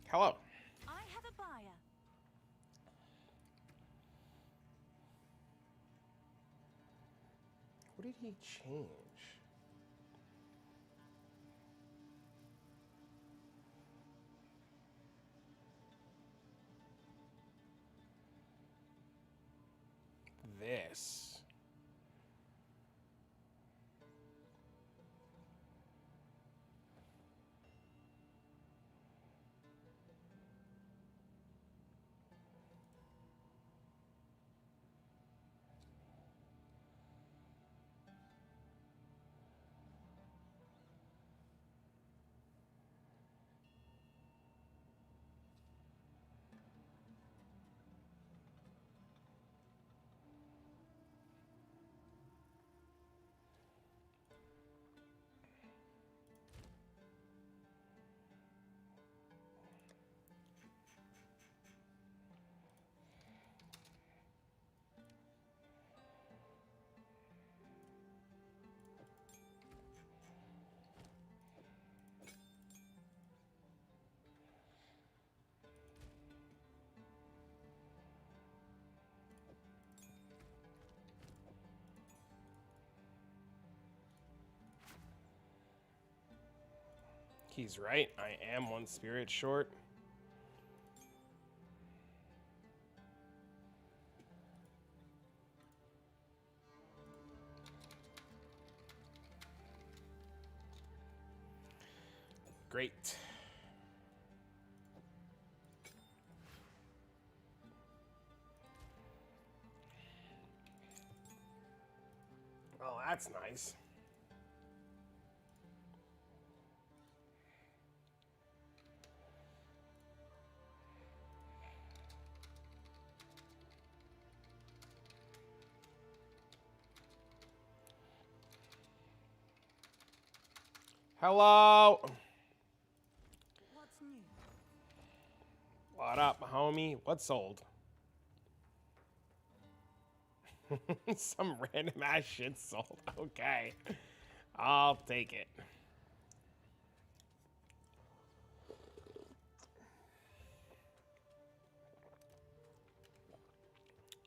Hello. I have a buyer. What did he change? This. He's right. I am one spirit short. Great. Oh, that's nice. Hello. What's new? What up, homie? What's sold? Some random ass shit sold. Okay. I'll take it.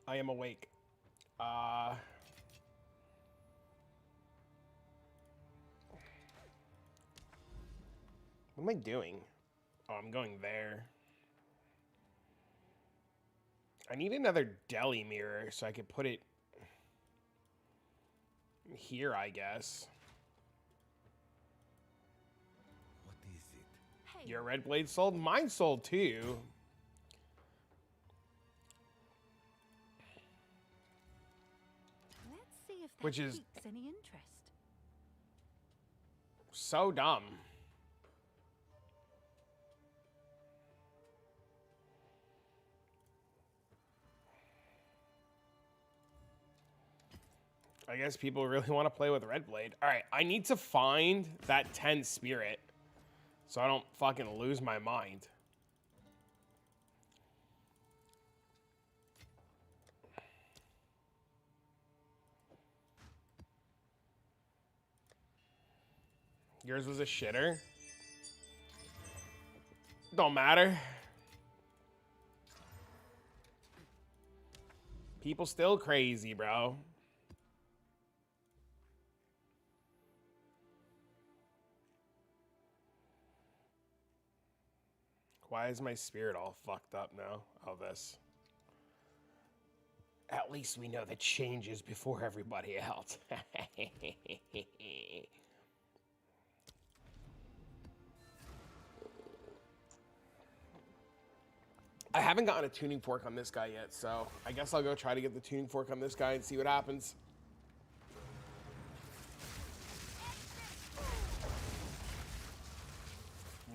I am awake. What am I doing? Oh, I'm going there. I need another deli mirror so I could put it here, I guess. What is it? Hey, Your red blade sold? Mine sold too. let's see if that Which is- piques any interest. So dumb. I guess people really want to play with red blade. All right, I need to find that 10 spirit so I don't fucking lose my mind. Yours was a shitter. Don't matter. People still crazy, bro. Why is my spirit all fucked up now? Oh, this. At least we know the changes before everybody else. I haven't gotten a tuning fork on this guy yet, so I guess I'll go try to get the tuning fork on this guy and see what happens.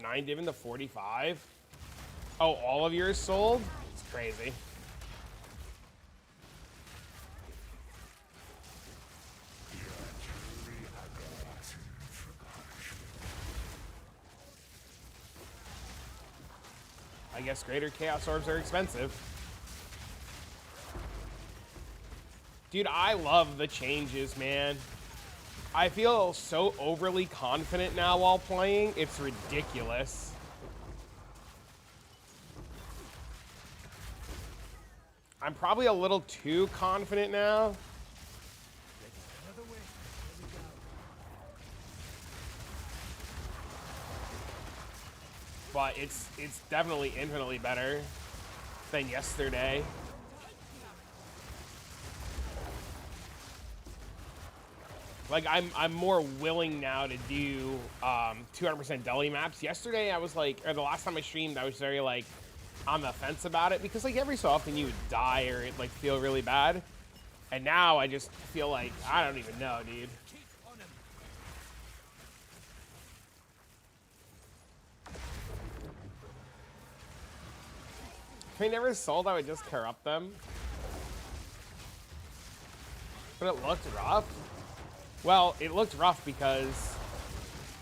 Nine div in the 45? Oh, all of yours sold? It's crazy. I guess greater chaos orbs are expensive. Dude, I love the changes, man. I feel so overly confident now while playing. It's ridiculous. probably a little too confident now. But it's definitely infinitely better than yesterday. Like, I'm more willing now to do 200% deli maps. Yesterday, I was like, or the last time I streamed, I was very, like, on the fence about it. Because, like, every so often you would die or, like, feel really bad. And now I just feel like, I don't even know, dude. If I never sold, I would just corrupt them. But it looked rough. Well, it looked rough because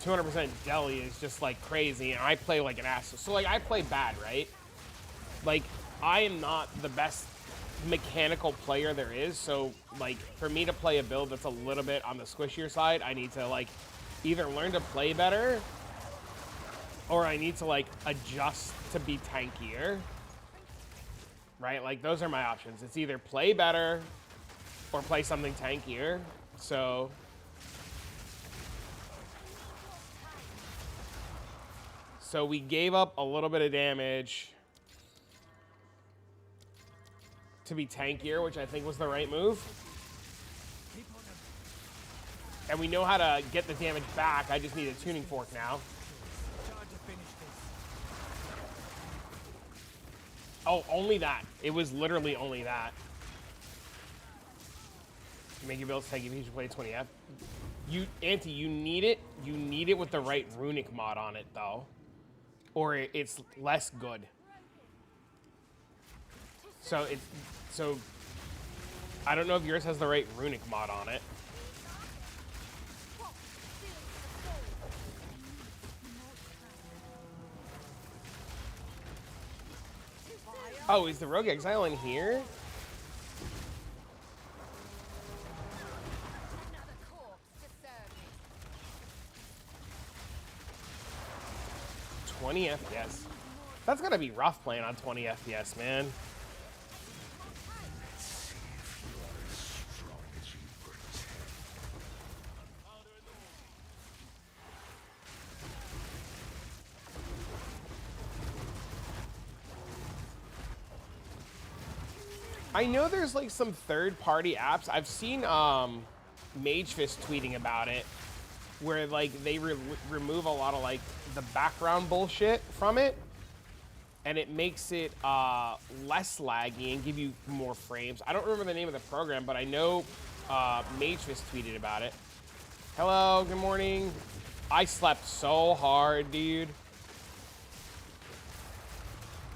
200% deli is just like crazy, and I play like an ass. So like I play bad, right? Like I am not the best mechanical player there is. So like for me to play a build that's a little bit on the squishier side, I need to like either learn to play better, or I need to like adjust to be tankier. Right? Like those are my options. It's either play better or play something tankier. So we gave up a little bit of damage to be tankier, which I think was the right move. And we know how to get the damage back. I just need a tuning fork now. Oh, only that. It was literally only that. Make your builds tanky if you should play 20F. Auntie, you need it. You need it with the right runic mod on it, though. Or it's less good. So I don't know if yours has the right runic mod on it. Oh, is the Rogue Exile in here? Another 20 FPS. That's gotta be rough playing on 20 FPS, man. I know there's like some third-party apps. I've seen Magefist tweeting about it, where like they remove a lot of like the background bullshit from it, and it makes it less laggy and give you more frames. I don't remember the name of the program, but I know Magefist tweeted about it. Hello, good morning. I slept so hard, dude.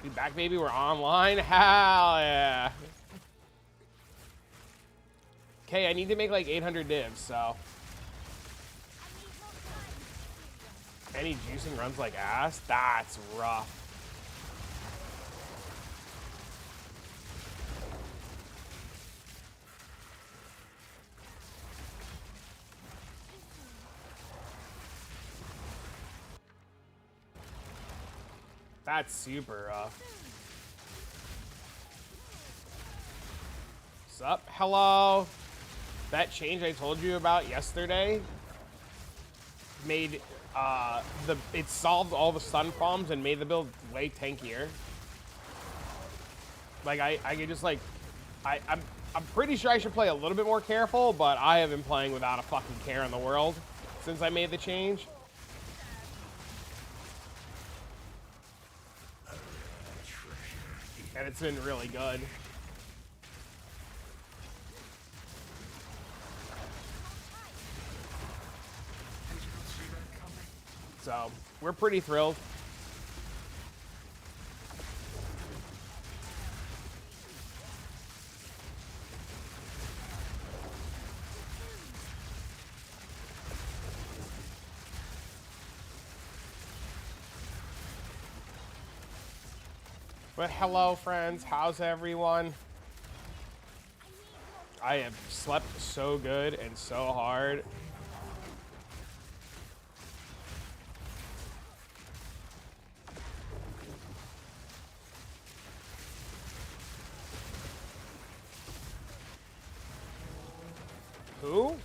We back, baby. We're online. Hell yeah. Okay, I need to make like 800 divs, so. Any juicing runs like ass? That's rough. That's super rough. What's up? Hello. That change I told you about yesterday made it solved all the stun problems and made the build way tankier. Like I could just like I'm pretty sure I should play a little bit more careful, but I have been playing without a fucking care in the world since I made the change. And it's been really good. So, we're pretty thrilled. But hello, friends. How's everyone? I have slept so good and so hard. Who?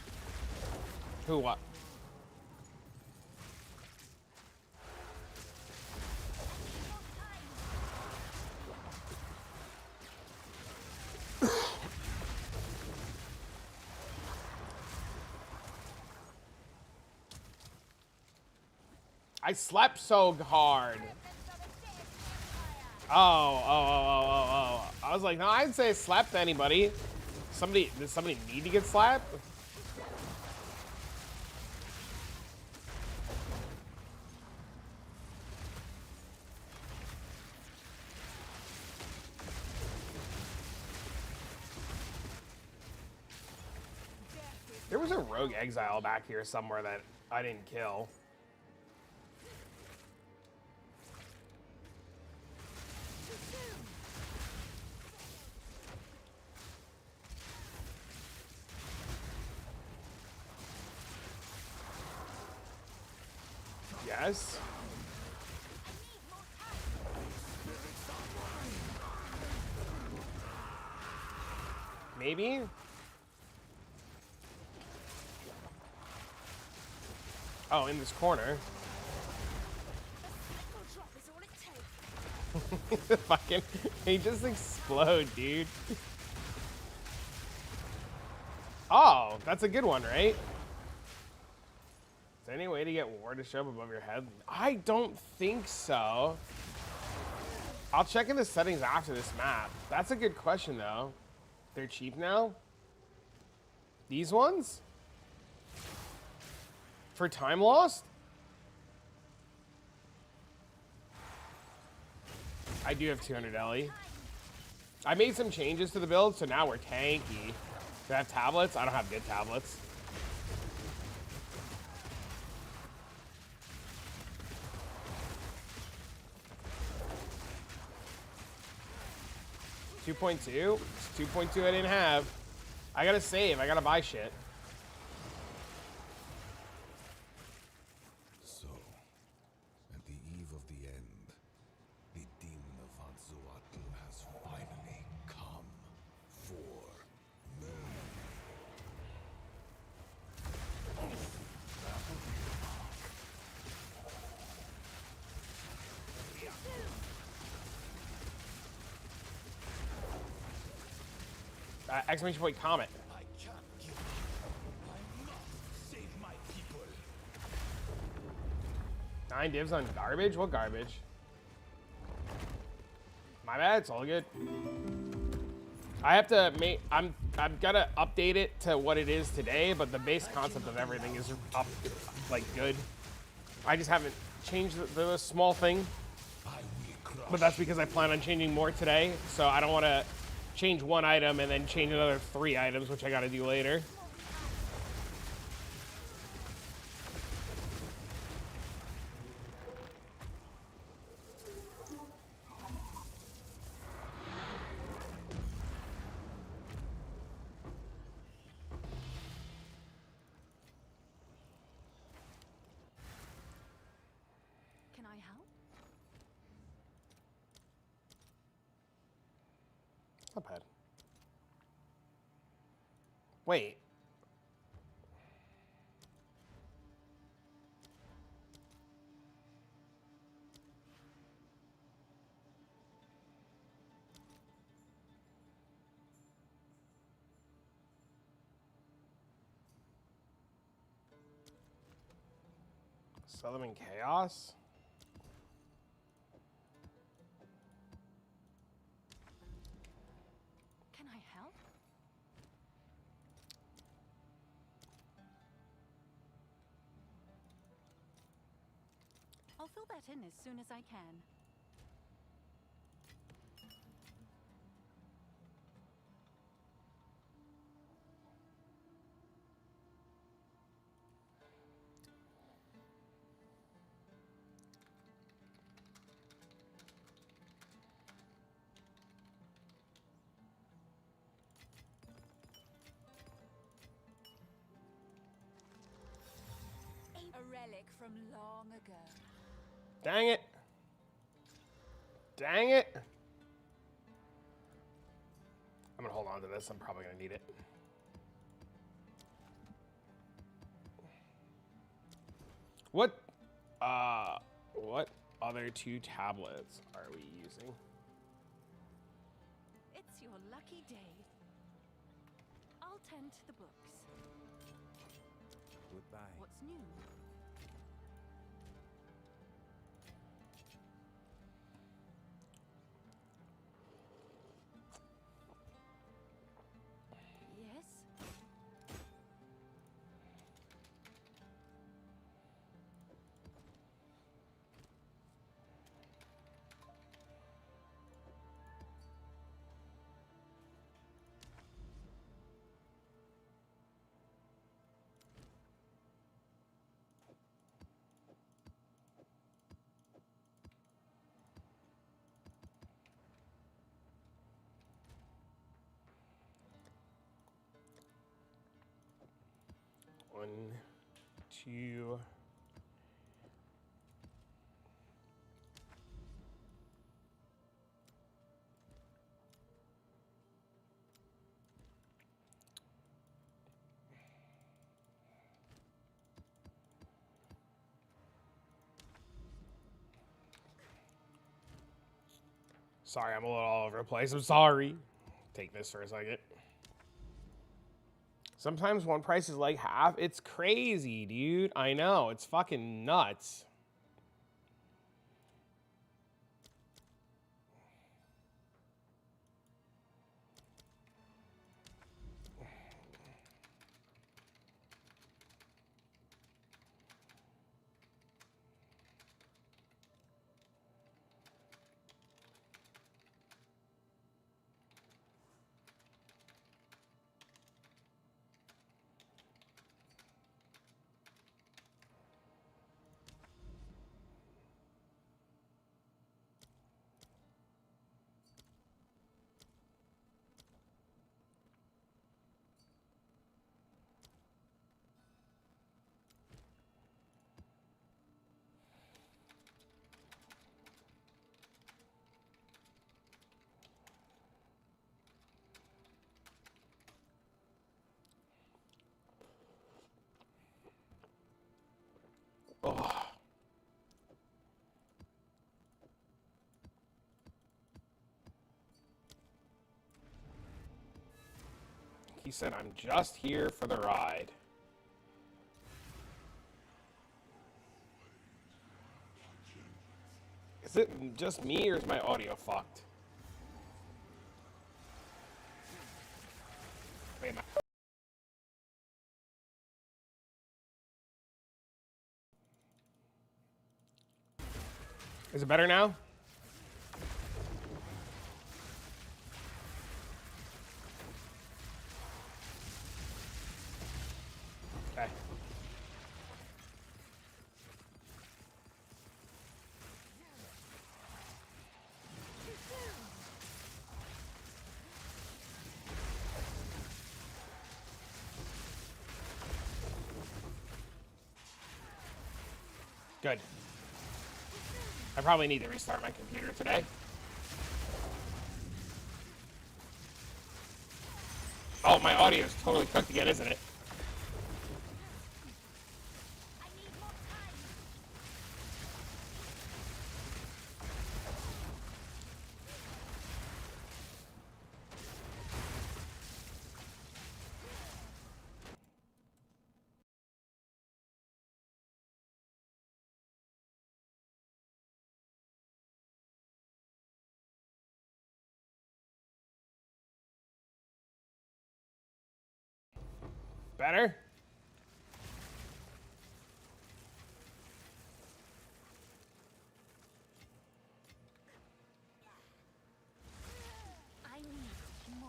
Who what? I slept so hard. Oh. I was like, no, I didn't say I slapped anybody. Does somebody need to get slapped? There was a rogue exile back here somewhere that I didn't kill. Yes. Maybe? Oh, in this corner. Fucking, he just explode, dude. Oh, that's a good one, right? Is there any way to get war to show up above your head? I don't think so. I'll check in the settings after this map. That's a good question, though. They're cheap now? These ones? For time lost? I do have 200 LE. I made some changes to the build, so now we're tanky. Do I have tablets? I don't have good tablets. $2.2? It's 2.2 I didn't have. I gotta save. I gotta buy shit. So, at the eve of the end, the demon of Vanzuatl has finally come for me. Exclamation point comet. I can't give up. I must save my people. 9 divs on garbage? What garbage? My bad, it's all good. I have to make, I'm gonna update it to what it is today, but the base concept of everything is up, like, good. I just haven't changed the small thing, but that's because I plan on changing more today, so I don't want to change one item and then change another 3 items, which I gotta do later. Can I help? Not bad. Wait. Southern Chaos? Can I help? I'll fill that in as soon as I can. A relic from long ago. Dang it. Dang it. I'm gonna hold on to this. I'm probably gonna need it. What what other two tablets are we using? It's your lucky day. I'll tend to the books. Goodbye. What's new? Yes? One, two. Sorry, I'm a little all over the place. I'm sorry. Take this for a second. Sometimes one price is like half. It's crazy, dude. I know. It's fucking nuts. Oh. He said, I'm just here for the ride. Is it just me or is my audio fucked? Wait, is it better now? Okay. Good. I probably need to restart my computer today. Oh, my audio is totally cooked again, isn't it? Better?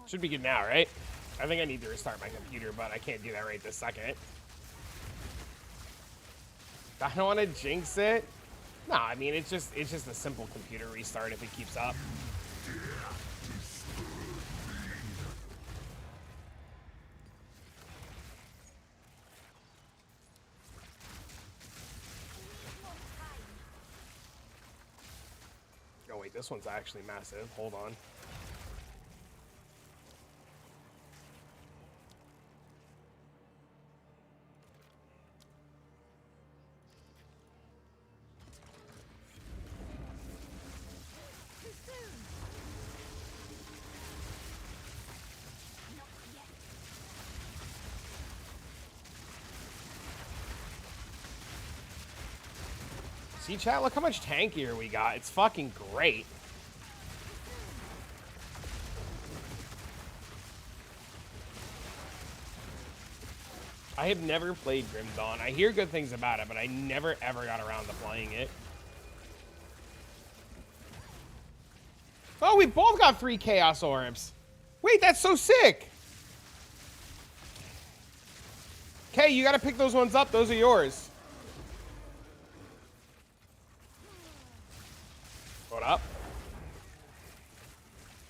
Should be good now, right? I think I need to restart my computer, but I can't do that right this second. I don't want to jinx it. No, I mean, it's just a simple computer restart if it keeps up. Oh wait, this one's actually massive. Hold on. See, chat, look how much tankier we got. It's fucking great. I have never played Grim Dawn. I hear good things about it, but I never ever got around to playing it. Oh, we both got 3 Chaos Orbs. Wait, that's so sick. Okay, you gotta pick those ones up. Those are yours. What up?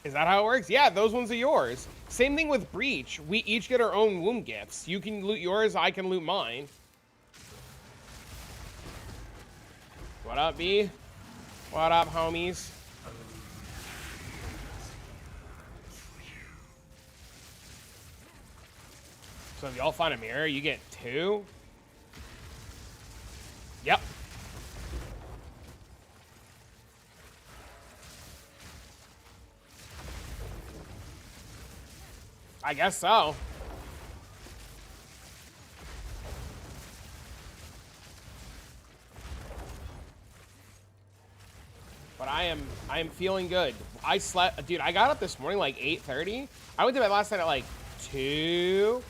Is that how it works? Yeah, those ones are yours. Same thing with Breach. We each get our own womb gifts. You can loot yours, I can loot mine. What up, B? What up, homies? So if y'all find a mirror, you get 2? Yep. I guess so. But I am feeling good. I slept, dude, I got up this morning like 8:30. I went to bed last night at like 2.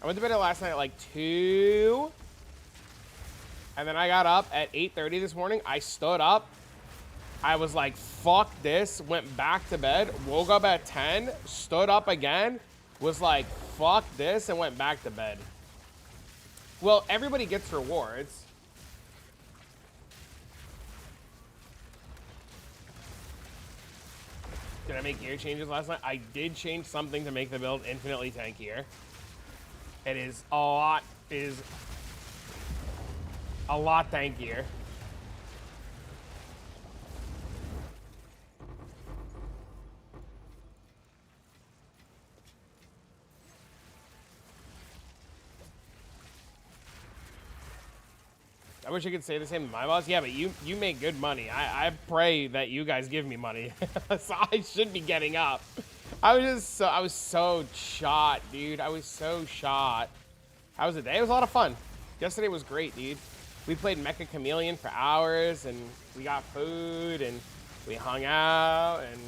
I went to bed last night at like 2. And then I got up at 8:30 this morning. I stood up. I was like, fuck this. Went back to bed. Woke up at 10. Stood up again. Was like, fuck this. And went back to bed. Well, everybody gets rewards. Did I make gear changes last night? I did change something to make the build infinitely tankier. It is a lot tankier. I wish I could say the same to my boss. Yeah, but you make good money. I pray that you guys give me money. So I should be getting up. I was so shot, dude. I was so shot. How was the day? It was a lot of fun. Yesterday was great, dude. We played Mecha Chameleon for hours, and we got food, and we hung out, and...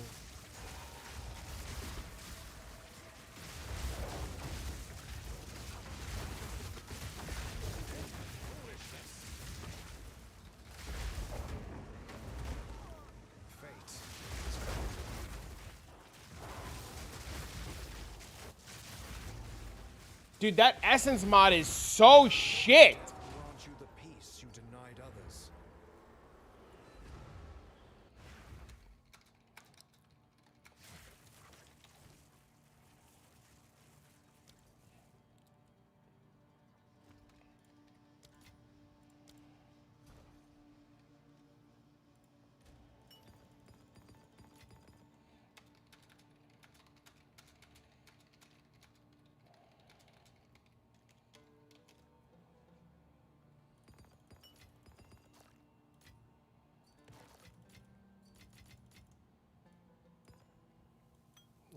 Dude, that Essence mod is so shit. Grant you the peace you denied others.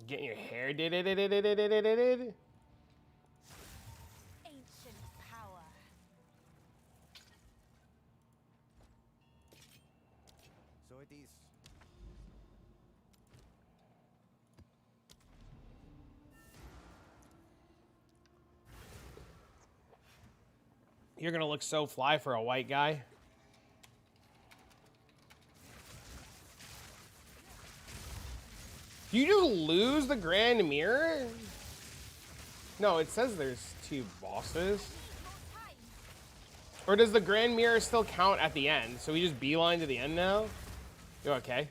Getting your hair did. Ancient power. So it is. You're gonna look so fly for a white guy. You just lose the Grand Mirror? No, it says there's 2 bosses. Or does the Grand Mirror still count at the end? So we just beeline to the end now? You okay?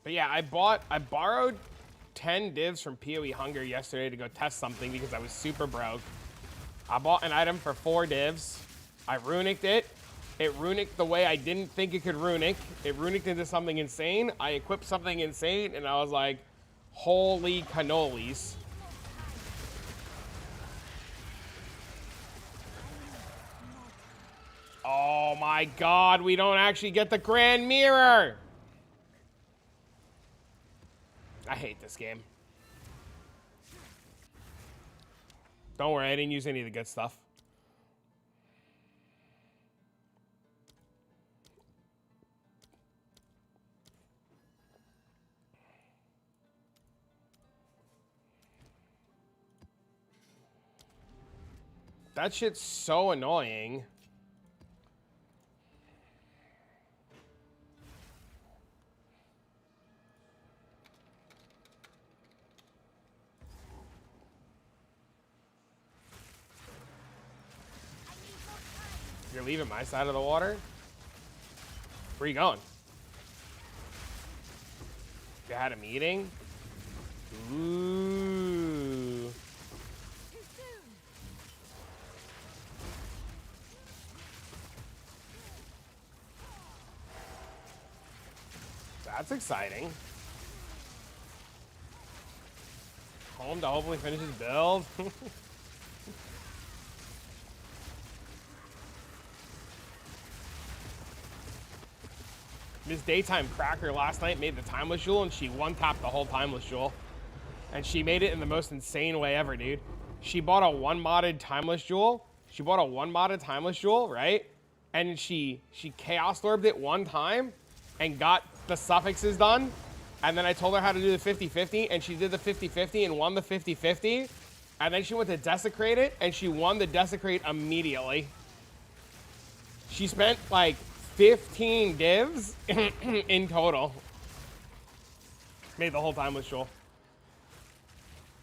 But yeah, I borrowed 10 divs from PoE Hunger yesterday to go test something because I was super broke. I bought an item for 4 divs. I runicked it. It runicked the way I didn't think it could runick. It runicked into something insane. I equipped something insane, and I was like, holy cannolis. Oh my god, we don't actually get the Grand Mirror! I hate this game. Don't worry, I didn't use any of the good stuff. That shit's so annoying. You're leaving my side of the water? Where you going? You had a meeting? Ooh. That's exciting. Home to hopefully finish his build. Miss Daytime Cracker last night made the Timeless Jewel, and she one-tapped the whole Timeless Jewel. And she made it in the most insane way ever, dude. She bought a one-modded Timeless Jewel. Right? And she Chaos Orbed it one time and got the suffixes done. And then I told her how to do the 50-50, and she did the 50-50 and won the 50-50. And then she went to Desecrate it, and she won the Desecrate immediately. She spent, like, 15 divs in total. Made the whole Timeless Jewel.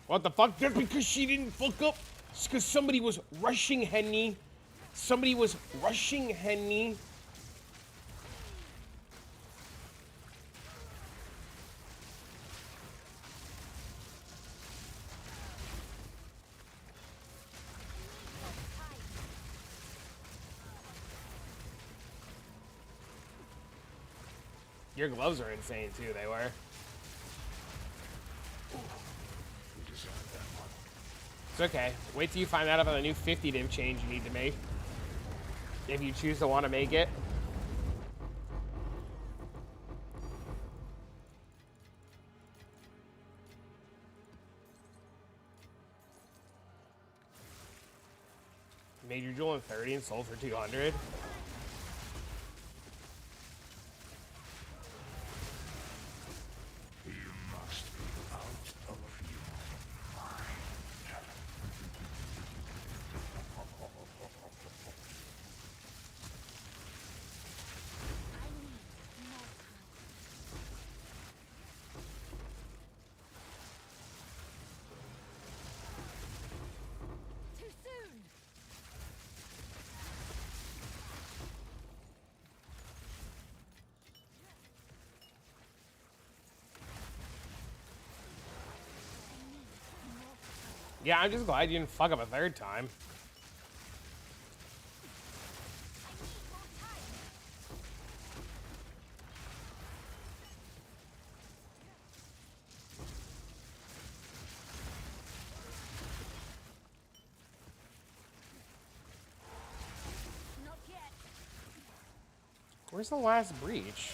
What the fuck? Just because she didn't fuck up? It's because somebody was rushing Henny. Somebody was rushing Henny. Your gloves are insane too, they were. It's okay. Wait till you find out about the new 50 div change you need to make. If you choose to want to make it. Made your jewel in 30 and sold for 200. Yeah, I'm just glad you didn't fuck up a third time. Not yet. Where's the last breach?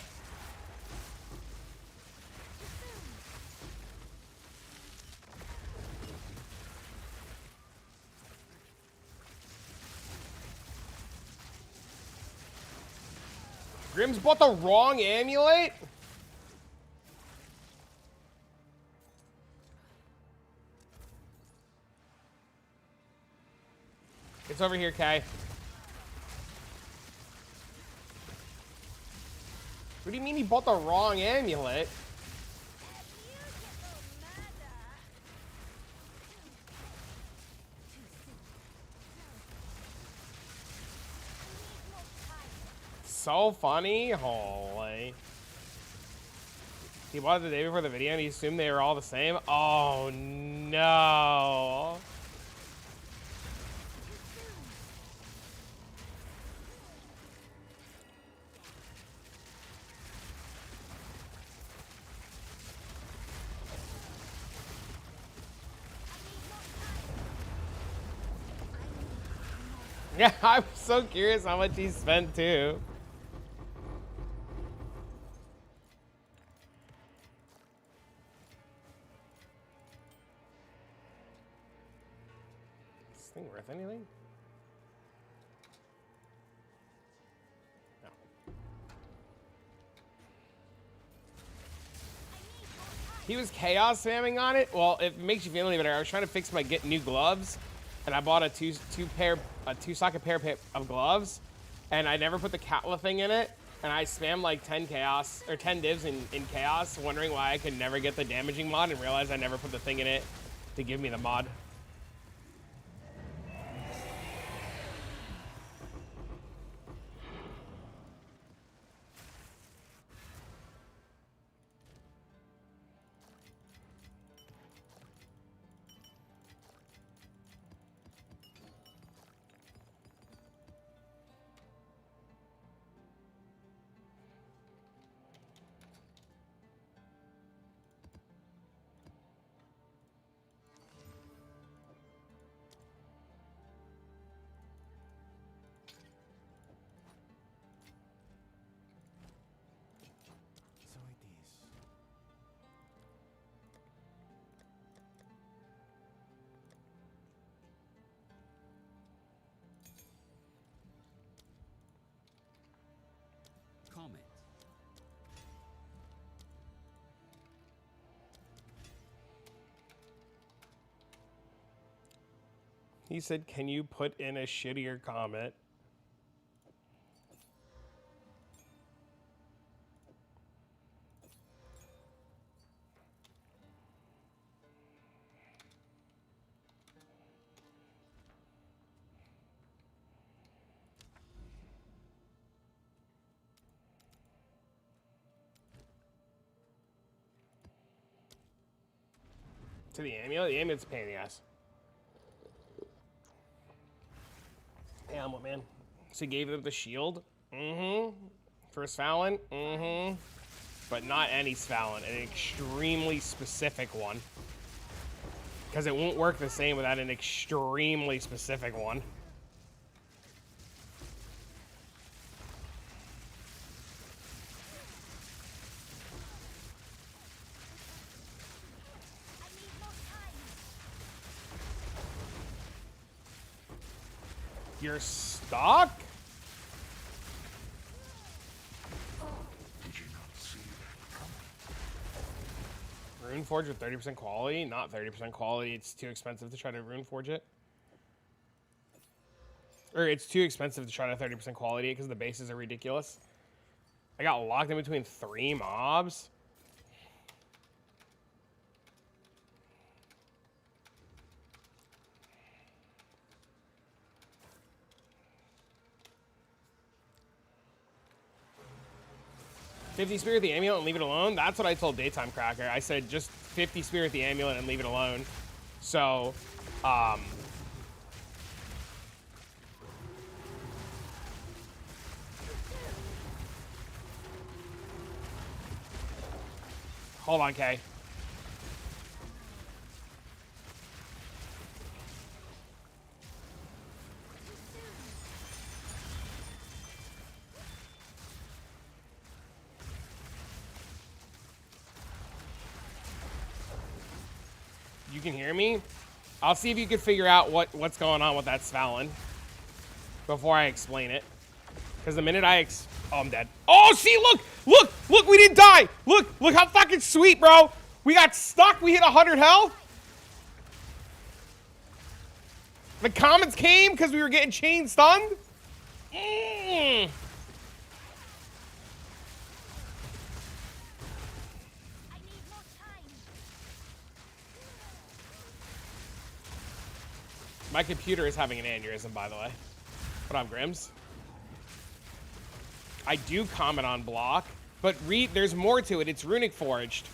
Grim's bought the wrong amulet? It's over here, Kay. What do you mean he bought the wrong amulet? So funny. Holy. He bought it the day before the video and he assumed they were all the same. Oh no. Yeah, I'm so curious how much he spent too. thing worth anything? No. He was chaos spamming on it. Well, if it makes you feel any better, I was trying to fix my get new gloves, and I bought a two socket pair of gloves, and I never put the Catla thing in it, and I spammed like 10 chaos or 10 divs in chaos, wondering why I could never get the damaging mod, and realized I never put the thing in it to give me the mod. Comet. He said, can you put in a shittier comment? To the amulet? The amulet's a pain in the ass. Ailment, man. So he gave them the shield? Mm-hmm. First Fallon? Mm-hmm. But not any Fallon, an extremely specific one. Because it won't work the same without an extremely specific one. You're stuck? Did you not see that coming? Runeforge with 30% quality? Not 30% quality. It's too expensive to try to Runeforge it. Or it's too expensive to try to 30% quality because the bases are ridiculous. I got locked in between 3 mobs. $50 Spirit the Amulet and leave it alone? That's what I told Daytime Cracker. I said just 50 Spirit the Amulet and leave it alone. So, hold on, Kay. You can hear me? I'll see if you can figure out what's going on with that Svalin before I explain it. Because the minute oh, I'm dead. Oh, see, look, we didn't die. Look how fucking sweet, bro. We got stuck, we hit 100 health. The comets came because we were getting chain stunned. My computer is having an aneurysm, by the way. What up, Grims? I do comment on block, but there's more to it. It's runic forged.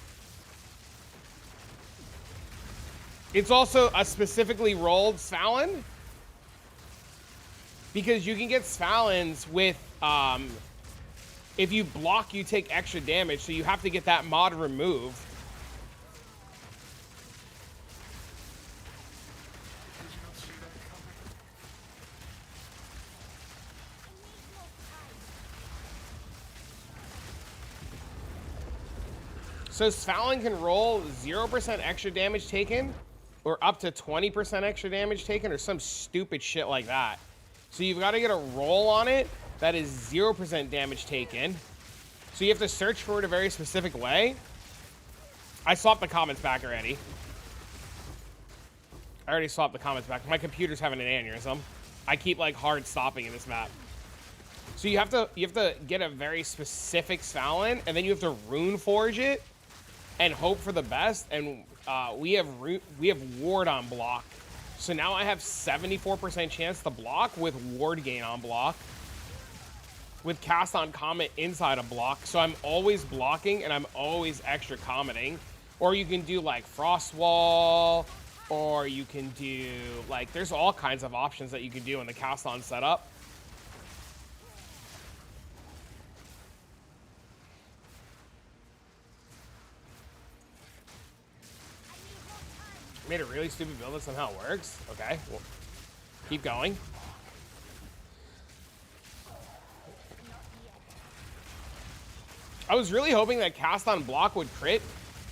It's also a specifically rolled Svalin. Because you can get Svalins with, if you block, you take extra damage, so you have to get that mod removed. So Svalin can roll 0% extra damage taken or up to 20% extra damage taken or some stupid shit like that. So you've got to get a roll on it that is 0% damage taken. So you have to search for it a very specific way. I swapped the comments back already. I already swapped the comments back. My computer's having an aneurysm. I keep like hard stopping in this map. So you have to get a very specific Svalin, and then you have to rune forge it and hope for the best. And we have ward on block. So now I have 74% chance to block with ward gain on block. With cast on comet inside a block. So I'm always blocking and I'm always extra commenting. Or you can do like frost wall, or you can do like, there's all kinds of options that you can do in the cast on setup. Made a really stupid build that somehow works. Okay, well, keep going. I was really hoping that cast on block would crit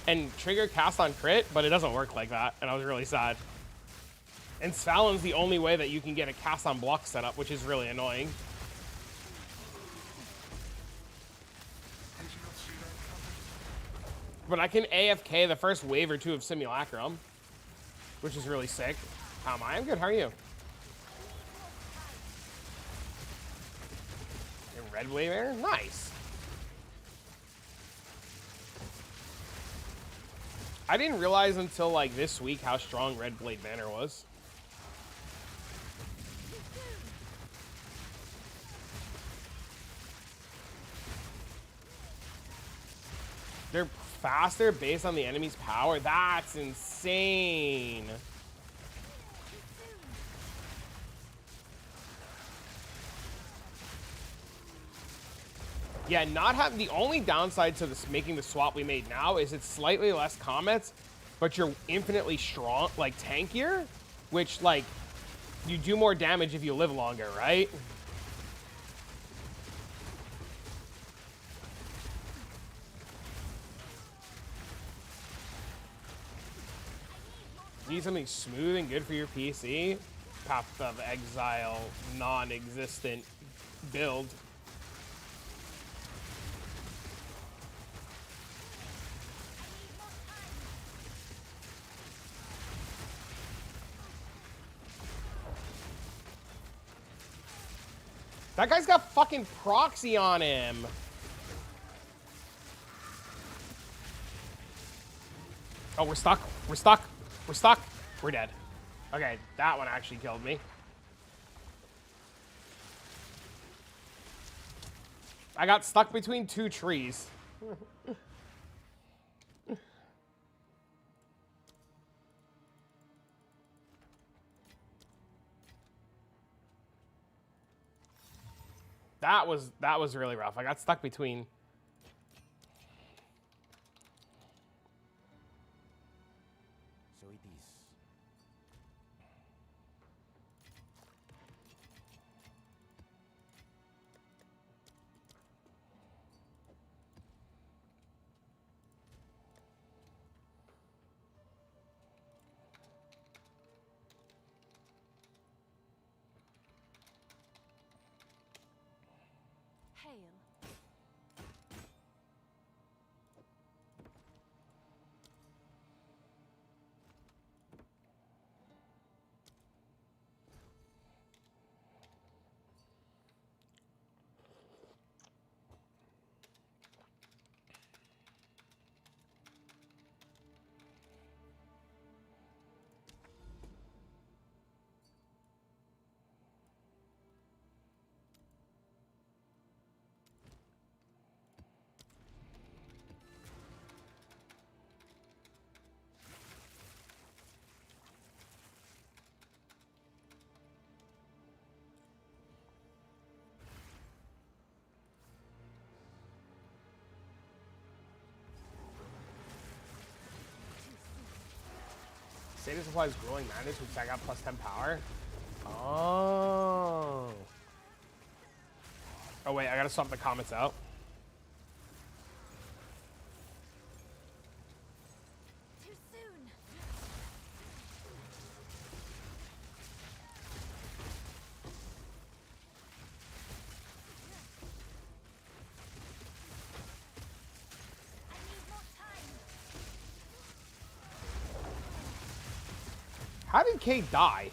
and trigger cast on crit, but it doesn't work like that, and I was really sad. And Svalin's the only way that you can get a cast on block setup, which is really annoying. But I can AFK the first wave or two of Simulacrum, which is really sick. How am I? I'm good. How are you? And red wave air? Nice. I didn't realize until like this week how strong Red Blade Banner was. They're faster based on the enemy's power? That's insane. Yeah, not having the only downside to this making the swap we made now is it's slightly less comets, but you're infinitely strong, like tankier, which like you do more damage if you live longer, right? Need something smooth and good for your PC? Path of Exile, non-existent build. That guy's got fucking proxy on him. Oh, we're stuck. We're stuck. We're stuck. We're dead. Okay, that one actually killed me. I got stuck between two trees. That was really rough. I got stuck between. So it is. Hail. Status applies growing madness, which I got plus 10 power. Oh. Oh wait, I gotta swap the comments out. Too soon. How did Kate die?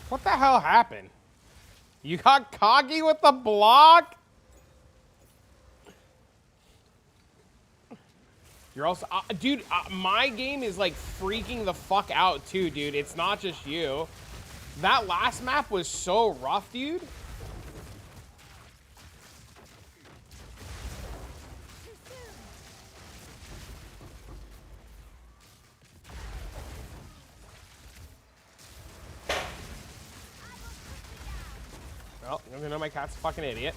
What the hell happened? You got cocky with the block? You're also... dude, my game is, like, freaking the fuck out, too, dude. It's not just you. That last map was so rough, dude. Well, I'm gonna know my cat's a fucking idiot.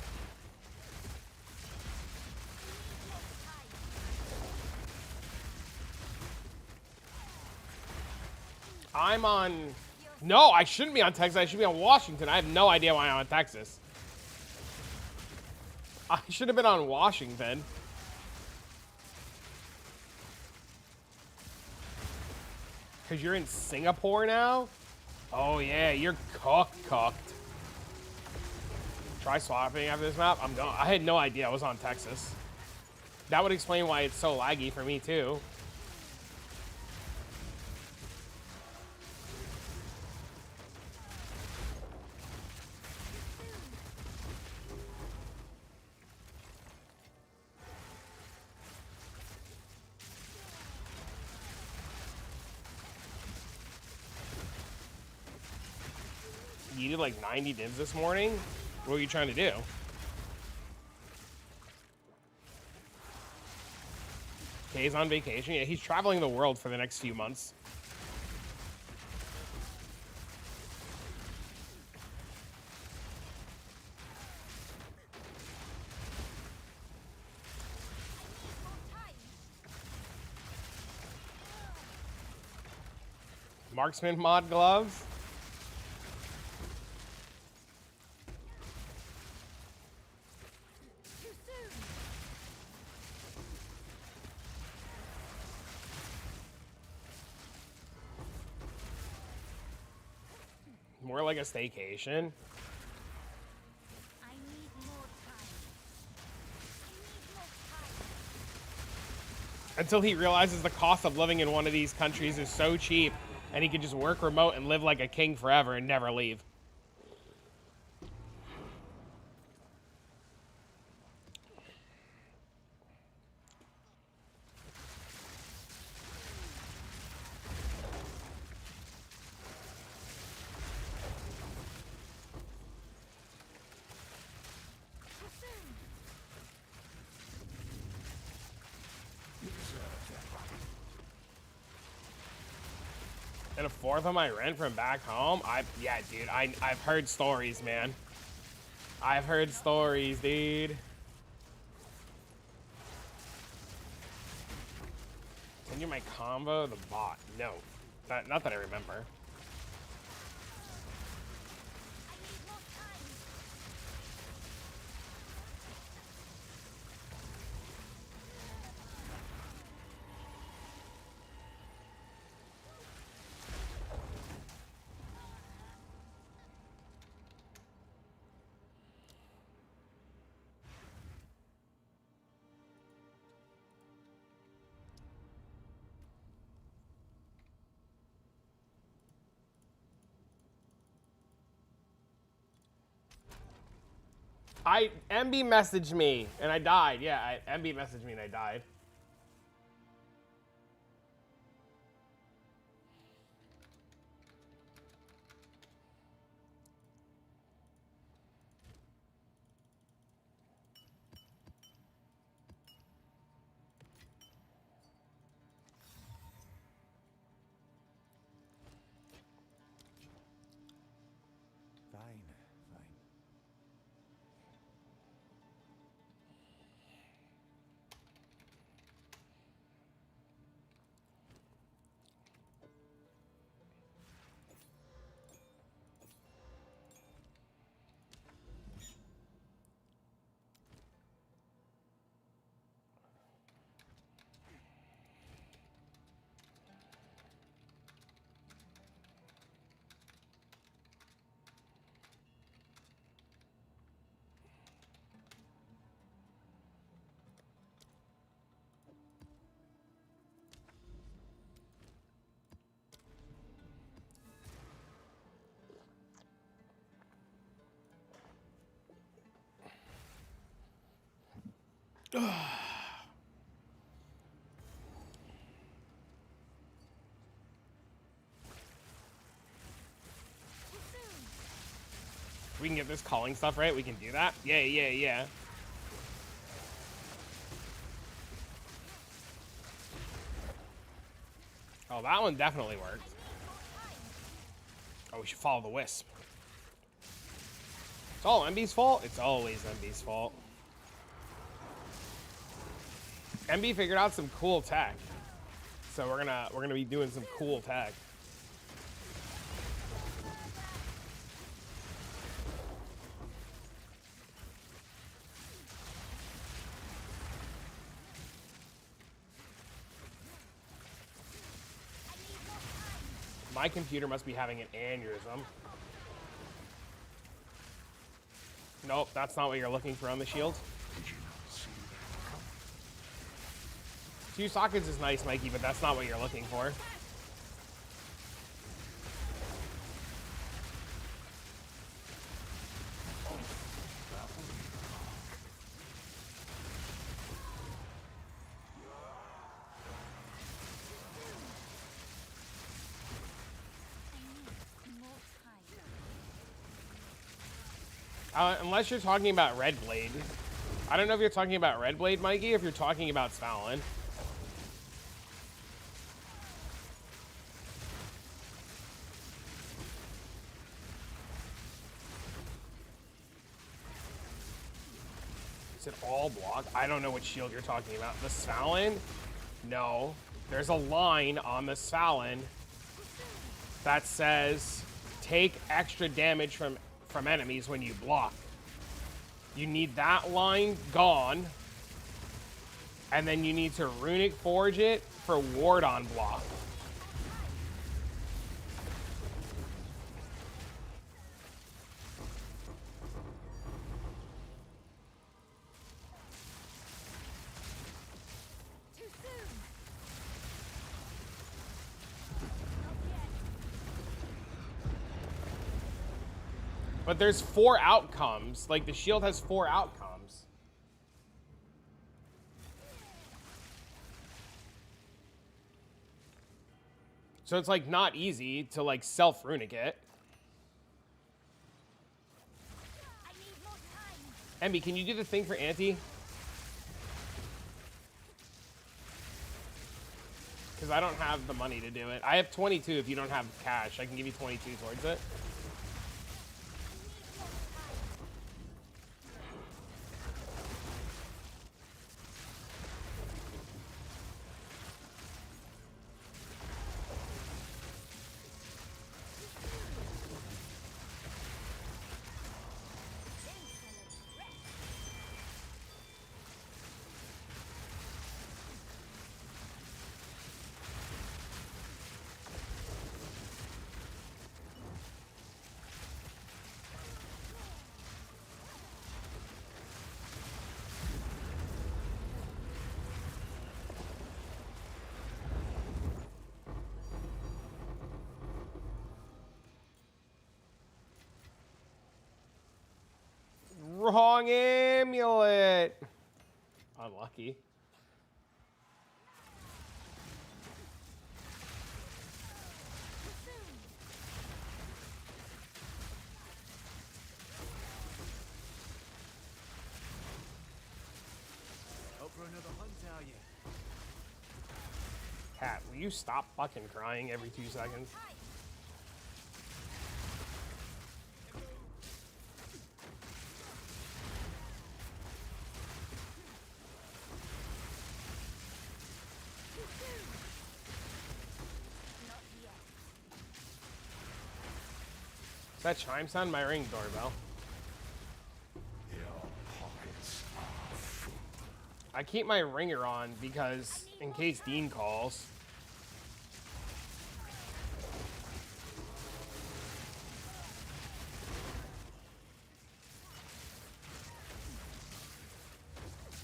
I'm on... No, I shouldn't be on Texas. I should be on Washington. I have no idea why I'm on Texas. I should have been on Washington. Because you're in Singapore now? Oh, yeah, you're cooked. Try swapping after this map? I'm going. I had no idea I was on Texas. That would explain why it's so laggy for me, too. You did like 90 dims this morning? What were you trying to do? Kay's on vacation? Yeah, he's traveling the world for the next few months. Marksman mod gloves? More like a staycation. I need more time. Until he realizes the cost of living in one of these countries is so cheap and he can just work remote and live like a king forever and never leave. And a fourth of my rent from back home? Yeah, dude, I've heard stories, man. I've heard stories, dude. Send you my combo, the bot. No, not that I remember. MB messaged me and I died. Yeah, MB messaged me and I died. Fine. We can get this calling stuff right. We can do that. Yeah, yeah, yeah. Oh, that one definitely worked. Oh, we should follow the wisp. It's all MB's fault? It's always MB's fault. MB figured out some cool tech. So we're gonna be doing some cool tech. My computer must be having an aneurysm. Nope, that's not what you're looking for on the shield. 2 sockets is nice, Mikey, but that's not what you're looking for. Unless you're talking about Red Blade. I don't know if you're talking about Red Blade, Mikey, if you're talking about Svalin. Is it all block? I don't know what shield you're talking about. The Svalin? No. There's a line on the Svalin that says take extra damage from enemies when you block. You need that line gone, and then you need to Runic Forge it for ward on block. But there's 4 outcomes. Like, the shield has 4 outcomes. So it's, like, not easy to, like, self-runic it. Emby, can you do the thing for Auntie? Because I don't have the money to do it. I have 22 if you don't have cash. I can give you 22 towards it. Wrong amulet. Unlucky. Hope for another hunt, are you? Cat, will you stop fucking crying every 2 seconds? Does that chime sound? My ring doorbell. I keep my ringer on because in case Dean calls.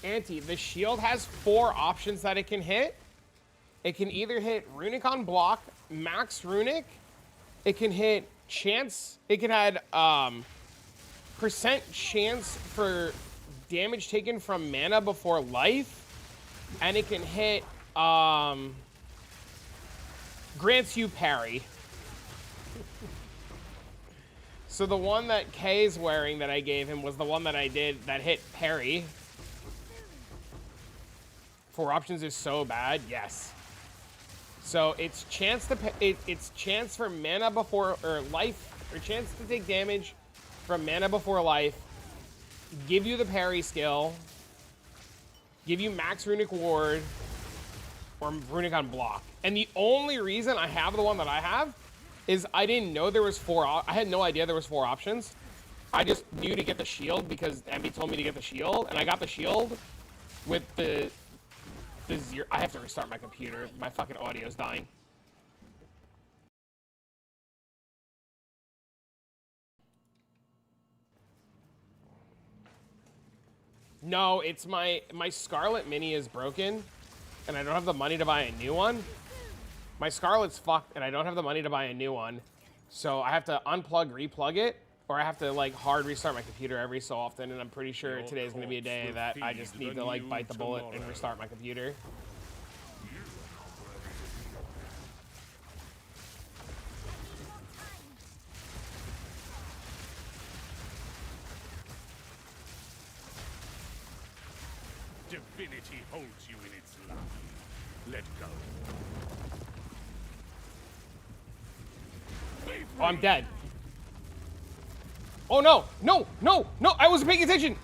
Auntie, the shield has 4 options that it can hit. It can either hit Runic on block, max Runic. It can hit chance. It can add percent chance for damage taken from mana before life, and it can hit, grants you parry. So the one that Kay's wearing that I gave him was the one that I did that hit parry. 4 options is so bad, yes. So it's chance to it's chance for mana before or life, or chance to take damage from mana before life. Give you the parry skill. Give you max runic ward or runic on block. And the only reason I have the one that I have is I didn't know there was 4. I had no idea there was 4 options. I just knew to get the shield because Emmy told me to get the shield, and I got the shield with the 0. I have to restart my computer. My fucking audio's dying. No, it's my Scarlet Mini is broken, and I don't have the money to buy a new one. My Scarlet's fucked, and I don't have the money to buy a new one. So I have to unplug, replug it, or I have to, like, hard restart my computer every so often, and I'm pretty sure today's going to be a day that I just need to, like, bite the bullet and restart my computer. Divinity holds you in its love. Let go. Oh, I'm dead. Oh, no. No, no, no. I wasn't paying attention.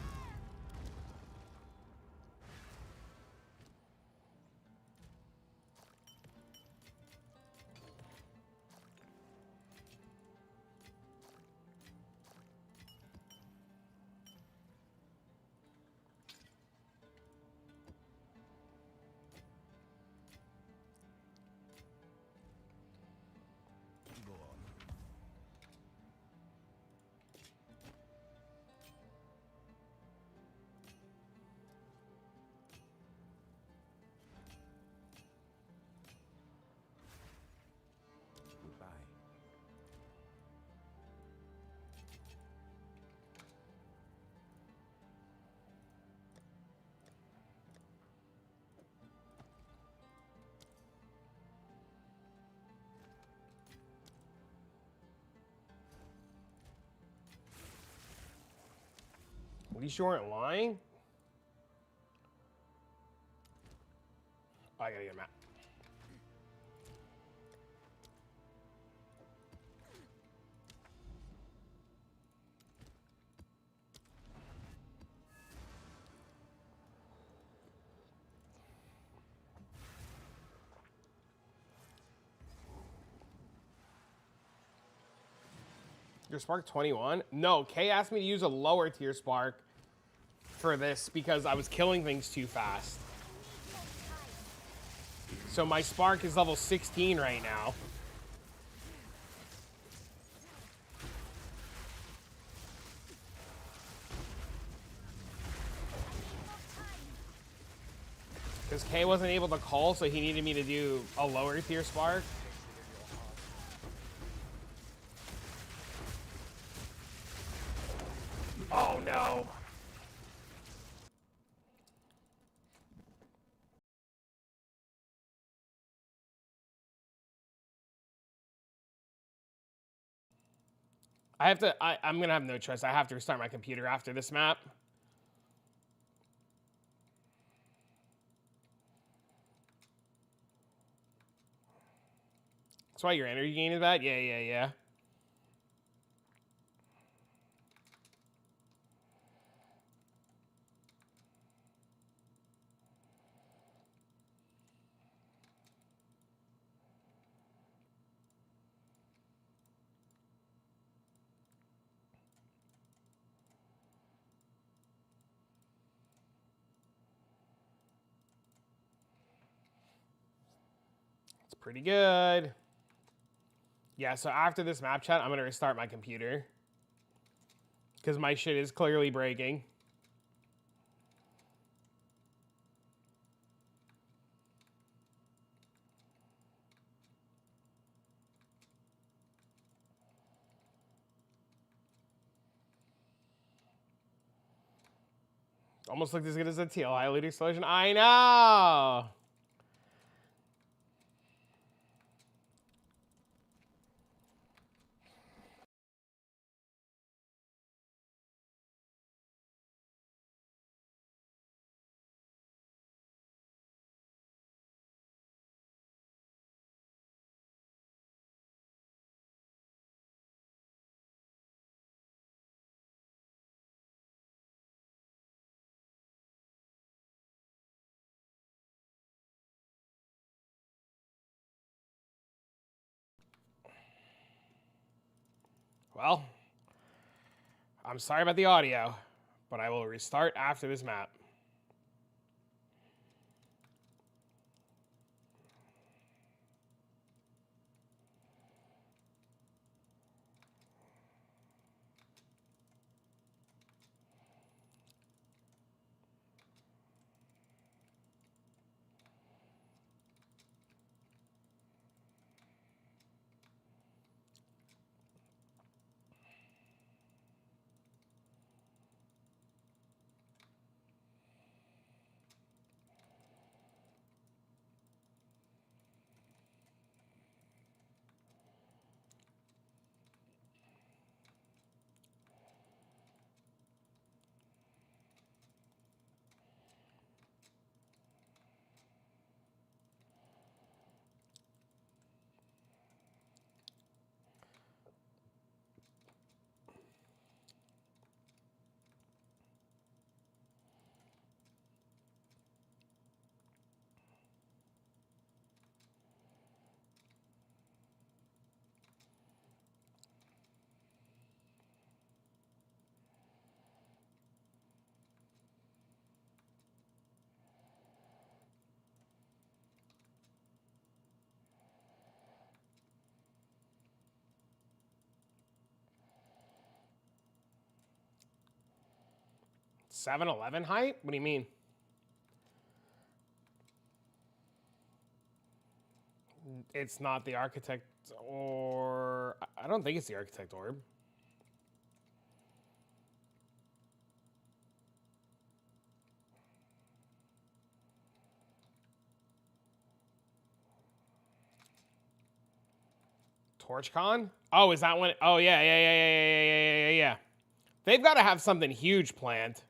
At least you weren't lying. Oh, I gotta get a map. Your Spark 21? No, Kay asked me to use a lower tier Spark for this because I was killing things too fast. So my Spark is level 16 right now. Because Kay wasn't able to call, so he needed me to do a lower tier Spark. Oh no! I'm gonna have no choice. I have to restart my computer after this map. That's why your energy gain is bad? Yeah. It's pretty good. Yeah, so after this map chat, I'm going to restart my computer. Because my shit is clearly breaking. Almost looked as good as a teal. Highlight explosion. I know. Well, I'm sorry about the audio, but I will restart after this map. $7-11 height? What do you mean? It's not the architect, or I don't think it's the architect orb. TorchCon? Oh, is that one? Oh, yeah. They've got to have something huge planned.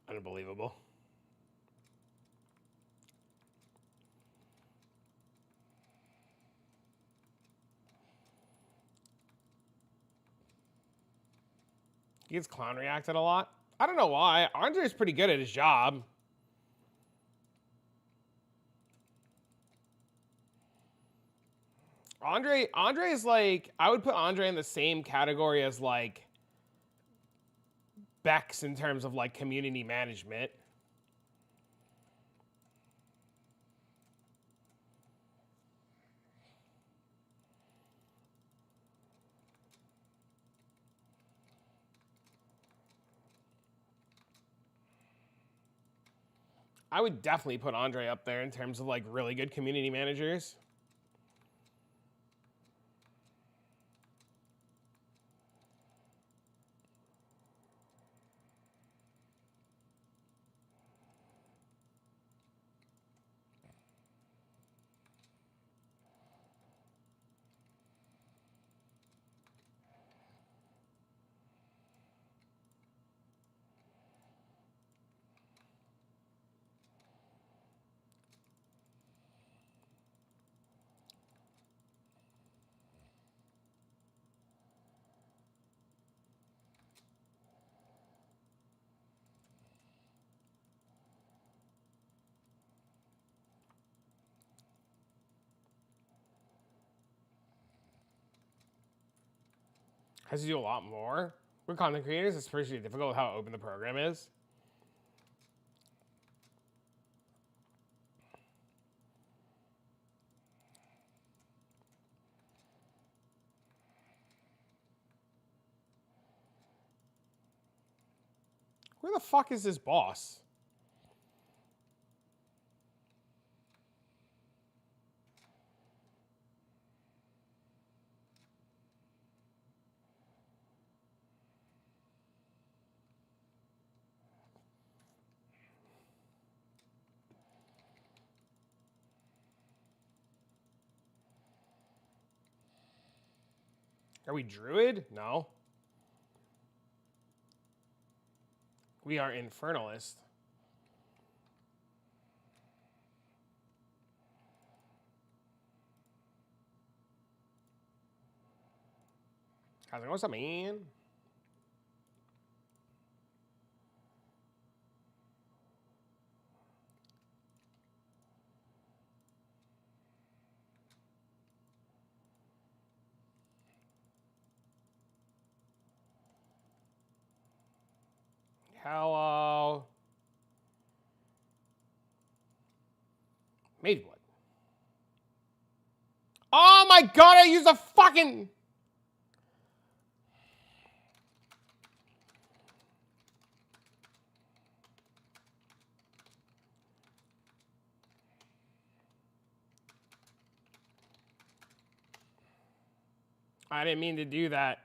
Unbelievable. He gets clown reacted a lot. I don't know why. Andre's pretty good at his job. Andre is like, I would put Andre in the same category as like Bex in terms of like community management. I would definitely put Andre up there in terms of like really good community managers. Has to do a lot more. We're content creators. It's pretty difficult with how open the program is. Where the fuck is this boss? Are we druid? No. We are Infernalist. How's it going, what's up, man? Hello. Mage blood. Oh my god, I used a fucking... I didn't mean to do that.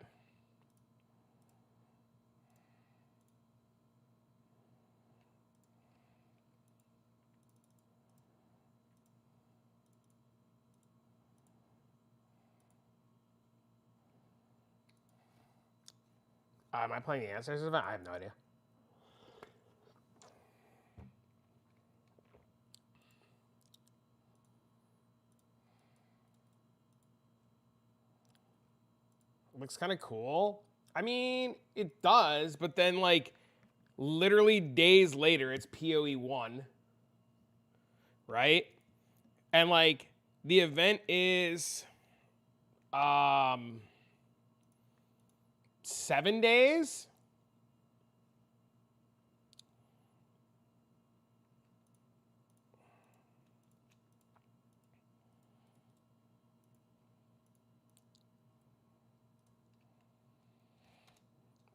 Am I playing the Ancestors event? I have no idea. Looks kind of cool. I mean, it does, but then like literally days later, it's PoE 1, right? And like the event is 7 days.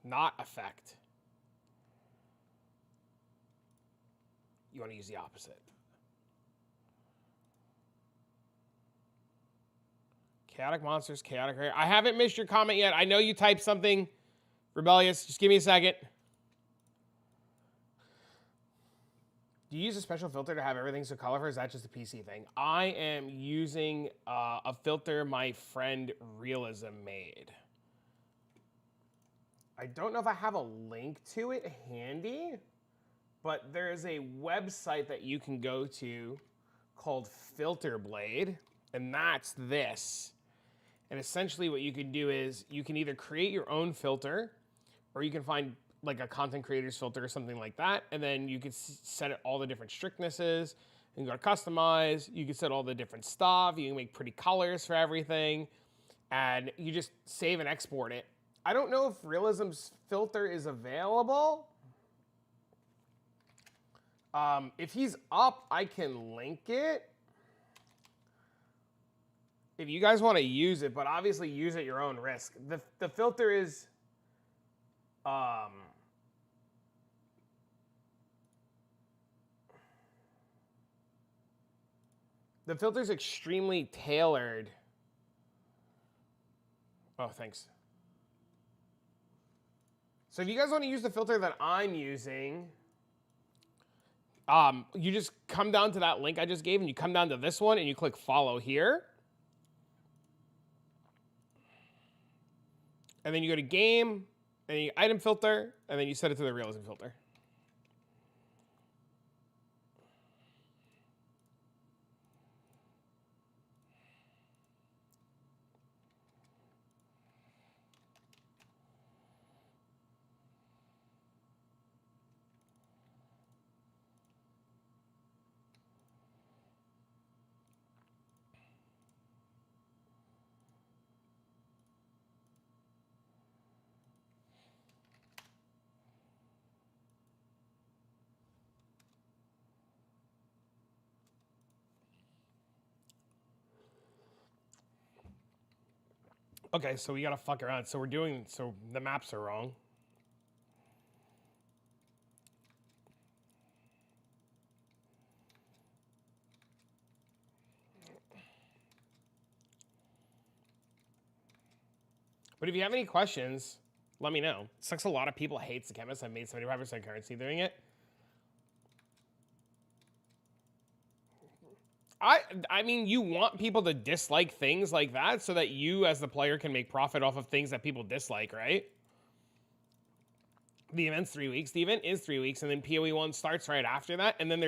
Not effect. You want to use the opposite. Chaotic monsters, chaotic rare. I haven't missed your comment yet. I know you typed something rebellious. Just give me a second. Do you use a special filter to have everything so colorful, or is that just a PC thing? I am using a filter my friend Realism made. I don't know if I have a link to it handy, but there is a website that you can go to called Filter Blade, and that's this. And essentially what you can do is you can either create your own filter, or you can find like a content creator's filter or something like that, and then you can set it all the different strictnesses and go to customize. You can set all the different stuff. You can make pretty colors for everything, and you just save and export it. I don't know if Realism's filter is available. If he's up, I can link it. If you guys want to use it, but obviously use at your own risk. The filter is... the filter's extremely tailored. Oh, thanks. So if you guys want to use the filter that I'm using, you just come down to that link I just gave, and you come down to this one, and you click follow here. And then you go to game, and you item filter, and then you set it to the realism filter. Okay, so we gotta fuck around. So the maps are wrong. But if you have any questions, let me know. It sucks a lot of people hates the chemist. I made 75% currency doing it. I mean, you want people to dislike things like that so that you as the player can make profit off of things that people dislike, right? The event's 3 weeks. The event is 3 weeks, and then PoE 1 starts right after that. And then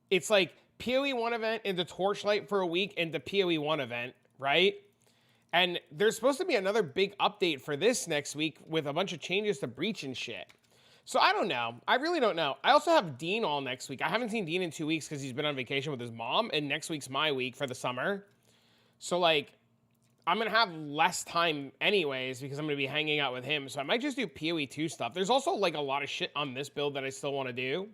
it's like PoE 1 event into Torchlight for a week into PoE 1 event, right? And there's supposed to be another big update for this next week with a bunch of changes to Breach and shit. So I don't know. I really don't know. I also have Dean all next week. I haven't seen Dean in 2 weeks because he's been on vacation with his mom, and next week's my week for the summer. So, like, I'm going to have less time anyways because I'm going to be hanging out with him. So I might just do PoE 2 stuff. There's also, like, a lot of shit on this build that I still want to do.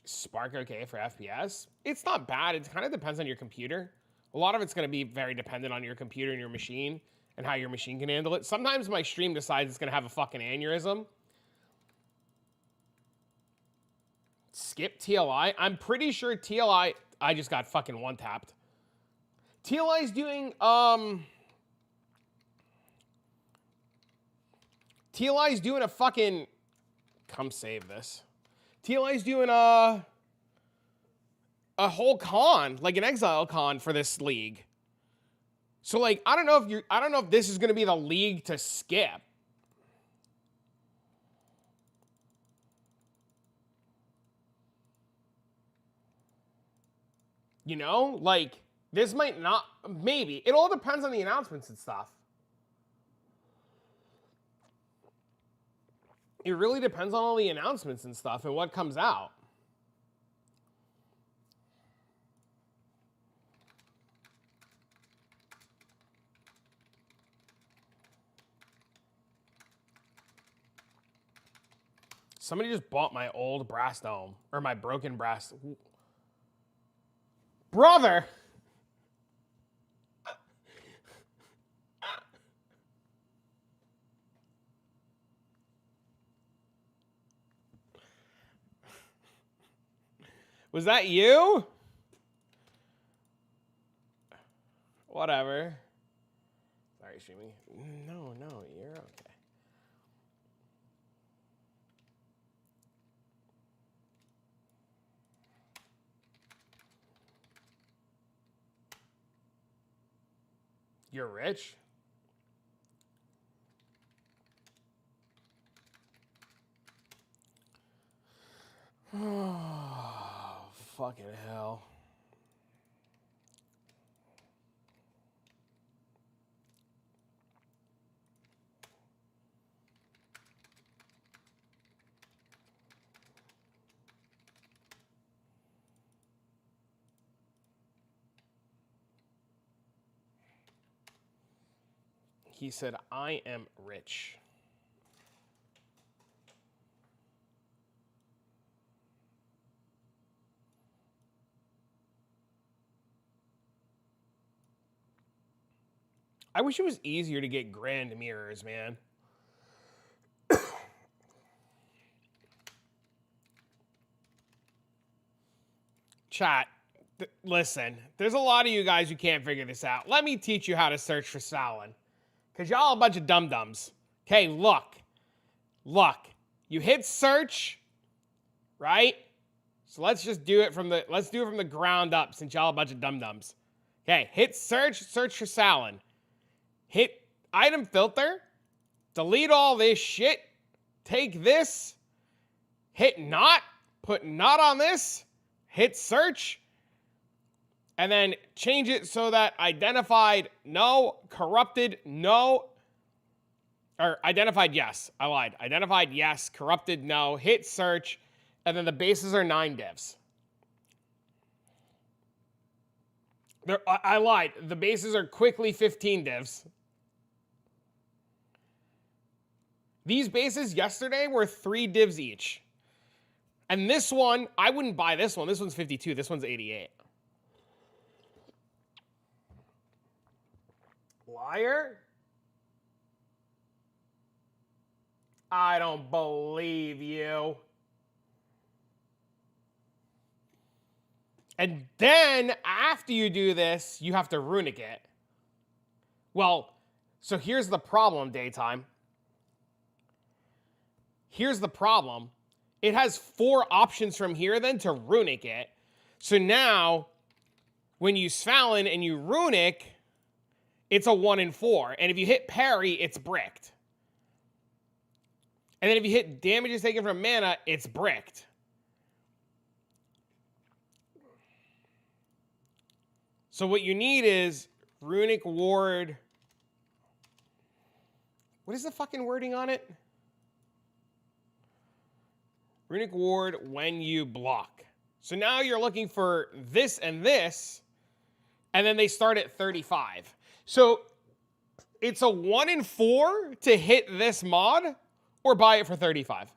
Spark okay for FPS? It's not bad. It kind of depends on your computer. A lot of it's going to be very dependent on your computer and your machine and how your machine can handle it. Sometimes my stream decides it's going to have a fucking aneurysm. Skip TLI. I'm pretty sure TLI... I just got fucking one-tapped. TLI's doing... TLI's doing a fucking... Come save this. TLI's doing a whole con, like an exile con for this league. So, like, I don't know if this is going to be the league to skip. You know, like, this might not, maybe. It all depends on the announcements and stuff. It really depends on all the announcements and stuff and what comes out. Somebody just bought my old brass dome, or my broken brass. Brother! Was that you? Whatever. Sorry, streaming. No, you're okay. You're rich? Oh, fucking hell. He said, I am rich. I wish it was easier to get grand mirrors, man. Chat, listen, there's a lot of you guys who can't figure this out. Let me teach you how to search for Stalin. Because y'all a bunch of dum-dums. Okay, look. You hit search, right? So let's just do it from the ground up since y'all a bunch of dum-dums. Okay, hit search for Stalin. Hit item filter. Delete all this shit. Take this. Hit not. Put not on this. Hit search. And then change it so that identified, no. Corrupted, no. Or identified, yes. I lied. Identified, yes. Corrupted, no. Hit search. And then the bases are 9 divs. I lied. The bases are quickly 15 divs. These bases yesterday were 3 divs each. And this one, I wouldn't buy this one. This one's 52. This one's 88. Liar? I don't believe you. And then, after you do this, you have to runic it. Well, so here's the problem, Daytime. Here's the problem. It has 4 options from here then to runic it. So now, when you Svalin and you runic, it's a 1 in 4. And if you hit parry, it's bricked. And then if you hit damages taken from mana, it's bricked. So what you need is Runic Ward. What is the fucking wording on it? Runic Ward when you block. So now you're looking for this, and then they start at 35. So it's a 1 in 4 to hit this mod, or buy it for 35.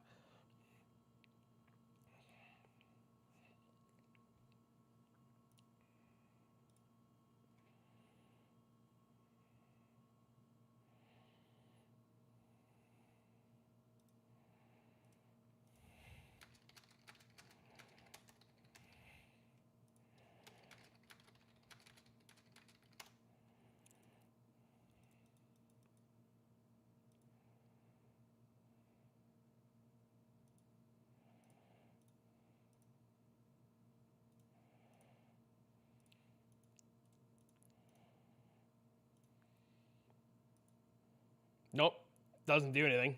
Nope, doesn't do anything.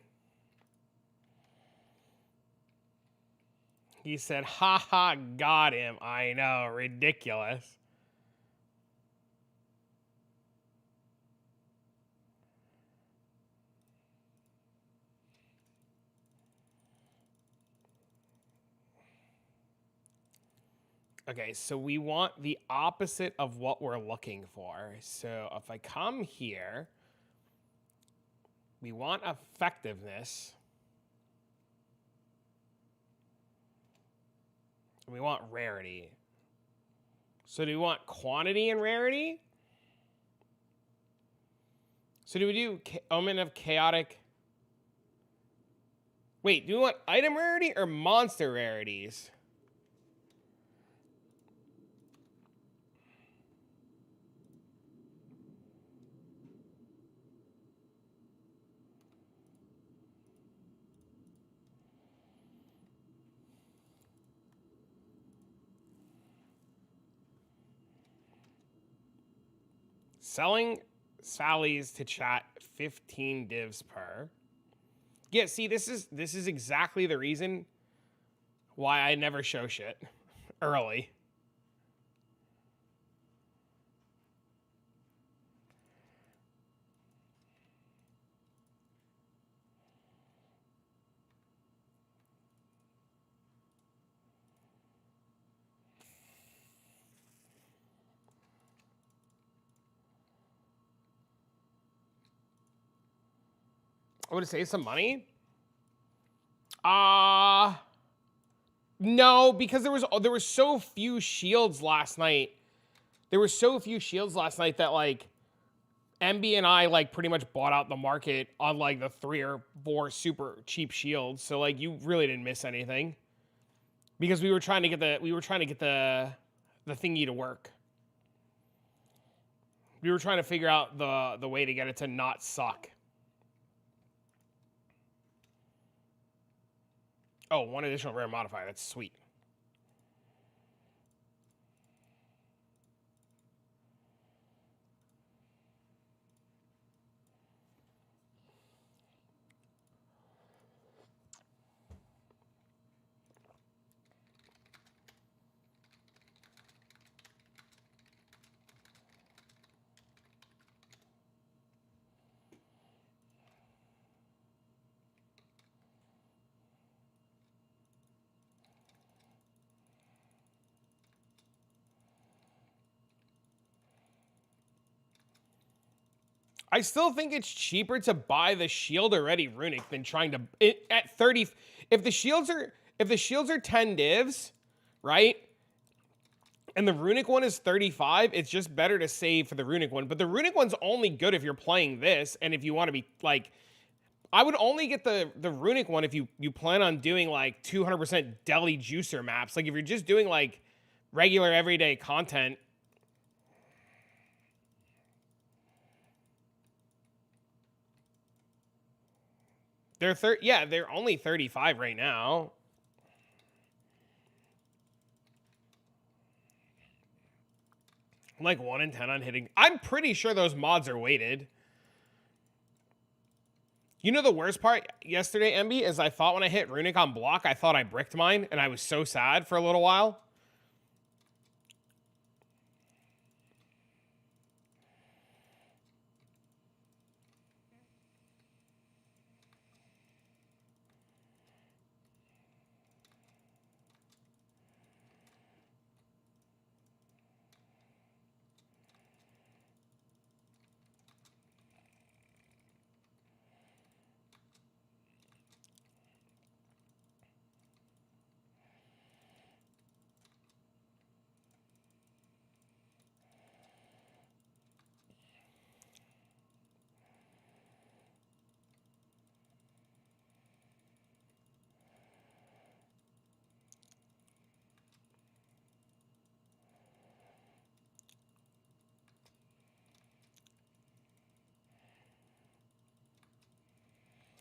He said, haha, got him. I know, ridiculous. Okay, so we want the opposite of what we're looking for. So if I come here, we want effectiveness. We want rarity. So do we want quantity and rarity? So do we do Omen of Chaotic? Wait, do we want item rarity or monster rarities? Selling Sally's to chat 15 divs per. Yeah, see, this is exactly the reason why I never show shit early. I would save some money. No, because there was so few shields last night. There were so few shields last night that like MB and I like pretty much bought out the market on like the 3 or 4 super cheap shields. So like you really didn't miss anything. Because we were trying to get the thingy to work. We were trying to figure out the way to get it to not suck. Oh, 1 additional rare modifier. That's sweet. I still think it's cheaper to buy the shield already runic than trying to at 30. If the shields are 10 divs, right? And the runic one is 35, it's just better to save for the runic one. But the runic one's only good if you're playing this and if you want to be like I would only get the runic one if you plan on doing like 200% deli juicer maps. Like if you're just doing like regular everyday content. They're only 35 right now. Like 1 in 10 on hitting. I'm pretty sure those mods are weighted. You know the worst part yesterday, MB, is I thought when I hit runic on block, I thought I bricked mine, and I was so sad for a little while.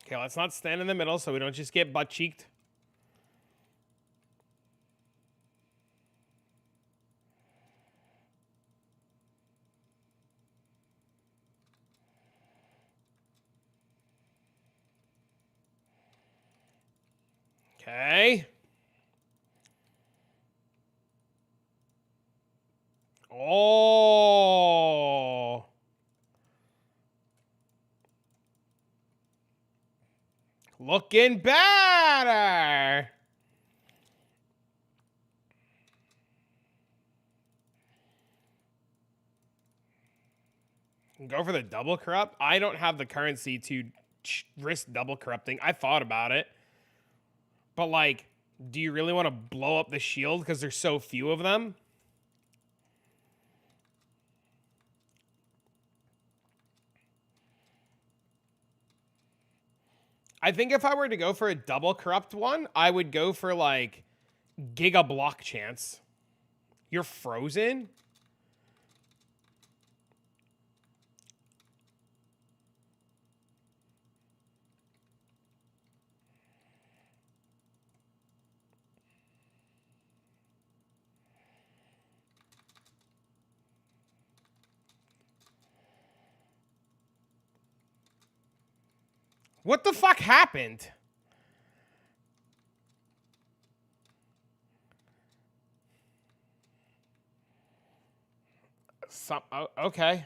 Okay, let's not stand in the middle so we don't just get butt-cheeked. Okay. Oh. Looking better. Go for the double corrupt. I don't have the currency to risk double corrupting. I thought about it. But like, do you really want to blow up the shield because there's so few of them? I think if I were to go for a double corrupt one, I would go for like giga block chance. You're frozen? What the fuck happened? Okay.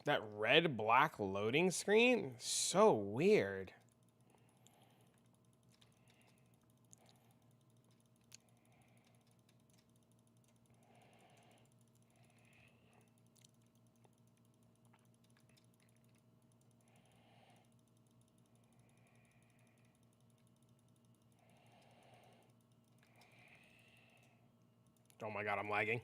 That red-black loading screen? So weird. Oh my god, I'm lagging.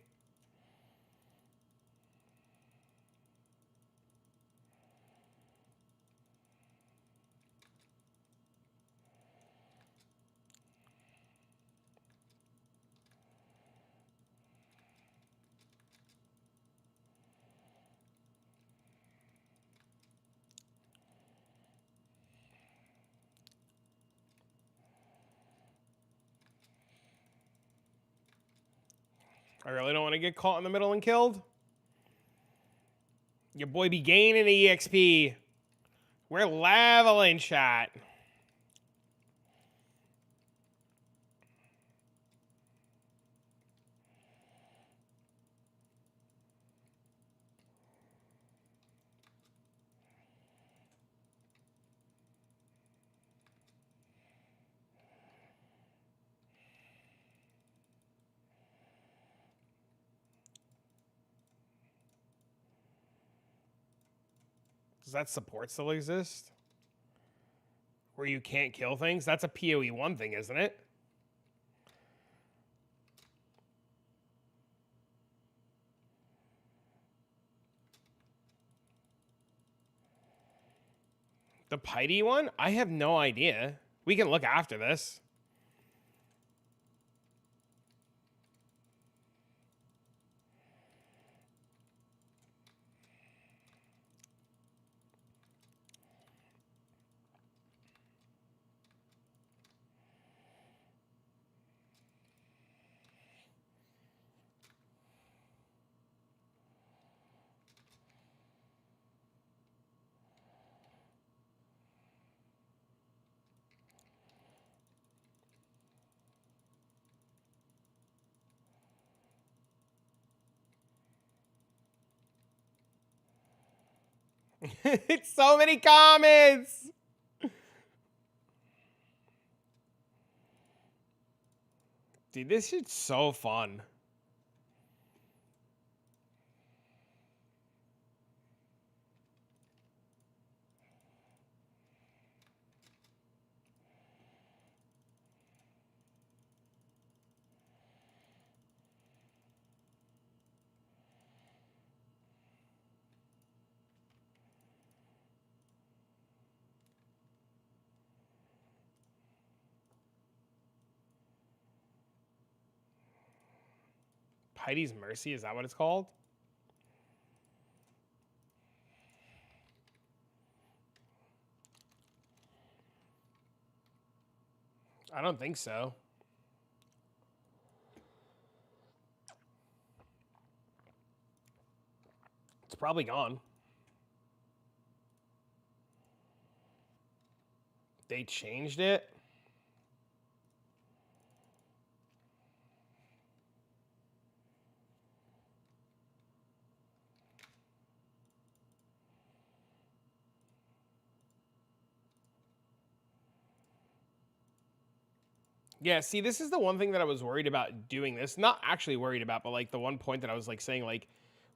I really don't want to get caught in the middle and killed. Your boy be gaining EXP. We're leveling, chat. Does that support still exist? Where you can't kill things? That's a PoE 1 thing, isn't it? The Piety one? I have no idea. We can look after this. It's so many comments. Dude, this shit's so fun. Piety's Mercy, is that what it's called? I don't think so. It's probably gone. They changed it? Yeah, see, this is the one thing that I was worried about doing this. Not actually worried about, but like the one point that I was like saying, like,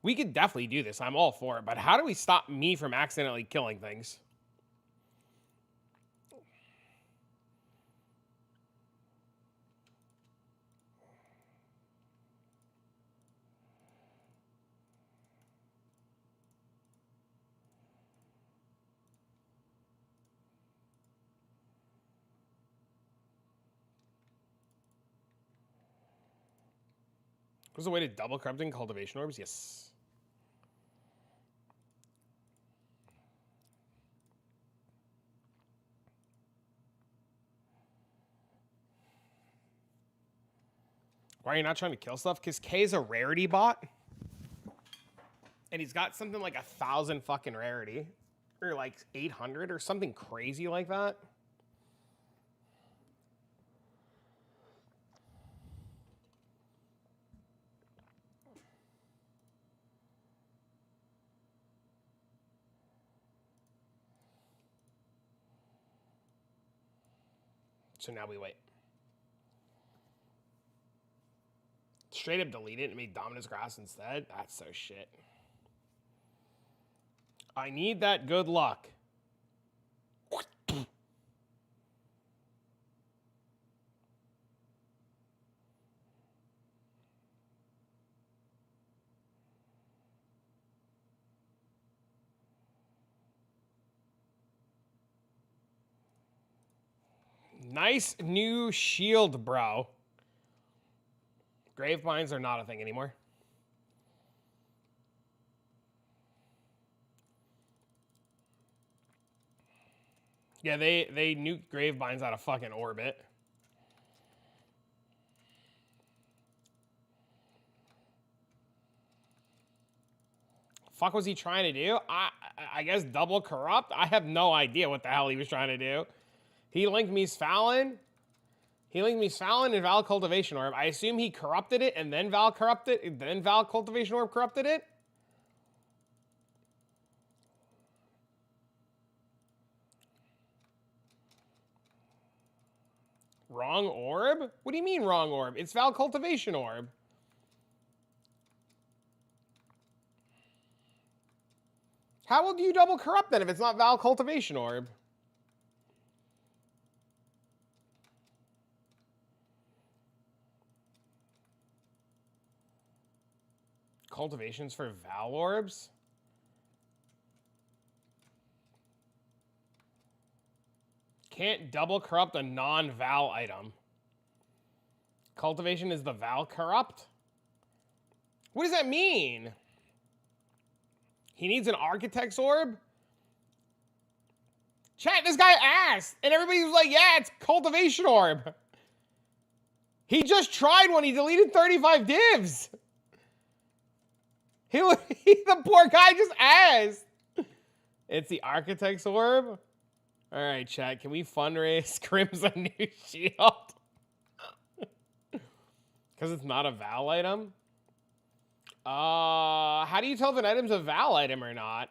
we could definitely do this. I'm all for it. But how do we stop me from accidentally killing things? Was there a way to double corrupting cultivation orbs? Yes. Why are you not trying to kill stuff? Because K is a rarity bot. And he's got something like 1,000 fucking rarity. Or like 800 or something crazy like that. So now we wait. Straight up delete it and made Dominus Grass instead? That's so shit. I need that good luck. Nice new shield, bro. Gravebinds are not a thing anymore. Yeah, they nuked Gravebinds out of fucking orbit. Fuck was he trying to do? I guess double corrupt? I have no idea what the hell he was trying to do. He linked Mies Fallon. He linked Mies Fallon and Val Cultivation Orb. I assume he corrupted it and then Val corrupted, then Val Cultivation Orb corrupted it. Wrong orb? What do you mean wrong orb? It's Val Cultivation Orb. How will you double corrupt then if it's not Val Cultivation Orb? Cultivations for Val Orbs? Can't double corrupt a non-Val item. Cultivation is the Val corrupt? What does that mean? He needs an Architect's Orb? Chat, this guy asked, and everybody was like, yeah, it's Cultivation Orb. He just tried one. He deleted 35 divs. The poor guy just asked. It's the Architect's Orb? All right, chat, can we fundraise Crimson New Shield? Because it's not a Val item? How do you tell if an item's a Val item or not?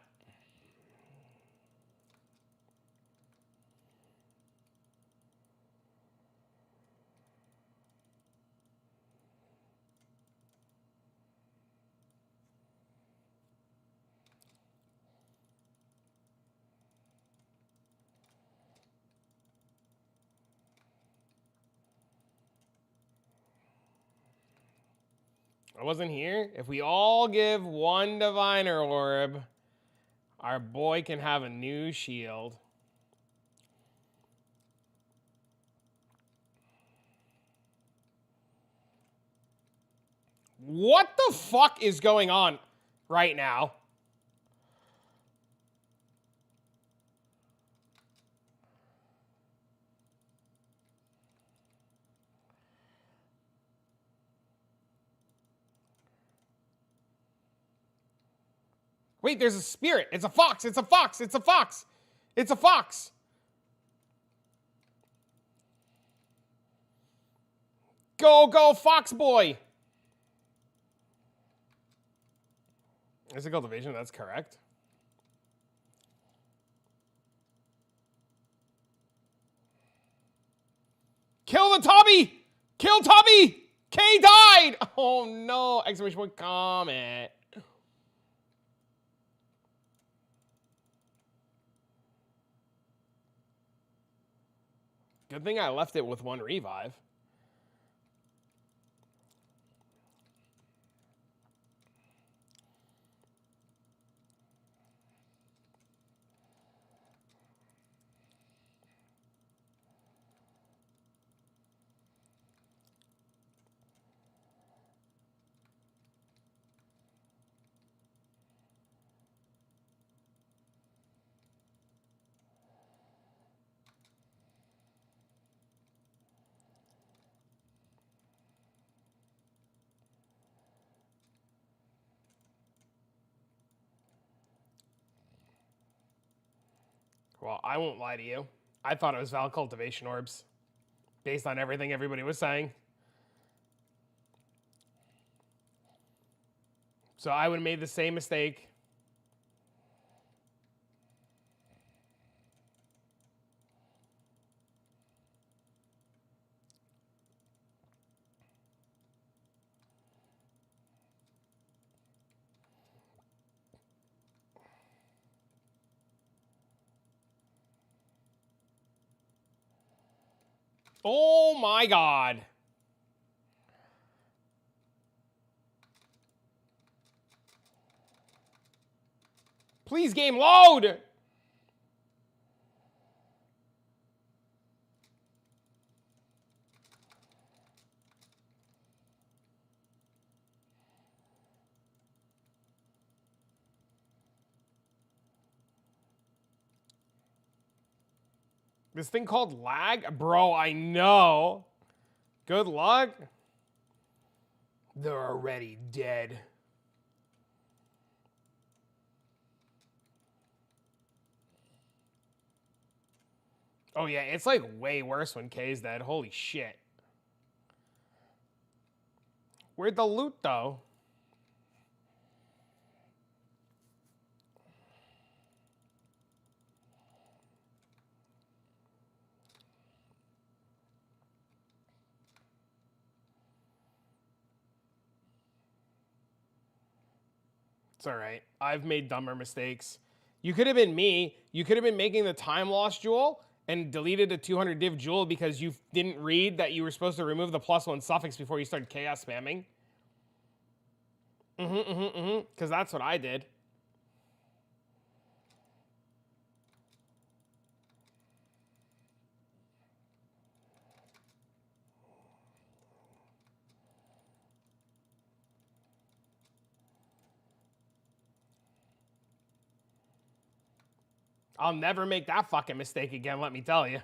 I wasn't here. If we all give one Diviner Orb, our boy can have a new shield. What the fuck is going on right now? Wait, there's a spirit. It's a fox. It's a fox. It's a fox. It's a fox. Go, go, fox boy. Is it cultivation? That's correct. Kill the Tubby! Kill Tubby! K died! Oh no! Exclamation point comet. Good thing I left it with one revive. Well, I won't lie to you. I thought it was Val Cultivation Orbs, based on everything everybody was saying. So I would have made the same mistake. Oh my God. Please, game, load! This thing called lag? Bro, I know. Good luck. They're already dead. Oh yeah, it's like way worse when K's dead. Holy shit. Where'd the loot though? It's all right. I've made dumber mistakes. You could have been me. You could have been making the time loss jewel and deleted a 200 div jewel because you didn't read that you were supposed to remove the +1 suffix before you started chaos spamming. Because that's what I did. I'll never make that fucking mistake again, let me tell you.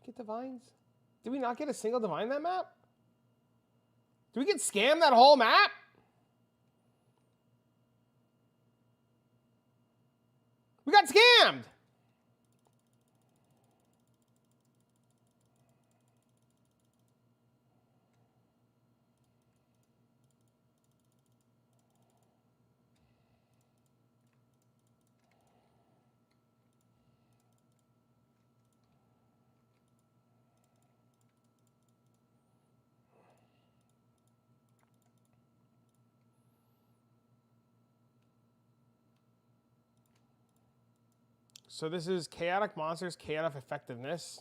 Get divines? Did we not get a single divine that map? Did we get scammed that whole map? We got scammed! So this is chaotic monsters, chaotic effectiveness.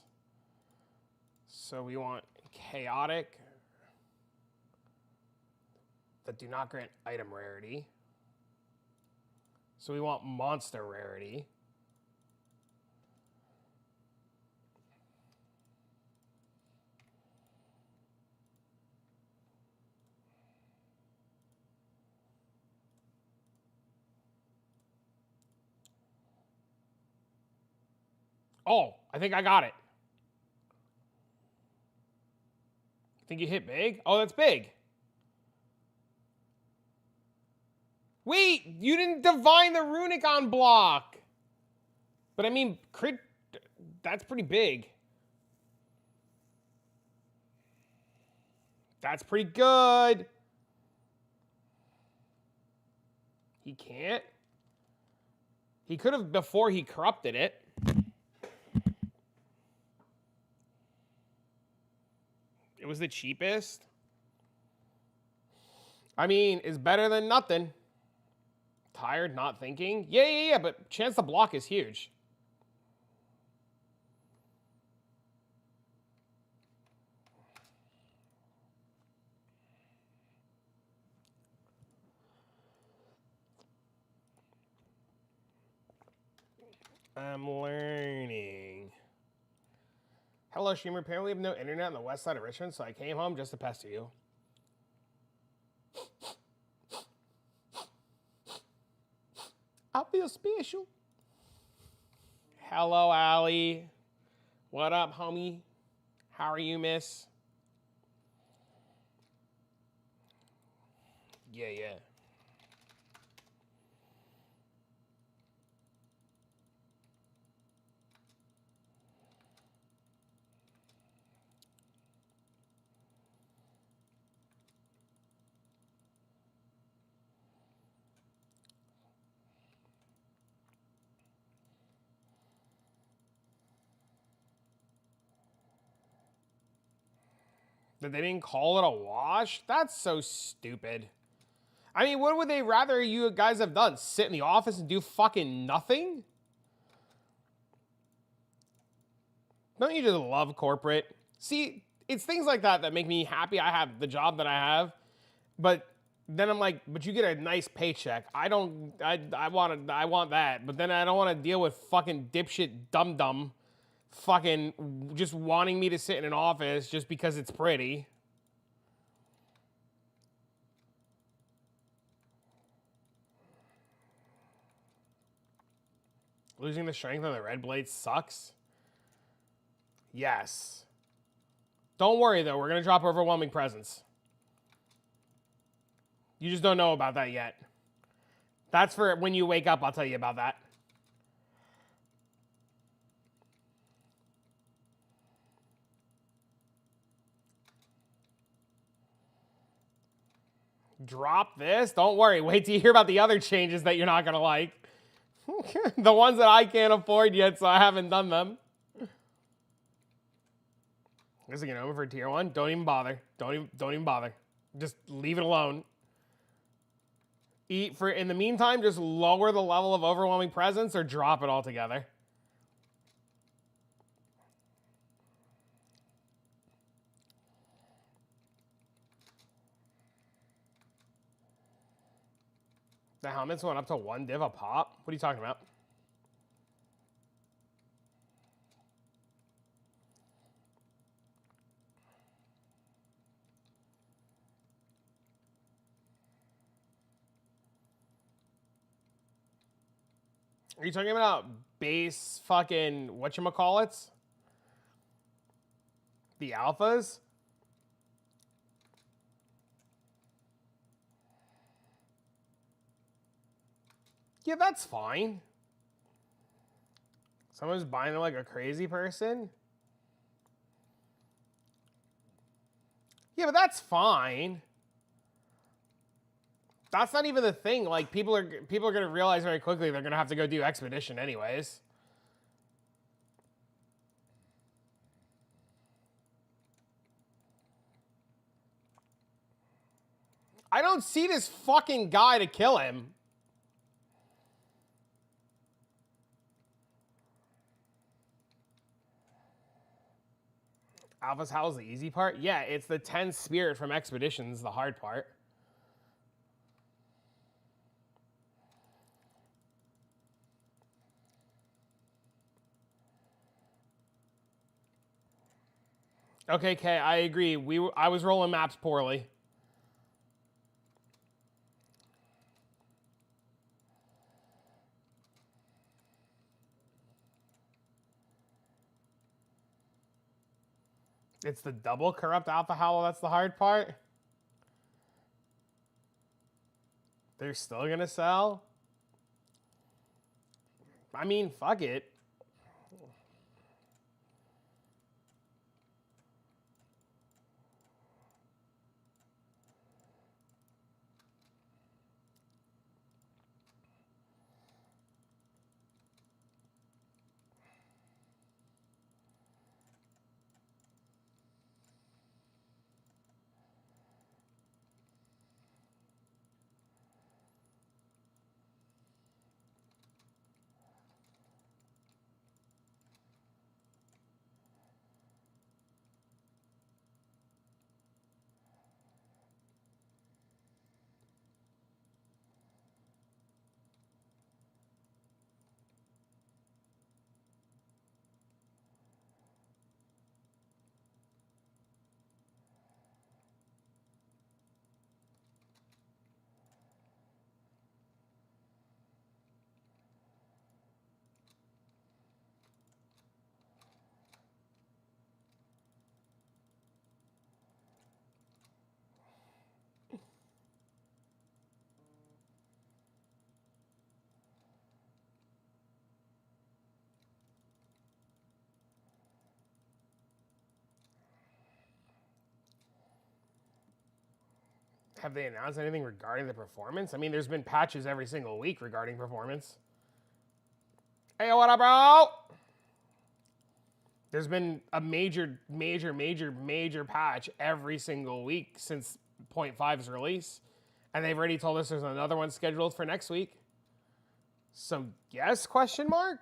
So we want chaotic that do not grant item rarity. So we want monster rarity. Oh, I think I got it. Think you hit big? Oh, that's big. Wait, you didn't divine the runic on block. But I mean, crit, that's pretty big. That's pretty good. He can't. He could have before he corrupted it. It was the cheapest. I mean, it's better than nothing. Tired, not thinking. Yeah, but chance to block is huge. I'm learning. Hello, streamer. Apparently, I have no internet on the west side of Richmond, so I came home just to pester you. I feel special. Hello, Allie. What up, homie? How are you, miss? Yeah. That they didn't call it a wash? That's so stupid. I mean, what would they rather you guys have done? Sit in the office and do fucking nothing? Don't you just love corporate? See, it's things like that that make me happy I have the job that I have. But then I'm like, but you get a nice paycheck. I want that. But then I don't want to deal with fucking dipshit dum-dum fucking just wanting me to sit in an office just because it's pretty. Losing the strength on the red blade sucks. Yes. Don't worry though, we're gonna drop overwhelming presence. You just don't know about that yet. That's for when you wake up, I'll tell you about that. Drop this? Don't worry. Wait till you hear about the other changes that you're not going to like. The ones that I can't afford yet, so I haven't done them. Is it going over for tier 1? Don't even bother. Don't even bother. Just leave it alone. In the meantime, just lower the level of overwhelming presence or drop it altogether. The helmets went up to 1 div a pop? What are you talking about? Are you talking about base fucking whatchamacallits? The alphas? Yeah, that's fine. Someone's buying it like a crazy person? Yeah, but that's fine. That's not even the thing. Like, people are gonna realize very quickly they're gonna have to go do expedition anyways. I don't see this fucking guy to kill him. Alpha's Howl's the easy part? Yeah, it's the 10 spirit from expeditions, the hard part. Okay, Kay, I agree. I was rolling maps poorly. It's the double corrupt alpha howl that's the hard part. They're still gonna sell? I mean, fuck it. Have they announced anything regarding the performance? I mean, there's been patches every single week regarding performance. Hey, what up, bro? There's been a major patch every single week since 0.5's release. And they've already told us there's another one scheduled for next week. So, yes, question mark?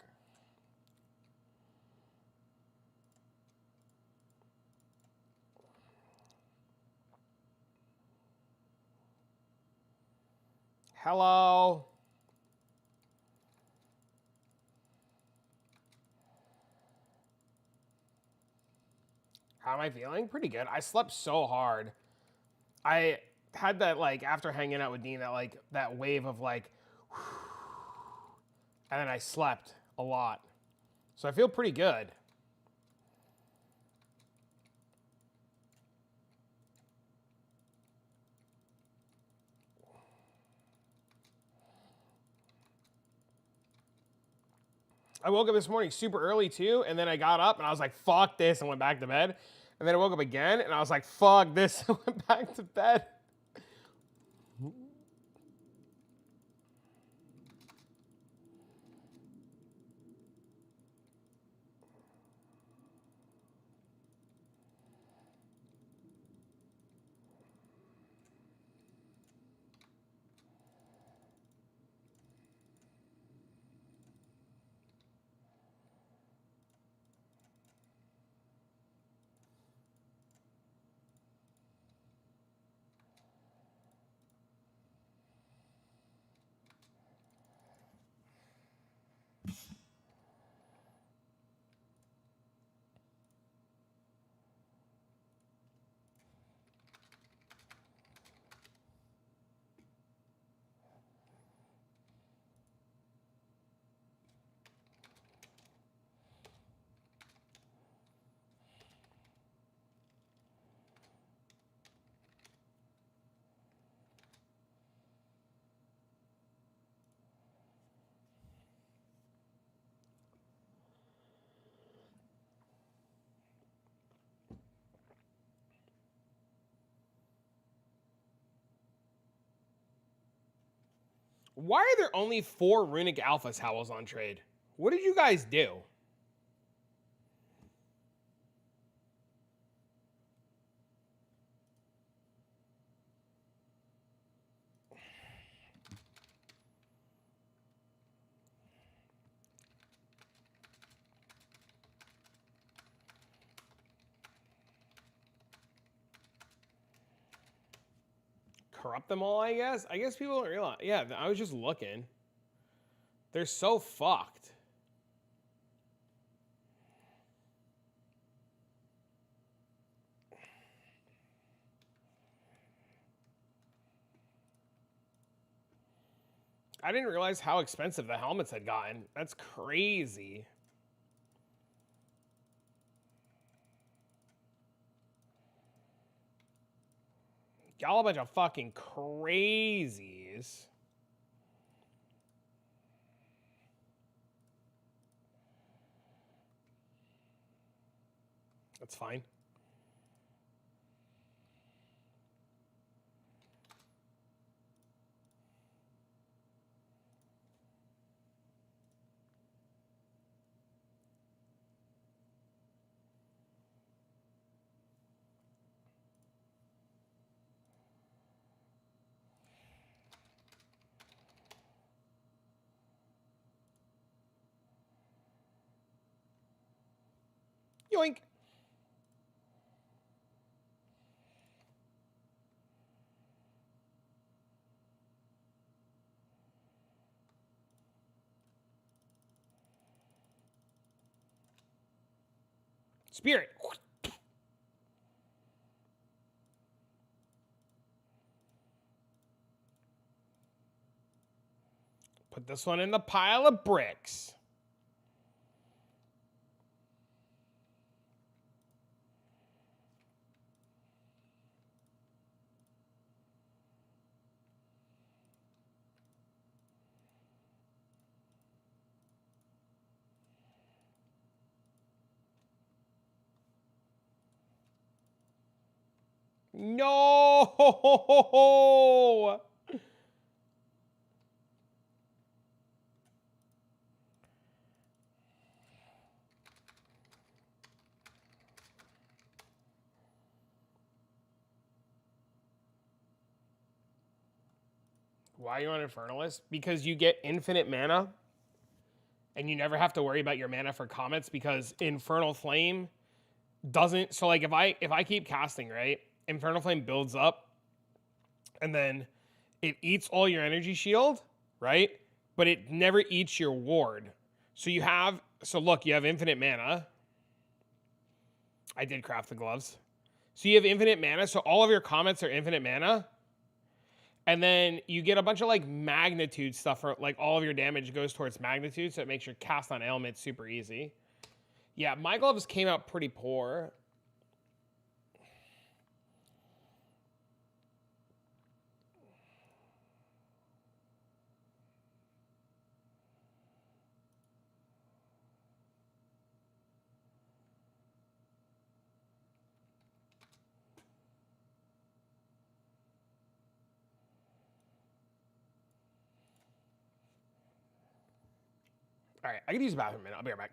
Hello? How am I feeling? Pretty good. I slept so hard. I had that, like, after hanging out with Dean, that, like, that wave of, like, and then I slept a lot. So I feel pretty good. I woke up this morning super early too, and then I got up and I was like, fuck this, and went back to bed. And then I woke up again and I was like, fuck this, and went back to bed. Why are there only 4 Runic Alpha Howls on trade? What did you guys do? Corrupt them all, I guess? I guess people don't realize. Yeah, I was just looking. They're so fucked. I didn't realize how expensive the helmets had gotten. That's crazy. Y'all a bunch of fucking crazies. That's fine. Yoink. Spirit. Put this one in the pile of bricks. No! Why are you on Infernalist? Because you get infinite mana, and you never have to worry about your mana for comets because Infernal Flame doesn't. So like if I keep casting, right, Infernal Flame builds up, and then it eats all your energy shield, right? But it never eats your ward. So you have look, you have infinite mana. I did craft the gloves. So you have infinite mana, so all of your comets are infinite mana. And then you get a bunch of like magnitude stuff for like all of your damage goes towards magnitude, so it makes your cast on Ailment super easy. Yeah, my gloves came out pretty poor. All right, I can use the bathroom a minute. I'll be right back.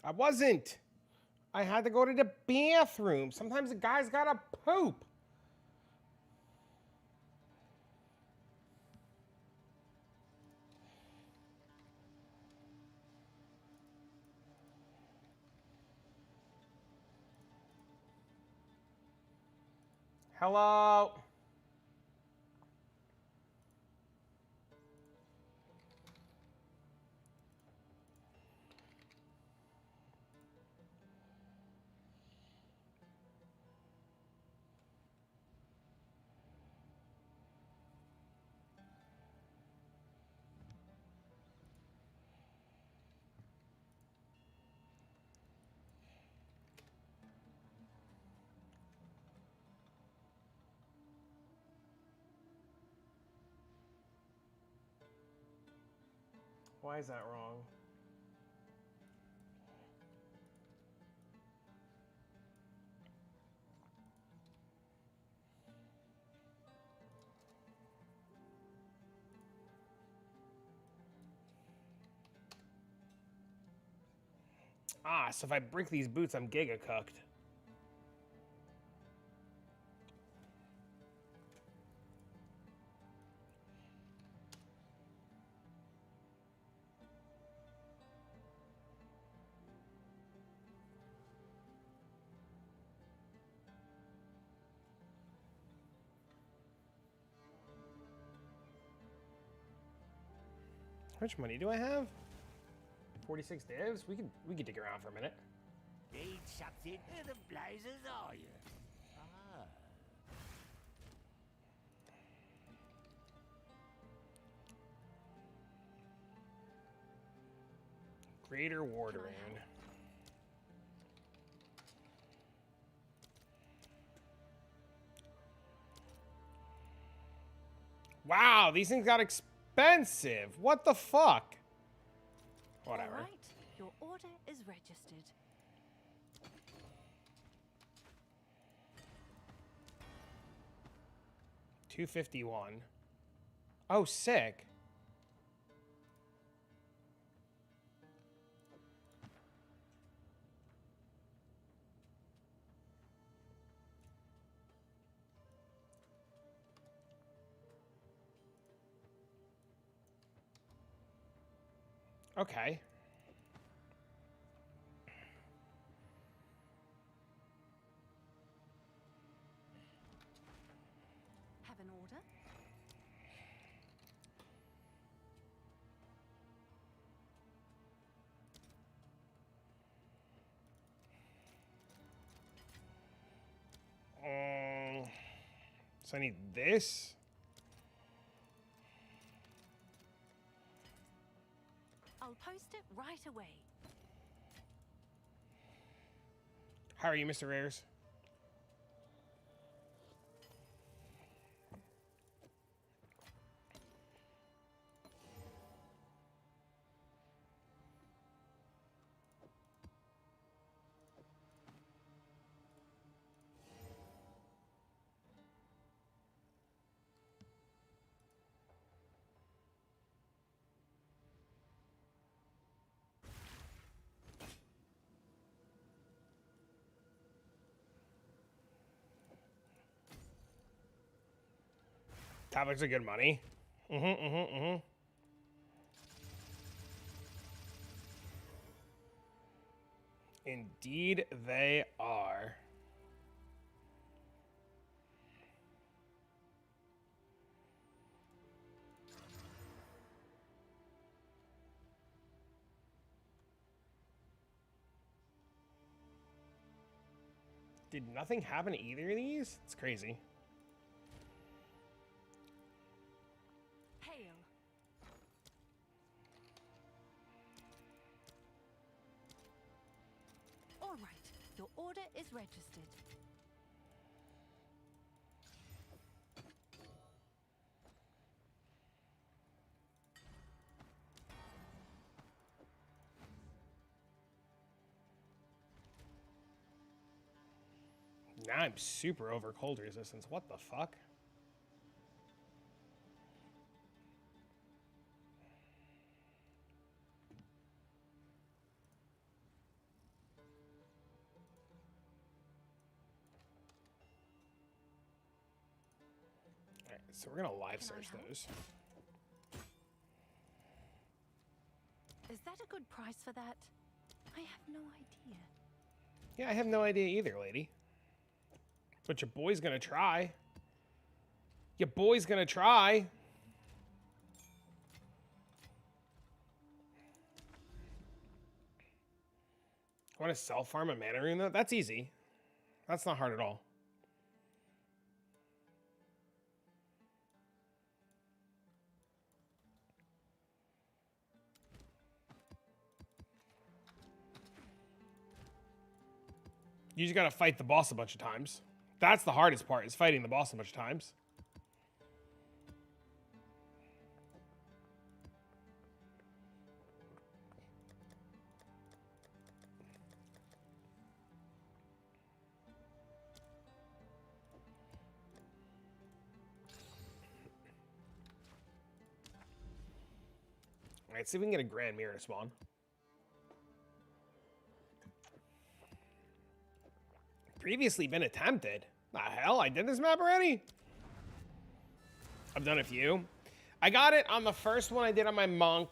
I wasn't. I had to go to the bathroom. Sometimes a guy's gotta poop. Hello? Why is that wrong? Ah, so if I break these boots, I'm giga cooked. How much money do I have? 46 divs? We could dig around for a minute. Need something? Who the blazers are you? Ah. Greater Ward Rune. Wow, these things got expensive. What the fuck? Whatever. All right, your order is registered. $251. Oh, sick. Okay. Have an order? So I need this. I'll post it right away. How are you, Mr. Rares? Topics are good money. Indeed, they are. Did nothing happen to either of these? It's crazy. Hail. All right, your order is registered. Now I'm super over cold resistance. What the fuck? So we're gonna live Can I search help? those. Is that a good price for that? I have no idea. Yeah, I have no idea either, lady. But your boy's gonna try. Your boy's gonna try. Want to self-farm a mana rune though? That's easy. That's not hard at all. You just gotta fight the boss a bunch of times. That's the hardest part, is fighting the boss a bunch of times. Alright, see if we can get a Grand Mirror to spawn. Previously been attempted. The hell? I did this map already? I've done a few. I got it on the first one I did on my monk.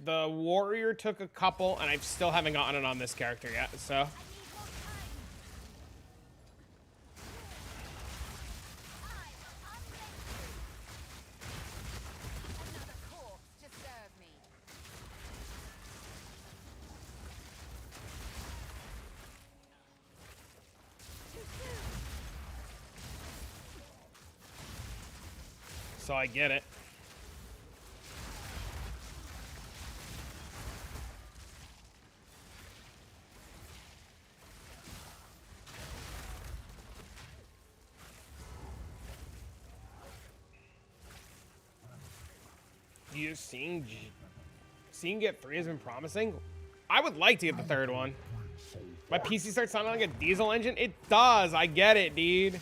The warrior took a couple, and I still haven't gotten it on this character yet, so. So I get it. You seeing get 3 has been promising. I would like to get the 3rd one. My PC starts sounding like a diesel engine. It does. I get it, dude.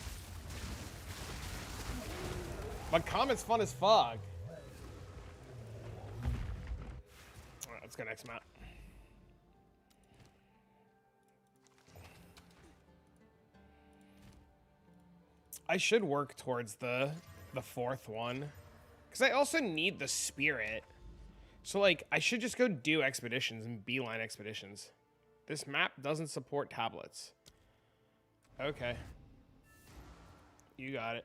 But COMETS fun as fuck. Alright, let's go next map. I should work towards the 4th one. Because I also need the spirit. So, like, I should just go do expeditions and beeline expeditions. This map doesn't support tablets. Okay. You got it.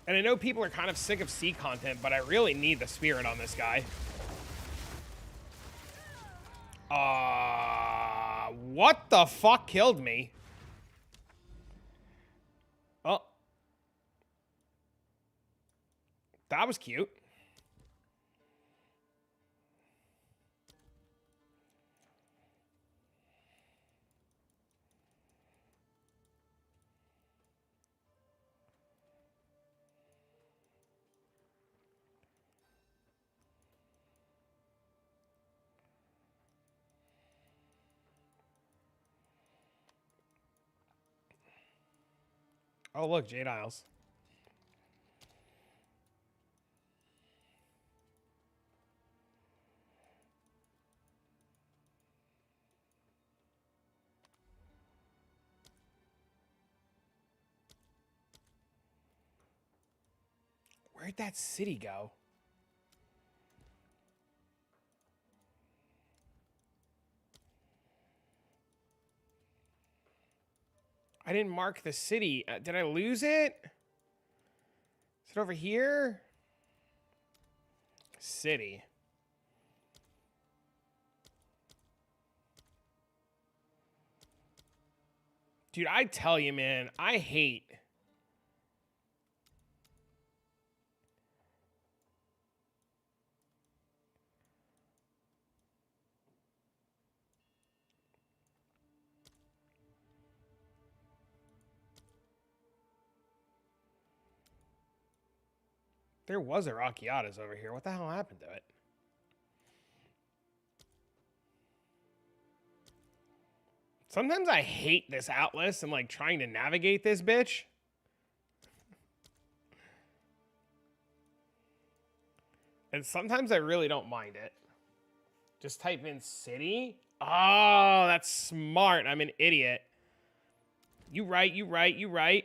And I know people are kind of sick of sea content, but I really need the spirit on this guy. What the fuck killed me? Oh. That was cute. Oh, look, Jade Isles. Where'd that city go? I didn't mark the city. Did I lose it? Is it over here? City. Dude, I tell you, man, I hate. There was a Rockiatas over here. What the hell happened to it? Sometimes I hate this Atlas and like trying to navigate this bitch. And sometimes I really don't mind it. Just type in city. Oh, that's smart. I'm an idiot. You right, you right, you right.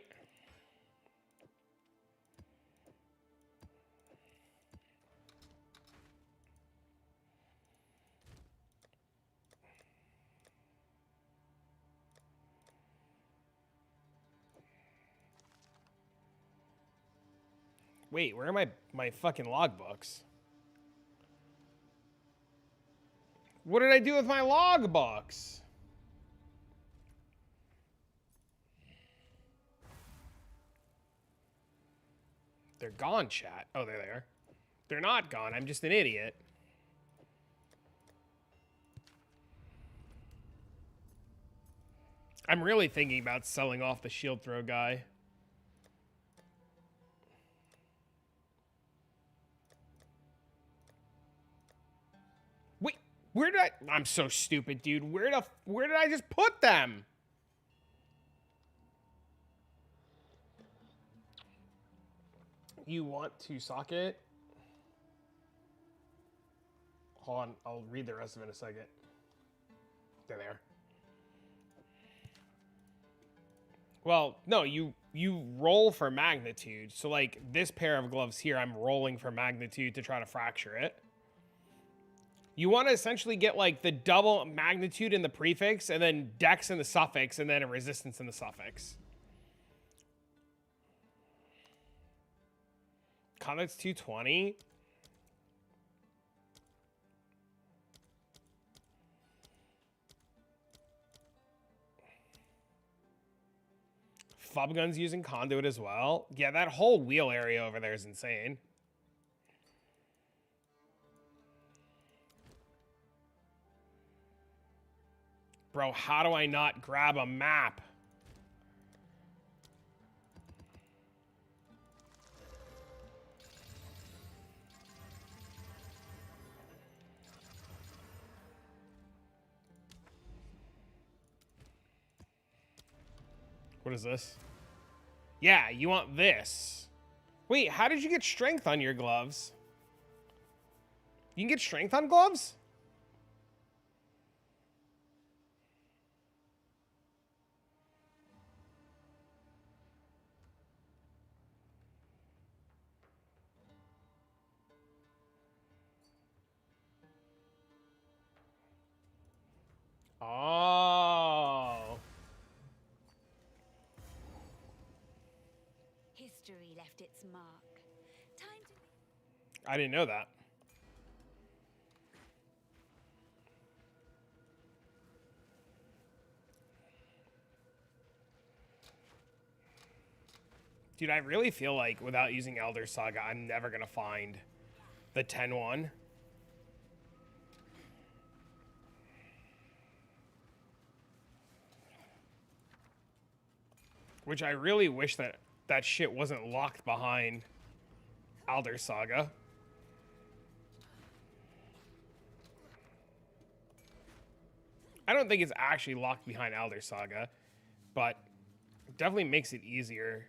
Wait, where are my fucking logbooks? What did I do with my logbooks? They're gone, chat. Oh, there they are. They're not gone. I'm just an idiot. I'm really thinking about selling off the shield throw guy. Wait, where did I'm so stupid, dude. Where did I just put them? You want to socket? Hold on, I'll read the rest of it in a second. There they are. Well, no, you roll for magnitude. So like this pair of gloves here, I'm rolling for magnitude to try to fracture it. You want to essentially get like the double magnitude in the prefix and then dex in the suffix and then a resistance in the suffix. COMETS 220. Fub guns using conduit as well. Yeah, that whole wheel area over there is insane. Bro, how do I not grab a map? What is this? Yeah, you want this. Wait, how did you get strength on your gloves? You can get strength on gloves? Oh. History left its mark. Time to... I didn't know that. Dude, I really feel like without using Elder Saga, I'm never going to find the 10-1. Which I really wish that that shit wasn't locked behind Elder Saga. I don't think it's actually locked behind Elder Saga, but it definitely makes it easier.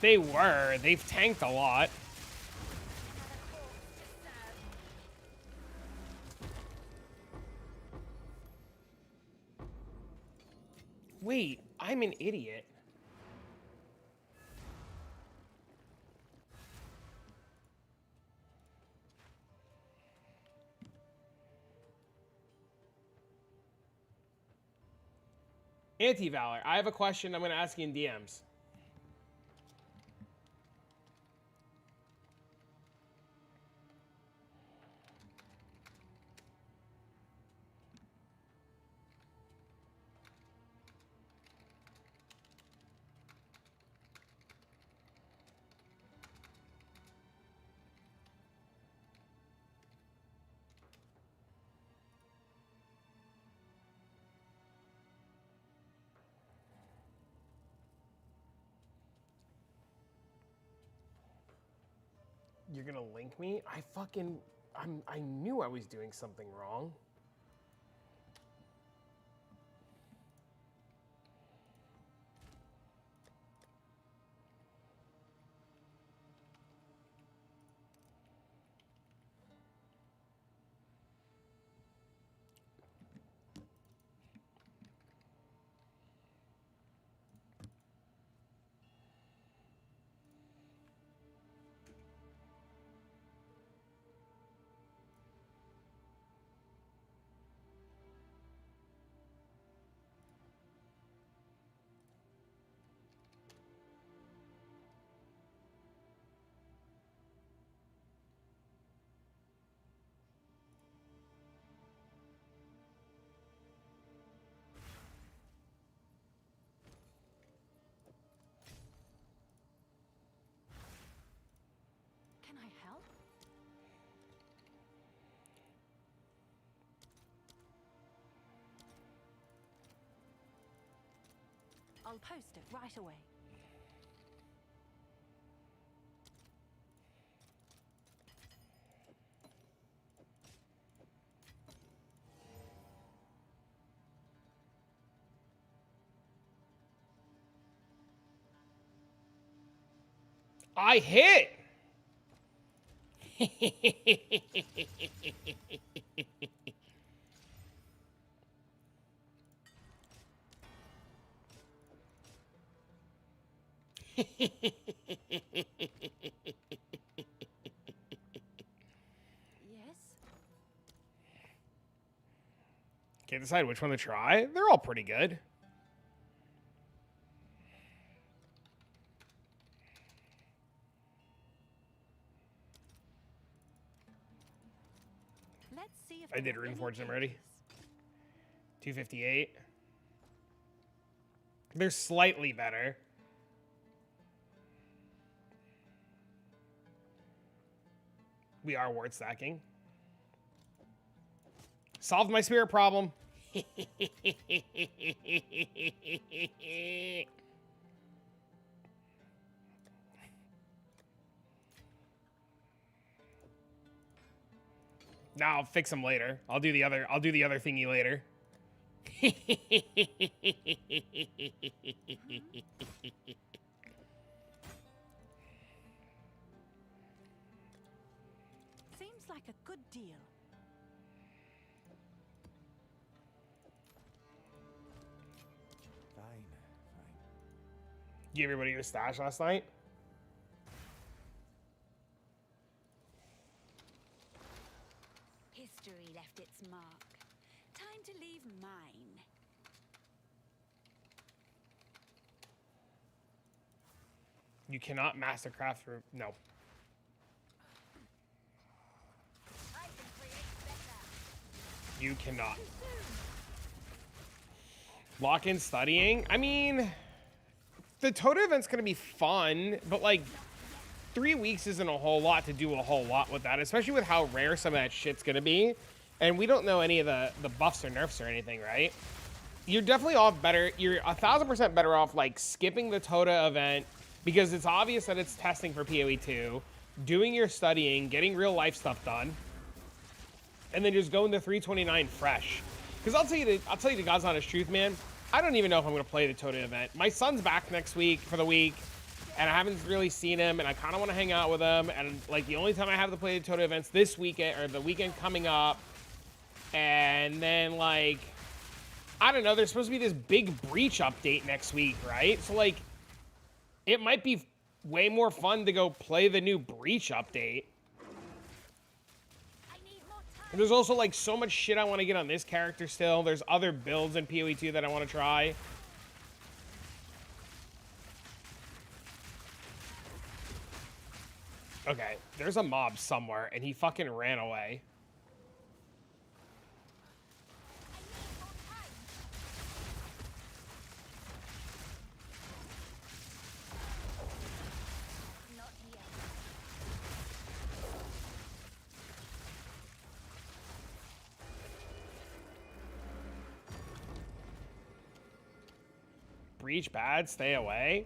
They were. They've tanked a lot. Wait, I'm an idiot. Anti-Valor, I have a question I'm going to ask you in DMs. You're gonna link me? I knew I was doing something wrong. Can I help? I'll post it right away. I hit. Yes? Can't decide which one to try. They're all pretty good. Let's see if I there did are any Runeforge them already. pages. 258. They're slightly better. We are ward stacking. Solved my spirit problem. Now I'll fix them later. I'll do the other thingy later. Seems like a good deal. Fine, fine. Give everybody your stash last night. History left its mark. Time to leave mine. You cannot mastercraft through. No. I can create better. You cannot. Lock in studying? I mean, the Tota event's going to be fun, but like 3 weeks isn't a whole lot to do a whole lot with that, especially with how rare some of that shit's going to be. And we don't know any of the buffs or nerfs or anything, right? You're definitely off better. You're 1,000% better off like skipping the Tota event because it's obvious that it's testing for PoE 2, doing your studying, getting real life stuff done, and then just going to 329 fresh. Because I'll tell you the God's honest truth, man. I don't even know if I'm gonna play the Tota event. My son's back next week for the week, and I haven't really seen him, and I kind of want to hang out with him. And like the only time I have to play the Tota events this weekend or the weekend coming up, and then like I don't know. There's supposed to be this big breach update next week, right? So like, it might be way more fun to go play the new breach update. And there's also like so much shit I want to get on this character still. There's other builds in PoE 2 that I want to try. Okay, there's a mob somewhere and he fucking ran away. Not yet. Breach bad, stay away.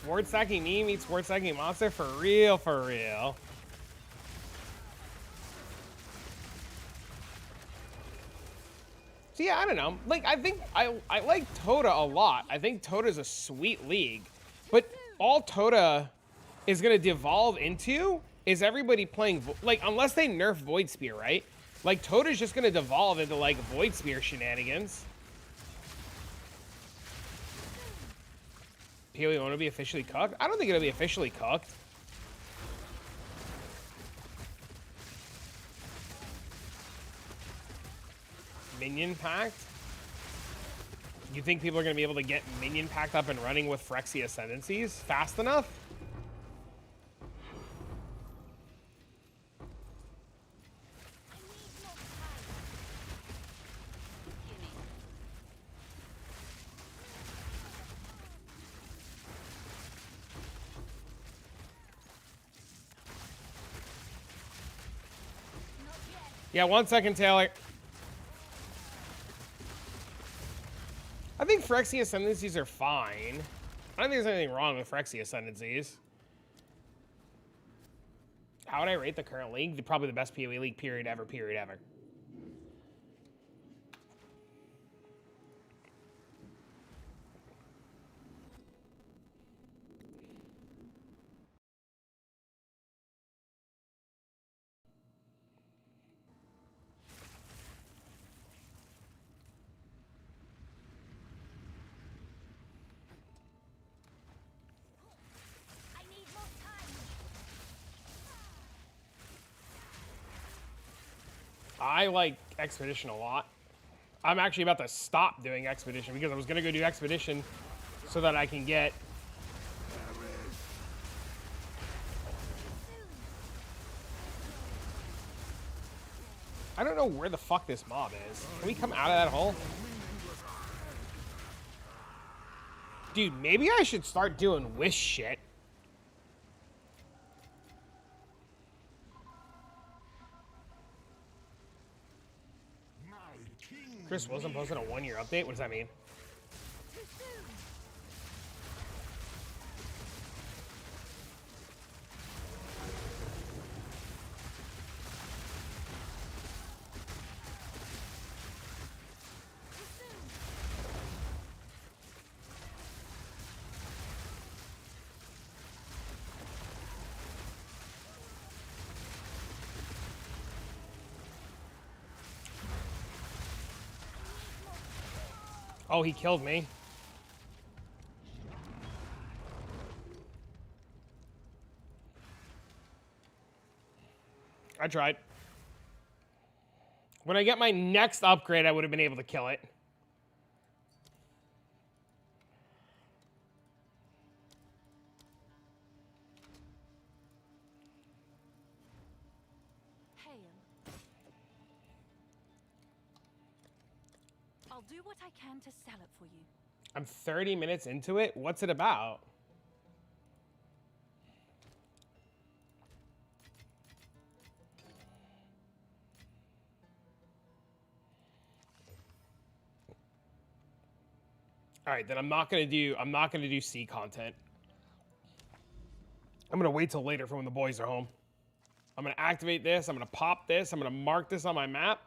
Ward stacking me meets ward stacking monster for real, for real. So yeah, I don't know. Like, I think I like Toda a lot. I think Toda's a sweet league. But all Toda is going to devolve into is everybody playing, like, unless they nerf Void Spear, right? Like, Toda's just going to devolve into, like, Void Spear shenanigans. PoE want to be officially cooked? I don't think it'll be officially cooked. Minion packed? You think people are going to be able to get minion packed up and running with Phyrexia Ascendancies fast enough? Yeah, 1 second, Taylor. I think Phyrexia Ascendancies are fine. I don't think there's anything wrong with Phyrexia Ascendancies. How would I rate the current league? Probably the best PoE league, period, ever, period, ever. I like Expedition a lot. I'm actually about to stop doing Expedition because I was going to go do Expedition so that I can get... I don't know where the fuck this mob is. Can we come out of that hole? Dude, maybe I should start doing wish shit. Chris Wilson posted a 1-year update? What does that mean? Oh, he killed me. I tried. When I get my next upgrade, I would have been able to kill it. I'll do what I can to sell it for you. I'm 30 minutes into it. What's it about? All right, then I'm not gonna do C content. I'm gonna wait till later for when the boys are home. I'm gonna activate this. I'm gonna pop this. I'm gonna mark this on my map.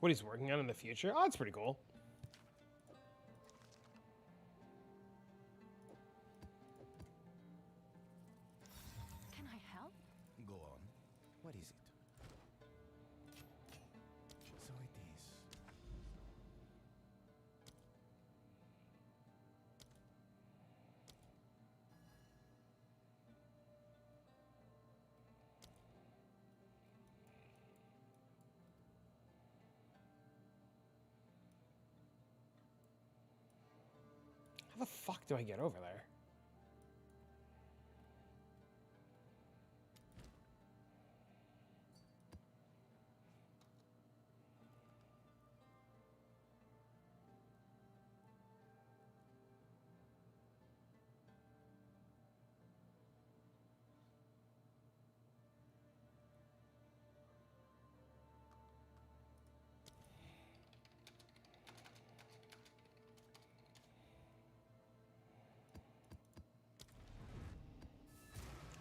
What he's working on in the future? Oh, that's pretty cool. Can I help? Go on. What is it? So it is. How the fuck do I get over there?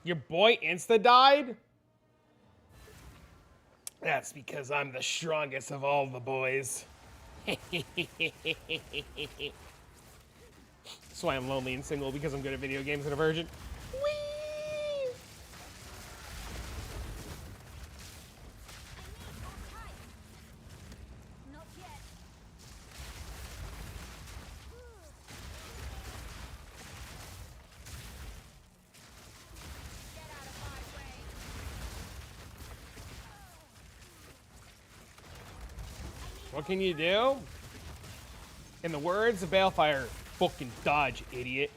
Your boy insta died? That's because I'm the strongest of all the boys. That's why I'm lonely and single, because I'm good at video games and a virgin. Whee! Not yet. Get out of my way. What can you do? In the words of Balefire, fucking dodge, idiot.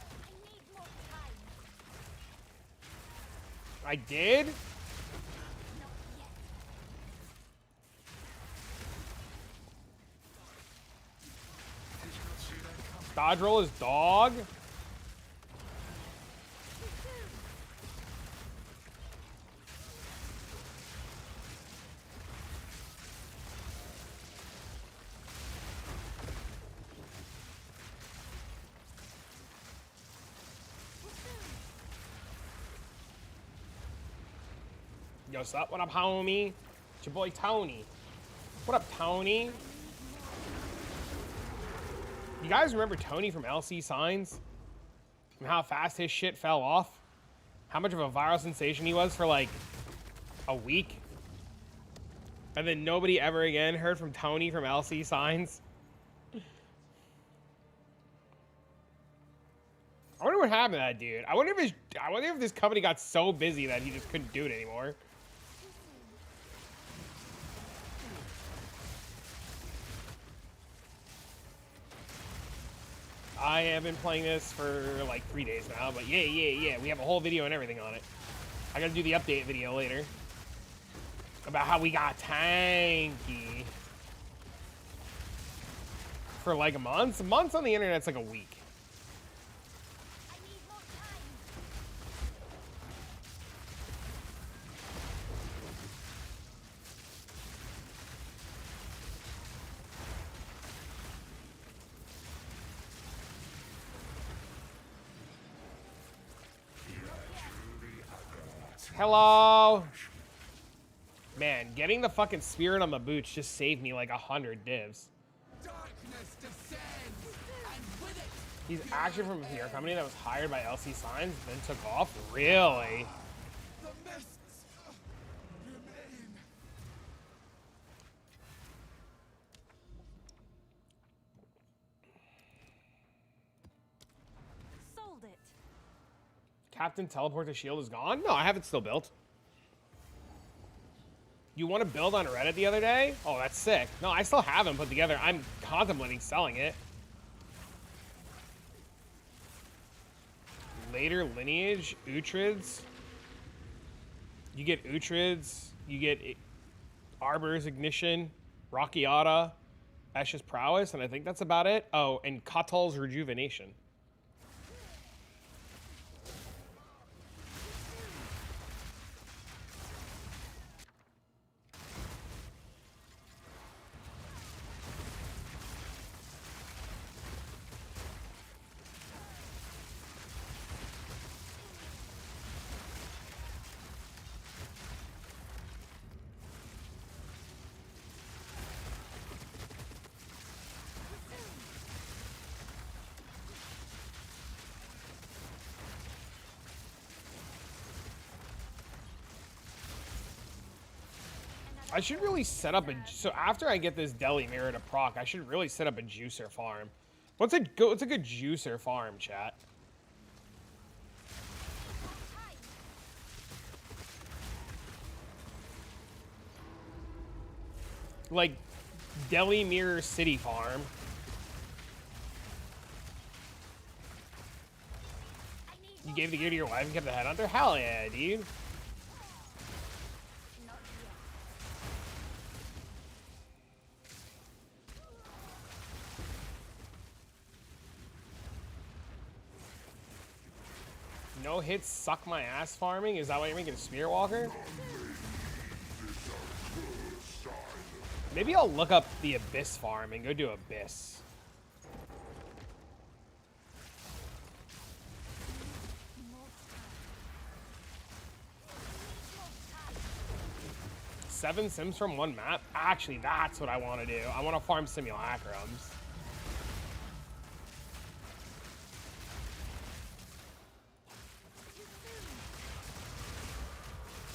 I need more time. I did? Not yet. Dodge roll is dog? Yo, what's up? What up, homie? It's your boy Tony. What up, Tony? You guys remember Tony from LC Signs? And how fast his shit fell off? How much of a viral sensation he was for like a week? And then nobody ever again heard from Tony from LC Signs? I wonder what happened to that dude. I wonder if this company got so busy that he just couldn't do it anymore. I have been playing this for like 3 days now, but yeah. We have a whole video and everything on it. I gotta do the update video later. About how we got tanky. For like a month. Months on the internet's like a week. I need more time. Hello? Man, getting the fucking spirit on the boots just saved me like 100 divs. Darkness descends, and with it, He's actually from a PR company that was hired by LC Signs, then took off? Really? the mists remain. Sold it. Captain Teleport to Shield is gone? No, I have it still built. You want to build on Reddit the other day? Oh, that's sick. No, I still haven't put together. I'm contemplating selling it. Later lineage, Utrids. You get Utrids. You get Arbor's Ignition, Rockiata, Esh's Prowess, and I think that's about it. Oh, and Katal's Rejuvenation. I should really set up a... So after I get this Deli Mirror to proc, I should really set up a juicer farm. What's a good juicer farm, chat? Like, Deli Mirror City Farm. You gave the gear to your wife and kept the headhunter? Hell yeah, dude. Not yet. No hits, suck my ass farming? Is that why you're making Spearwalker? Maybe I'll look up the Abyss farm and go do Abyss. 7 sims from one map? Actually, that's what I want to do. I want to farm simulacrums.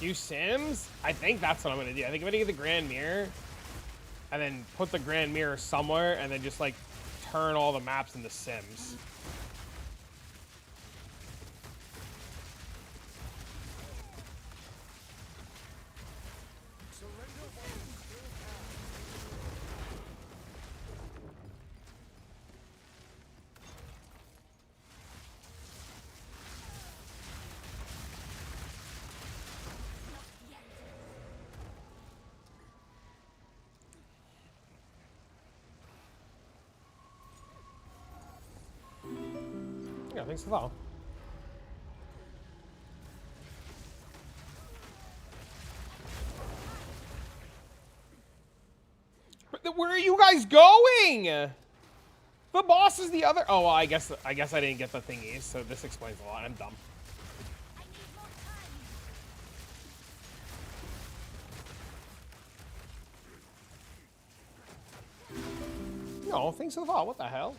Do sims? I think that's what I'm gonna do. I think I'm gonna get the Grand Mirror and then put the Grand Mirror somewhere and then just like turn all the maps into sims. Yeah, thanks for the follow. Where are you guys going? The boss is the other. Oh, well, I guess I didn't get the thingies, so this explains a lot. I'm dumb. No, thanks for the follow. What the hell?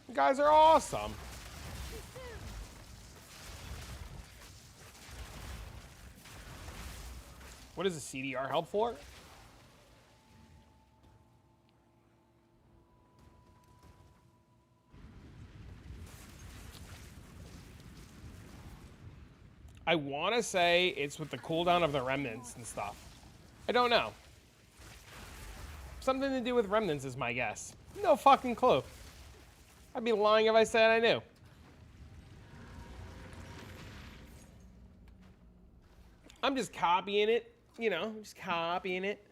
You guys are awesome. What does the CDR help for? I want to say it's with the cooldown of the remnants and stuff. I don't know. Something to do with remnants is my guess. No fucking clue. I'd be lying if I said I knew. I'm just copying it, you know, just copying it.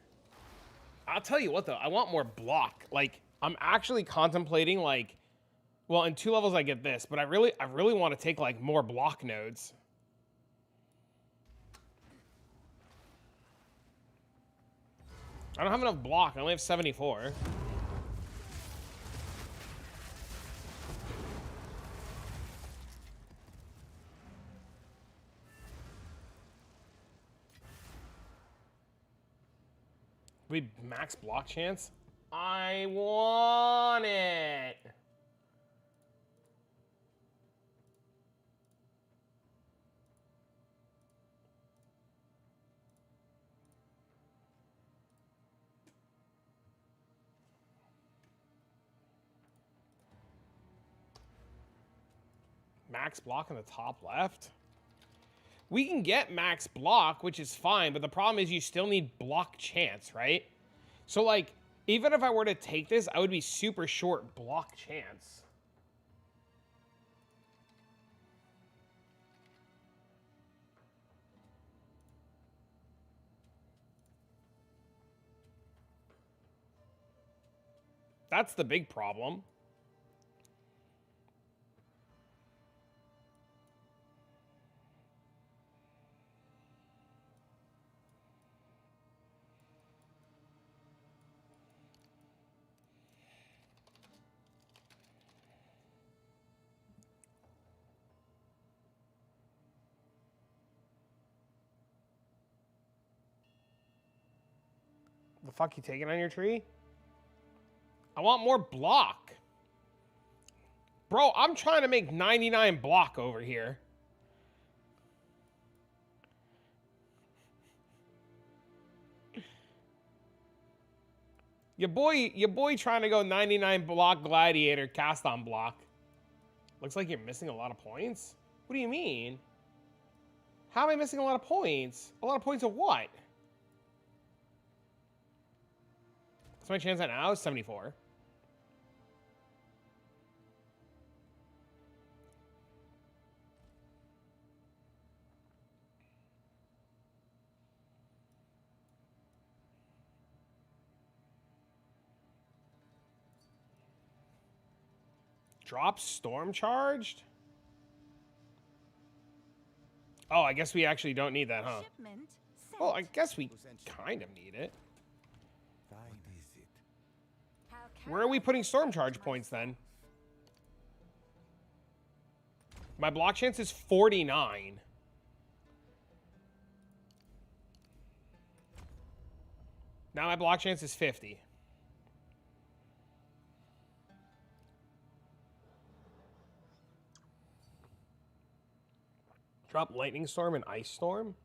I'll tell you what though, I want more block. Like, I'm actually contemplating like, well, in 2 levels I get this, but I really want to take like more block nodes. I don't have enough block. I only have 74. We max block chance? I want it. Max block in the top left? We can get max block, which is fine, but the problem is you still need block chance, right? So, like, even if I were to take this, I would be super short block chance. That's the big problem. The fuck you taking on your tree? I want more block. Bro, I'm trying to make 99 block over here. Your boy trying to go 99 block gladiator cast on block. Looks like you're missing a lot of points. What do you mean? How am I missing a lot of points? A lot of points of what? What's my chance at now? 74. Drop storm charged? Oh, I guess we actually don't need that, huh? Well, I guess we kind of need it. Where are we putting storm charge points then? My block chance is 49. Now my block chance is 50. Drop Lightning Storm and Ice Storm?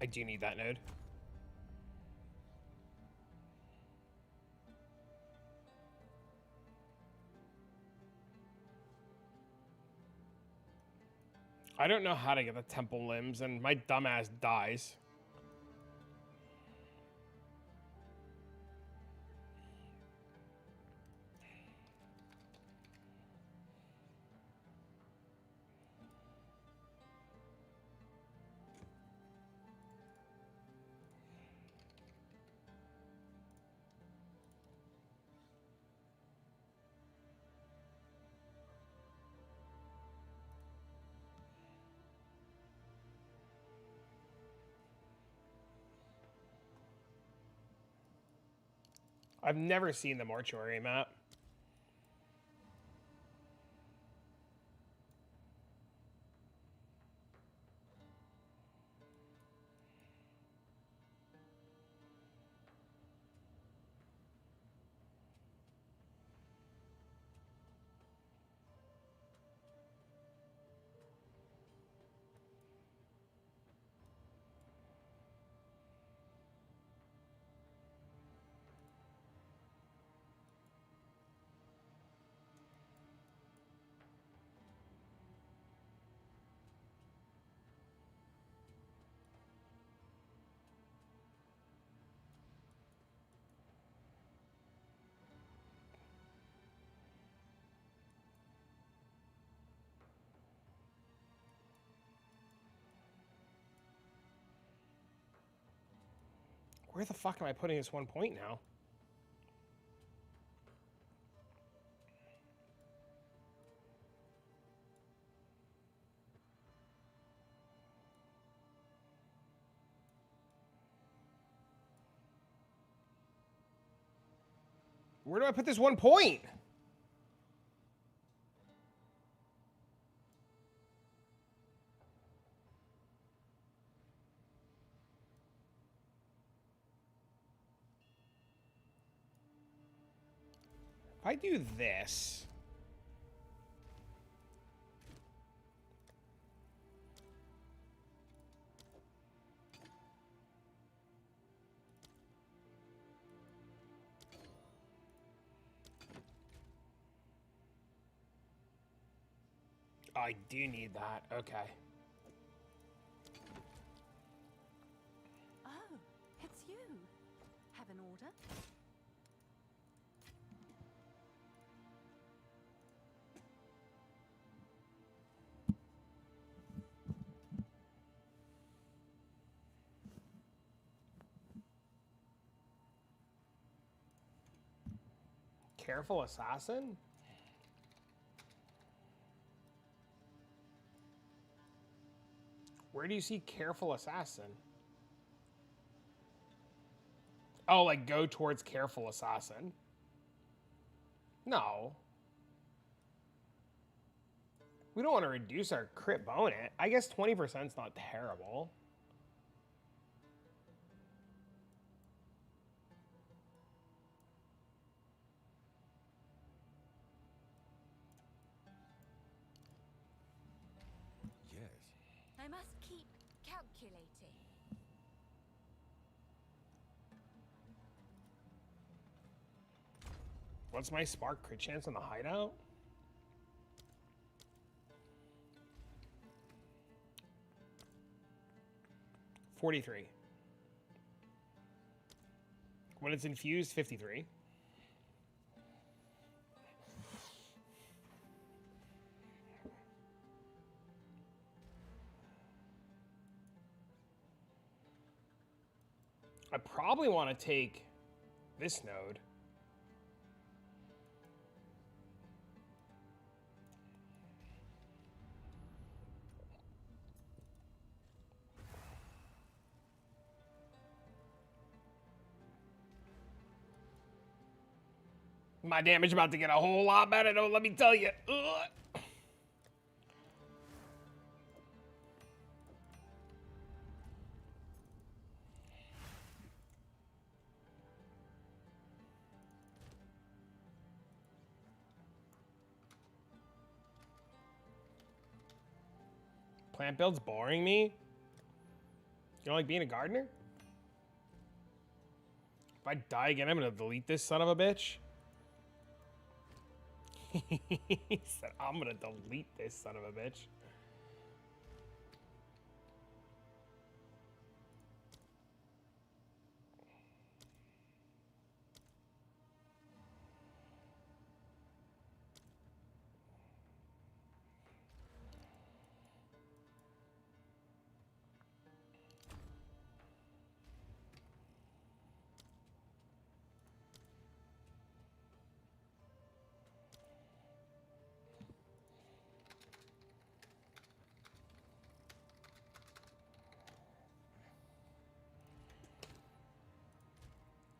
I do need that node. I don't know how to get the temple limbs, and my dumbass dies. I've never seen the mortuary map. Where the fuck am I putting this 1 point now? Where do I put this 1 point? If I do this... I do need that. Okay. Oh, it's you. Have an order? Careful assassin? Where do you see careful assassin? Oh, like go towards careful assassin? No. We don't want to reduce our crit bonus. I guess 20% is not terrible. Yes. I must keep calculating. What's my spark crit chance on the hideout? $43. When it's infused, 53. I probably want to take this node. My damage about to get a whole lot better, though, let me tell you. Ugh. Plant build's boring me. You don't like being a gardener? If I die again, I'm gonna delete this son of a bitch. He said, I'm gonna delete this son of a bitch.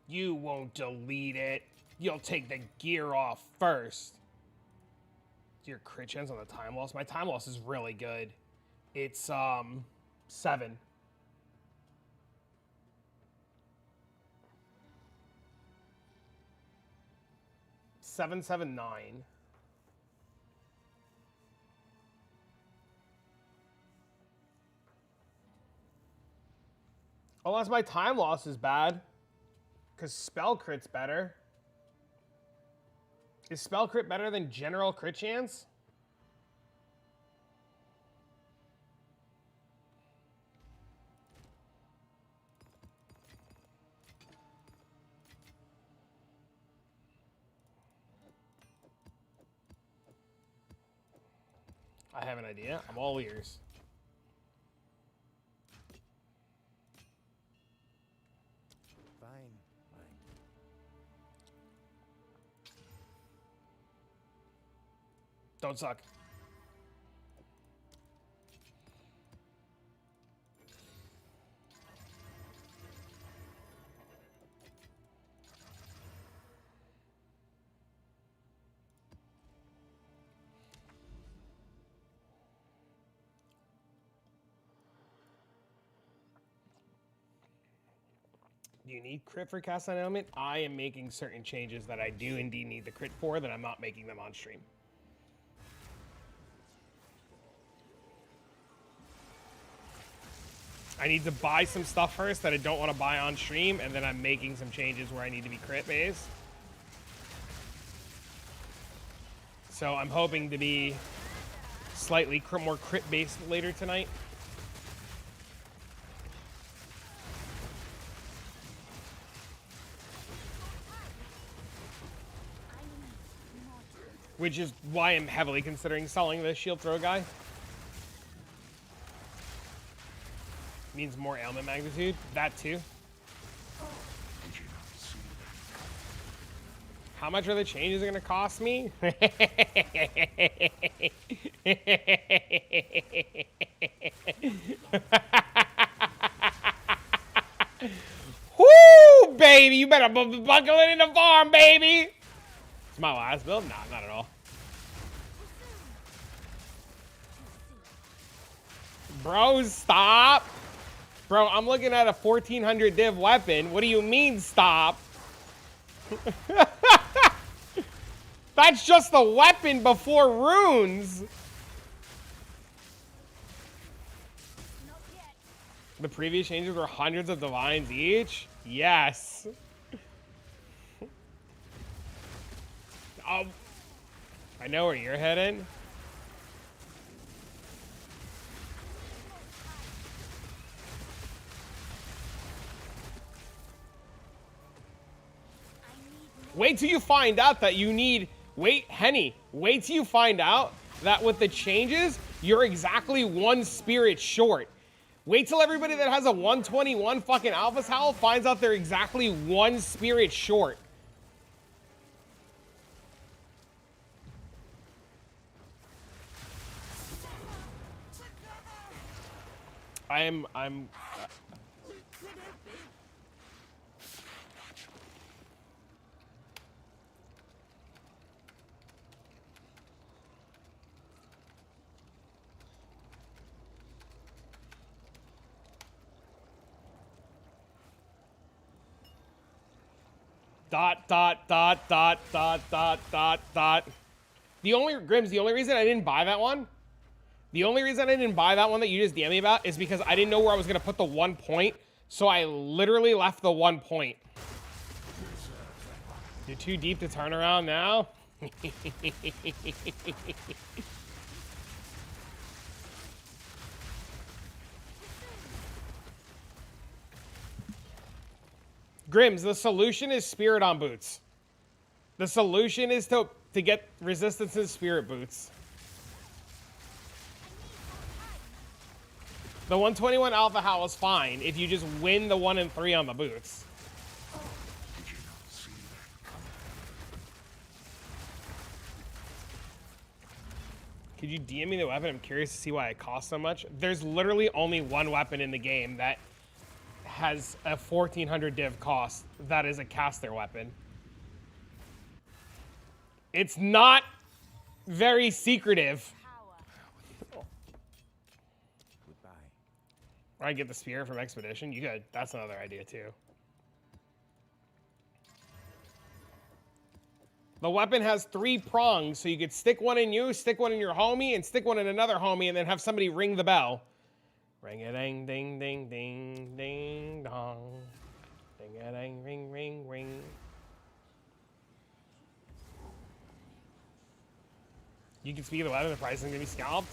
You won't delete it. You'll take the gear off first. Your crit chance on the time loss. My time loss is really good. It's 7. 779. Unless my time loss is bad. Because spell crit's better. Is spell crit better than general crit chance? I have an idea. I'm all ears. Don't suck. Do you need crit for cast on Ailment? I am making certain changes that I do indeed need the crit for, that I'm not making them on stream. I need to buy some stuff first that I don't want to buy on stream, and then I'm making some changes where I need to be crit based. So I'm hoping to be slightly more crit based later tonight. Which is why I'm heavily considering selling the shield throw guy. Means more ailment magnitude. That too. How much are the changes going to cost me? Woo, baby! You better buckle it in the farm, baby! It's my last build? Nah, not at all. Bro, stop! Bro, I'm looking at a 1400 div weapon. What do you mean, stop? That's just the weapon before runes. The previous changes were hundreds of divines each? Yes. Oh, I know where you're heading. Wait till you find out that you need... Wait, Henny. Wait till you find out that with the changes, you're exactly one spirit short. Wait till everybody that has a 121 fucking Alpha's Howl finds out they're exactly one spirit short. I'm dot. The only reason I didn't buy that one, that you just DM'd me about is because I didn't know where I was gonna put the 1 point, so I literally left the 1 point. You're too deep to turn around now? Grims, the solution is spirit on boots. The solution is to get resistance in spirit boots. The 121 Alpha Howl is fine if you just win the 1 and 3 on the boots. Could you DM me the weapon? I'm curious to see why it costs so much. There's literally only one weapon in the game that has a 1400 div cost. That is a caster weapon. It's not very secretive. I get the spear from Expedition. You could. That's another idea too. The weapon has 3 prongs, so you could stick one in you, stick one in your homie, and stick one in another homie, and then have somebody ring the bell. Ring-a-ding, ding, ding, ding, ding, dong. Ding-a-ding, ring, ring, ring. You can speak of the weapon, the price is going to be scalped.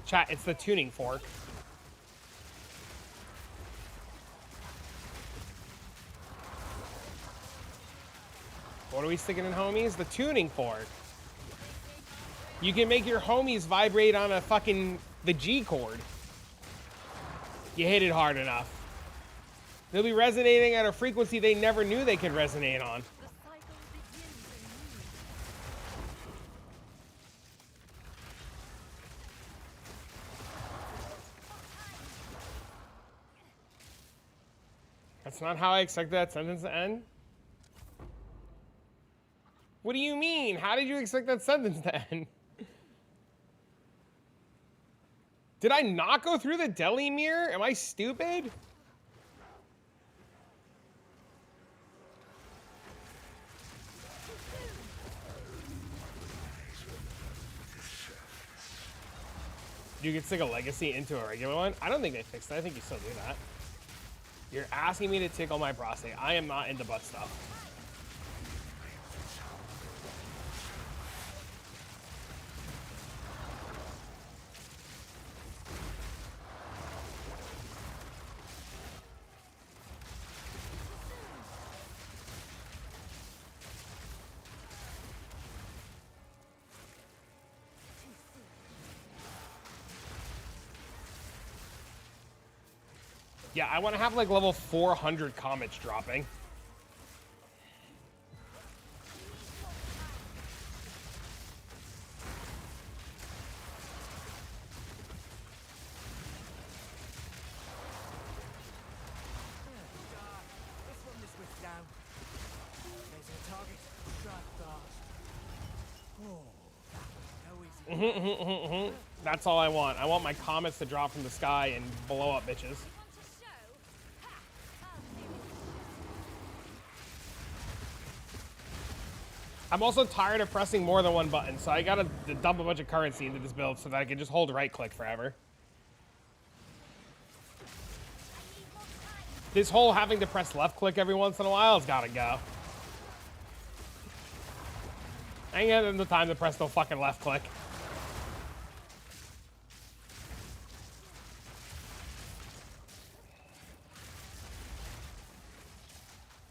Chat, it's the tuning fork. What are we sticking in homies? The tuning fork. You can make your homies vibrate on a fucking, the G chord. You hit it hard enough. They'll be resonating at a frequency they never knew they could resonate on. That's not how I expected that sentence to end. What do you mean? How did you expect that sentence to end? Did I not go through the deli mirror? Am I stupid? You could stick a legacy into a regular one? I don't think they fixed it. I think you still do that. You're asking me to tickle my prostate. I am not into butt stuff. Yeah, I want to have like level 400 comets dropping. That's all I want. I want my comets to drop from the sky and blow up bitches. I'm also tired of pressing more than one button, so I gotta dump a bunch of currency into this build so that I can just hold right click forever. This whole having to press left click every once in a while has gotta go. I ain't getting the time to press no fucking left click.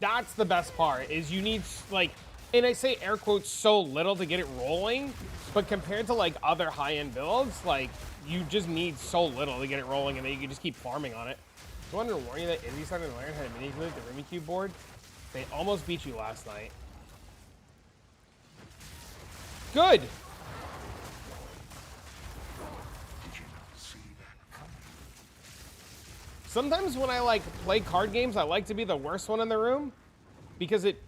That's the best part, is you need, like, And I say air quotes so little to get it rolling, but compared to like other high-end builds, like you just need so little to get it rolling, and then you can just keep farming on it. I wanted to warn you that Izzy started to learn how to manipulate the Rumi Cube board. They almost beat you last night. Good. Sometimes when I like play card games, I like to be the worst one in the room because it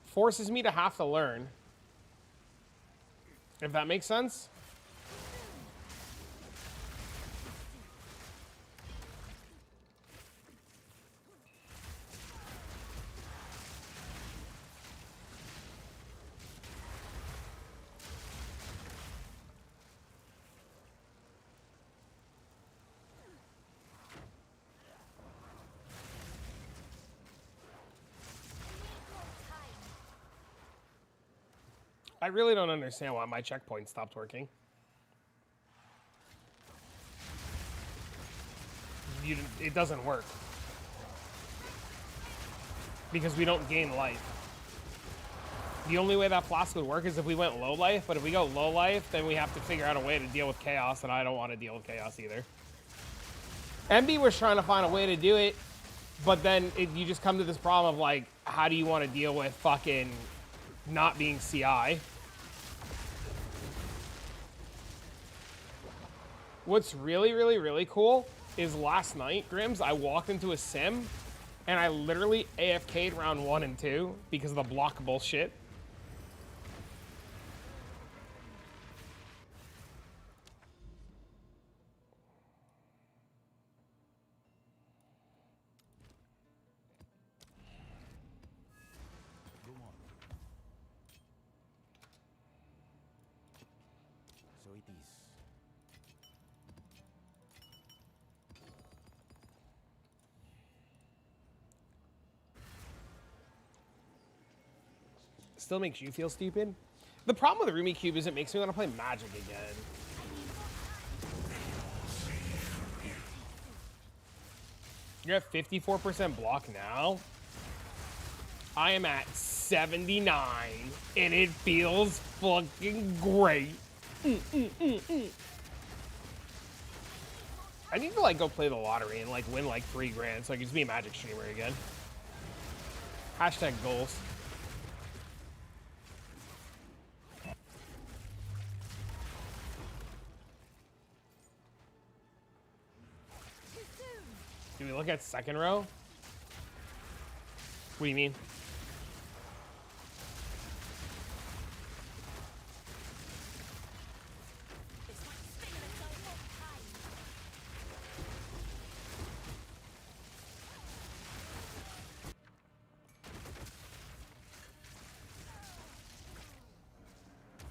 forces me to have to learn. If that makes sense. I really don't understand why my checkpoint stopped working. It doesn't work. Because we don't gain life. The only way that flask would work is if we went low life, but if we go low life, then we have to figure out a way to deal with chaos, and I don't want to deal with chaos either. MB was trying to find a way to do it, but then you just come to this problem of like, how do you want to deal with fucking not being CI? What's really, really, really cool is last night, Grims, I walked into a sim and I literally AFK'd round 1 and 2 because of the block bullshit. So it is. Still makes you feel stupid. The problem with the Rumi Cube is it makes me want to play Magic again. You're at 54% block now. I am at 79, and it feels fucking great. I need to like go play the lottery and like win like $3 grand so I can just be a Magic streamer again. Hashtag goals. Do we look at second row? What do you mean?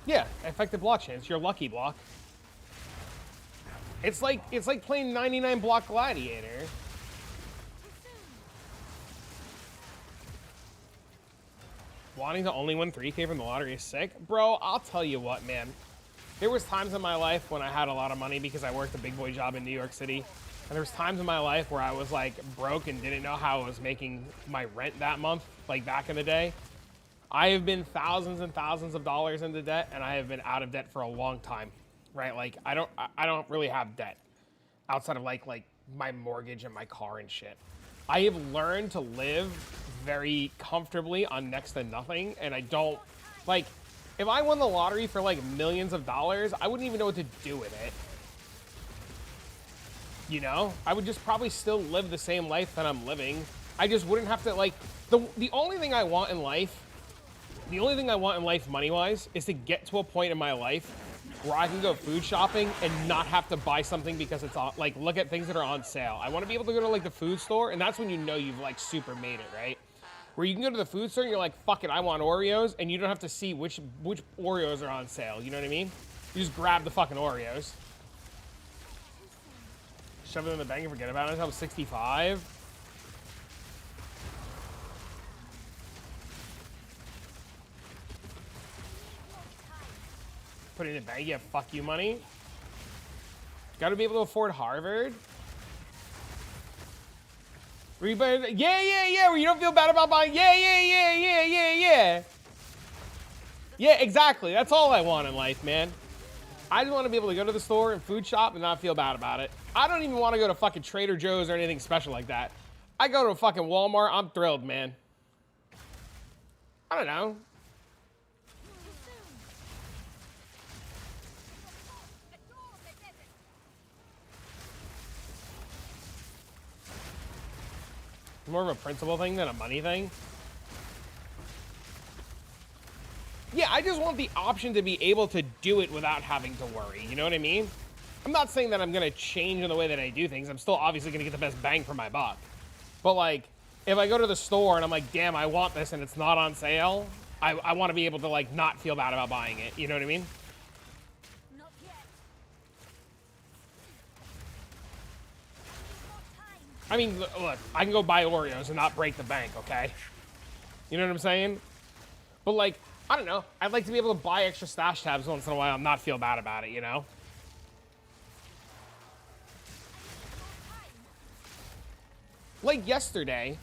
Yeah, effective block chance. Your lucky block. It's like playing 99 block Gladiator. Wanting to only win 3K from the lottery is sick. Bro, I'll tell you what, man. There was times in my life when I had a lot of money because I worked a big boy job in New York City. And there was times in my life where I was like broke and didn't know how I was making my rent that month, like back in the day. I have been thousands and thousands of dollars into debt, and I have been out of debt for a long time, right? Like I don't really have debt outside of like my mortgage and my car and shit. I have learned to live very comfortably on next to nothing, and I don't, like, if I won the lottery for like millions of dollars, I wouldn't even know what to do with it. You know? I would just probably still live the same life that I'm living. I just wouldn't have to, like, the only thing I want in life, money-wise, is to get to a point in my life where I can go food shopping and not have to buy something because it's on, like, look at things that are on sale. I want to be able to go to, like, the food store, and that's when you know you've, like, super made it, right? Where you can go to the food store and you're like, fuck it, I want Oreos, and you don't have to see which Oreos are on sale, you know what I mean? You just grab the fucking Oreos. Shove it in the bank and forget about it. I'm 65. Put it in the bank, yeah, fuck you money. Gotta be able to afford Harvard. Yeah, where you don't feel bad about buying, yeah. Yeah, exactly. That's all I want in life, man. I just want to be able to go to the store and food shop and not feel bad about it. I don't even want to go to fucking Trader Joe's or anything special like that. I go to a fucking Walmart, I'm thrilled, man. I don't know. It's more of a principle thing than a money thing. Yeah, I just want the option to be able to do it without having to worry. You know what I mean? I'm not saying that I'm going to change in the way that I do things. I'm still obviously going to get the best bang for my buck. But, like, if I go to the store and I'm like, damn, I want this and it's not on sale, I want to be able to, like, not feel bad about buying it. You know what I mean? Not yet. I mean, look, I can go buy Oreos and not break the bank, okay? You know what I'm saying? But, like, I don't know. I'd like to be able to buy extra stash tabs once in a while and not feel bad about it, you know? Like yesterday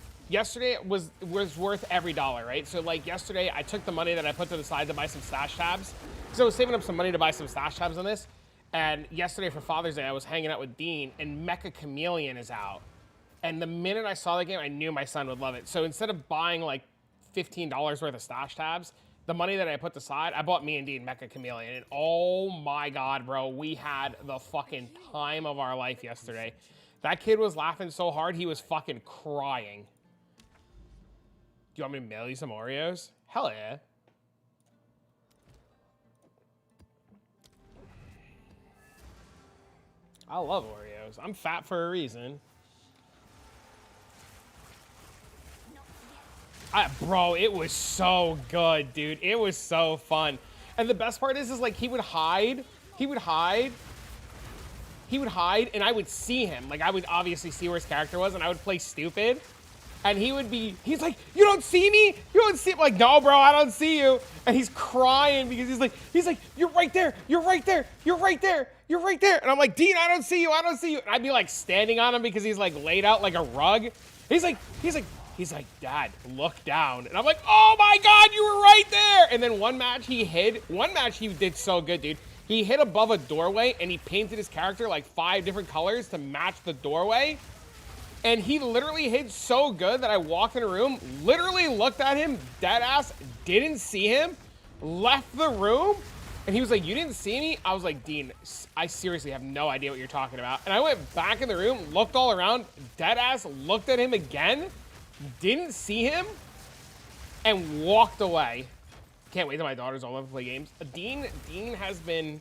was worth every dollar, right? So like yesterday, I took the money that I put to the side to buy some stash tabs. Because I was saving up some money to buy some stash tabs on this. And yesterday for Father's Day, I was hanging out with Dean and Mecha Chameleon is out. And the minute I saw the game, I knew my son would love it. So instead of buying like $15 worth of stash tabs, the money that I put aside, I bought me and Dean Mecha Chameleon. And oh my God, bro, we had the fucking time of our life yesterday. That kid was laughing so hard, he was fucking crying. Do you want me to mail you some Oreos? Hell yeah. I love Oreos. I'm fat for a reason. Bro, it was so good, dude. It was so fun. And the best part is like he would hide. And I would see him. Like I would obviously see where his character was and I would play stupid. And he's like, you don't see me? You don't see me? I'm like, no, bro, I don't see you. And he's crying because he's like, you're right there. You're right there. You're right there. You're right there. And I'm like, Dean, I don't see you. I don't see you. And I'd be like standing on him because he's like laid out like a rug. He's like, Dad, look down. And I'm like, oh my God, you were right there. And then one match he did so good, dude. He hid above a doorway and he painted his character like 5 different colors to match the doorway. And he literally hid so good that I walked in a room, literally looked at him, dead ass, didn't see him, left the room. And he was like, you didn't see me? I was like, Dean, I seriously have no idea what you're talking about. And I went back in the room, looked all around, dead ass, looked at him again, didn't see him, and walked away. Can't wait till my daughters all love to play games. Dean has been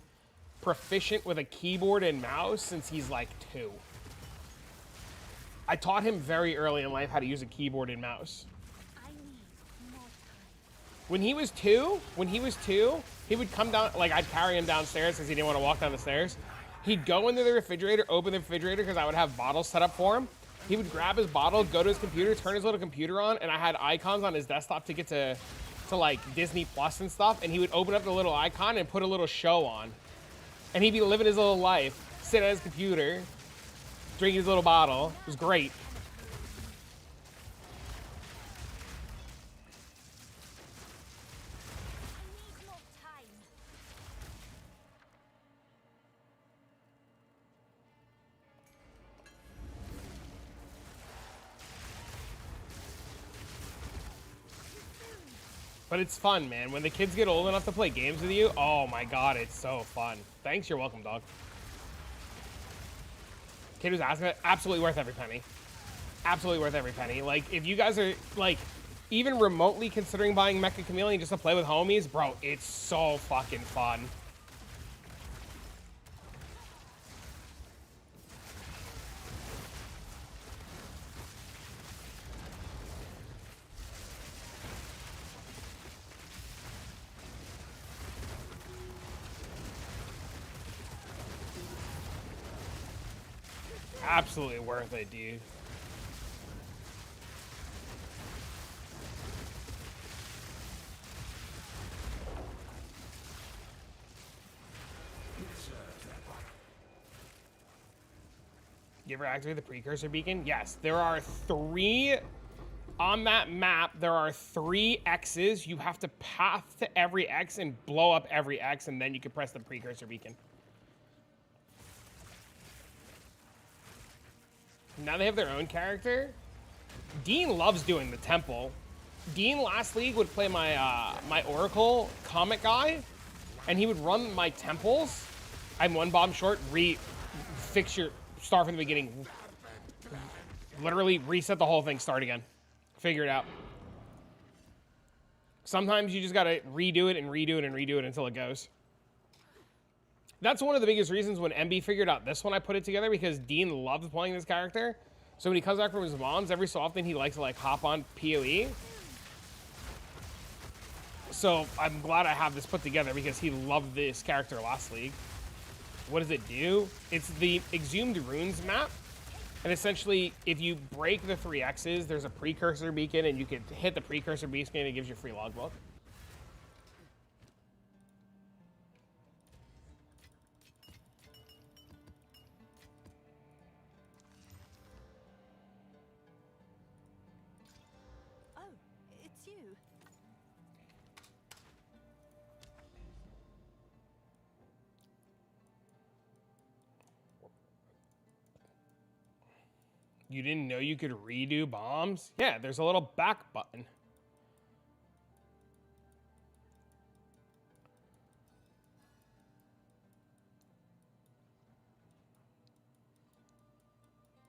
proficient with a keyboard and mouse since he's like 2. I taught him very early in life how to use a keyboard and mouse. I need more time. When he was two, he would come down, like I'd carry him downstairs because he didn't want to walk down the stairs. He'd go into the refrigerator, open the refrigerator because I would have bottles set up for him. He would grab his bottle, go to his computer, turn his little computer on, and I had icons on his desktop to get to like Disney Plus and stuff, and he would open up the little icon and put a little show on. And he'd be living his little life, sit at his computer, drinking his little bottle. It was great. I need more time. But it's fun, man. When the kids get old enough to play games with you, oh my God, it's so fun. Thanks, you're welcome, dog. Kid who's asking it, absolutely worth every penny. Absolutely worth every penny. Like, if you guys are, like, even remotely considering buying Mecha Chameleon just to play with homies, bro, it's so fucking fun. Absolutely worth it, dude. You ever activate the precursor beacon? Yes, there are three On that map, there are 3 X's. You have to path to every X and blow up every X, and then you can press the precursor beacon. Now they have their own character. Dean loves doing the temple. Dean last league would play my my Oracle comet guy, and he would run my temples. I'm 1 bomb short. Fix your start from the beginning. Literally reset the whole thing. Start again. Figure it out. Sometimes you just gotta redo it and redo it and redo it until it goes. That's one of the biggest reasons when MB figured out this one, I put it together, because Dean loves playing this character. So when he comes back from his mom's, every so often he likes to like hop on PoE. So I'm glad I have this put together because he loved this character last league. What does it do? It's the Exhumed Runes map. And essentially, if you break the 3 X's, there's a precursor beacon, and you can hit the precursor beacon and it gives you a free logbook. Oh, it's you. You didn't know you could redo bombs? Yeah, there's a little back button.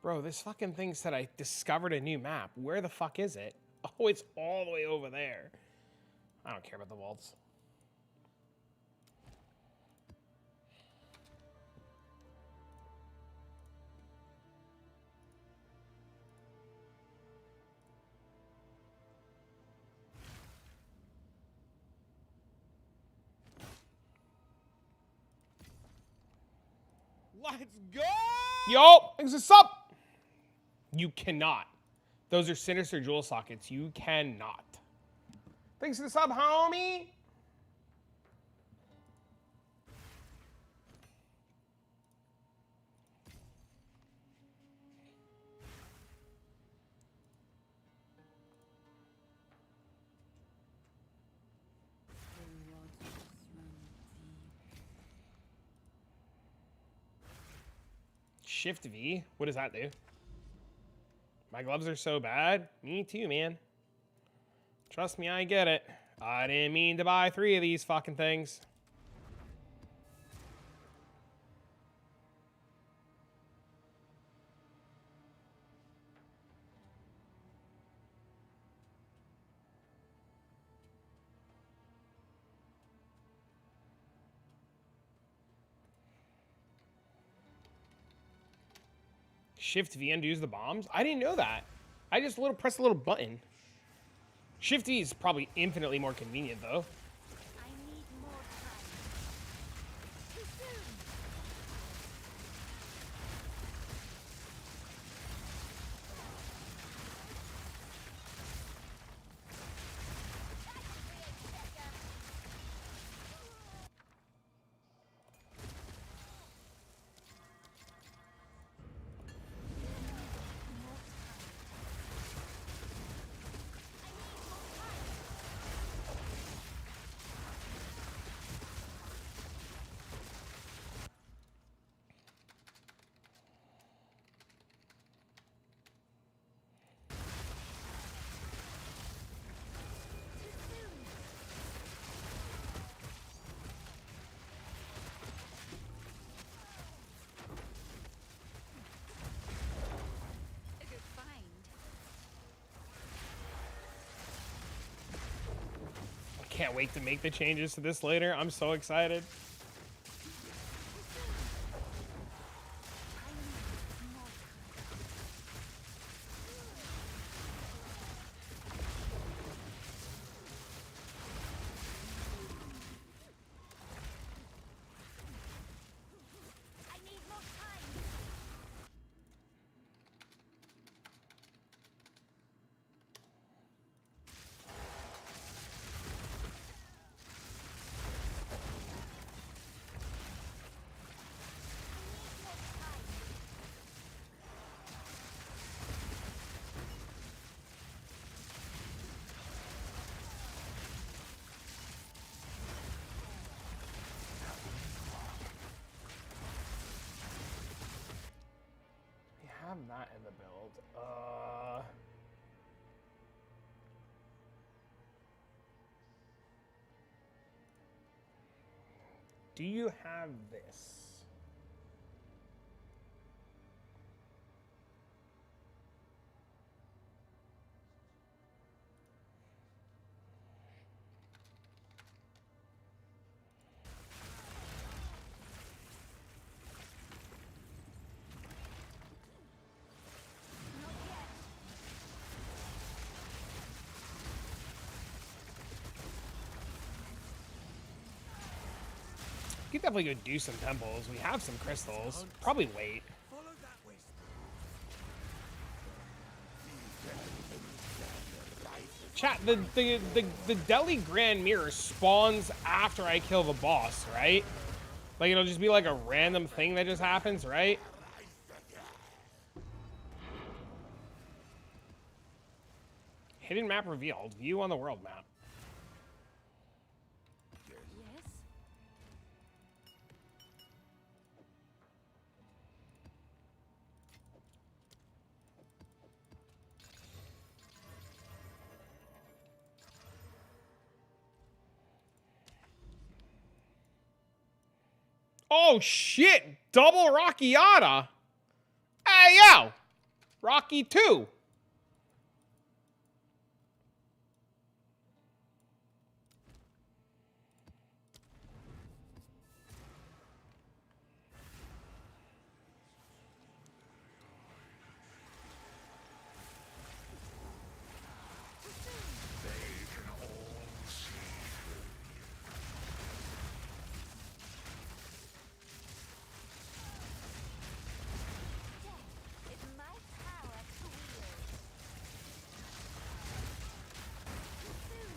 Bro, this fucking thing said I discovered a new map. Where the fuck is it? Oh, it's all the way over there. I don't care about the vaults. Let's go! Yo, what's up? You cannot. Those are Sinister Jewel sockets. You cannot. Thanks for the sub, homie. Shift V? What does that do? My gloves are so bad. Me too, man. Trust me, I get it. I didn't mean to buy 3 of these fucking things. Shift V undoes the bombs? I didn't know that. I just press a little button. Shift V is probably infinitely more convenient, though. I need more time. Too soon. A good find. I can't wait to make the changes to this later. I'm so excited. I need more time. I need more time. Do you have this? We could definitely go do some temples. We have some crystals. Probably wait. Follow that whisper. Chat, the Delhi Grand Mirror spawns after I kill the boss, right? Like, it'll just be like a random thing that just happens, right? Hidden map revealed. View on the world map. Yes? Oh shit! Double Rockiata! Hey yo! Rocky 2! It's my power to wield. Soon.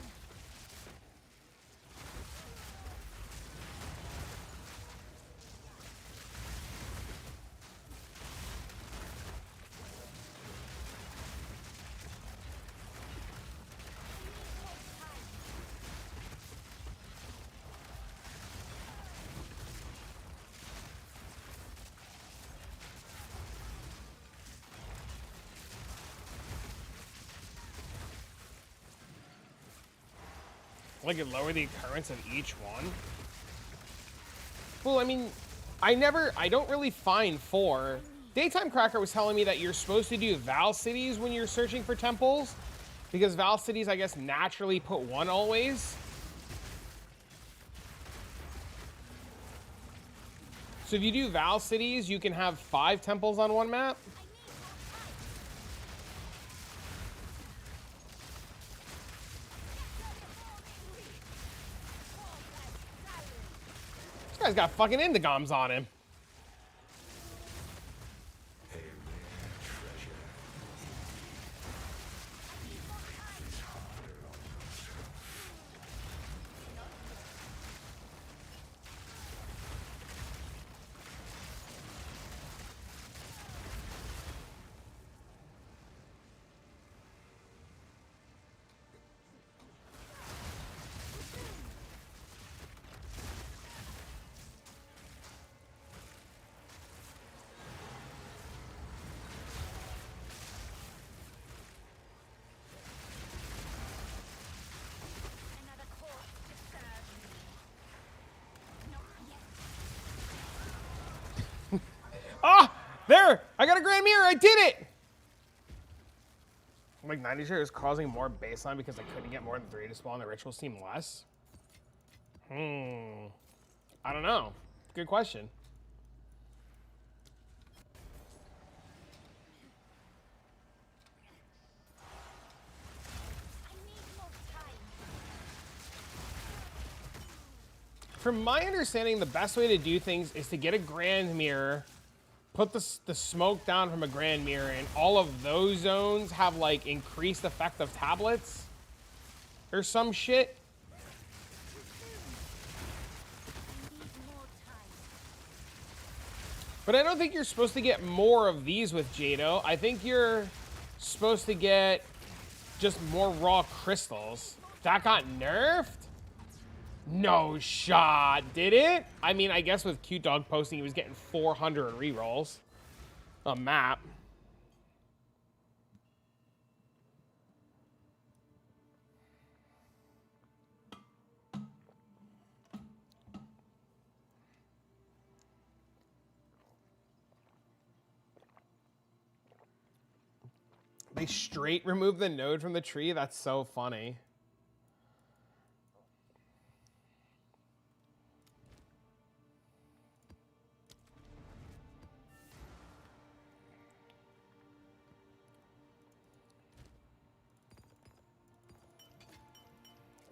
Like, it lower the occurrence of each one? Well, I mean, I don't really find 4. Daytime Cracker was telling me that you're supposed to do Val Cities when you're searching for temples, because Val Cities, I guess, naturally put 1 always. So if you do Val Cities, you can have 5 temples on 1 map. This guy's got fucking Indigams on him. Another course to serve me. Not yet. Ah! There! I got a Grand Mirror! I did it! Like 90 shares causing more baseline because I couldn't get more than 3 to spawn. The rituals seem less? I don't know. Good question. I need more time. From my understanding, the best way to do things is to get a Grand Mirror, put the smoke down from a Grand Mirror, and all of those zones have, like, increased effect of tablets or some shit. I need more time. But I don't think you're supposed to get more of these with Jado. I think you're supposed to get just more raw crystals. That got nerfed? No shot, did it? I mean, I guess with Cute Dog posting, he was getting 400 rerolls a map. They straight remove the node from the tree? That's so funny.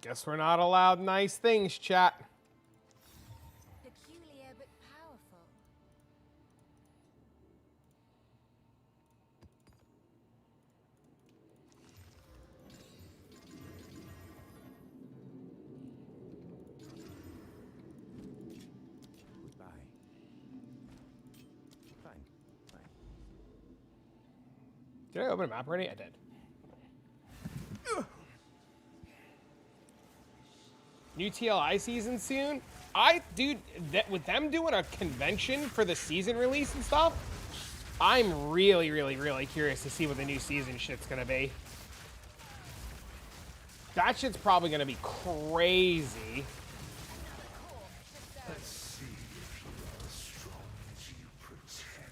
Guess we're not allowed nice things, chat. Peculiar but powerful. Goodbye. Fine. Fine. Did I open a map already? I did. New TLI season soon? Dude, with them doing a convention for the season release and stuff, I'm really, really, really curious to see what the new season shit's gonna be. That shit's probably gonna be crazy. Let's see if you are as strong as you pretend.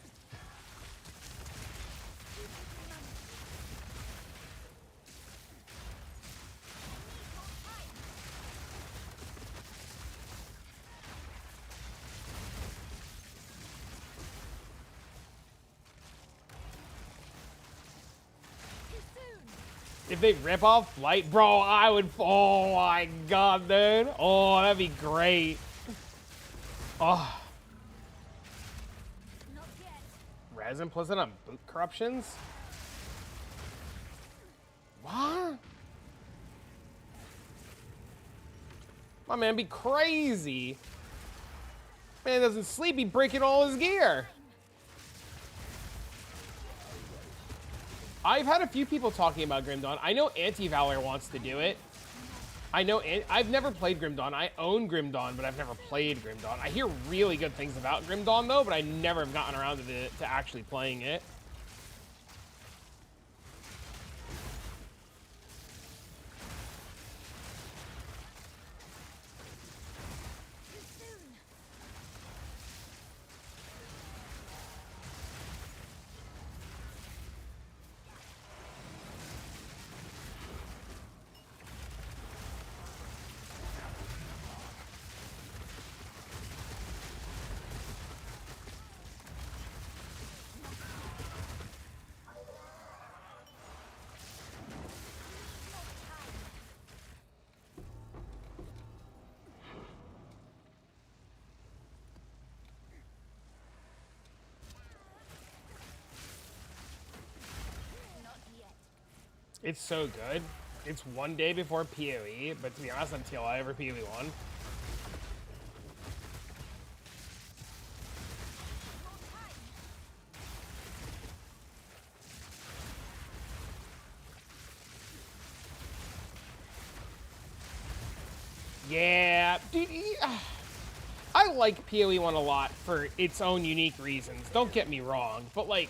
If they rip off Flight, bro, I would. Oh my god, dude. Oh, that'd be great. Oh. Not yet. Res implicit on boot corruptions? What? My man be crazy. Man doesn't sleep, he breaking all his gear. I've had a few people talking about Grim Dawn. I know Anti-Valor wants to do it. I've never played Grim Dawn. I own Grim Dawn, but I've never played Grim Dawn. I hear really good things about Grim Dawn, though, but I never have gotten around to actually playing it. It's so good. It's one day before PoE, but to be honest, I'm TLI over PoE 1. Yeah, dude, I like PoE 1 a lot for its own unique reasons. Don't get me wrong, but like,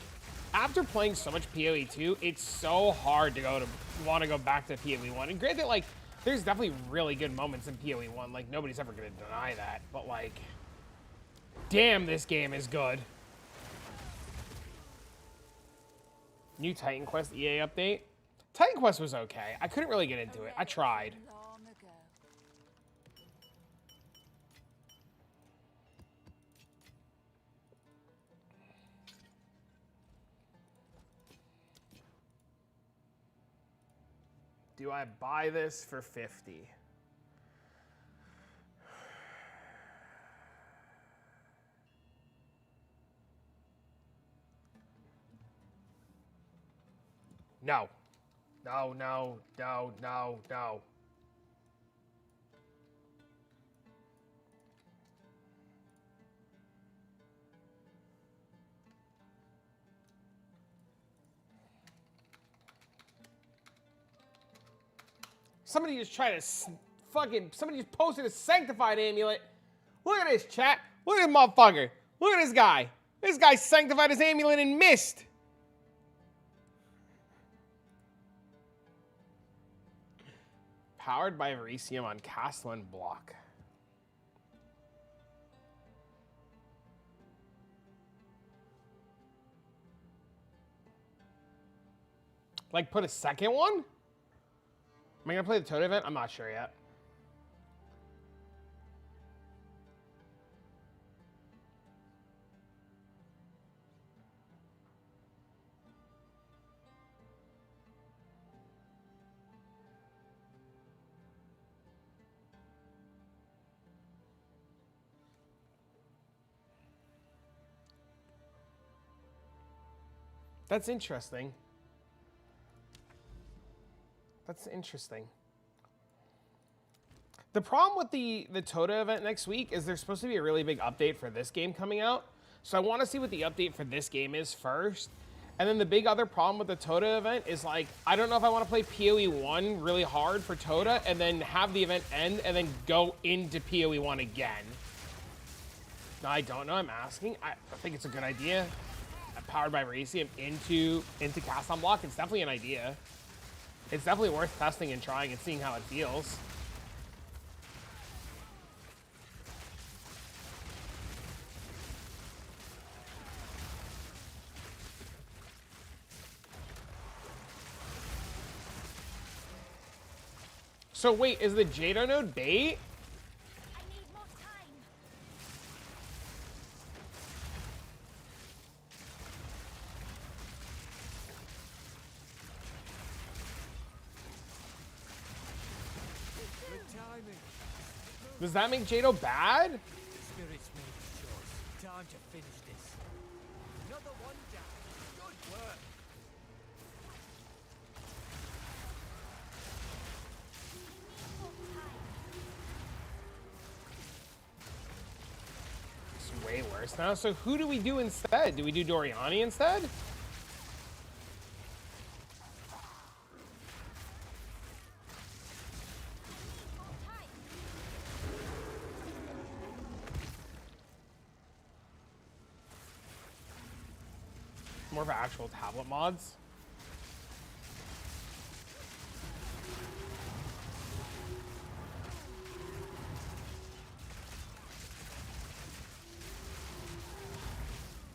after playing so much PoE 2, it's so hard to want to go back to PoE 1. And granted, like, there's definitely really good moments in PoE 1. Like, nobody's ever going to deny that. But like, damn, this game is good. New Titan Quest EA update. Titan Quest was okay. I couldn't really get into it. I tried. Long ago. Do I buy this for 50? No. No, no, no, no, no. Somebody just tried to somebody just posted a sanctified amulet. Look at this, chat. Look at this motherfucker. Look at this guy. This guy sanctified his amulet and missed. Powered by Verisium on cast 1 block. Like, put a second one? Am I gonna play the Toad event? I'm not sure yet. That's interesting. That's interesting. The problem with the Tota event next week is there's supposed to be a really big update for this game coming out. So I want to see what the update for this game is first. And then the big other problem with the Tota event is, like, I don't know if I want to play PoE 1 really hard for Tota and then have the event end and then go into PoE 1 again. I don't know. I'm asking. I think it's a good idea. Powered by Raysium into Cast on Block. It's definitely an idea. It's definitely worth testing and trying and seeing how it feels. So wait, is the Jado node bait? I need more time. Good timing. Does that make Jado bad? Spirits made the choice. Time to finish this. Another one down. Good work. It's way worse now. So who do we do instead? Do we do Doriani instead? More of actual tablet mods.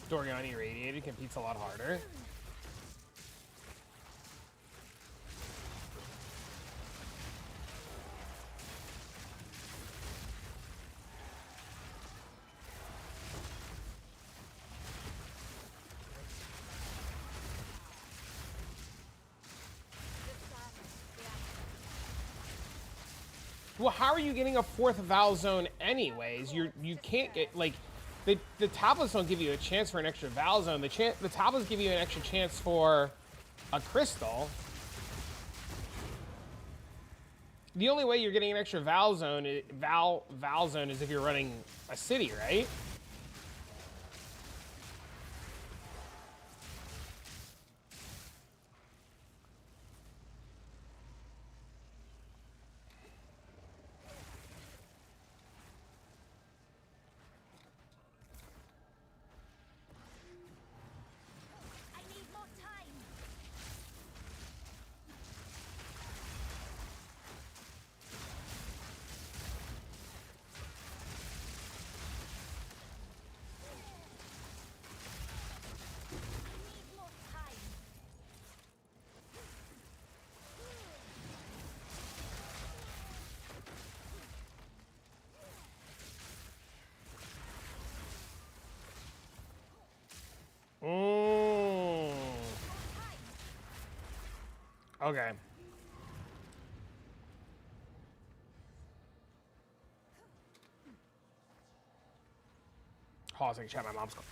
Doriani Radiated competes a lot harder. Well, how are you getting a fourth Val Zone anyways? You can't get, like, the tablets don't give you a chance for an extra Val Zone. The tablets give you an extra chance for a crystal. The only way you're getting an extra Val Zone is if you're running a city, right? I need more time. I need more time. Okay. Hold on a second, chat, my mom's calling.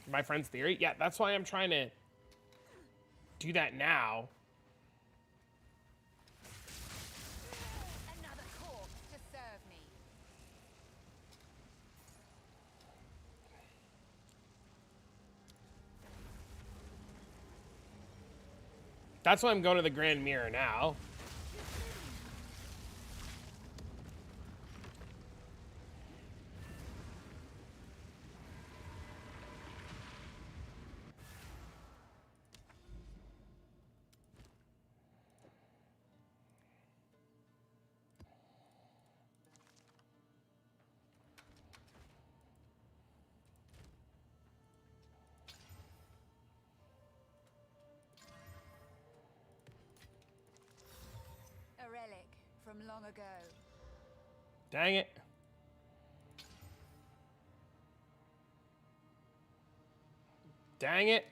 My friend's theory? Yeah, that's why I'm trying to do that now. Another corpse to serve me. That's why I'm going to the Grand Mirror now. A relic from long ago. Dang it. Dang it.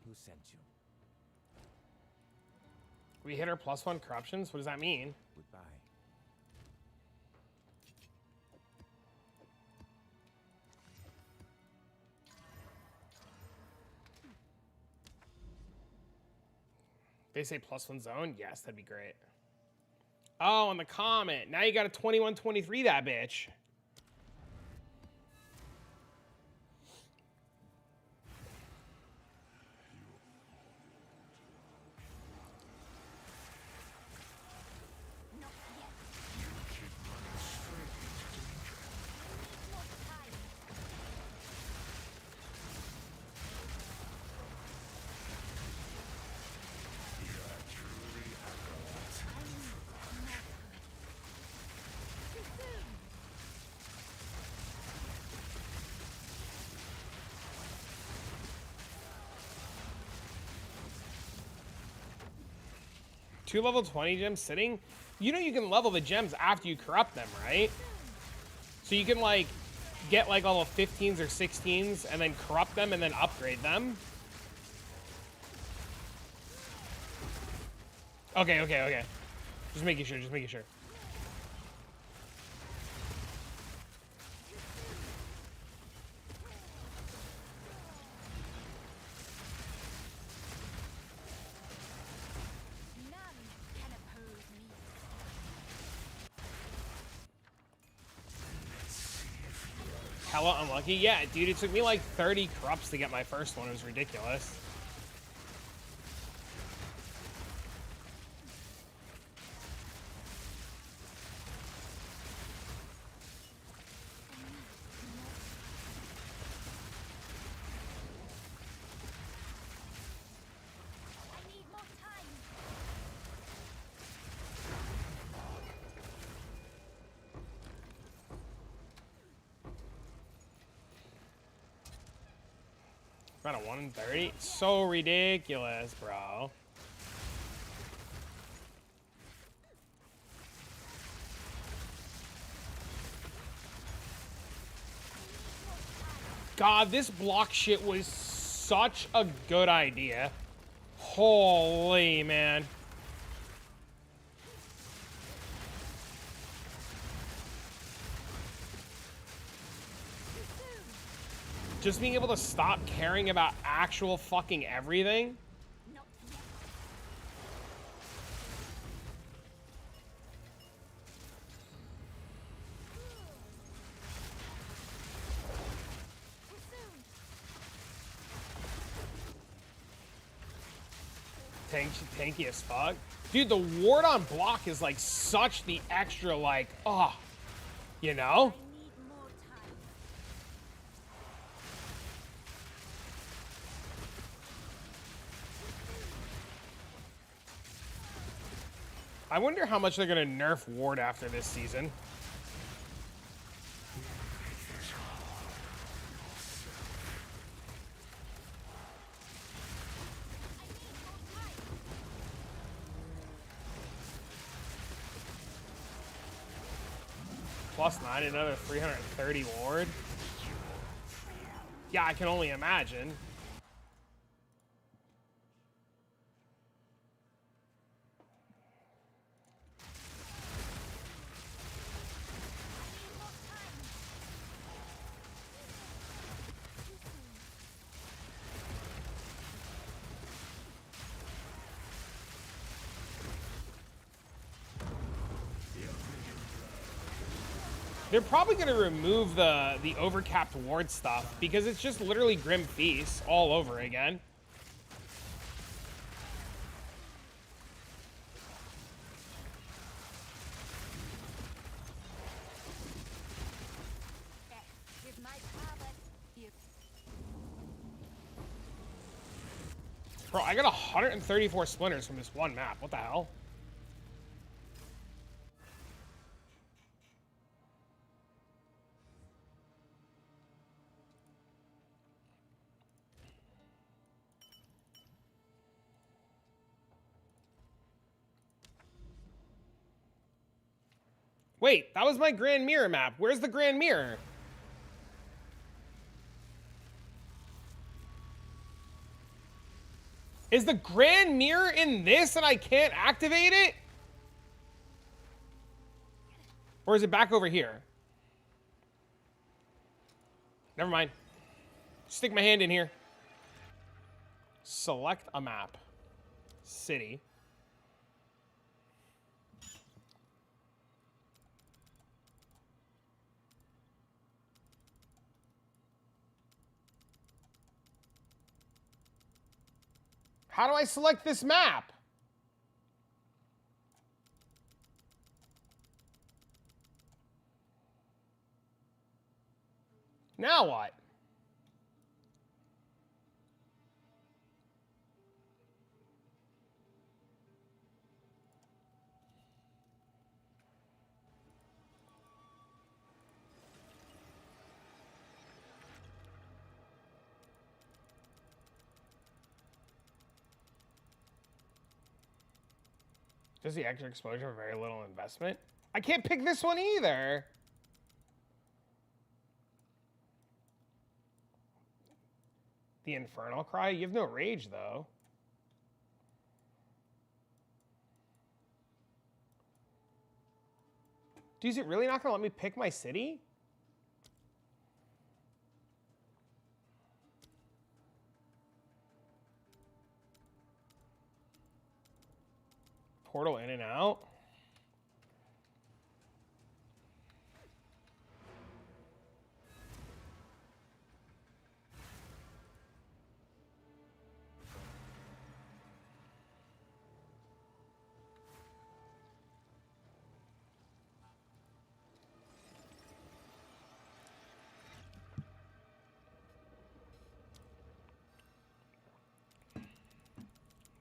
Who sent you? We hit our +1 corruptions? What does that mean? Goodbye. They say +1 zone? Yes, that'd be great. Oh, on the comet. Now you got a 21-23, that bitch. Not yet. Too soon. Two level 20 gems sitting? You know you can level the gems after you corrupt them, right? So you can, like, get, like, level 15s or 16s and then corrupt them and then upgrade them. Okay, okay, okay. Just making sure, just making sure. None can oppose me. Hella unlucky? Yeah, dude, it took me like 30 corrupts to get my first one. It was ridiculous. I need more time. About a 1 in 30? So ridiculous, bro. God, this block shit was such a good idea. Holy man. Just being able to stop caring about actual fucking everything. Not yet. Too soon. Tanky as fuck. Dude, the ward on block is like such the extra, like, oh, you know? I need more time. I wonder how much they're gonna nerf ward after this season. +9, another 330 ward. Yeah, I can only imagine. They're probably going to remove the overcapped ward stuff because it's just literally Grim Feast all over again. Here's my tablet. You Bro, I got 134 splinters from this one map. What the hell? Wait, that was my Grand Mirror map. Where's the Grand Mirror? Is the Grand Mirror in this and I can't activate it? Or is it back over here? Never mind. Stick my hand in here. Select a map. City. How do I select this map? Now what? Does the extra exposure for very little investment? I can't pick this one either. The Infernal Cry? You have no rage, though. Dude, is it really not going to let me pick my city? Portal in and out.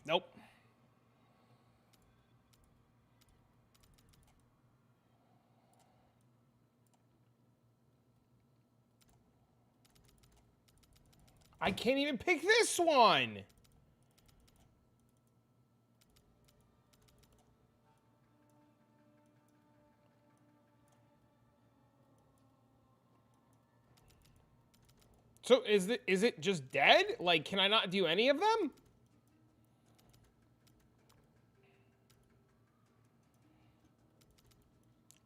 Nope. I can't even pick this one. So is it just dead? Like, can I not do any of them?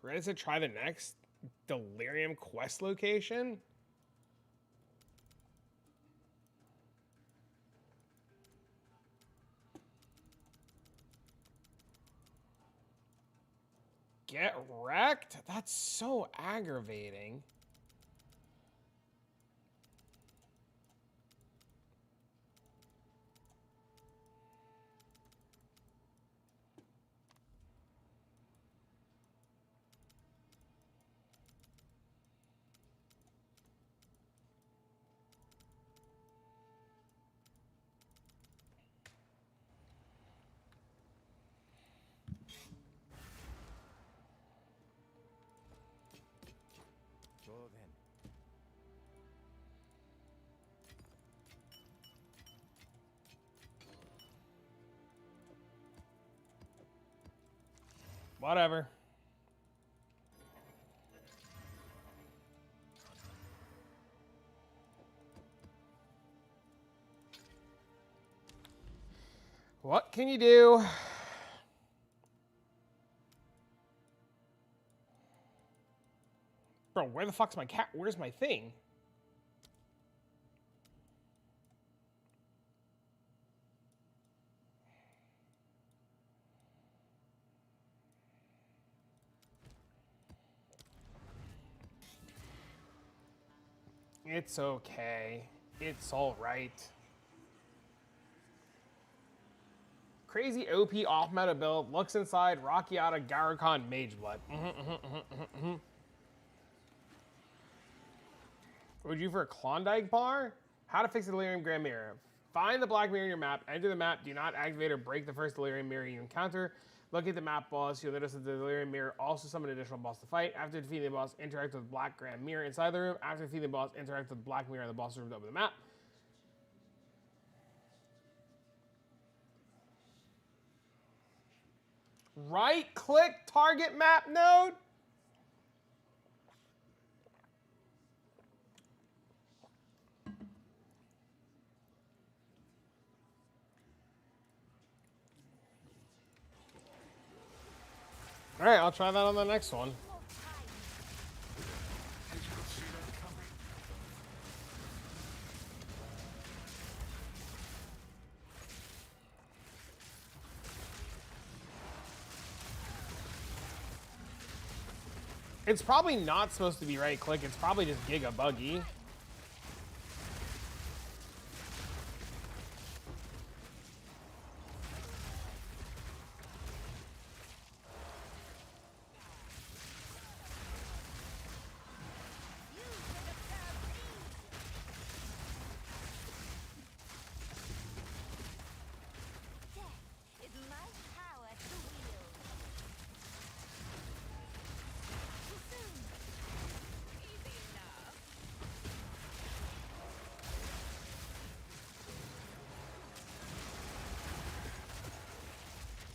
Ready to try the next Delirium quest location? Get wrecked? That's so aggravating. Go then. Whatever. What can you do? Bro, where the fuck's my cat? Where's my thing? It's okay. It's alright. Crazy OP off-meta build. Looks inside. Rockiata Garricon Mageblood. Would you for a Klondike bar? How to fix the Delirium Grand Mirror. Find the black mirror in your map. Enter the map. Do not activate or break the first Delirium Mirror you encounter. Look at the map boss. You'll notice that the Delirium Mirror also summon an additional boss to fight. After defeating the boss, interact with black Grand Mirror inside the room. After defeating the boss, interact with black mirror in the boss room to open the map. Right-click target map node. All right, I'll try that on the next one. It's probably not supposed to be right click. It's probably just giga buggy.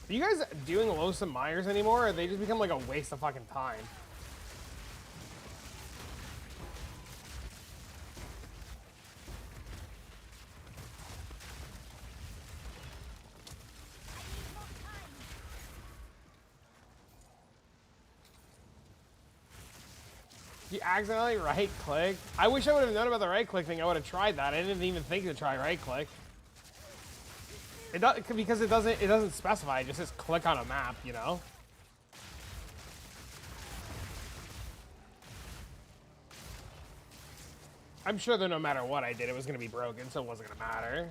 Are you guys doing Lonesome Myers anymore, or they just become like a waste of fucking time? You accidentally right click? I wish I would have known about the right click thing. I would have tried that. I didn't even think to try right click. It does, because it doesn't specify. It just says click on a map, you know. I'm sure that no matter what I did, it was gonna be broken, so it wasn't gonna matter.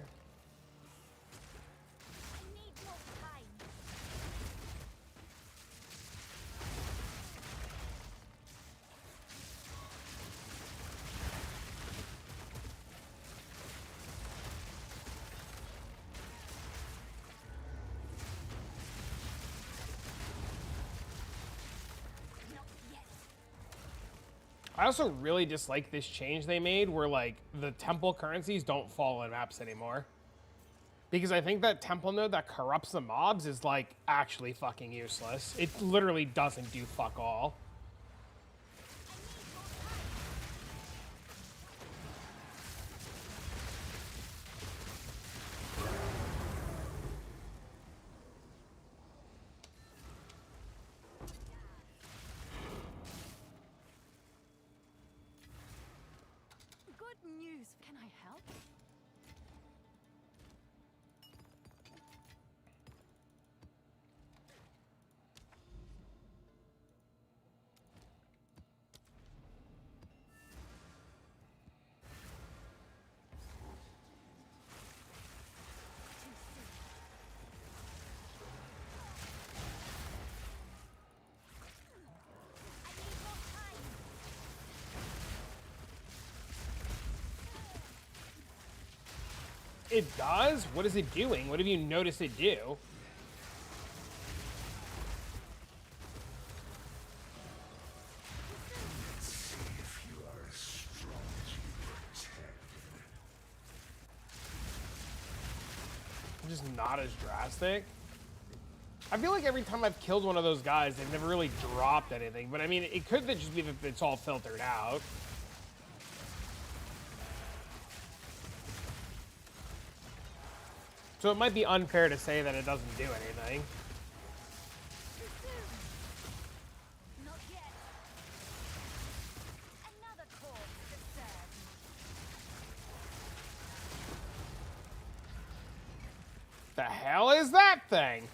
I also really dislike this change they made where, like, the temple currencies don't fall in maps anymore. Because I think that temple node that corrupts the mobs is, like, actually fucking useless. It literally doesn't do fuck all. Can I help? It does? What is it doing? What have you noticed it do? See if you are as strong as you pretend. Just not as drastic. I feel like every time I've killed one of those guys, they've never really dropped anything. But I mean, it could just be that it's all filtered out. So it might be unfair to say that it doesn't do anything. Not yet. Another corpse to serve. The hell is that thing?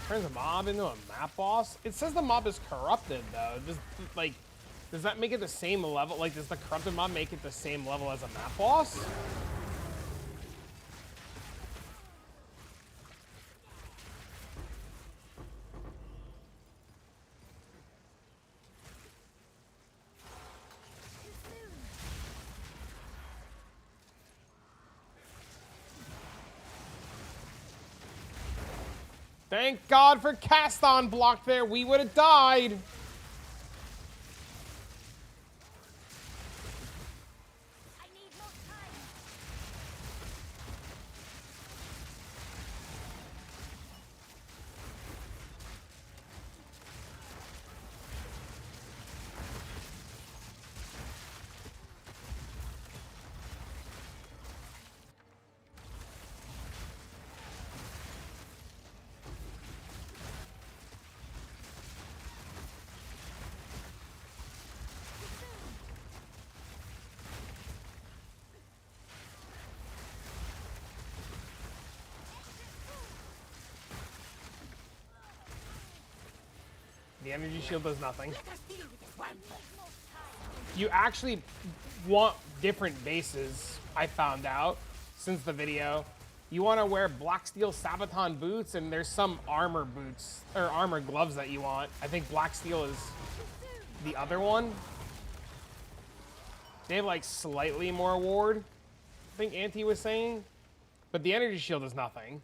Turns a mob into a map boss? It says the mob is corrupted, though. Does that make it the same level? Like, does the corrupted mob make it the same level as a map boss? Thank God for cast on block there. We would have died. I need more time. The energy shield does nothing. Let us deal with this one. I need more time. You actually want different bases, I found out since the video. You want to wear black steel Sabaton boots, and there's some armor boots or armor gloves that you want. I think black steel is the other one. They have like slightly more ward, I think Auntie was saying, but the energy shield is nothing.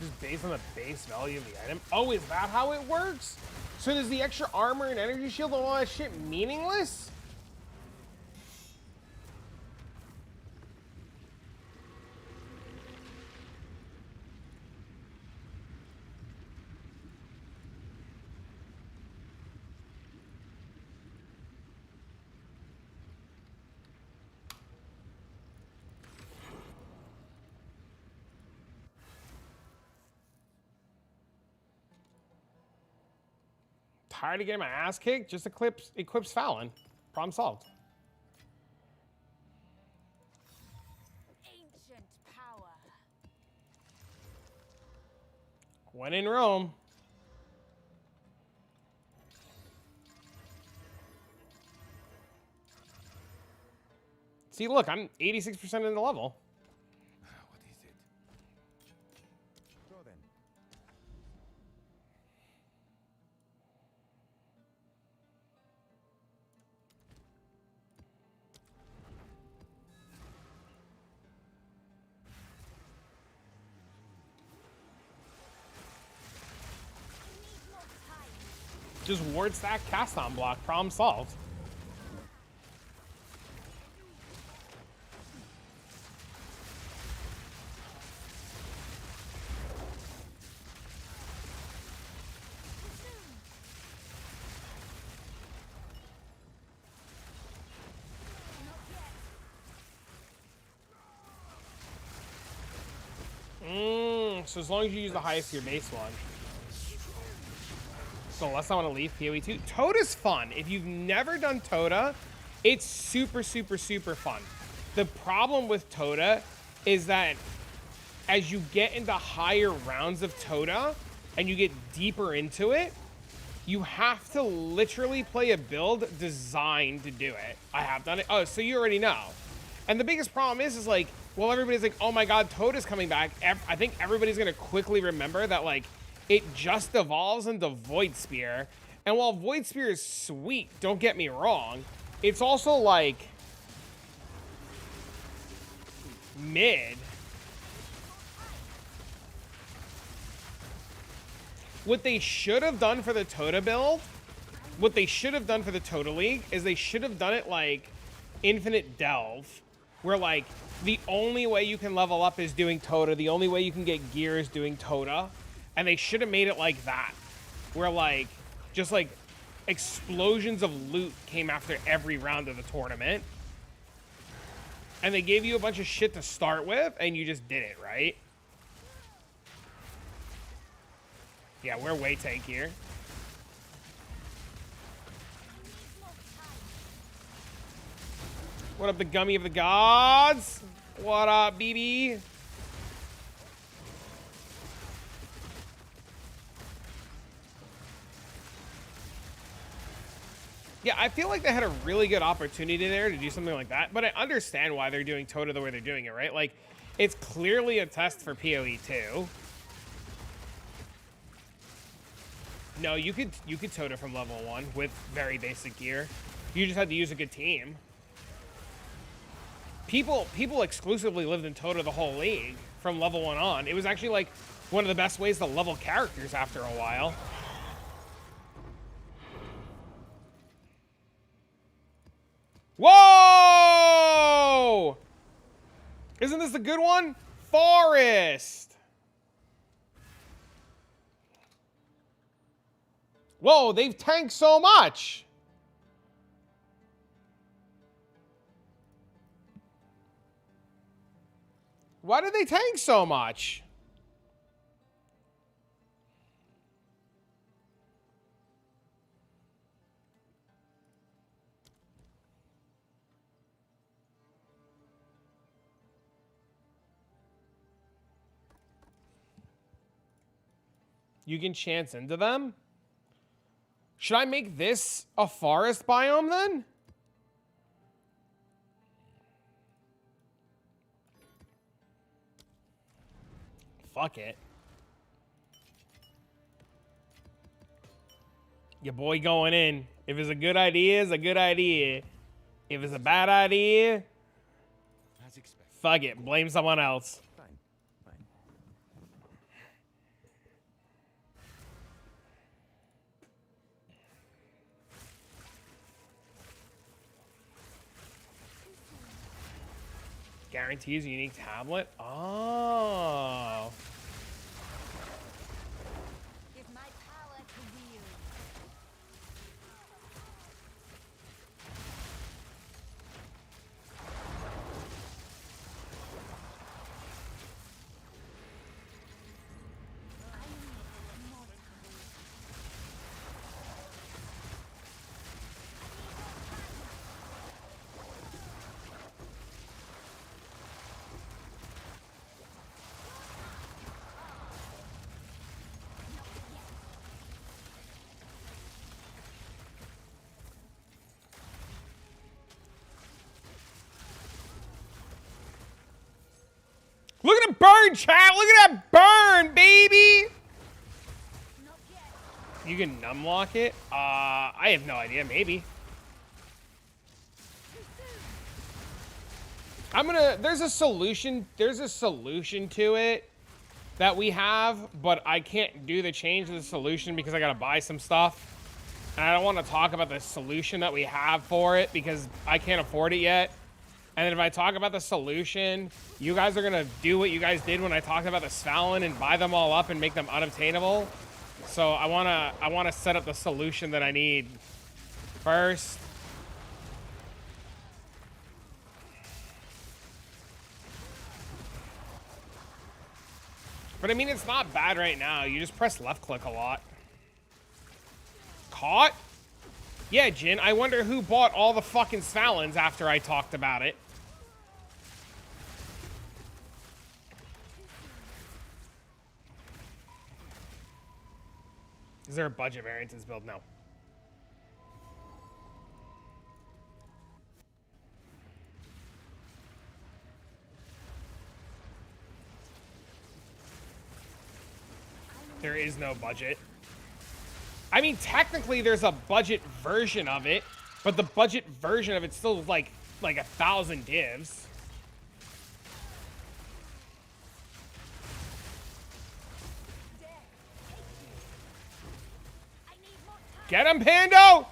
Just based on the base value of the item. Oh, is that how it works? So does the extra armor and energy shield and all that shit meaningless? Tired of getting my ass kicked? Just equips Fallon. Problem solved. Ancient power. When in Rome. See, look, I'm 86% in the level. What is it? Go then. Just ward stack cast on block. Problem solved. So as long as you use the highest tier base one. So unless I want to leave PoE 2. Toda's fun. If you've never done Toda, it's super, super, super fun. The problem with Toda is that as you get into higher rounds of Toda and you get deeper into it, you have to literally play a build designed to do it. I have done it. Oh, so you already know. And the biggest problem is like, well, everybody's like, oh my God, Toda's coming back. I think everybody's going to quickly remember that, like, it just evolves into Void Spear. And while Void Spear is sweet, don't get me wrong, it's also, like, mid. What they should have done for the Toda build, what they should have done for the Toda League, is they should have done it like Infinite Delve, where, like, the only way you can level up is doing Toda, the only way you can get gear is doing Toda, and they should have made it like that. where like just like explosions of loot came after every round of the tournament. And they gave you a bunch of shit to start with, and you just did it, right? Yeah, we're way tankier. What up, the gummy of the gods? What up, BB? Yeah, I feel like they had a really good opportunity there to do something like that, but I understand why they're doing Tota the way they're doing it, right? Like, it's clearly a test for PoE 2. No, you could Tota from level 1 with very basic gear. You just had to use a good team. People exclusively lived in Tota the whole league from level 1 on. It was actually like one of the best ways to level characters after a while. Whoa! Isn't this the good one? Forest! Whoa, they've tanked so much! Why did they tank so much? You can chance into them? Should I make this a forest biome then? Fuck it. Your boy going in. If it's a good idea, it's a good idea. If it's a bad idea, As expected. fuck it. Blame someone else. Fine. Fine. Guarantees a unique tablet? Oh. Give my power to wield. I need more time. Look at it burn, chat! Look at that burn, baby! Not yet. You can numlock it? I have no idea. Maybe. I'm gonna... There's a solution to it that we have, but I can't do the change to the solution because I gotta buy some stuff. And I don't want to talk about the solution that we have for it because I can't afford it yet. And then if I talk about the solution, you guys are gonna do what you guys did when I talked about the Svalin and buy them all up and make them unobtainable. So I wanna set up the solution that I need first. But I mean, it's not bad right now. You just press left click a lot. Caught? Yeah, Jin. I wonder who bought all the fucking Svalins after I talked about it. Is there a budget variance in this build? No. There is no budget. I mean, technically there's a budget version of it, but the budget version of it's still like 1,000 divs. Get him, Pando!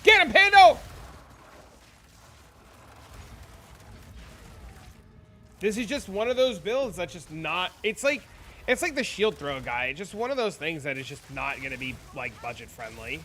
Get him, Pando! This is just one of those builds that's just not... It's like It's like the shield throw guy. It's just one of those things that is just not going to be, like, budget friendly.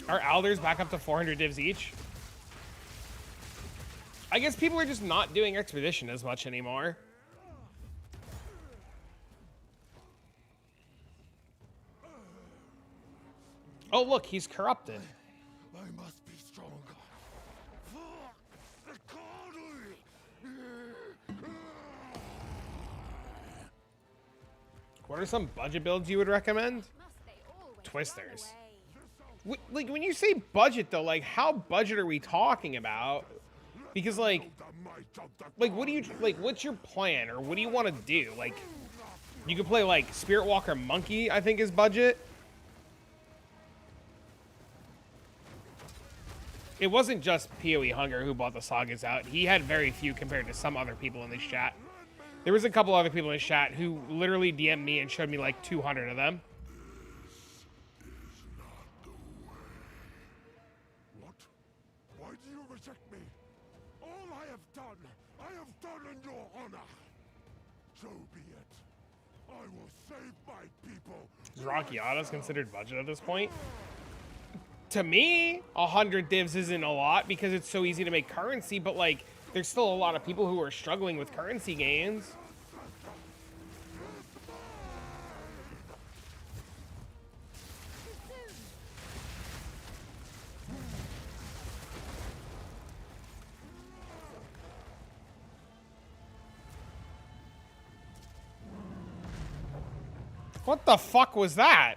Are Alders back up to 400 divs each? I guess people are just not doing Expedition as much anymore. Oh, look, he's corrupted. I must be stronger. For the Cardinal. What are some budget builds you would recommend? Must they always run Twisters. away? Like, when you say budget, though, like, how budget are we talking about? Because, like, what do you, like, what's your plan, or what do you want to do? Like, you could play, like, Spirit Walker Monkey, I think is budget. It wasn't just PoE Hunger who bought the sagas out. He had very few compared to some other people in this chat. There was a couple other people in this chat who literally DM'd me and showed me, like, 200 of them. Why do you reject me? All I have done in your honor. So be it. I will save my people. Is Rockiatas considered budget at this point? To me, 100 divs isn't a lot because it's so easy to make currency, but, like, there's still a lot of people who are struggling with currency gains. What the fuck was that?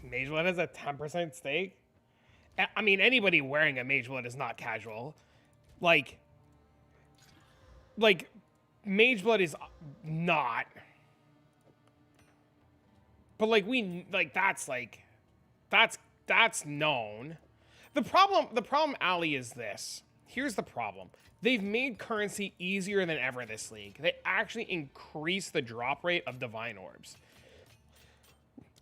Mage Blood has a 10% stake? I mean, anybody wearing a Mage Blood is not casual. Like, Mage Blood is not. But, like, that's known. The problem, Ali, is this. Here's the problem. They've made currency easier than ever this league. They actually increased the drop rate of Divine Orbs.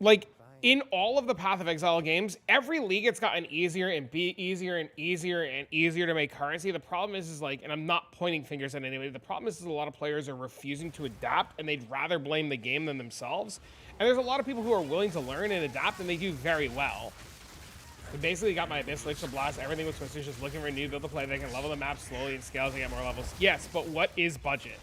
Like, in all of the Path of Exile games, every league it's gotten easier and easier and easier and easier to make currency. The problem is like, and I'm not pointing fingers at anybody, the problem is a lot of players are refusing to adapt and they'd rather blame the game than themselves. And there's a lot of people who are willing to learn and adapt, and they do very well. I basically got my Abyss, Elixir Blast, everything with Twisters, just looking for a new build to play. They can level the map slowly and scale as they get more levels. Yes, but what is budget?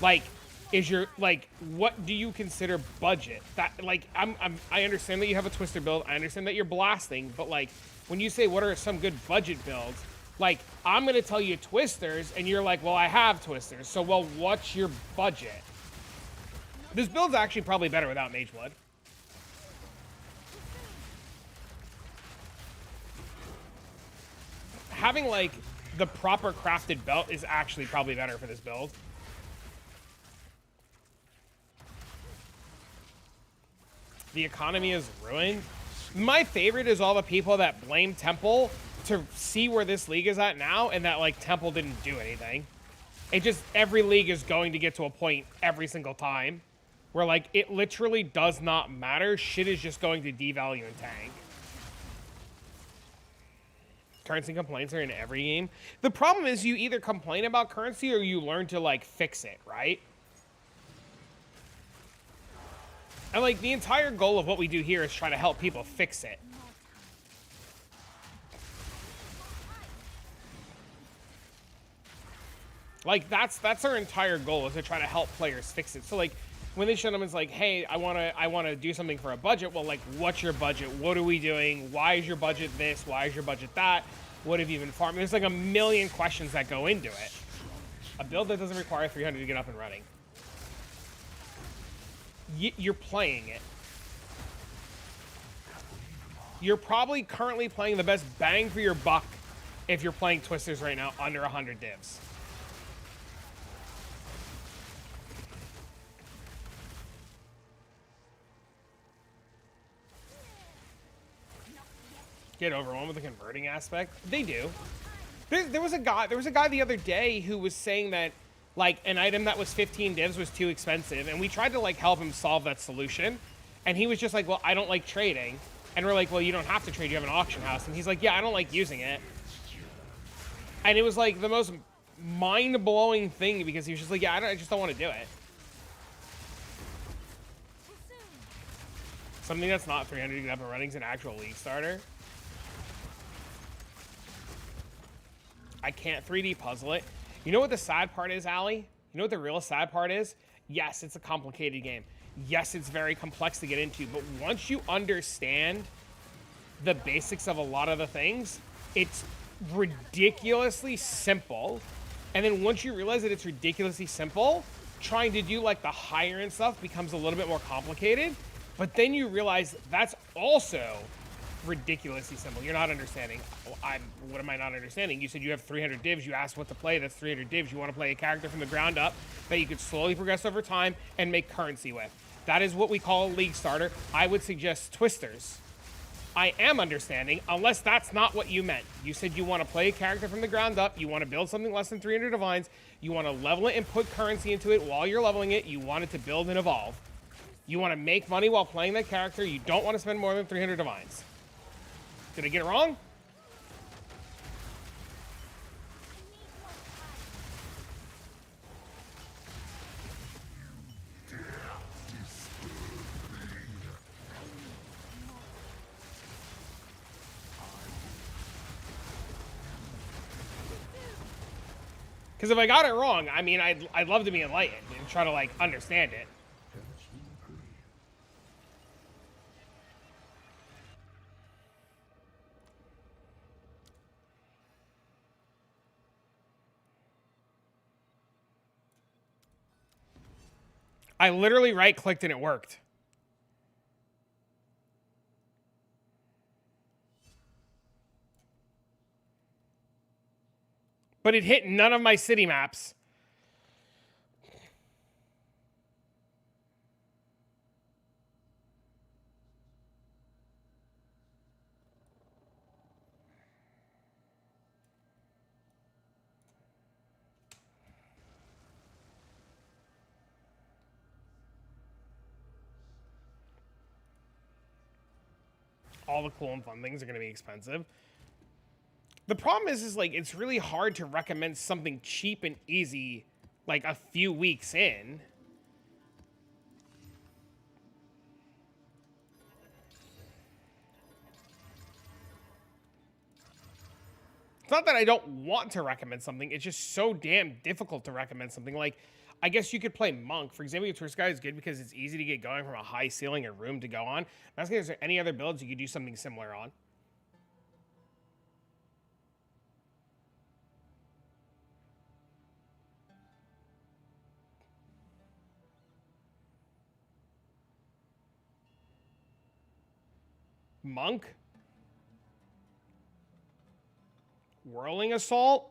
Like, is your, like, what do you consider budget? That, like, I understand that you have a Twister build. I understand that you're blasting, but, like, when you say what are some good budget builds, like, I'm going to tell you Twisters, and you're like, well, I have Twisters. So, well, what's your budget? This build's actually probably better without Mage Blood. Having, like, the proper crafted belt is actually probably better for this build. The economy is ruined. My favorite is all the people that blame Temple to see where this league is at now, and that, like, Temple didn't do anything. It just, every league is going to get to a point every single time where, like, it literally does not matter. Shit is just going to devalue and tank. Currency complaints are in every game. The problem is you either complain about currency or you learn to, like, fix it, right? And, like, the entire goal of what we do here is try to help people fix it. Like, that's our entire goal, is to try to help players fix it. So, like, when they show them, it's like, hey, I wanna do something for a budget. Well, like, what's your budget? What are we doing? Why is your budget this? Why is your budget that? What have you been farming? There's like a million questions that go into it. A build that doesn't require 300 to get up and running. You're playing it. You're probably currently playing the best bang for your buck if you're playing Twisters right now under 100 divs. Get overwhelmed with the converting aspect. They do. There was a guy the other day who was saying that like an item that was 15 divs was too expensive, and we tried to like help him solve that solution, and he was just like, well, I don't like trading. And we're like, well, you don't have to trade, you have an auction house. And he's like, yeah, I don't like using it. And it was like the most mind-blowing thing, because he was just like, yeah, I just don't want to do it. Something that's not 300 to get up and running is an actual league starter. I can't 3D puzzle it. You know what the sad part is, Allie? You know what the real sad part is? Yes, it's a complicated game. Yes, it's very complex to get into, but once you understand the basics of a lot of the things, it's ridiculously simple. And then once you realize that it's ridiculously simple, trying to do like the higher end stuff becomes a little bit more complicated. But then you realize that's also ridiculously simple. You're not understanding. What am I not understanding? You said you have 300 divs. You asked what to play. That's 300 divs. You want to play a character from the ground up that you could slowly progress over time and make currency with. That is what we call a league starter. I would suggest Twisters. I am understanding, unless that's not what you meant. You said you want to play a character from the ground up. You want to build something less than 300 divines. You want to level it and put currency into it while you're leveling it. You want it to build and evolve. You want to make money while playing that character. You don't want to spend more than 300 divines. Did I get it wrong? Because if I got it wrong, I mean, I'd love to be enlightened and try to, like, understand it. I literally right-clicked and it worked. But it hit none of my city maps. All the cool and fun things are going to be expensive. The problem is like, it's really hard to recommend something cheap and easy, like a few weeks in. It's not that I don't want to recommend something. It's just so damn difficult to recommend something. Like, I guess you could play Monk. For example, your Twist Guy is good because it's easy to get going from a high ceiling or room to go on. I'm asking, is there any other builds you could do something similar on? Monk? Whirling Assault?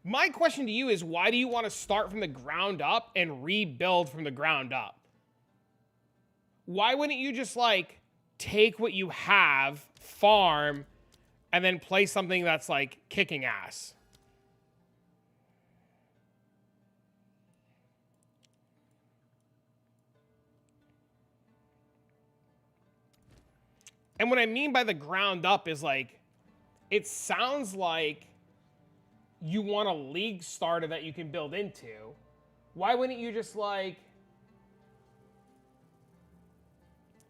My question to you is, why do you want to start from the ground up and rebuild from the ground up? Why wouldn't you just, like, take what you have, farm, and then play something that's, like, kicking ass? And what I mean by the ground up is, like, it sounds like you want a league starter that you can build into. Why wouldn't you just, like,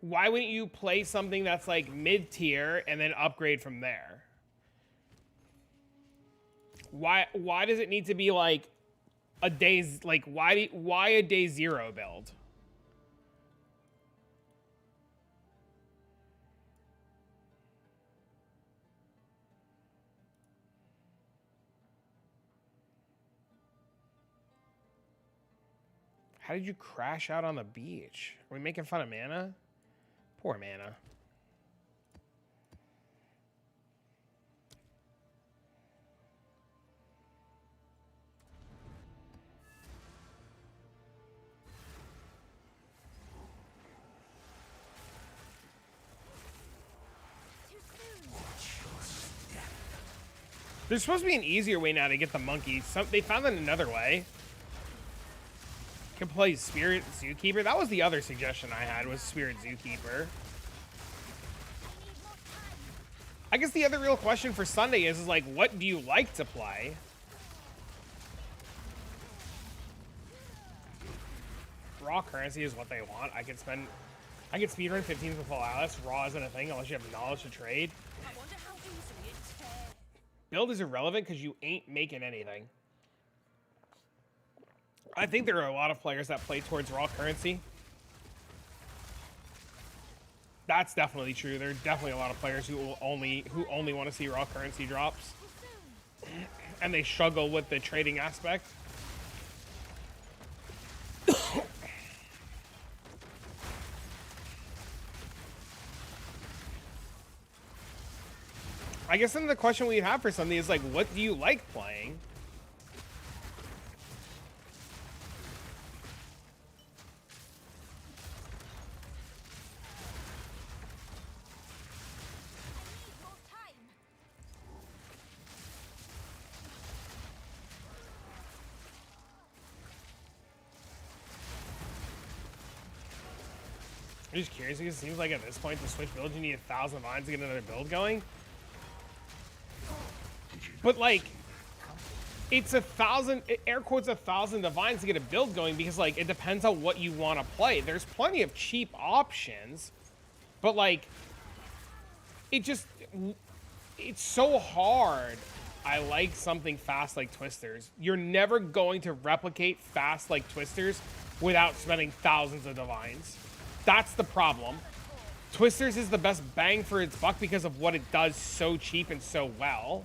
why wouldn't you play something that's, like, mid-tier and then upgrade from there? Why does it need to be, like, a day's, like, why a day zero build? How did you crash out on the beach? Are we making fun of mana? Poor mana. There's supposed to be an easier way now to get the monkey. They found another way. Can play Spirit Zookeeper. That was the other suggestion I had, was Spirit Zookeeper. I guess the other real question for Sunday is like, what do you like to play? Raw currency is what they want. I could speedrun 15s with full Alice. Raw isn't a thing unless you have knowledge to trade. I wonder how easily it's fair. Build is irrelevant because you ain't making anything. I think there are a lot of players that play towards raw currency. That's definitely true. There are definitely a lot of players who only want to see raw currency drops, and they struggle with the trading aspect. I guess then the question we have for something is like, what do you like playing? I'm just curious because it seems like at this point to switch builds you need 1,000 vines to get another build going. But like, it's 1,000, air quotes 1,000 divines to get a build going because like it depends on what you want to play. There's plenty of cheap options, but like, it's so hard. I like something fast like Twisters. You're never going to replicate fast like Twisters without spending thousands of divines. That's the problem. Twisters is the best bang for its buck because of what it does so cheap and so well.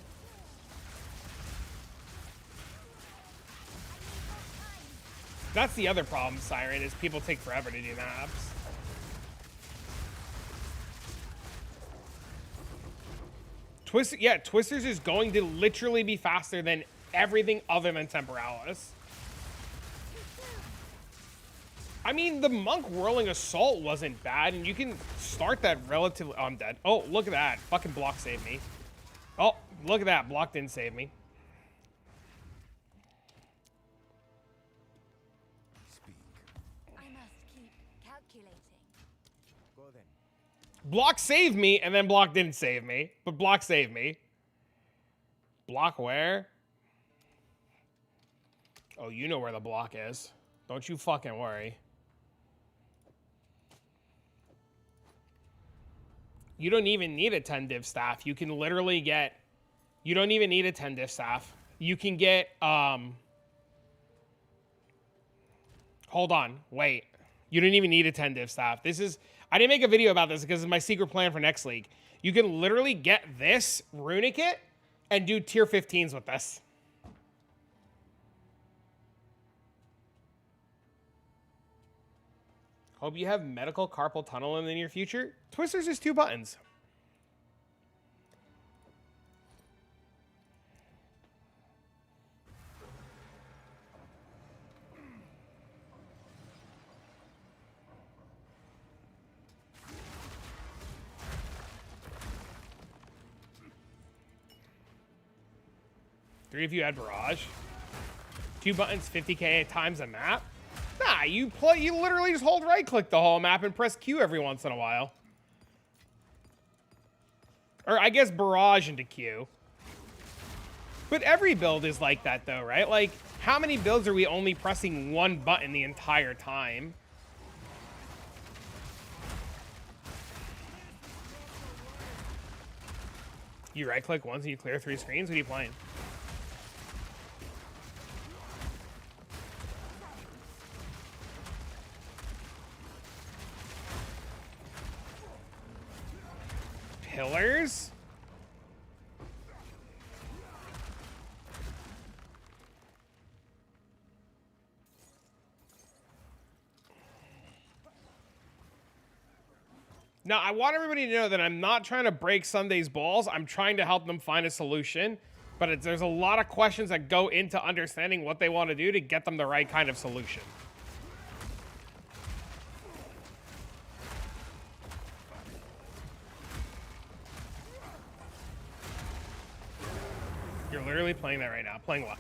That's the other problem, Siren, is people take forever to do maps. Twisters is going to literally be faster than everything other than Temporalis. I mean, the Monk Whirling Assault wasn't bad, and you can start that relatively... Oh, I'm dead. Oh, look at that. Fucking block saved me. Oh, look at that. Block didn't save me. Speak. I must keep calculating. Go then. Block saved me, and then block didn't save me. But block saved me. Block where? Oh, you know where the block is. Don't you fucking worry. You don't even need a 10 div staff. You can literally get... You don't even need a 10 div staff. You can get... Hold on. Wait. You don't even need a 10 div staff. This is... I didn't make a video about this because it's my secret plan for next league. You can literally get this runic kit and do tier 15s with this. Hope you have medical carpal tunnel in the near future. Twisters is 2 buttons. Three of you had barrage. 2 buttons, 50k times a map. Nah, you literally just hold right click the whole map and press Q every once in a while. Or I guess barrage into Q. But every build is like that though, right? Like, how many builds are we only pressing 1 button the entire time? You right click once and you clear 3 screens? What are you playing? Pillars? Now, I want everybody to know that I'm not trying to break Sunday's balls. I'm trying to help them find a solution. But there's a lot of questions that go into understanding what they want to do to get them the right kind of solution. You're literally playing that right now. Playing what?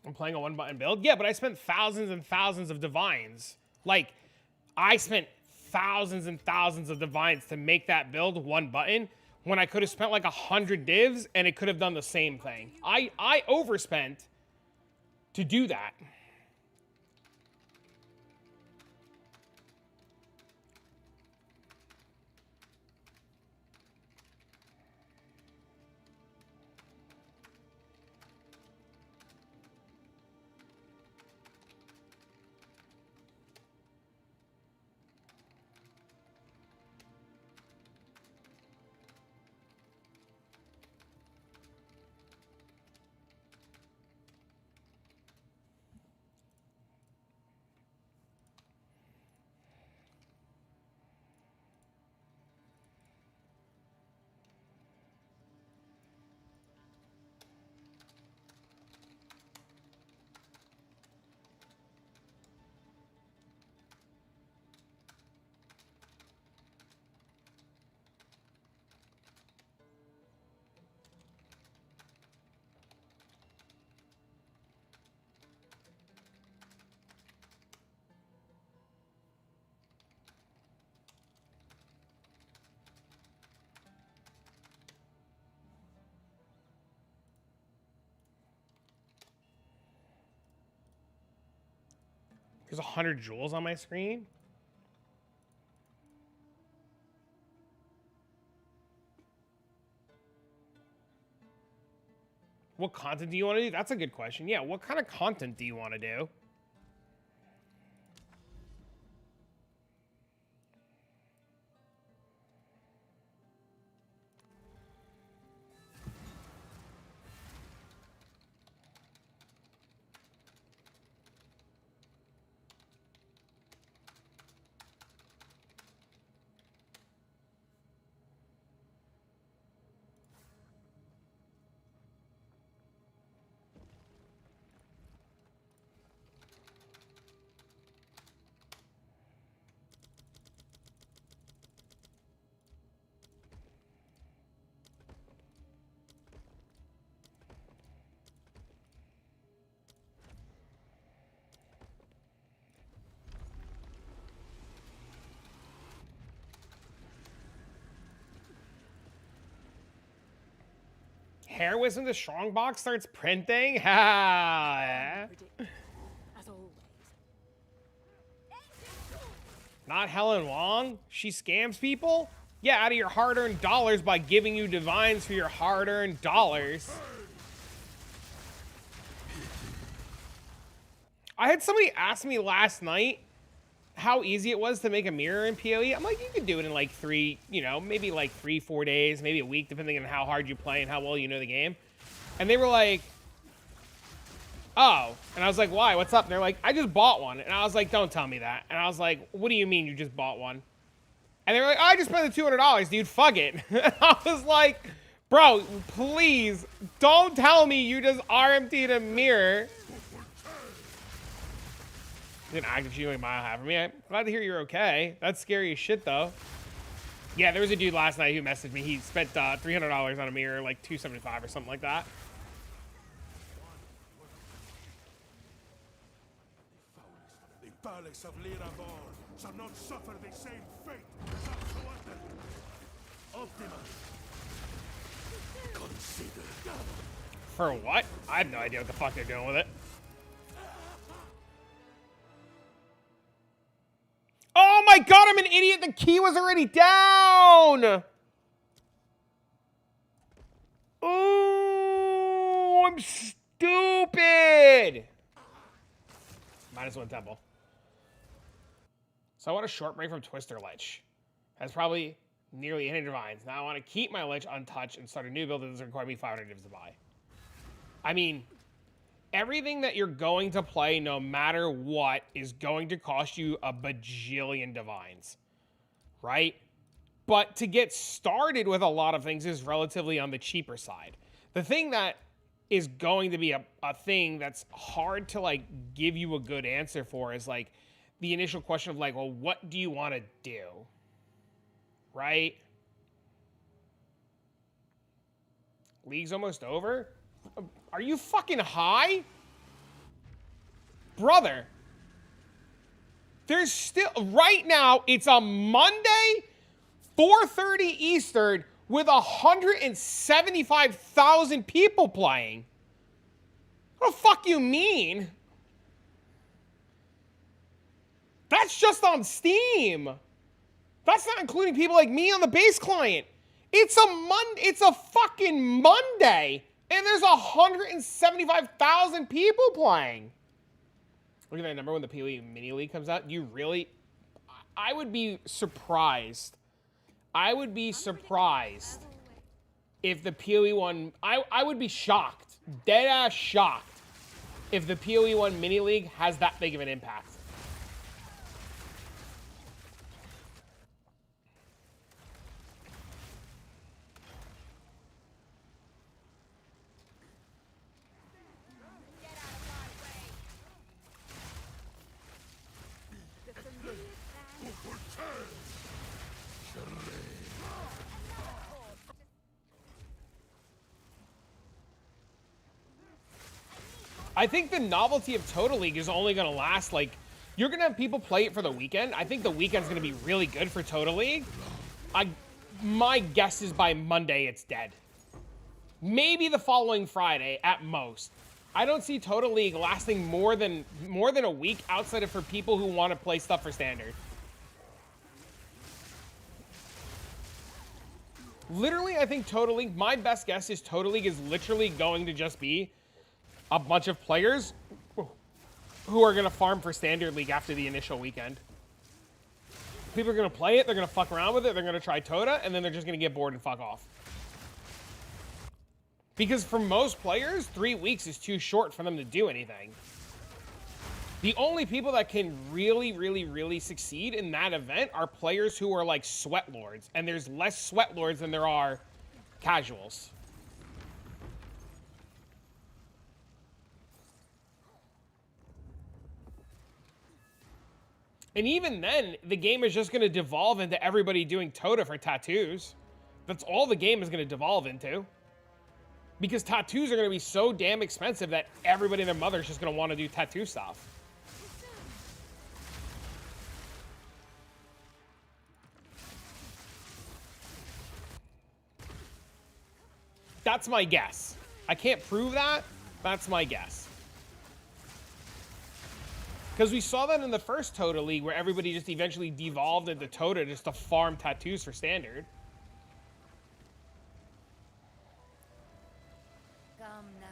I'm playing a one-button build? Yeah, but I spent thousands and thousands of divines. Like, I spent thousands and thousands of divines to make that build one button when I could have spent like 100 divs and it could have done the same thing. I overspent to do that. There's 100 jewels on my screen. What content do you want to do? That's a good question. Yeah, what kind of content do you want to do? Hair Wisdom the Strongbox starts printing? Ha! As always. Not Helen Wong? She scams people? Yeah, out of your hard-earned dollars by giving you divines for your hard-earned dollars. I had somebody ask me last night how easy it was to make a mirror in PoE. I'm like, you could do it in like maybe like 3-4 days, maybe a week, depending on how hard you play and how well you know the game. And they were like, oh. And I was like, why? What's up? And they're like, I just bought one. And I was like, don't tell me that. And I was like, what do you mean you just bought one? And they were like, oh, I just spent the $200, dude. Fuck it. And I was like, bro, please don't tell me you just RMT'd a mirror. An active shooting mile half for me. I'm glad to hear you're okay. That's scary as shit, though. Yeah, there was a dude last night who messaged me. He spent $300 on a mirror, like $275 or something like that. palace of Liraval shall not suffer the same fate as Axolotl. Optimus, consider. For what? I have no idea what the fuck they're doing with it. Oh my god, I'm an idiot. The key was already down. Ooh, I'm stupid. -1 temple. So I want a short break from Twister Lich. That's probably nearly 800 divines. Now I want to keep my Lich untouched and start a new build that doesn't require me 500 divs to buy. I mean, everything that you're going to play, no matter what, is going to cost you a bajillion divines, right? But to get started with a lot of things is relatively on the cheaper side. The thing that is going to be a thing that's hard to, like, give you a good answer for is, like, the initial question of, like, well, what do you want to do? Right? League's almost over? Are you fucking high? Brother. There's still, right now, it's a Monday, 4:30 Eastern, with 175,000 people playing. What the fuck you mean? That's just on Steam. That's not including people like me on the base client. It's a fucking Monday, and there's 175,000 people playing. Look at that number when the PoE Mini League comes out. You really... I would be surprised. I would be surprised if the PoE 1... I would be shocked. Dead-ass shocked if the PoE 1 Mini League has that big of an impact. I think the novelty of Total League is only going to last, like, you're going to have people play it for the weekend. I think the weekend's going to be really good for Total League. My guess is by Monday it's dead. Maybe the following Friday at most. I don't see Total League lasting more than a week outside of for people who want to play stuff for Standard. Literally, I think Total League, my best guess is Total League is literally going to just be a bunch of players who are going to farm for Standard League after the initial weekend. People are going to play it, they're going to fuck around with it, they're going to try Tota, and then they're just going to get bored and fuck off. Because for most players, 3 weeks is too short for them to do anything. The only people that can really succeed in that event are players who are like sweat lords, and there's less sweat lords than there are casuals. And even then, the game is just going to devolve into everybody doing Tota for tattoos. That's all the game is going to devolve into. Because tattoos are going to be so damn expensive that everybody and their mother is just going to want to do tattoo stuff. That's my guess. I can't prove that. That's my guess. Because we saw that in the first Tota League where everybody just eventually devolved into Tota just to farm tattoos for Standard. Come now.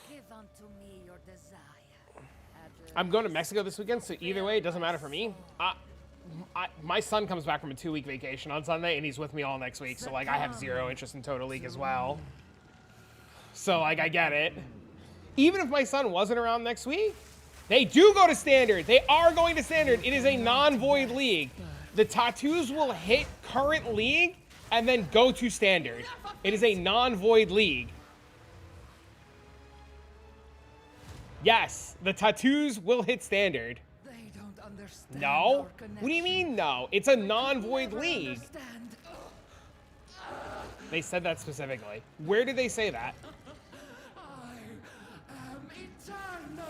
Give unto me your desire. I'm going to Mexico this weekend, so either way, it doesn't matter for me. My son comes back from a 2-week vacation on Sunday, and he's with me all next week, so, like, I have zero interest in Tota League as well. So, like, I get it. Even if my son wasn't around next week, they do go to Standard. They are going to Standard. It is a non-void league. The tattoos will hit current league and then go to Standard. It is a non-void league. Yes, the tattoos will hit Standard. They don't understand. No? What do you mean no? It's a non-void league. They said that specifically. Where did they say that? I am eternal.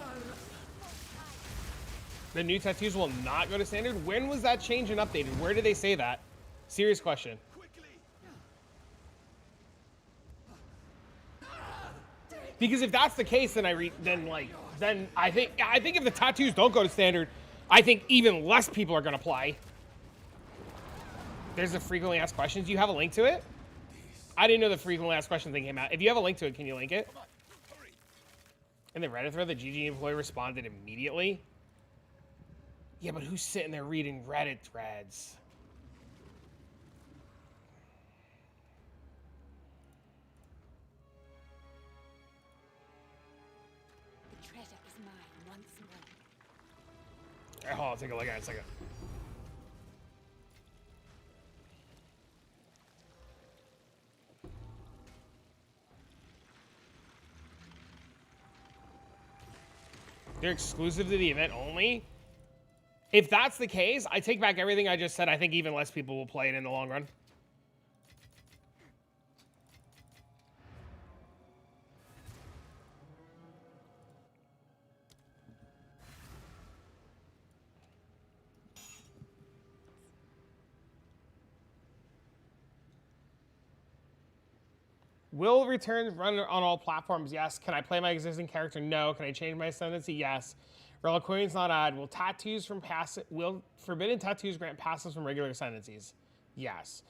The new tattoos will not go to standard? When was that changed and updated? Where did they say that? Serious question. Because if that's the case, then I think if the tattoos don't go to standard, I think even less people are gonna play. There's the frequently asked questions. Do you have a link to it? I didn't know the frequently asked question thing came out. If you have a link to it, can you link it? In the Reddit thread, the GG employee responded immediately. Yeah, but who's sitting there reading Reddit threads? The treasure is mine once more. All right, hold on, take a look at it a second. They're exclusive to the event only? If that's the case, I take back everything I just said. I think even less people will play it in the long run. Will returns run on all platforms? Yes. Can I play my existing character? No. Can I change my ascendancy? Yes. Reliquarian's not odd. Will forbidden tattoos grant passives from regular ascendancies? Yes.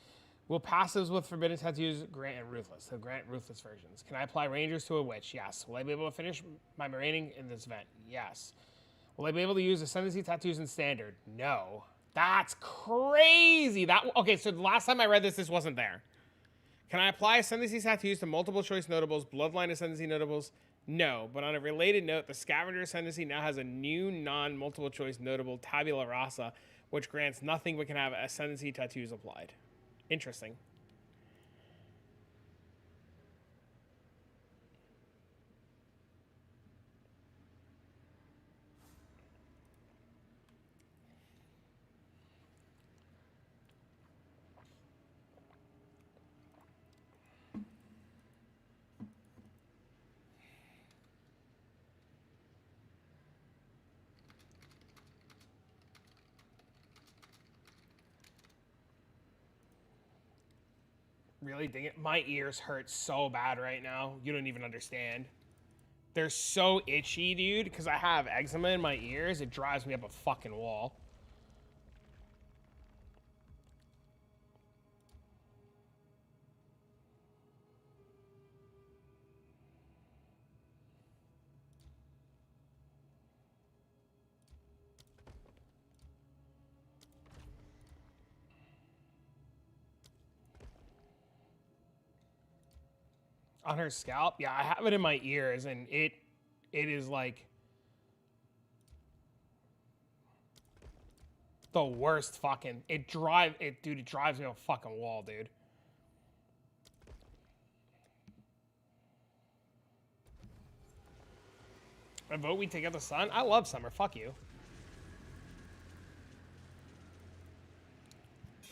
Will passives with forbidden tattoos grant ruthless? So grant ruthless versions. Can I apply rangers to a witch? Yes. Will I be able to finish my maraining in this event? Yes. Will I be able to use ascendancy tattoos in standard? No. That's crazy. Okay, so the last time I read this wasn't there. Can I apply ascendancy tattoos to multiple choice notables, bloodline ascendancy notables? No, but on a related note, the scavenger ascendancy now has a new non-multiple choice notable, tabula rasa, which grants nothing but can have ascendancy tattoos applied. Interesting. Really ding it. My ears hurt so bad right now. You don't even understand. They're so itchy, dude, because I have eczema in my ears. It drives me up a fucking wall. On her scalp? Yeah, I have it in my ears, and it is like the worst fucking. It drives me up a fucking wall, dude. I vote we take out the sun. I love summer. Fuck you.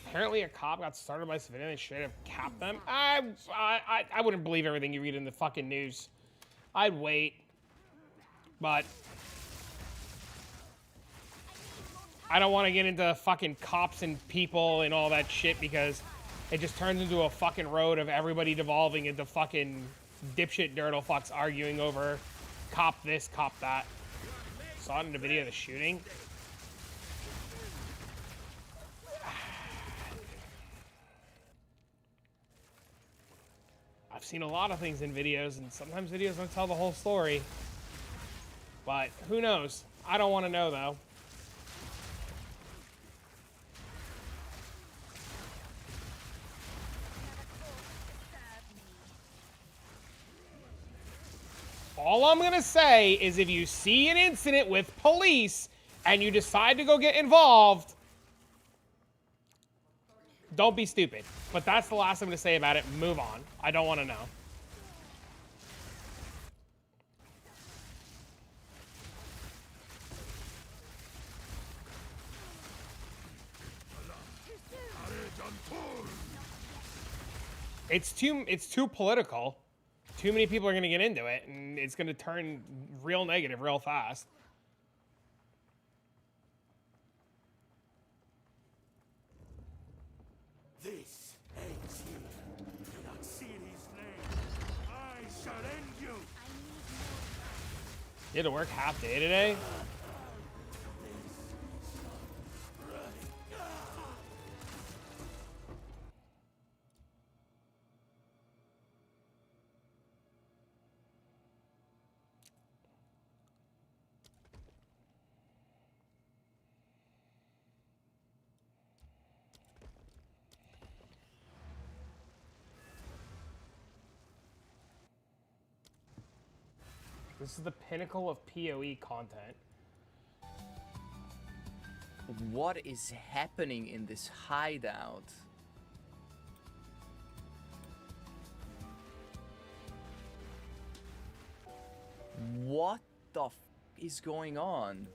Apparently a cop got started by civilians and straight up capped them. I wouldn't believe everything you read in the fucking news. I'd wait. But I don't want to get into fucking cops and people and all that shit because it just turns into a fucking road of everybody devolving into fucking dipshit dirtle fucks arguing over cop this, cop that. Saw it in the video of the shooting. I've seen a lot of things in videos, and sometimes videos don't tell the whole story. But who knows? I don't want to know, though. All I'm going to say is if you see an incident with police and you decide to go get involved, don't be stupid. But that's the last I'm going to say about it. Move on. I don't want to know. It's too political. Too many people are going to get into it, and it's going to turn real negative real fast. This ends here. In Auxili's name, I shall end you. You had to work half day today? This is the pinnacle of PoE content. What is happening in this hideout? What the f is going on?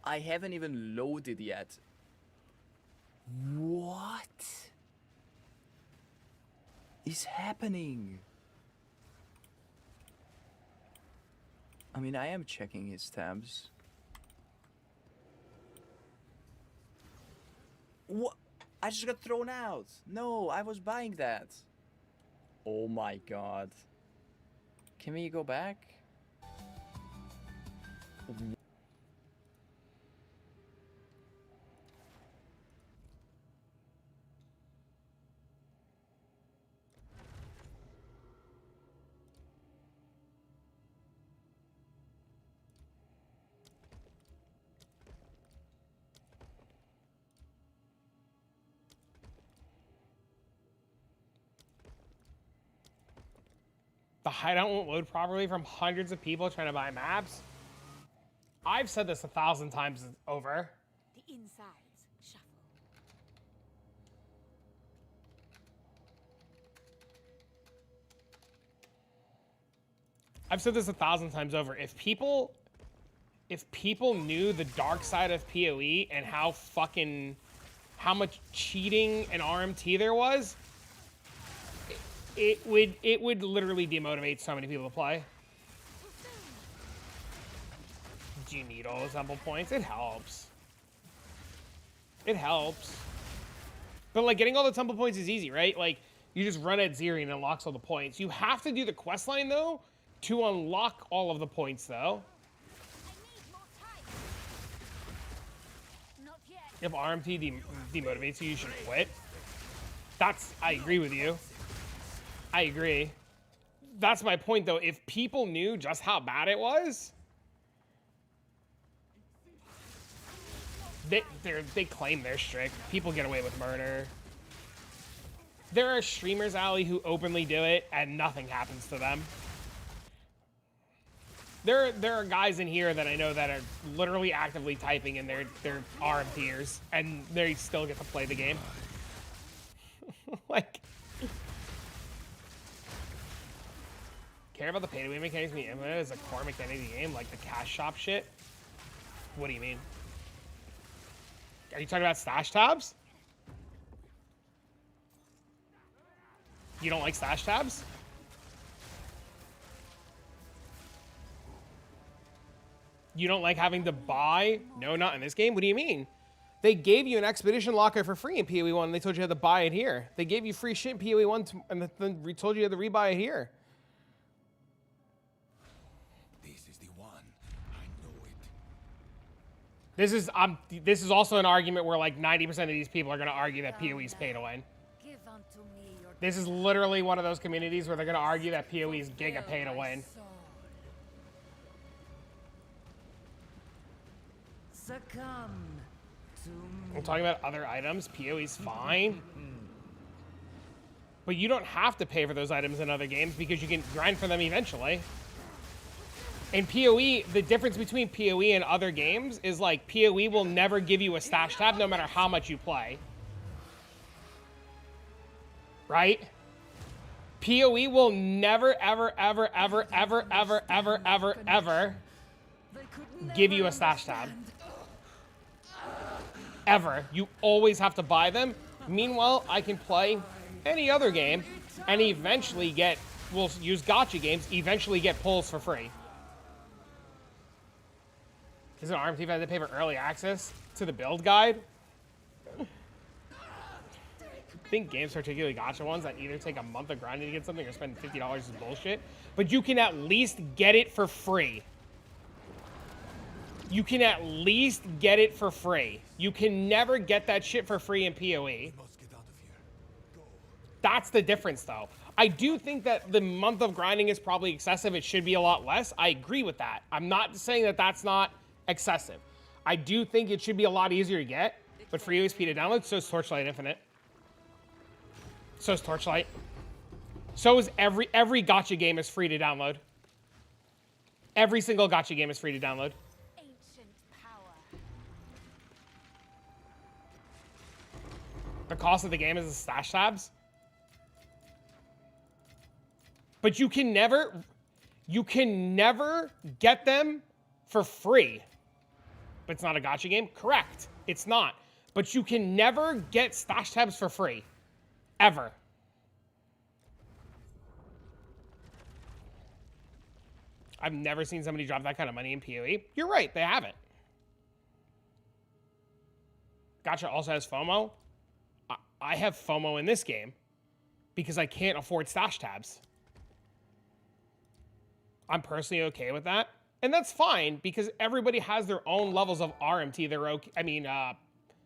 I haven't even loaded yet. What is happening? I mean, I am checking his tabs. What? I just got thrown out. No, I was buying that. Oh my god. Can we go back? The hideout won't load properly from hundreds of people trying to buy maps. I've said this 1,000 times over. The insides shuffle. I've said this 1,000 times over. If people knew the dark side of PoE and how much cheating and RMT there was, it would literally demotivate so many people to play. Do you need all those temple points? It helps. It helps. But like getting all the temple points is easy, right? Like you just run at Zeri and it unlocks all the points. You have to do the quest line though to unlock all of the points though. If RMT demotivates you, you should quit. I agree with you. I agree. That's my point though. If people knew just how bad it was, they claim they're strict. People get away with murder. There are streamers, Ali, who openly do it and nothing happens to them. There are guys in here that I know that are literally actively typing in their RMTers and they still get to play the game. Like, care about the pay-to-win mechanics being implemented as a core mechanic of the game, like the cash shop shit? What do you mean? Are you talking about stash tabs? You don't like stash tabs? You don't like having to buy? No, not in this game. What do you mean? They gave you an expedition locker for free in PoE 1 and they told you had to buy it here. They gave you free shit in PoE 1 and then told you had to rebuy it here. This is also an argument where like 90% of these people are going to argue that PoE is pay to win. This is literally one of those communities where they're going to argue that PoE is giga pay to win. Succumb to me. I'm talking about other items. PoE's fine. But you don't have to pay for those items in other games because you can grind for them eventually. In PoE, the difference between PoE and other games is like PoE will never give you a stash tab no matter how much you play. Right? PoE will never, ever, ever, ever, ever, ever, ever, ever, ever give you a stash tab. Ever. You always have to buy them. Meanwhile, I can play any other game and eventually we'll use gacha games, eventually get pulls for free. Is it RMT if I had to pay for early access to the build guide? I think games, particularly gacha ones, that either take a month of grinding to get something or spend $50 is bullshit. But you can at least get it for free. You can at least get it for free. You can never get that shit for free in PoE. That's the difference, though. I do think that the month of grinding is probably excessive. It should be a lot less. I agree with that. I'm not saying that that's not excessive. I do think it should be a lot easier to get. But free USP to download, so is Torchlight Infinite. So is Torchlight. So is every gacha game is free to download. Every single gacha game is free to download. Ancient power. The cost of the game is the stash tabs. But you can never get them for free. But it's not a gacha game? Correct. It's not. But you can never get stash tabs for free. Ever. I've never seen somebody drop that kind of money in PoE. You're right, they haven't. Gacha also has FOMO. I have FOMO in this game because I can't afford stash tabs. I'm personally okay with that. And that's fine because everybody has their own levels of RMT they're okay,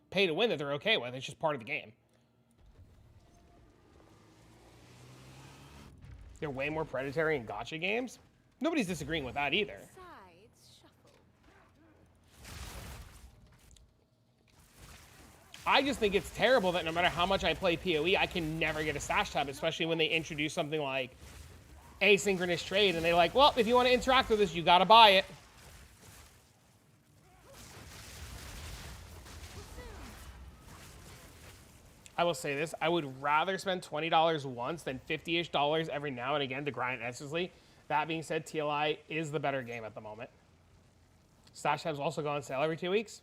pay to win that they're okay with. It's just part of the game. They're way more predatory in gacha games. Nobody's disagreeing with that either. Sides shuffle. I just think it's terrible that no matter how much I play PoE, I can never get a stash tab, especially when they introduce something like asynchronous trade and they're like, well, if you want to interact with this, you got to buy it. I will say this, I would rather spend $20 once than $50-ish every now and again to grind endlessly. That being said, TLI is the better game at the moment. Stash tabs also go on sale every 2 weeks.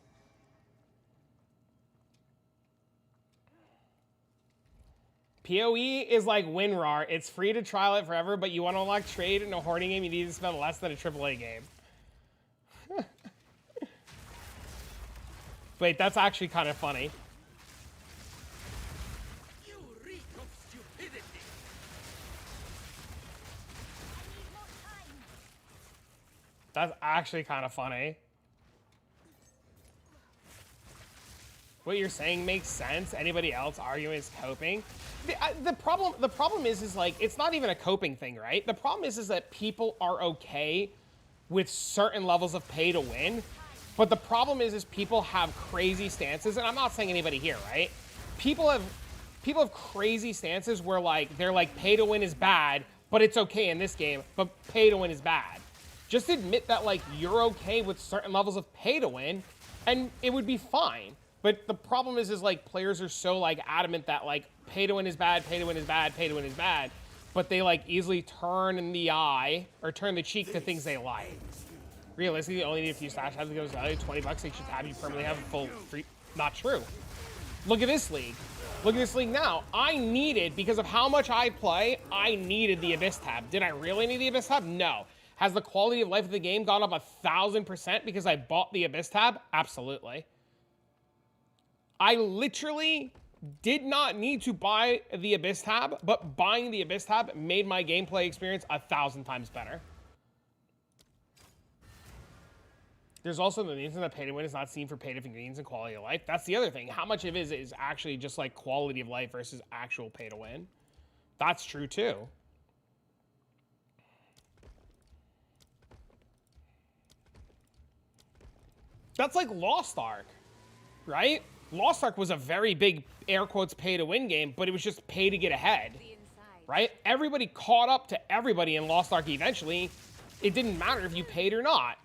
PoE is like WinRAR. It's free to trial it forever, but you want to unlock trade in a hoarding game, you need to spend less than a AAA game. Wait, that's actually kind of funny. That's actually kind of funny. What you're saying makes sense. Anybody else arguing is coping. The problem is like, it's not even a coping thing, right? The problem is that people are okay with certain levels of pay to win. But the problem is people have crazy stances, and I'm not saying anybody here, right? People have crazy stances where like, they're like, pay to win is bad, but it's okay in this game, but pay to win is bad. Just admit that, like, you're okay with certain levels of pay to win, and it would be fine. But the problem is like, players are so, like, adamant that, like, pay to win is bad, pay to win is bad, pay to win is bad. But they, like, easily turn the eye, or turn the cheek to things they like. Realistically, you only need a few stash tabs to go to value. $20 each tab, you permanently have a full free. Not true. Look at this league. Look at this league now. I needed, because of how much I play, I needed the Abyss tab. Did I really need the Abyss tab? No. Has the quality of life of the game gone up 1,000% because I bought the Abyss tab? Absolutely. I literally did not need to buy the Abyss tab, but buying the Abyss tab made my gameplay experience 1,000 times better. There's also the reason that pay to win is not seen for paid ingredients and quality of life. That's the other thing. How much of it is actually just like quality of life versus actual pay to win? That's true too. That's like Lost Ark, right? Lost Ark was a very big, air quotes, pay-to-win game, but it was just pay to get ahead, right? Everybody caught up to everybody in Lost Ark eventually. It didn't matter if you paid or not.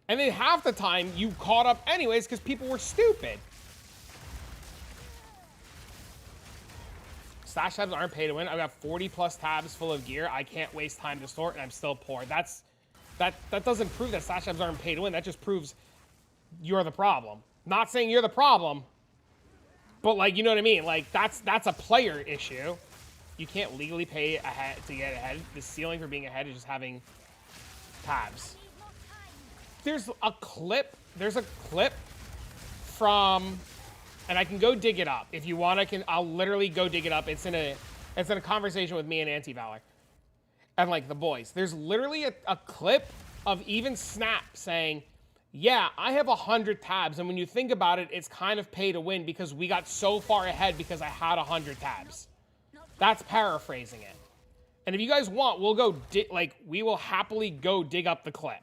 And then half the time, you caught up anyways because people were stupid. Stash tabs aren't pay to win. I've got 40-plus tabs full of gear. I can't waste time to sort, and I'm still poor. That doesn't prove that stash tabs aren't pay to win. That just proves you're the problem. Not saying you're the problem, but like, you know what I mean? Like, that's a player issue. You can't legally pay ahead to get ahead. The ceiling for being ahead is just having tabs. there's a clip from, and I can go dig it up if you want. I'll literally go dig it up. It's in a conversation with me and Anti-Valor and like the boys. There's literally a clip of even Snap saying, yeah, I have 100 tabs, and when you think about it, it's kind of pay to win because we got so far ahead because I had 100 tabs. That's paraphrasing it. And if you guys want, we'll go we will happily go dig up the clip.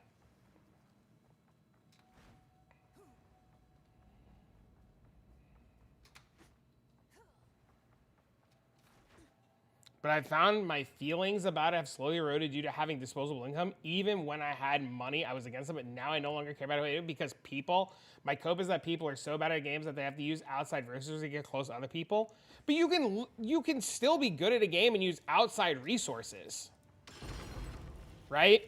But I found my feelings about it have slowly eroded due to having disposable income. Even when I had money, I was against it, but now I no longer care about it because my cope is that people are so bad at games that they have to use outside resources to get close to other people. But you can still be good at a game and use outside resources. Right?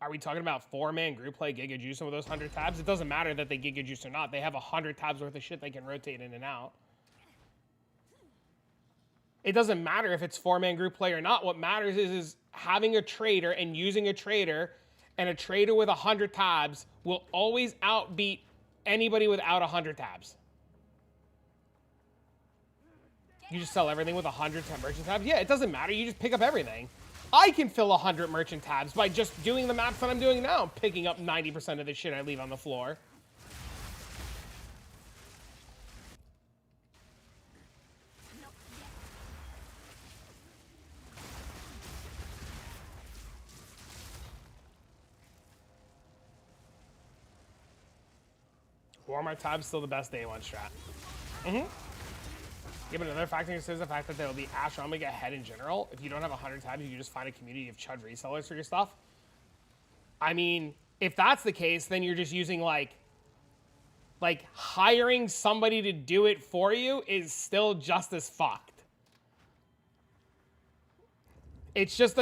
Are we talking about 4-man group play Giga Juicing with those 100 tabs? It doesn't matter that they Giga Juice or not. They have 100 tabs worth of shit they can rotate in and out. It doesn't matter if it's 4-man group play or not. What matters is having a trader and using a trader, and a trader with 100 tabs will always outbeat anybody without 100 tabs. You just sell everything with 100 merchant tabs? Yeah, it doesn't matter. You just pick up everything. I can fill 100 merchant tabs by just doing the maps that I'm doing now, picking up 90% of the shit I leave on the floor. Walmart tab's still the best day one strat. Yeah, but another factor is the fact that there will be astronomical ahead in general. If you don't have 100 tabs, you can just find a community of chud resellers for your stuff. I mean, if that's the case, then you're just using like hiring somebody to do it for you is still just as fucked. It's just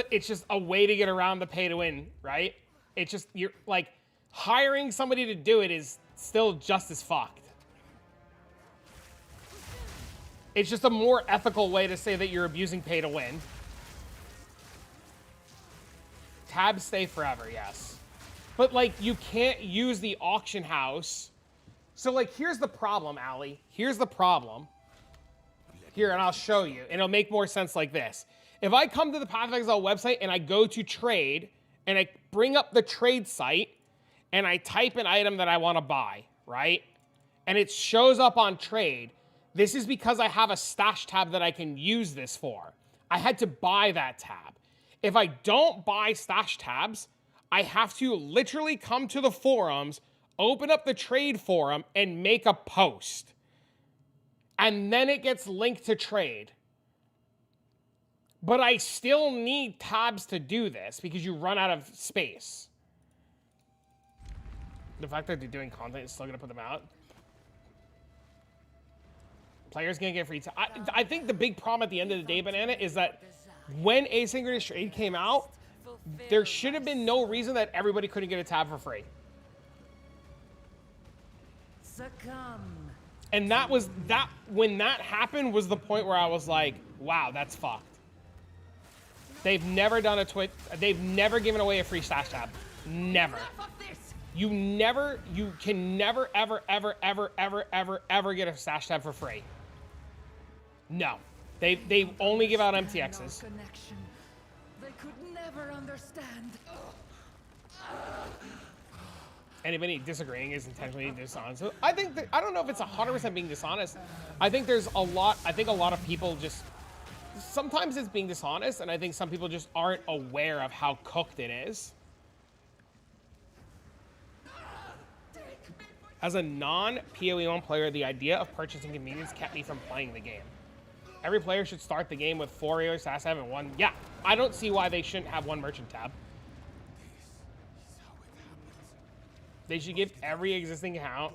a way to get around the pay to win, right? It's just, you're like, hiring somebody to do it is still just as fucked. It's just a more ethical way to say that you're abusing pay to win. Tabs stay forever, yes. But like, you can't use the auction house. So like, here's the problem, Allie. Here's the problem. Here, and I'll show you. And it'll make more sense like this. If I come to the Path of Exile website and I go to trade, and I bring up the trade site, and I type an item that I want to buy, right? And it shows up on trade. This is because I have a stash tab that I can use this for. I had to buy that tab. If I don't buy stash tabs, I have to literally come to the forums, open up the trade forum, and make a post. And then it gets linked to trade. But I still need tabs to do this because you run out of space. The fact that they're doing content is still going to put them out. Players going to get free time. I think the big problem at the end of the day, Banana, is that when asynchronous trade came out, there should have been no reason that everybody couldn't get a tab for free. Succumb. And when that happened was the point where I was like, wow, that's fucked. They've never done they've never given away a free stash tab. Never. You can never, ever, ever, ever, ever, ever, ever get a stash tab for free. No. They only give out MTXs. They could never understand. Anybody disagreeing is intentionally dishonest. So I think I don't know if it's 100% being dishonest. I think a lot of people just, sometimes it's being dishonest, and I think some people just aren't aware of how cooked it is. As a non-PoE1 player, the idea of purchasing convenience kept me from playing the game. Every player should start the game with 4 regular stash tab and 1. Yeah, I don't see why they shouldn't have 1 merchant tab. They should give every existing account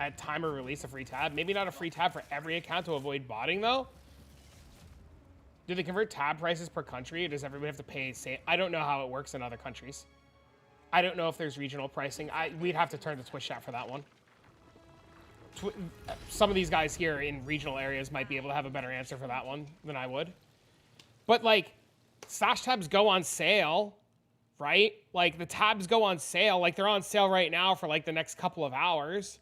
at time of release a free tab. Maybe not a free tab for every account to avoid botting, though. Do they convert tab prices per country, or does everybody have to pay the same? I don't know how it works in other countries. I don't know if there's regional pricing. We'd have to turn to Twitch chat for that one. Some of these guys here in regional areas might be able to have a better answer for that one than I would. But like, stash tabs go on sale right? Like, the tabs go on sale. Like, they're on sale right now for, like, the next couple of hours.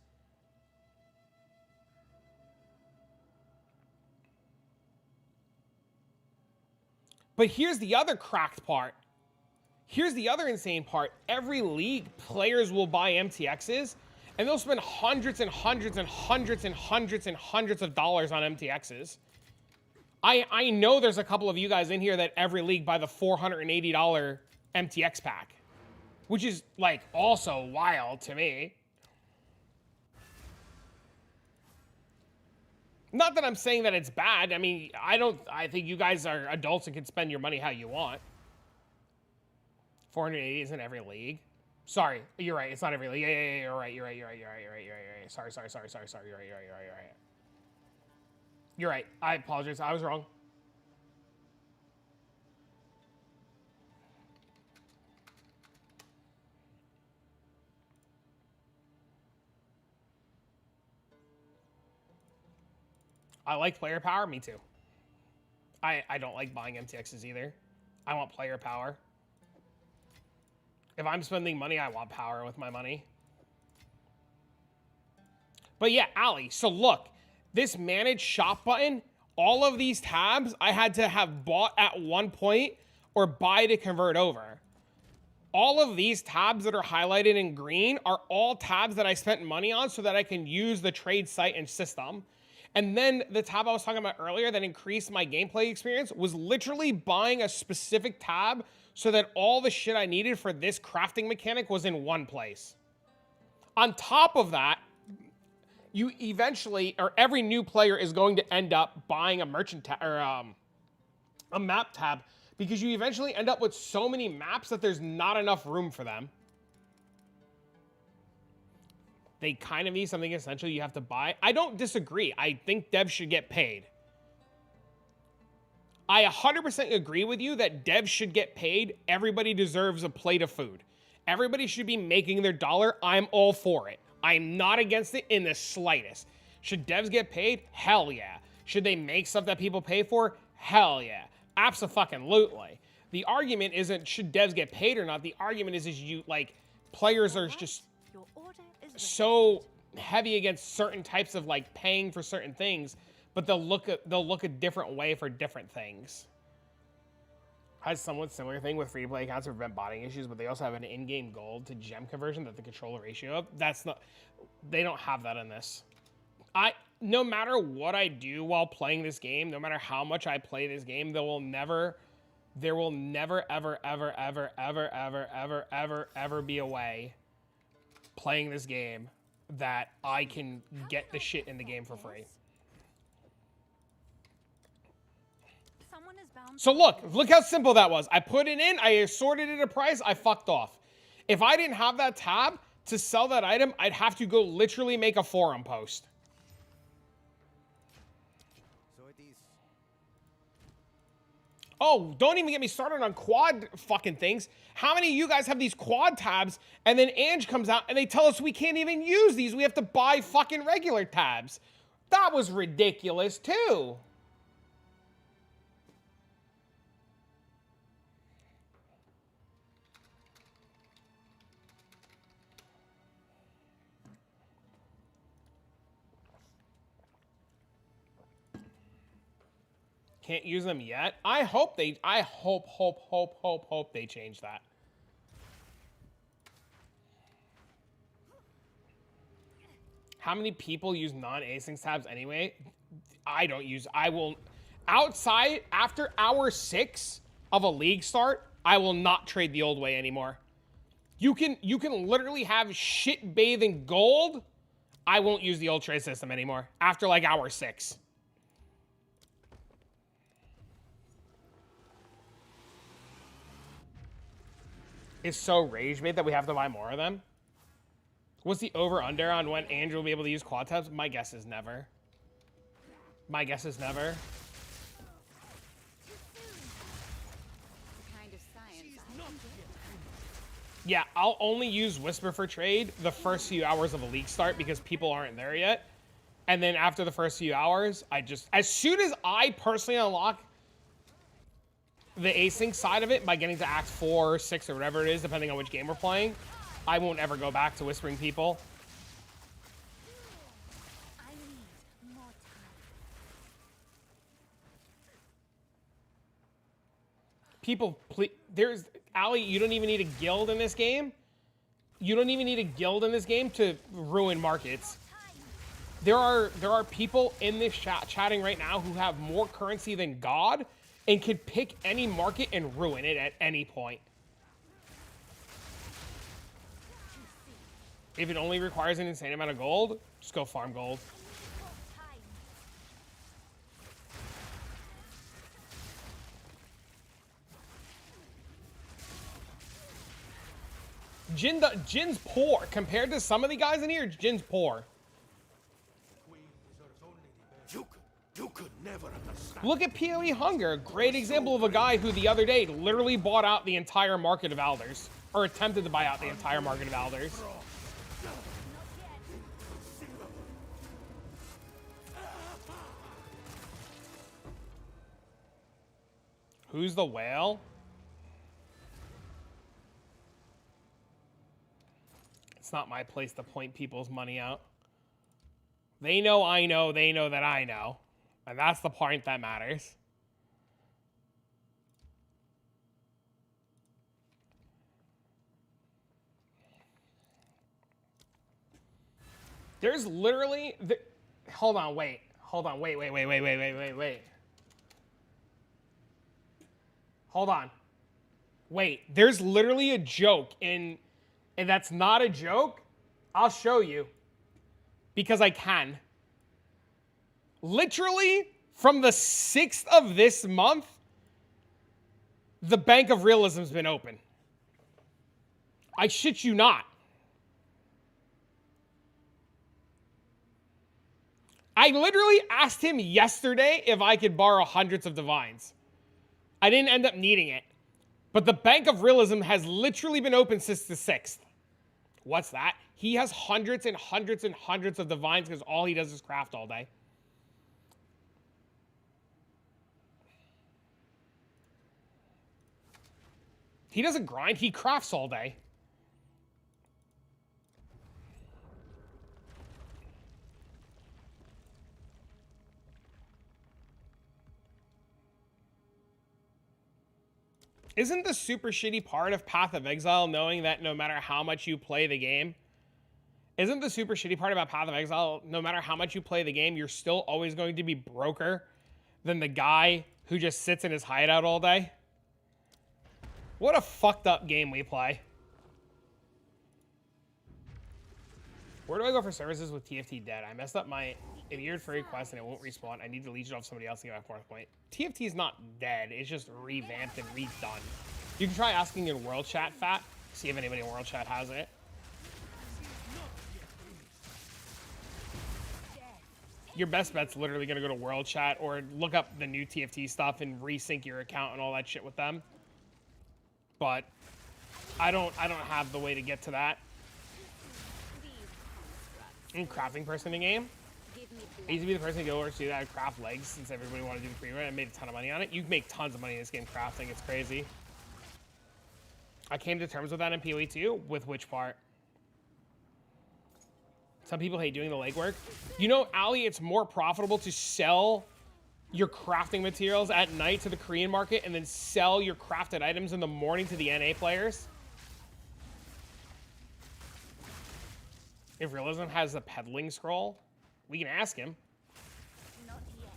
But here's the other cracked part. Here's the other insane part. Every league, players will buy MTXs, and they'll spend hundreds and hundreds and hundreds and hundreds and hundreds of dollars on MTXs. I know there's a couple of you guys in here that every league buy the $480 MTX pack, which is, like, also wild to me. Not that I'm saying that it's bad. I mean, I think you guys are adults and can spend your money how you want. 480 isn't every league. Sorry, you're right. It's not every league. Yeah, you're right. You're right. Sorry. You're right. You're right. I apologize. I was wrong. I like player power. Me too. I don't like buying MTXs either. I want player power. If I'm spending money, I want power with my money. But yeah, Ali, so look, this manage shop button, all of these tabs I had to have bought at one point or buy to convert over. All of these tabs that are highlighted in green are all tabs that I spent money on so that I can use the trade site and system. And then the tab I was talking about earlier that increased my gameplay experience was literally buying a specific tab so that all the shit I needed for this crafting mechanic was in one place. On top of that, you eventually, or every new player is going to end up buying a merchant tab, or a map tab, because you eventually end up with so many maps that there's not enough room for them. They kind of need something essential you have to buy. I don't disagree. I think devs should get paid. I 100% agree with you that devs should get paid. Everybody deserves a plate of food. Everybody should be making their dollar. I'm all for it. I'm not against it in the slightest. Should devs get paid? Hell yeah. Should they make stuff that people pay for? Hell yeah. Abso-fucking-lutely. The argument isn't should devs get paid or not. The argument is you, like, players are just so heavy against certain types of, like, paying for certain things, but they'll look a different way for different things. Has somewhat similar thing with free-to-play accounts to prevent botting issues, but they also have an in-game gold to gem conversion that the controller ratio of. That's not, they don't have that in this. No matter what I do while playing this game, no matter how much I play this game, there will never, ever be a way playing this game that I can get the shit in the game for free. So look how simple that was. I put it in, I assorted it a price, I fucked off. If I didn't have that tab to sell that item, I'd have to go literally make a forum post. Oh, don't even get me started on quad fucking things. How many of you guys have these quad tabs and then Ange comes out and they tell us we can't even use these. We have to buy fucking regular tabs. That was ridiculous too. Can't use them yet. I hope they change that. How many people use non-async tabs anyway? I don't use, I will, outside, after hour 6 of a league start, I will not trade the old way anymore. You can literally have shit bathing gold. I won't use the old trade system anymore after like hour 6. Is so rage bait that we have to buy more of them? What's the over-under on when Andrew will be able to use quad tabs? My guess is never. My guess is never. Yeah, I'll only use Whisper for trade the first few hours of a league start because people aren't there yet. And then after the first few hours, I just... As soon as I personally unlock... the async side of it by getting to Act 4 or 6 or whatever it is, depending on which game we're playing, I won't ever go back to Whispering People. I need more time. People, please, there's, Allie, you don't even need a guild in this game. You don't even need a guild in this game to ruin markets. There are people in this chat chatting right now who have more currency than God and could pick any market and ruin it at any point. If it only requires an insane amount of gold, just go farm gold. Jin's poor. Compared to some of the guys in here, Jin's poor. You could never understand. Look at PoE Hunger. Great example of a guy who the other day literally bought out the entire market of Elders. Or attempted to buy out the entire market of Elders. Who's the whale? It's not my place to point people's money out. They know I know, they know that I know. And that's the point that matters. There's literally... Hold on, wait. Hold on, wait. Hold on. Wait, there's literally a joke in... And that's not a joke. I'll show you. Because I can. Literally, from the 6th of this month, the Bank of Realism's been open. I shit you not. I literally asked him yesterday if I could borrow hundreds of divines. I didn't end up needing it. But the Bank of Realism has literally been open since the 6th. What's that? He has hundreds and hundreds and hundreds of divines because all he does is craft all day. He doesn't grind, he crafts all day. Isn't the super shitty part of Path of Exile knowing that no matter how much you play the game, isn't the super shitty part about Path of Exile, no matter how much you play the game, you're still always going to be broker than the guy who just sits in his hideout all day? What a fucked up game we play. Where do I go for services with TFT dead? I messed up my adhered for request and it won't respawn. I need to leech it off somebody else to get my 4th point. TFT is not dead. It's just revamped and redone. You can try asking in World Chat, Fat. See if anybody in World Chat has it. Your best bet's literally going to go to World Chat or look up the new TFT stuff and resync your account and all that shit with them. But I don't have the way to get to that. I'm crafting person in the game. I used to be the person to go over to do that and craft legs since everybody wanted to do the pre-run. I made a ton of money on it. You make tons of money in this game crafting. It's crazy. I came to terms with that in PoE too. With which part? Some people hate doing the legwork. You know, Ali, it's more profitable to sell your crafting materials at night to the Korean market and then sell your crafted items in the morning to the NA players. If Realism has a peddling scroll, we can ask him. Not yet.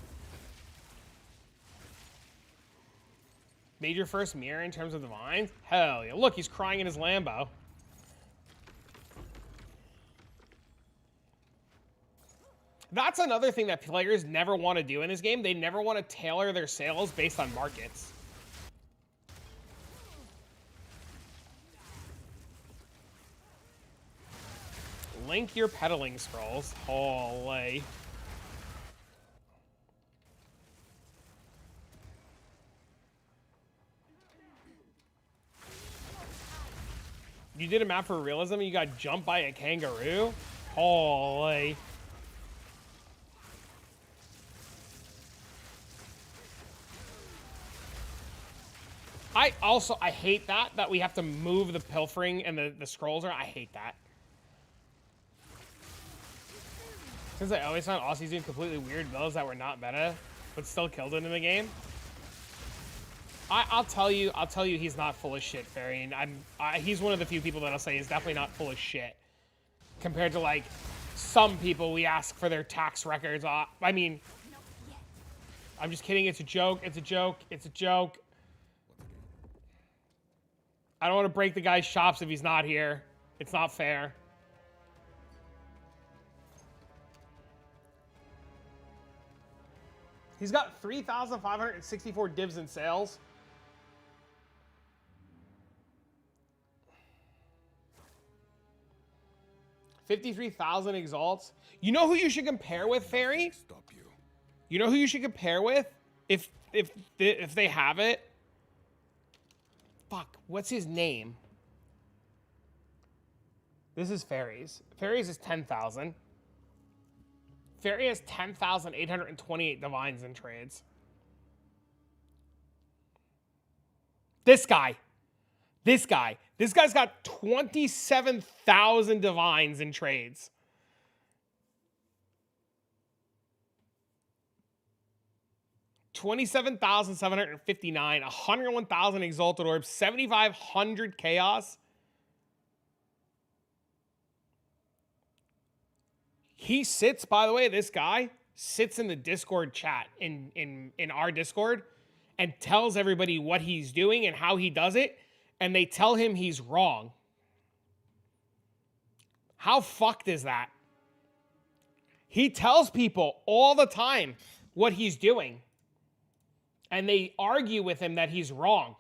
Made your first mirror in terms of the vines? Hell yeah. Look, he's crying in his Lambo. That's another thing that players never want to do in this game. They never want to tailor their sales based on markets. Link your peddling scrolls. Holy. You did a map for Realism and you got jumped by a kangaroo? Holy. I hate that we have to move the pilfering and the scrolls are. I hate that. Since I always found Aussies doing completely weird builds that were not meta, but still killed it in the game. I'll tell you he's not full of shit, Fairy, and he's one of the few people that I'll say is definitely not full of shit. Compared to like some people we ask for their tax records. I mean, I'm just kidding, it's a joke, it's a joke, it's a joke. I don't want to break the guy's chops if he's not here. It's not fair. He's got 3,564 divs in sales. $53,000 exalts. You know who you should compare with, Fairy? Stop you. You know who you should compare with? If they have it? Fuck, what's his name? This is Fairy's. Fairy's is 10,000. Fairy has 10,828 divines in trades. This guy. This guy's got 27,000 divines in trades. $27,759, 101,000 exalted orbs, 7,500 chaos. He sits, by the way, this guy sits in the Discord chat in our Discord and tells everybody what he's doing and how he does it, and they tell him he's wrong. How fucked is that? He tells people all the time what he's doing, and they argue with him that he's wrong.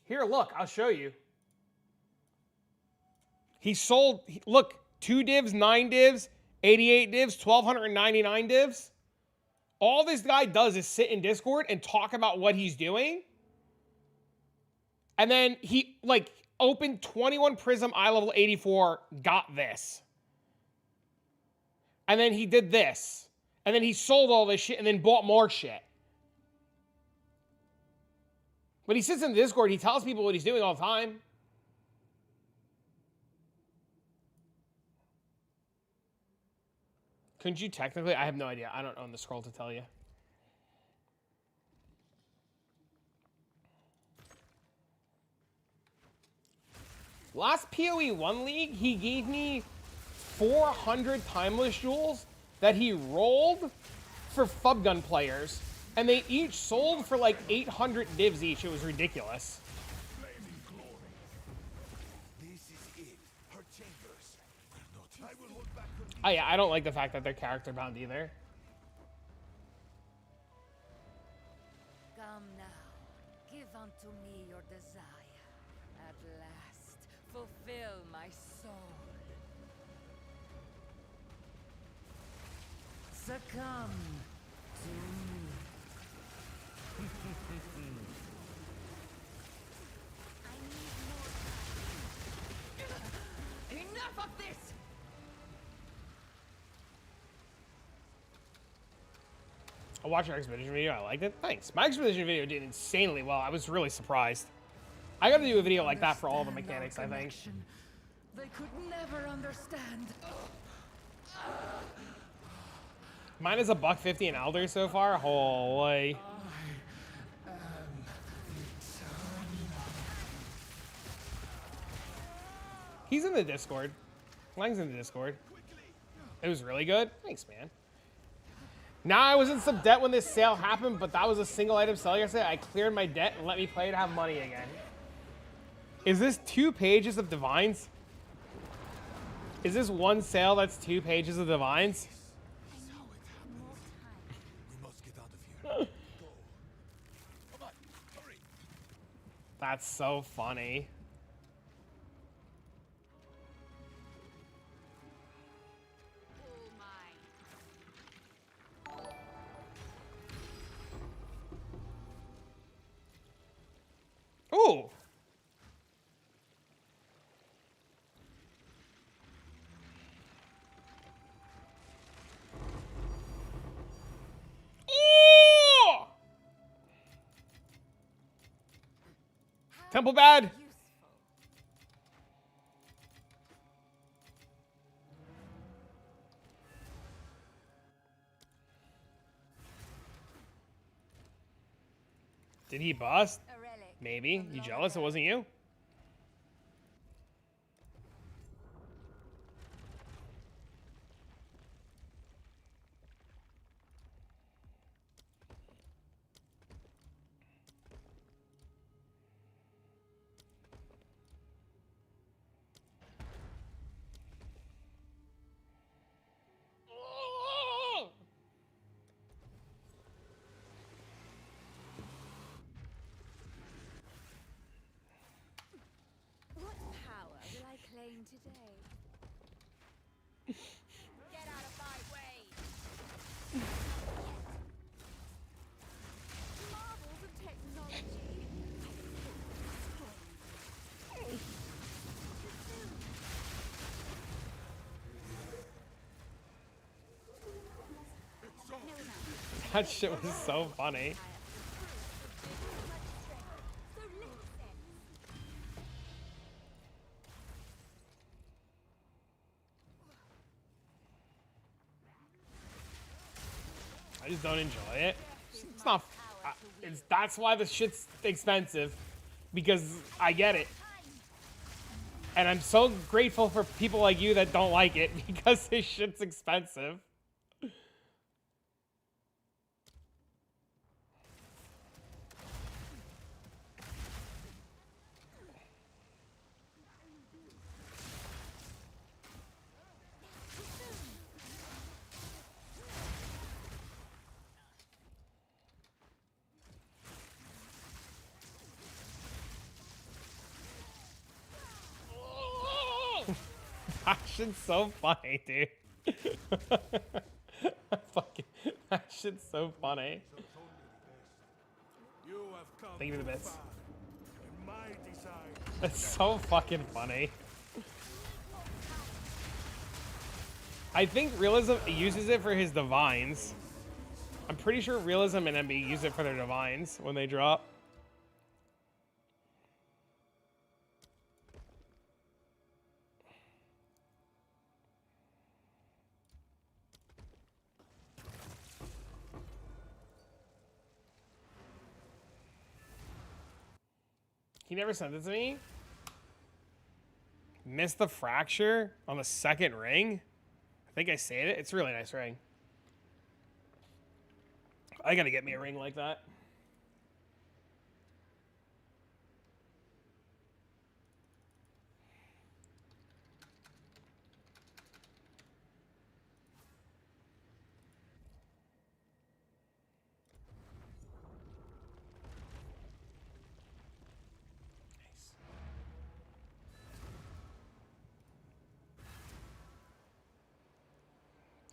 Here, look, I'll show you. He sold, look, 2 divs, 9 divs, 88 divs, 1,299 divs. All this guy does is sit in Discord and talk about what he's doing. And then he, like, opened 21 Prism eye level 84, got this. And then he did this. And then he sold all this shit and then bought more shit. But he sits in the Discord, he tells people what he's doing all the time. Couldn't you technically? I have no idea. I don't own the scroll to tell you. Last PoE 1 league, he gave me 400 timeless jewels that he rolled for Fubgun players. And they each sold for like 800 divs each. It was ridiculous. Oh yeah, I don't like the fact that they're character bound either. Come now, give unto me your desire. At last, fulfill my soul. Succumb to me. I need more time. Enough of this! I watched your expedition video. I liked it. Thanks. My expedition video did insanely well. I was really surprised. I got to do a video like that for all the mechanics, I think. They could never understand. Mine is $150 an Elder so far. Holy. He's in the Discord. Lang's in the Discord. It was really good. Thanks, man. Now I was in some debt when this sale happened, but that was a single item sale yesterday. I cleared my debt and let me play to have money again. Is this 2 pages of divines? Is this one sale that's 2 pages of divines? That's so funny. Ooh. Temple bad. Useful. Did he bust? A relic. Maybe. from You long jealous it ago. wasn't you? What power will I claim today? Get out of my way! Marvels of technology. That shit was so funny. I just don't enjoy it. It's not. That's why the shit's expensive, because I get it, and I'm so grateful for people like you that don't like it because this shit's expensive. That shit's so funny, dude. Fucking, that shit's so funny. You have come Thank you for the too bits. far, and my desire. It's so fucking funny. I think Realism uses it for his divines. I'm pretty sure Realism and MB use it for their divines when they drop. He never sent it to me. Missed the fracture on the second ring. I think I saved it. It's a really nice ring. I gotta get me a ring like that.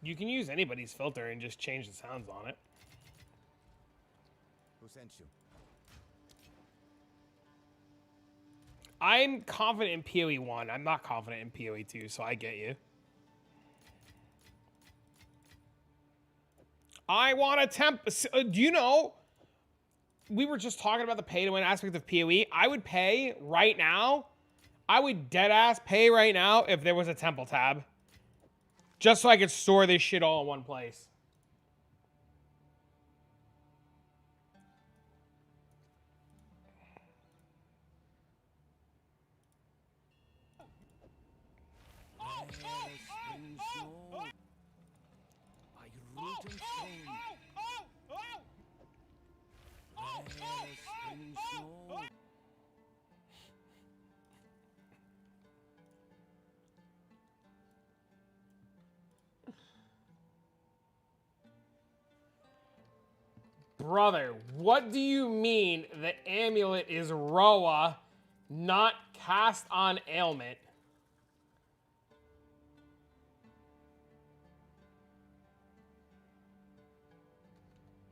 You can use anybody's filter and just change the sounds on it. Who sent you? I'm confident in PoE 1. I'm not confident in PoE 2, so I get you. I want a temp. Do you know? We were just talking about the pay to win aspect of PoE. I would pay right now. I would dead ass pay right now if there was a temple tab. Just so I could store this shit all in one place. Brother, what do you mean the amulet is Roa, not cast on Ailment?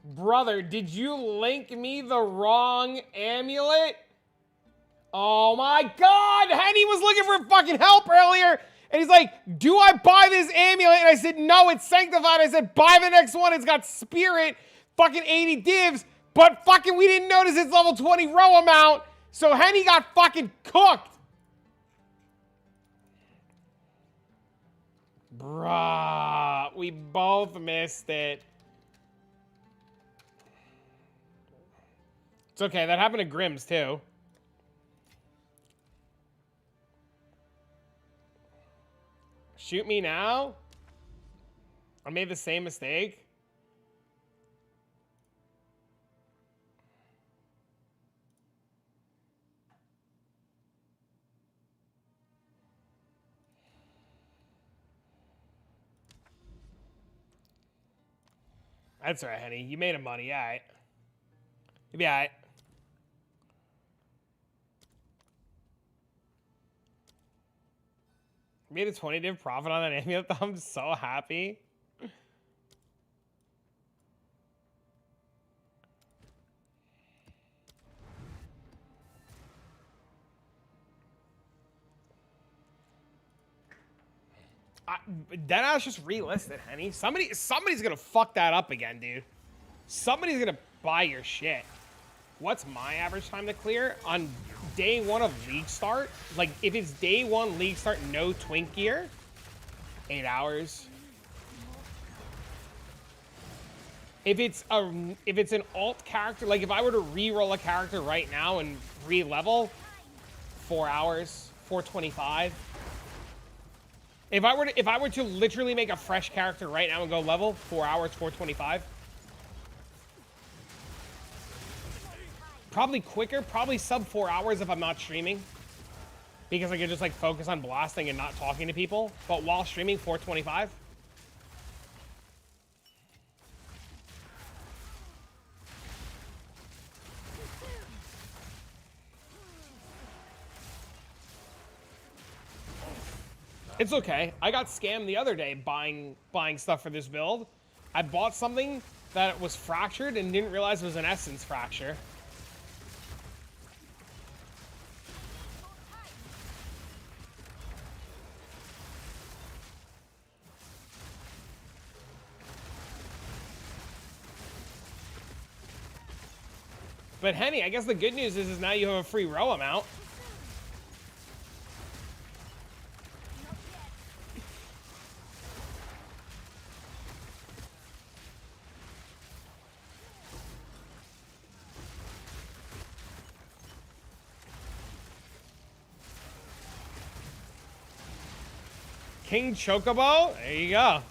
Brother, did you link me the wrong amulet? Oh my god! Henny was looking for fucking help earlier, and he's like, do I buy this amulet? And I said, no, it's sanctified. I said, buy the next one. It's got spirit, fucking 80 divs, but fucking we didn't notice it's level 20 row amount. So Henny got fucking cooked. Bruh, we both missed it. It's okay, that happened to Grimm's too. Shoot me now? I made the same mistake. That's right, Henny. You made him money, alright. You'll be alright. Made a 20 div profit on that amulet. I'm so happy. Deadass just relisted, Henny. Somebody's gonna fuck that up again, dude. Somebody's gonna buy your shit. What's my average time to clear on day 1 of league start? Like, if it's day 1 league start, no twink gear, 8 hours. If it's an alt character, like if I were to re-roll a character right now and re-level, 4 hours, 425. If I were to literally make a fresh character right now and go level, 4 hours, 425. Probably quicker, probably sub 4 hours if I'm not streaming. Because I can just like focus on blasting and not talking to people. But while streaming, 425. It's okay. I got scammed the other day buying stuff for this build. I bought something that was fractured and didn't realize it was an essence fracture. But Henny, I guess the good news is now you have a free row amount. King Chocobo? There you go.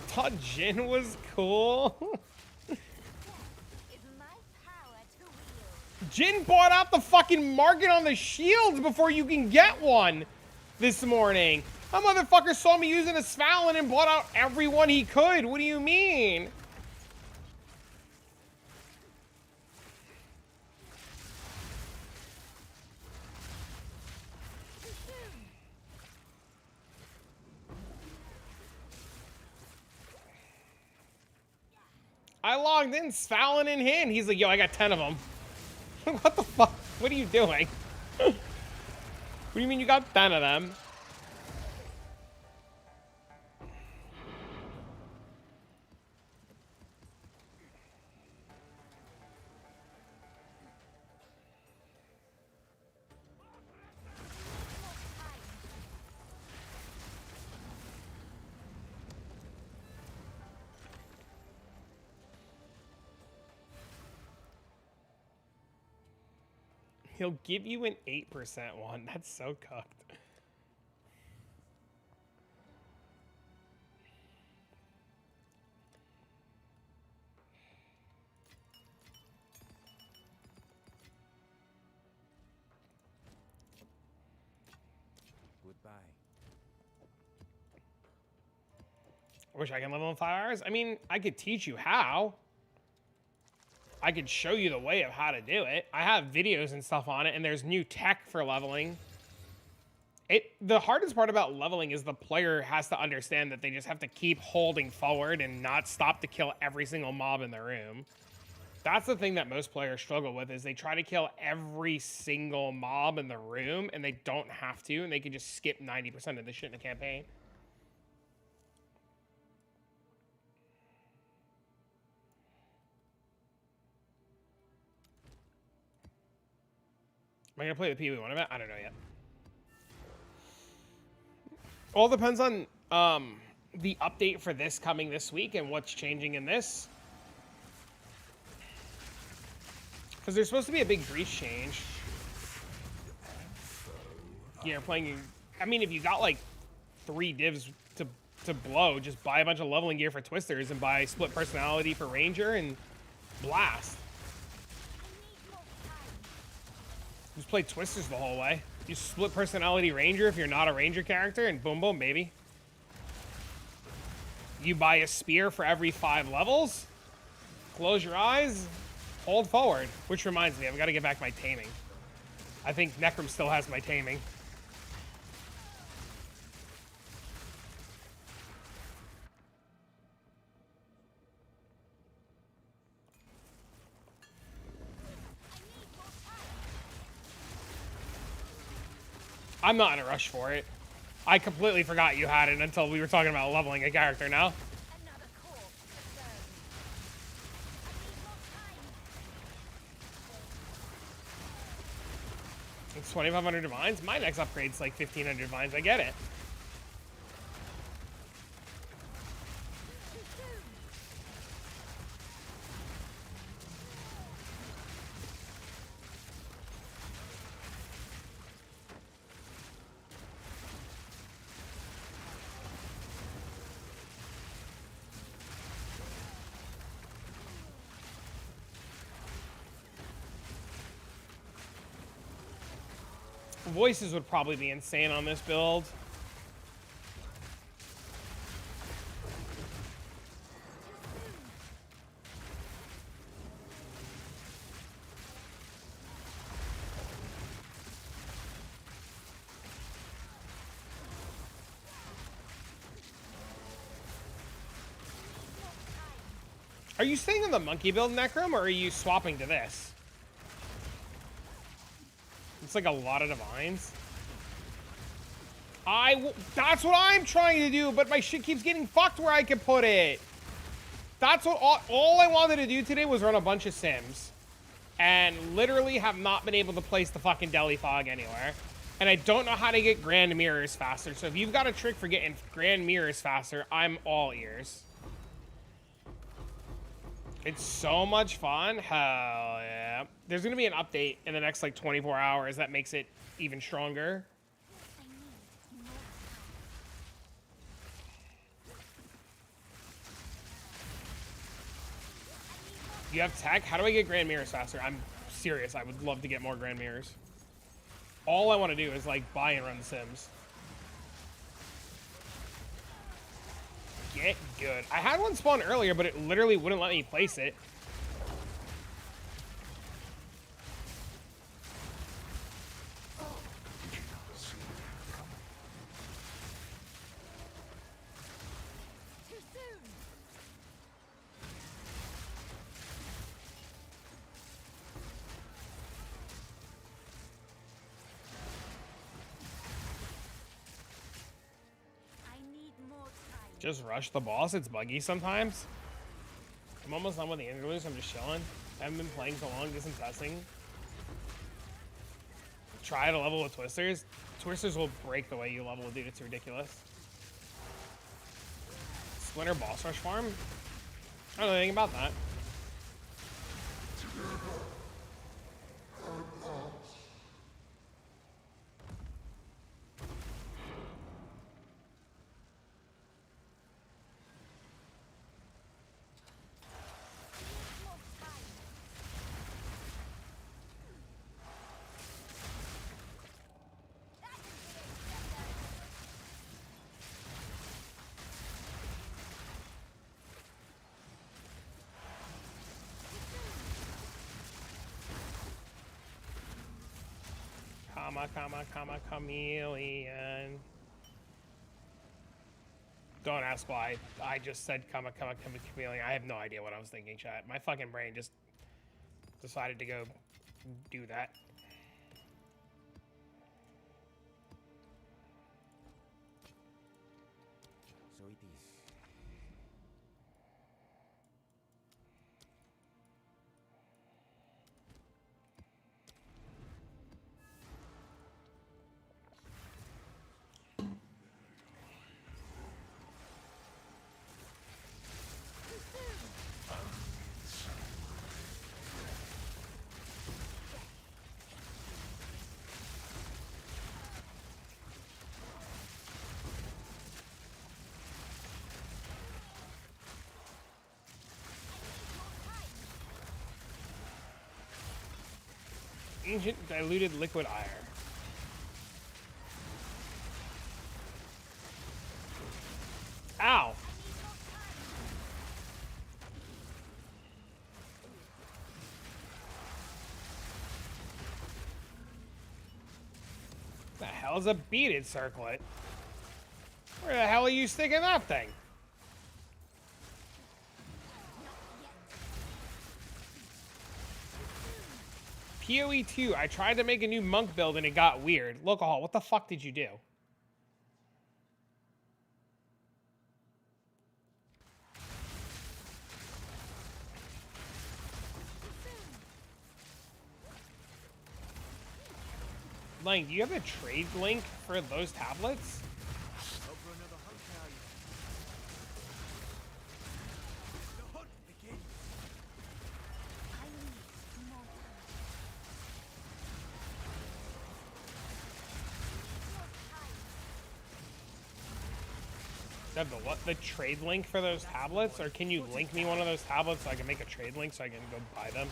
Thought Jin was cool. Jin bought out the fucking market on the shields before you can get one this morning. That motherfucker saw me using a Svalin and bought out everyone he could. What do you mean? I logged in, Svalin in hand. He's like, yo, I got 10 of them. What the fuck? What are you doing? What do you mean you got 10 of them? He'll give you an 8% one. That's so cooked. Goodbye. I wish I could level in 5 hours. I mean, I could teach you how. I could show you the way of how to do it. I have videos and stuff on it, and there's new tech for leveling The hardest part about leveling is the player has to understand that they just have to keep holding forward and not stop to kill every single mob in the room. That's the thing that most players struggle with, is they try to kill every single mob in the room, and they don't have to, and they can just skip 90% of the shit in a campaign. Am I gonna play the PvE1 event? I don't know yet. All depends on the update for this coming this week and what's changing in this. Because there's supposed to be a big Grease change. Yeah, playing. I mean, if you got like 3 divs to blow, just buy a bunch of leveling gear for Twisters and buy split personality for Ranger and blast. Just play Twisters the whole way. You split personality Ranger if you're not a Ranger character, and boom, boom, baby. You buy a spear for every 5 levels. Close your eyes. Hold forward. Which reminds me, I've got to get back my taming. I think Necrom still has my taming. I'm not in a rush for it. I completely forgot you had it until we were talking about leveling a character now. Another corpse to serve. I need more time. It's 2,500 divines. My next upgrade's like 1,500 divines. I get it. Voices would probably be insane on this build. Are you staying on the monkey build, Necrom, or are you swapping to this? It's like a lot of divines. That's what I'm trying to do, but my shit keeps getting fucked where I can put it. That's what all I wanted to do today was run a bunch of sims. And literally have not been able to place the fucking deli fog anywhere. And I don't know how to get grand mirrors faster. So if you've got a trick for getting grand mirrors faster, I'm all ears. It's so much fun. Hell yeah. There's going to be an update in the next like 24 hours that makes it even stronger. You have tech? How do I get grand mirrors faster? I'm serious. I would love to get more grand mirrors. All I want to do is like buy and run the Sims. Get good. I had one spawn earlier, but it literally wouldn't let me place it. Too soon. I need more time. Just rush the boss. It's buggy sometimes. I'm almost done with the interludes. I'm just chilling. I haven't been playing so long, just in testing. Try to level with Twisters. Twisters will break the way you level, dude. It's ridiculous. Splinter boss rush farm? I don't know anything about that. chameleon. Don't ask why. I just said chameleon. I have no idea what I was thinking, chat. My fucking brain just decided to go do that. So it is. Ancient diluted liquid ire. Ow! The hell's a beaded circlet? Where the hell are you sticking that thing? PoE 2, I tried to make a new monk build and it got weird. Localhaul, what the fuck did you do? Lang, do you have a trade link for those tablets? Over another hunt now, you. The hunt begins. I need more time. Do you have the what? The trade link for those tablets? Or can you link me one of those tablets so I can make a trade link so I can go buy them?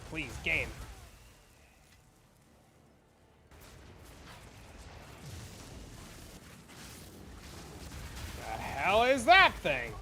Please, game. The hell is that thing?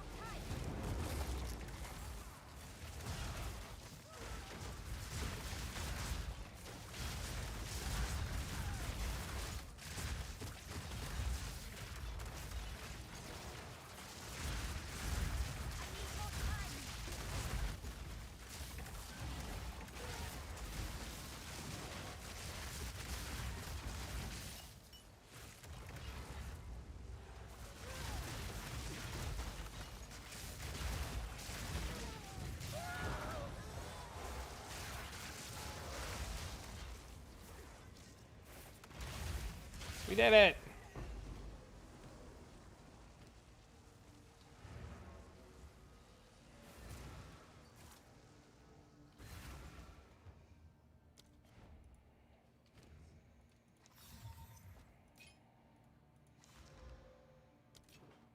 We did it.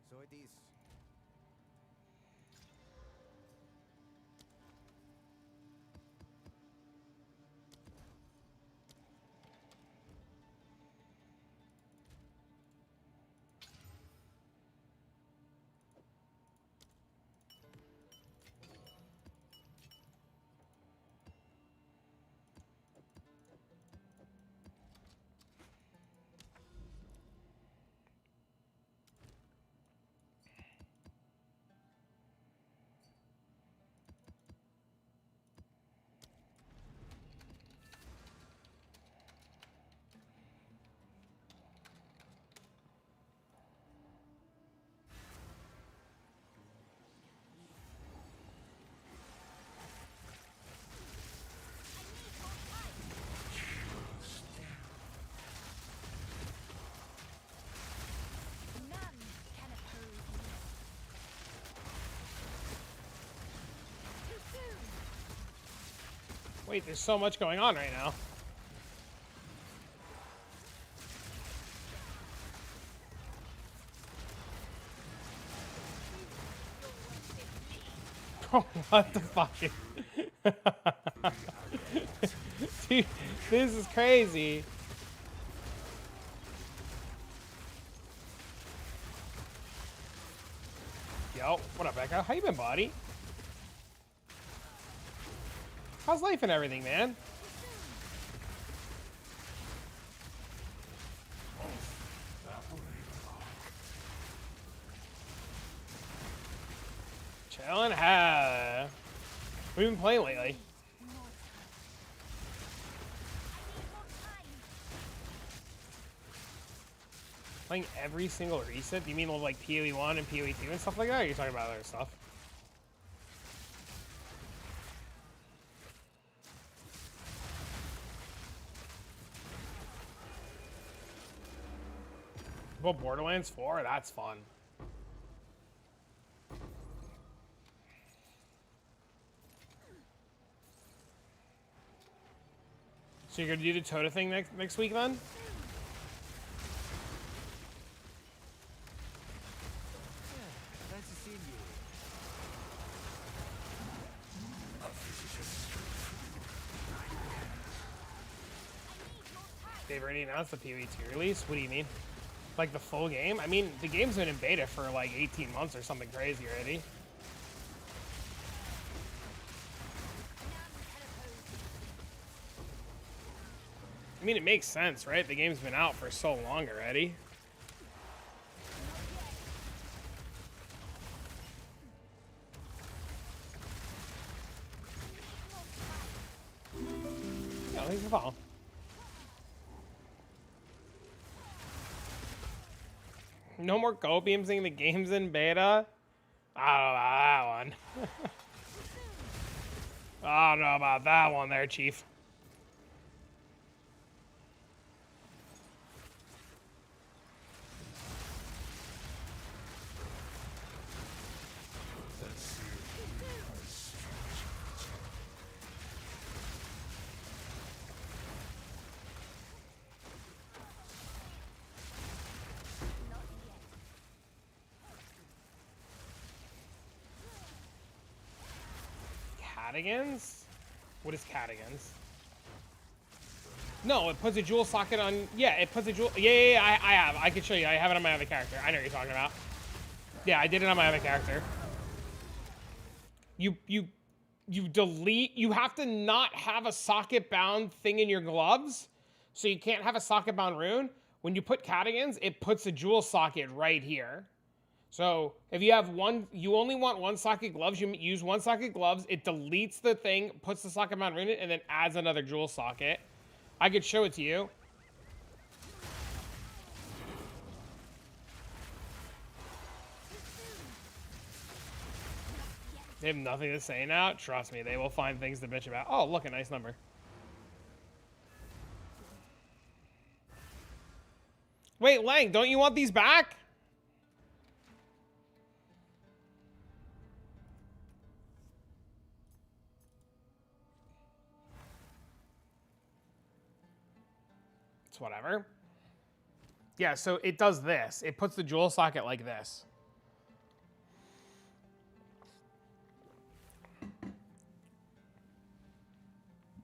So it is. None can oppose me. Too soon. Wait, there's so much going on right now. Oh, what the fuck? Dude, this is crazy. go. What up, Becca? How you been, buddy? How's life and everything, man? Chillin'. What have you been playing lately? Playing every single reset? Do you mean like PoE 1 and PoE 2 and stuff like that? Or are you talking about other stuff? Well, Borderlands 4? That's fun. So you're gonna do the Tota thing next week then? Nice to see you. They've already announced the PoE 2 release? What do you mean? Like the full game? I mean, the game's been in beta for like 18 months or something crazy already. I mean, it makes sense, right? The game's been out for so long already. No, thanks for following. No more go beams saying the game's in beta? I don't know about that one. I don't know about that one there, Chief. Cadigans? What is Cadigans? No, it puts a jewel socket on. Yeah, it puts a jewel. Yeah, I have. I can show you. I have it on my other character. I know what you're talking about. Yeah, I did it on my other character. You delete. You have to not have a socket bound thing in your gloves, so you can't have a socket bound rune. When you put Cadigans, it puts a jewel socket right here. So if you have one, you only want one socket gloves, you use one socket gloves, it deletes the thing, puts the socket mount in it, and then adds another jewel socket. I could show it to you. They have nothing to say now. Trust me, they will find things to bitch about. Oh, look, a nice number. Wait, Lang, don't you want these back? It's whatever. Yeah, so it does this. It puts the jewel socket like this.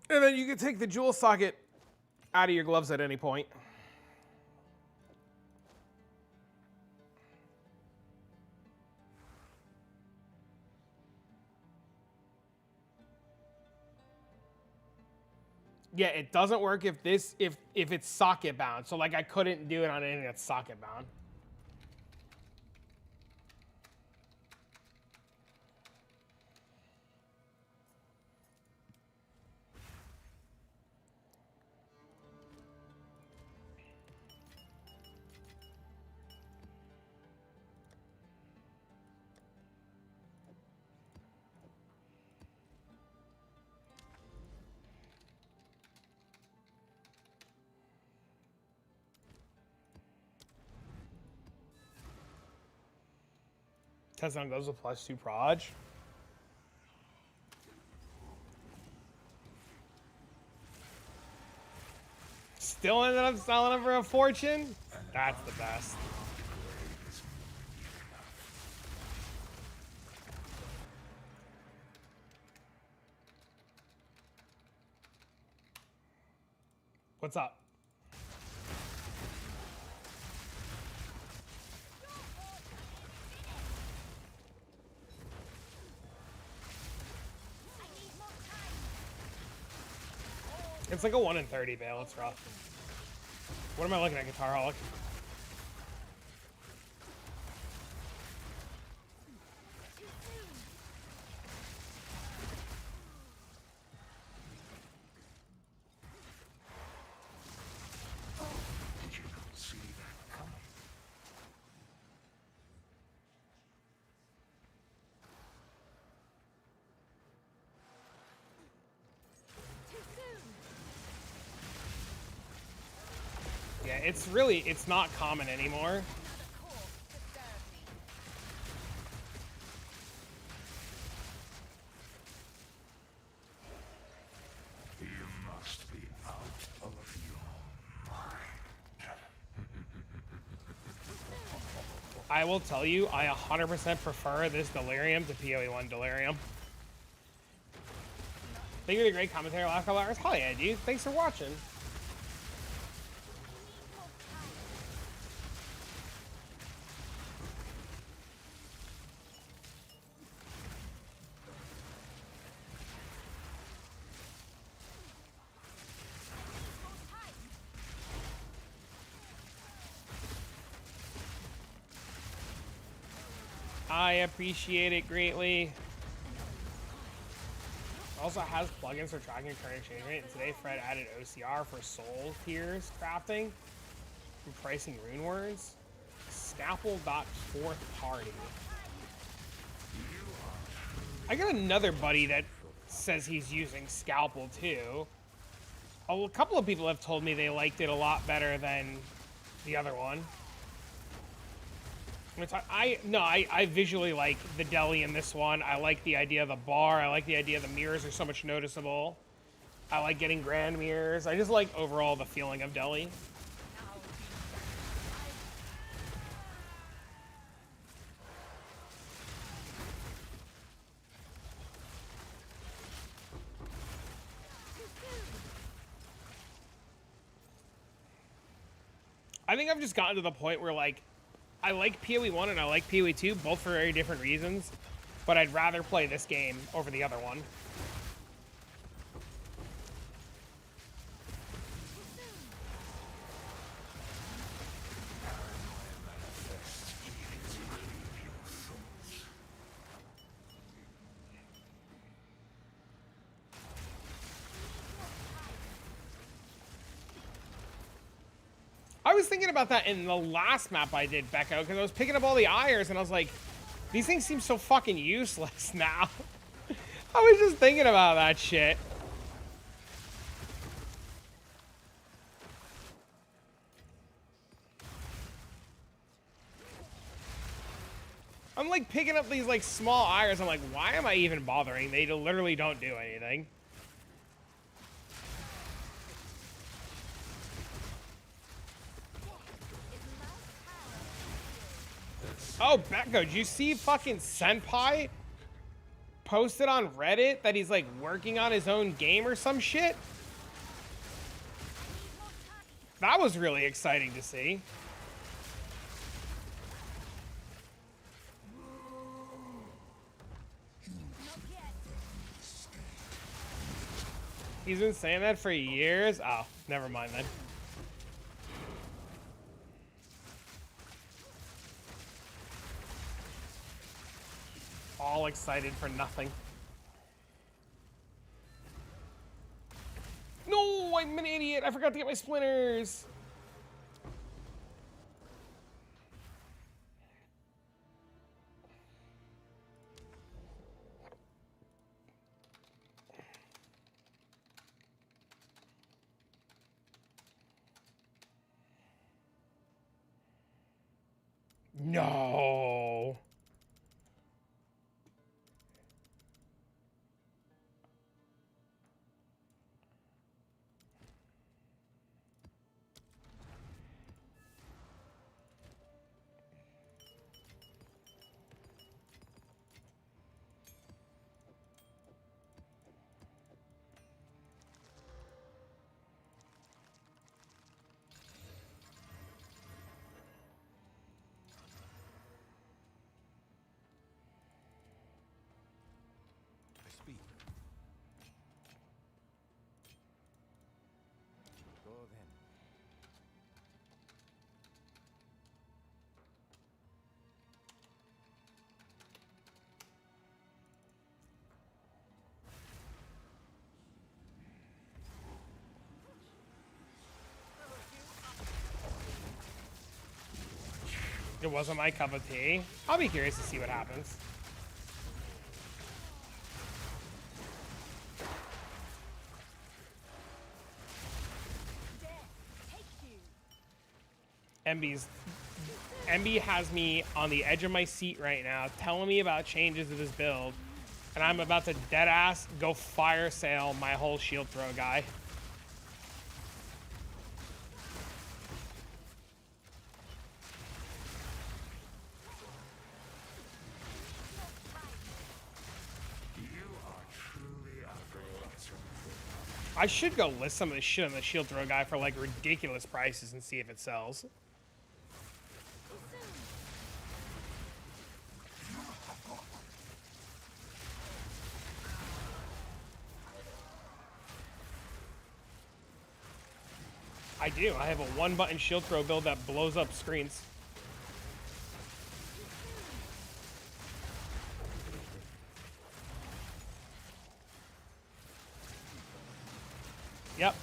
And then you can take the jewel socket out of your gloves at any point. Yeah, it doesn't work if it's socket bound. So like I couldn't do it on anything that's socket bound. Tesla goes with +2 proj. Still ended up selling them for a fortune? That's the best. What's up? It's like a 1 in 30 bail. It's rough. What am I looking at, Guitar Holic? Yeah, it's not common anymore. You must be out of your mind. I will tell you, I 100% prefer this Delirium to PoE1 Delirium. Thank you for the great commentary last couple hours. Hell yeah, dude. Thanks for watching. I appreciate it greatly. Also has plugins for tracking your current exchange rate, and today Fred added OCR for soul tiers crafting and pricing rune words. Scalpel.fourth party. I got another buddy that says he's using Scalpel too. A couple of people have told me they liked it a lot better than the other one. I visually like the deli in this one. I like the idea of the bar. I like the idea the mirrors are so much noticeable. I like getting grand mirrors. I just like overall the feeling of deli. I think I've just gotten to the point where like I like PoE1 and I like PoE2, both for very different reasons, but I'd rather play this game over the other one. I was thinking about that in the last map I did, Becco, because I was picking up all the Ires and I was like, these things seem so fucking useless now. I was just thinking about that shit. I'm like picking up these like small Ires. I'm like, why am I even bothering? They literally don't do anything. Oh, Becco, did you see fucking Senpai posted on Reddit that he's like working on his own game or some shit? That was really exciting to see. He's been saying that for years? Oh, never mind then. All excited for nothing. No, I'm an idiot. I forgot to get my splinters. No. It wasn't my cup of tea. I'll be curious to see what happens. MB has me on the edge of my seat right now, telling me about changes to this build, and I'm about to dead ass go fire sale my whole shield throw guy. I should go list some of this shit on the shield throw guy for like ridiculous prices and see if it sells. I do. I have a one-button shield throw build that blows up screens. Yep.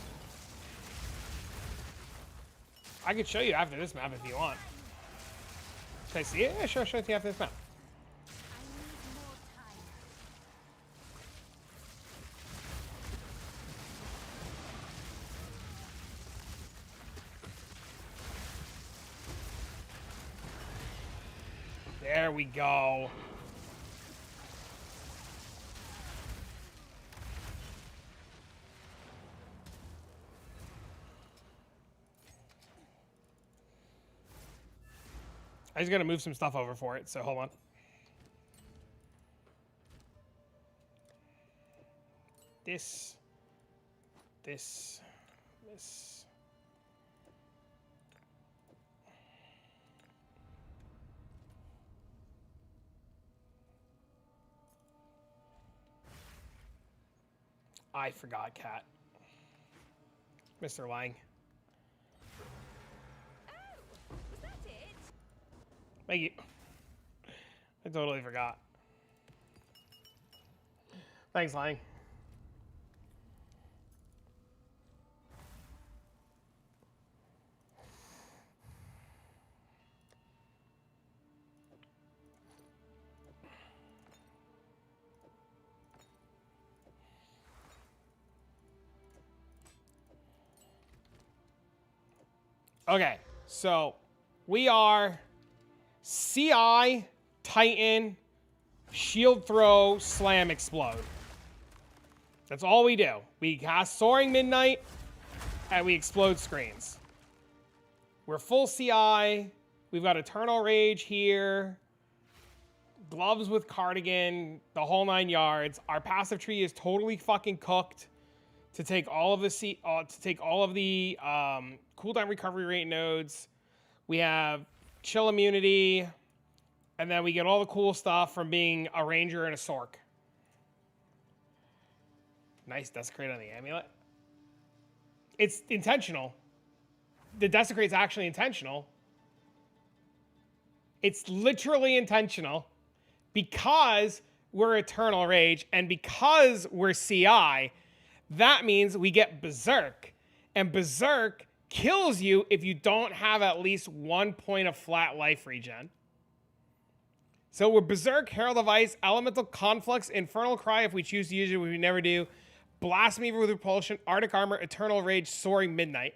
I could show you after this map if you want. Can I see it? Yeah, sure. I'll show it to you after this map. There we go. I just gotta move some stuff over for it, so hold on. This. I forgot, Cat. Mr. Lang. Oh, was that it? Thank you. I totally forgot. Thanks, Lang. Okay, so we are CI, Titan, shield throw, slam, explode. That's all we do. We cast Soaring Midnight, and we explode screens. We're full CI. We've got Eternal Rage here. Gloves with Cardigan, the whole 9 yards. Our passive tree is totally fucking cooked to take all of the cooldown recovery rate nodes. We have chill immunity, and then we get all the cool stuff from being a ranger and a sork. Nice desecrate on the amulet. It's intentional. The desecrate's actually intentional. It's literally intentional because we're Eternal Rage and because we're CI. That means we get Berserk, and Berserk kills you if you don't have at least 1 point of flat life regen. So we're Berserk, Herald of Ice, Elemental Conflux, Infernal Cry if we choose to use it, which we never do, Blasphemy with Repulsion, Arctic Armor, Eternal Rage, Soaring Midnight.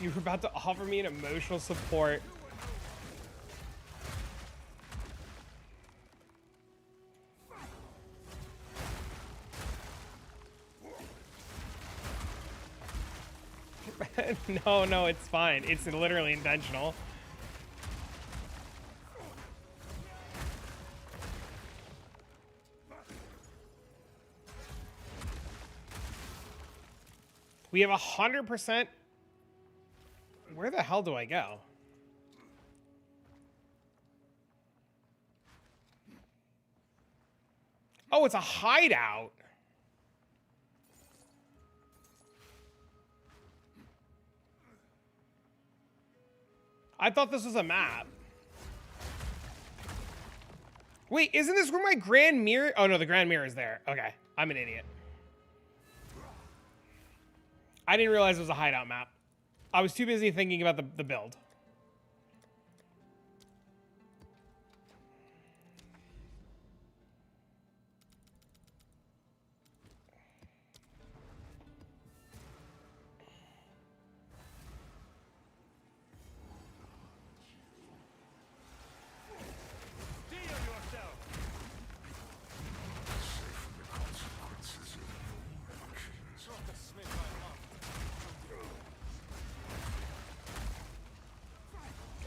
You were about to offer me an emotional support. No, it's fine. It's literally intentional. We have 100%. Where the hell do I go? Oh, it's a hideout. I thought this was a map. Wait, isn't this where my Grand Mirror? Oh no, the Grand Mirror is there. Okay, I'm an idiot. I didn't realize it was a hideout map. I was too busy thinking about the build.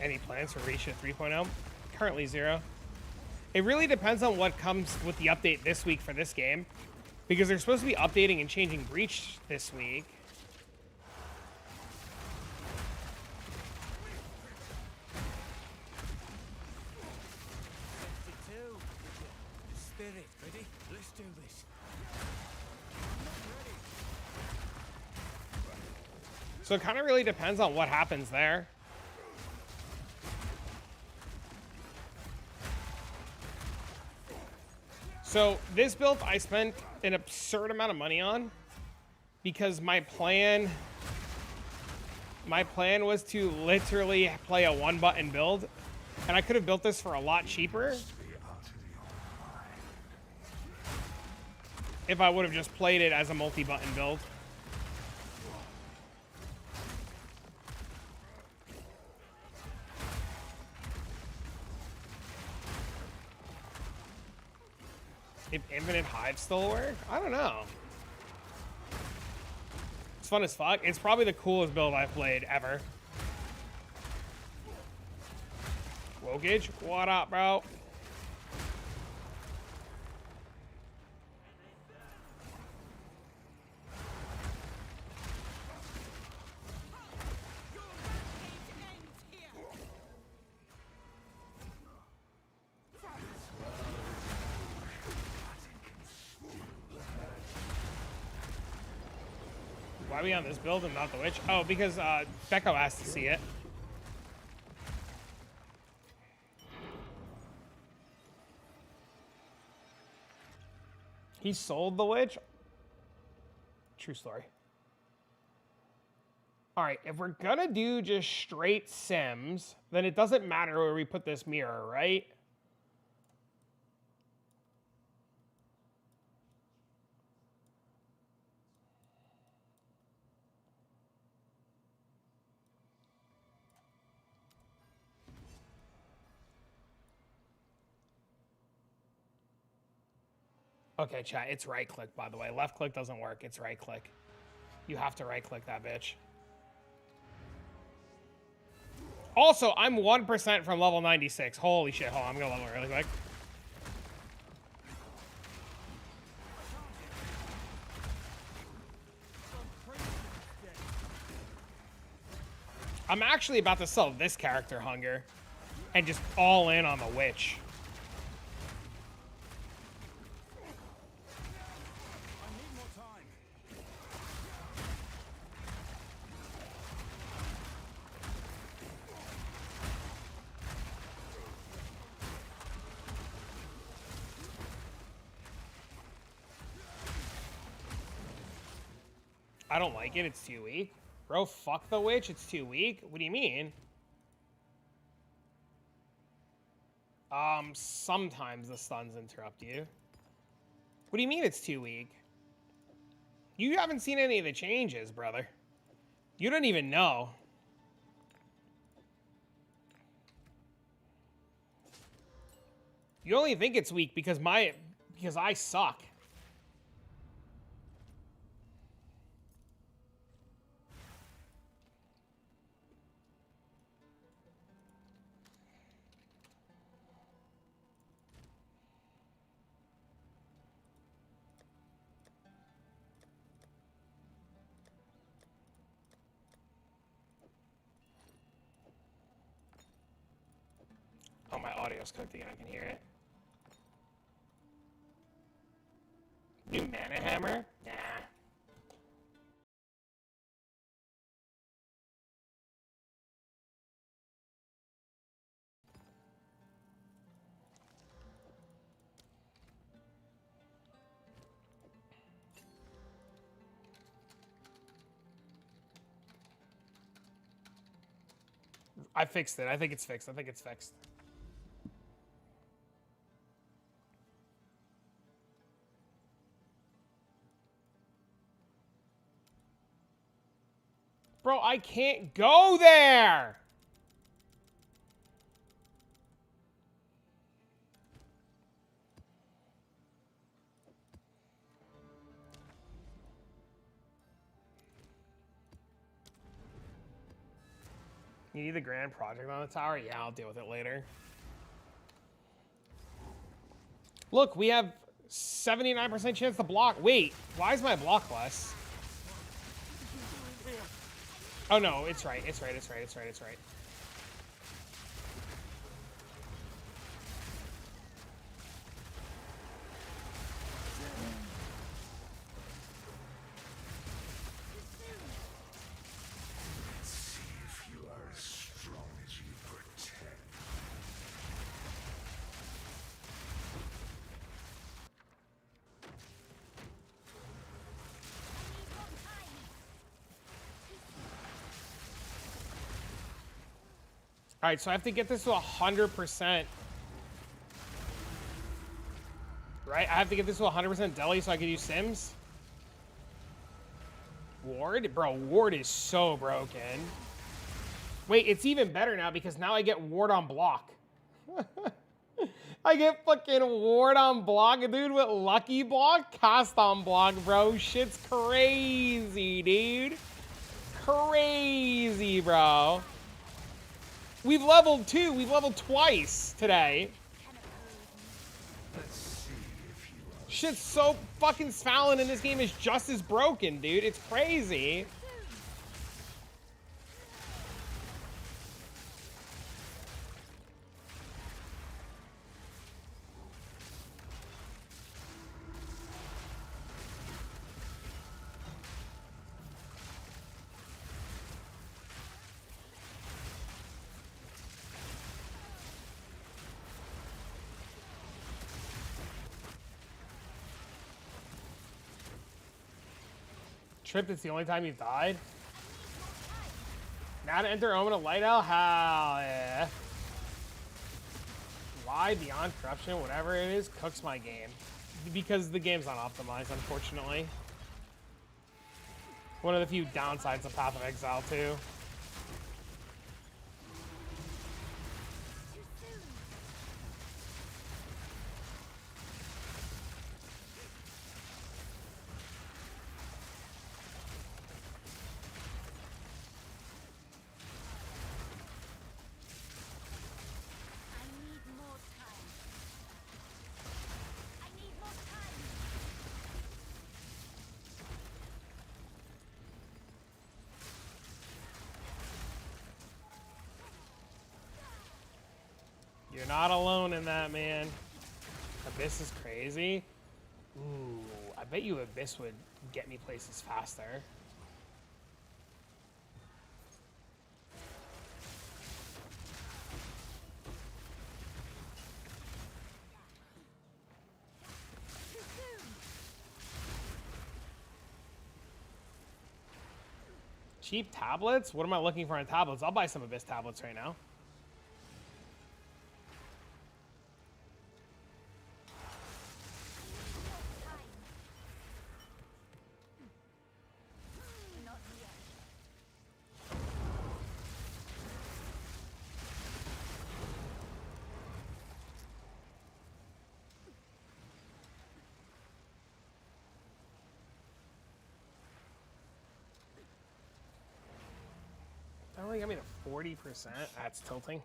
Any plans for Reach at 3.0? Currently 0. It really depends on what comes with the update this week for this game. Because they're supposed to be updating and changing Breach this week. Spirit, ready? Let's do this. So it kind of really depends on what happens there. So this build I spent an absurd amount of money on because my plan was to literally play a one-button build, and I could have built this for a lot cheaper if I would have just played it as a multi-button build. If Infinite Hive still work? I don't know. It's fun as fuck. It's probably the coolest build I've played ever. Wokage, what up, bro? Why are we on this build and not the witch? Oh, because Becco asked to see it. He sold the witch? True story. All right, if we're gonna do just straight Sims, then it doesn't matter where we put this mirror, right? Okay, chat, it's right click, by the way. Left click doesn't work, it's right click. You have to right click that bitch. Also, I'm 1% from level 96. Holy shit, hold on, I'm gonna level really quick. I'm actually about to sell this character, Hunger, and just all in on the witch. I don't like it, it's too weak. Bro, fuck the witch, it's too weak? What do you mean? Sometimes the stuns interrupt you. What do you mean it's too weak? You haven't seen any of the changes, brother. You don't even know. You only think it's weak because I suck. Oh, my audio's cooked again. I can hear it. New mana hammer? Nah. I fixed it. I think it's fixed. I think it's fixed. Bro, I can't go there! You need the grand project on the tower? Yeah, I'll deal with it later. Look, we have 79% chance to block. Wait, why is my block less? Oh no, it's right. It's right. It's right. It's right. It's right. See if you are as strong as you pretend. All right, so I have to get this to 100%. Right? I have to get this to 100% deli so I can use Sims. Ward? Bro, Ward is so broken. Wait, it's even better now because now I get Ward on block. I get fucking Ward on block, dude, with Lucky Block, cast on block, bro. Shit's crazy, dude. Crazy, bro. We've leveled too. We've leveled twice today. Let's see if you are. Shit's so fucking Fallon in this game is just as broken, dude. It's crazy. Tripped, it's the only time you've died? Now to enter Omen of Light Hell? Hell yeah. Why Beyond Corruption, whatever it is, cooks my game. Because the game's not optimized, unfortunately. One of the few downsides of Path of Exile, too. You're not alone in that, man. Abyss is crazy. Ooh, I bet you Abyss would get me places faster. Cheap tablets? What am I looking for on tablets? I'll buy some Abyss tablets right now. That only got me to 40%. That's tilting.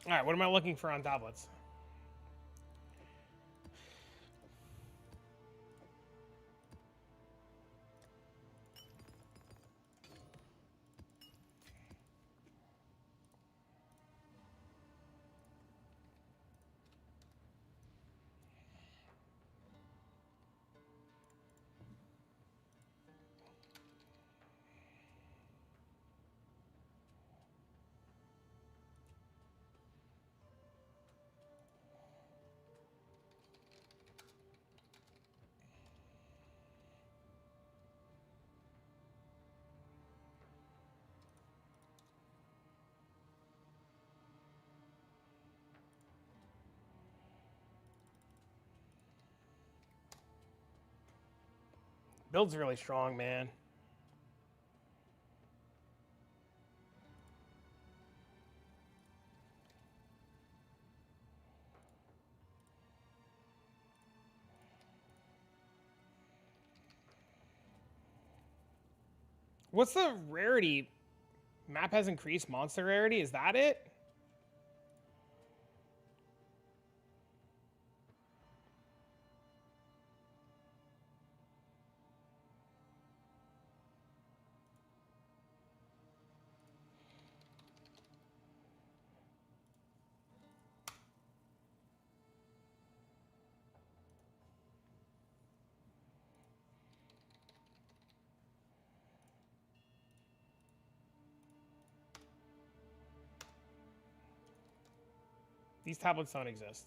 All right, what am I looking for on tablets? Build's really strong, man. What's the rarity? Map has increased monster rarity. Is that it? These tablets don't exist.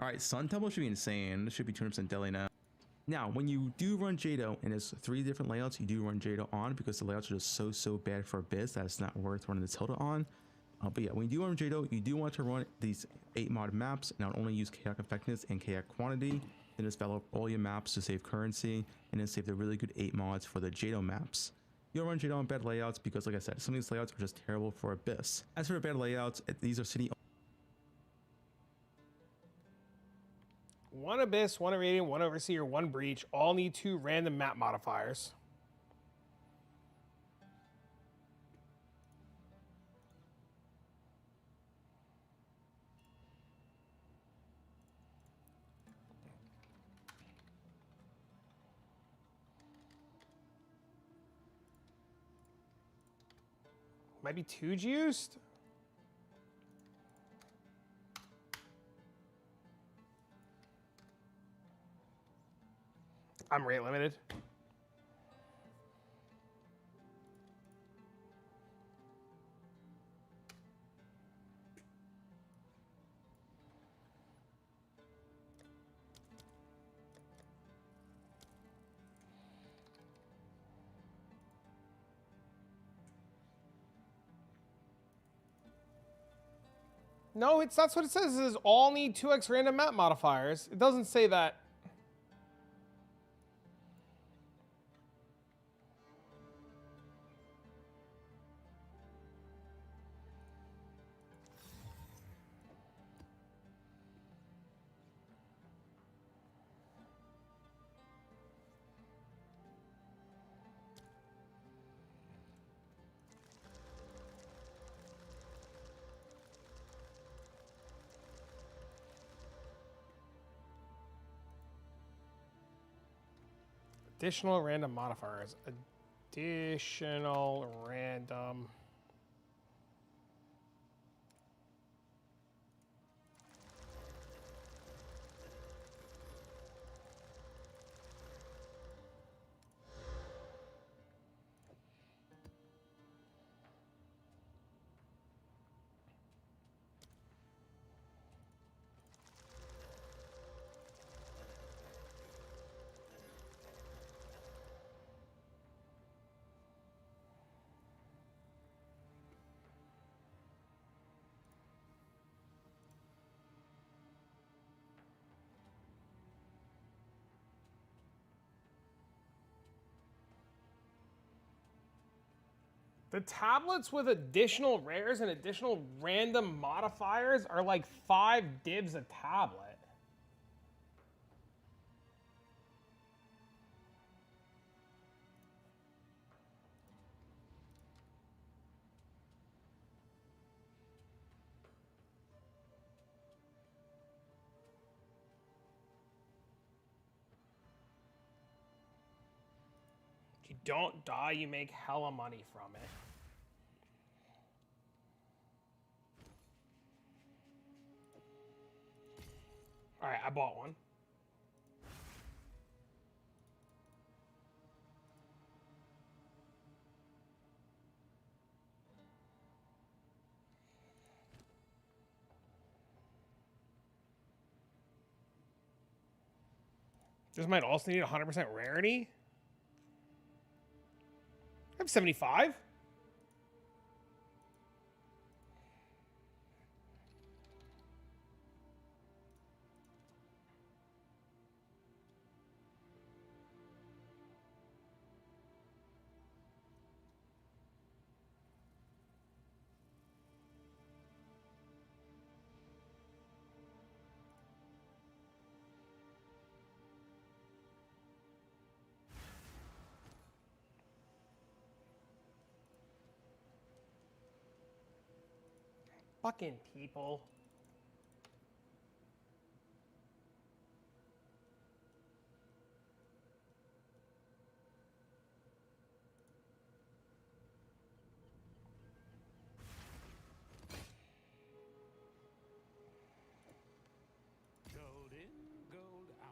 All right, Sun Temple should be insane. This should be 200% deli now. Now, when you do run Jado, and there's 3 different layouts, you do run Jado on because the layouts are just so bad for Abyss that it's not worth running the Tilda on. But yeah, when you do run Jado, you do want to run these 8 mod maps. Now, only use chaotic effectiveness and chaotic quantity. Then just develop all your maps to save currency, and then save the really good 8 mods for the Jado maps. You don't run Jado on bad layouts because, like I said, some of these layouts are just terrible for Abyss. As for the bad layouts, these are city. 1 Abyss, 1 Irradiant, 1 Overseer, 1 Breach. All need 2 random map modifiers. Might be 2 juiced. I'm rate limited. No, that's what it says. It says all need 2x random map modifiers. It doesn't say that. Additional random modifiers. Additional random. The tablets with additional rares and additional random modifiers are like 5 dibs a tablet. If you don't die, you make hella money from it. All right, I bought one. This might also need 100% rarity. I have 75. Fucking people. Gold in, gold out.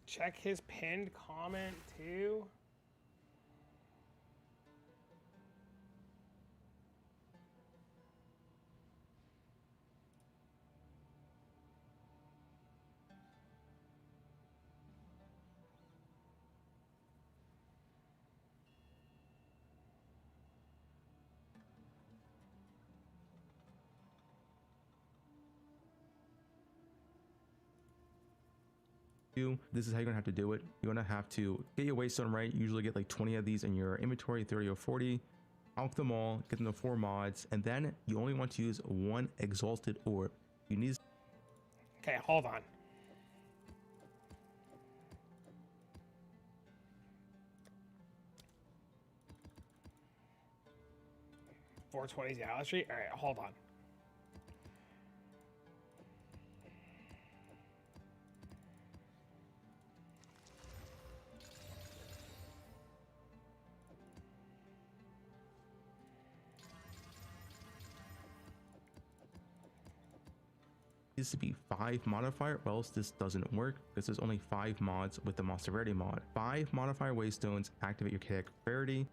Check his pinned comment too. This is how you're gonna have to do it. You're gonna have to get your waystone right. You usually get like 20 of these in your inventory, 30 or 40. Alch them all, get them to 4 mods, and then you only want to use 1 exalted orb. You need. Okay, hold on. $420 Galley Street. All right, hold on. Needs to be 5 modifier, or else this doesn't work because there's only 5 mods with the monster rarity mod. 5 modifier waystones activate your chaotic rarity.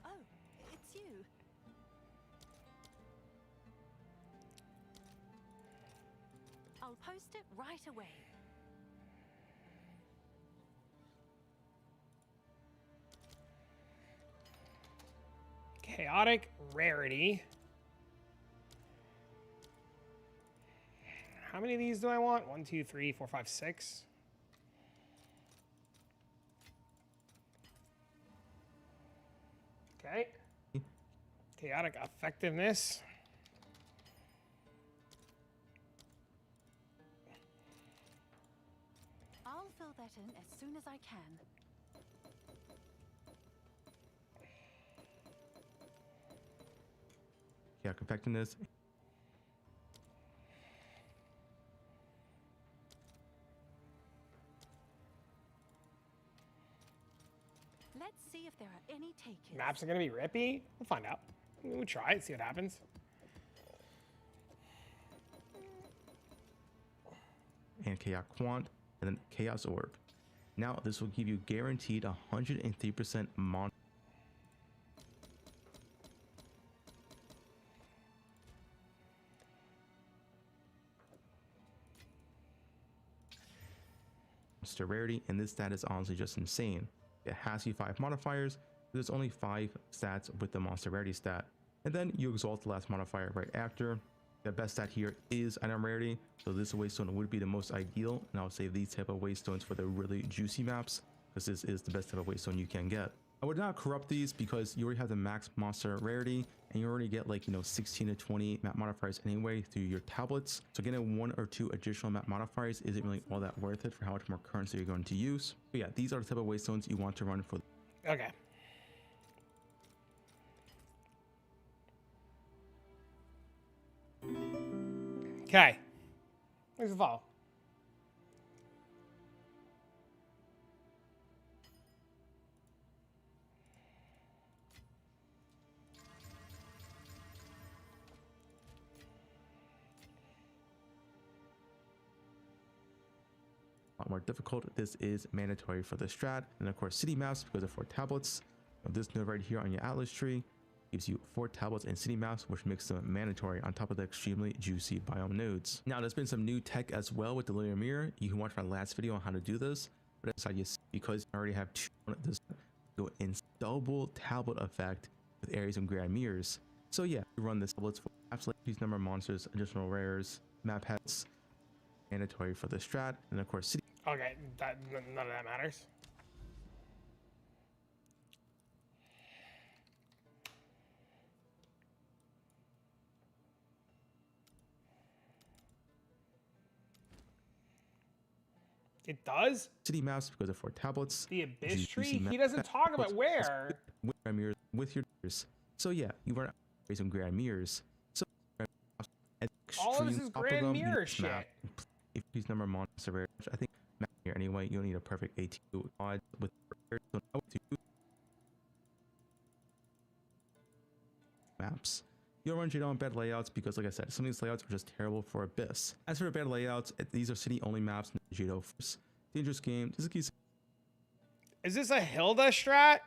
Oh, it's you. I'll post it right away. Chaotic rarity. How many of these do I want? 1, 2, 3, 4, 5, 6. Okay. Chaotic effectiveness. I'll fill that in as soon as I can. Chaotic effectiveness. Let's see if there are any takers. Maps are gonna be rippy. We'll find out. We'll try it, see what happens. And chaotic quant, and then chaos orb. Now this will give you guaranteed 103% monster rarity, and this stat is honestly just insane. It has you 5 modifiers, but there's only 5 stats with the monster rarity stat. And then you exalt the last modifier right after. The best stat here is item rarity, so this waystone would be the most ideal, and I'll save these type of waystones for the really juicy maps, because this is the best type of waystone you can get. I would not corrupt these because you already have the max monster rarity, and you already get like, you know, 16 to 20 map modifiers anyway through your tablets. So getting 1 or 2 additional map modifiers isn't really all that worth it for how much more currency you're going to use. But yeah, these are the type of waystones you want to run for. Okay. Okay. Here's the fall. A lot more difficult. This is mandatory for the strat, and of course city maps because of 4 tablets. Now, this node right here on your atlas tree gives you 4 tablets and city maps, which makes them mandatory on top of the extremely juicy biome nodes. Now there's been some new tech as well with the linear mirror. You can watch my last video on how to do this, but inside you see, because I already have 2 this go in double tablet effect with areas and grand mirrors. So yeah, you run this tablets for absolutely huge number of monsters, additional rares, map heads, mandatory for the strat, and of course city. Okay, none of that matters. It does? City maps because of 4 tablets. The Abyss juicy Tree? map He doesn't talk about tablets where. with grand mirrors with your mirrors. So yeah, you run some grand mirrors. So All of this is extreme top grand them, mirror you map. shit. If these number of monster rares, which I think map here anyway, you don't need a perfect ATU odd with rares, so now to maps. You'll run Jado on bad layouts because, like I said, some of these layouts are just terrible for Abyss. As for bad layouts, these are city only maps. Jado first. Dangerous game. Just keep. Is this a Hilda strat?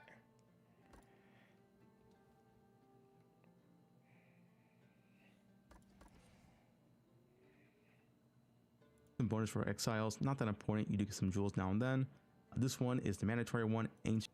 Some bonus for exiles, not that important. You do get some jewels now and then. This one is the mandatory one. Ancient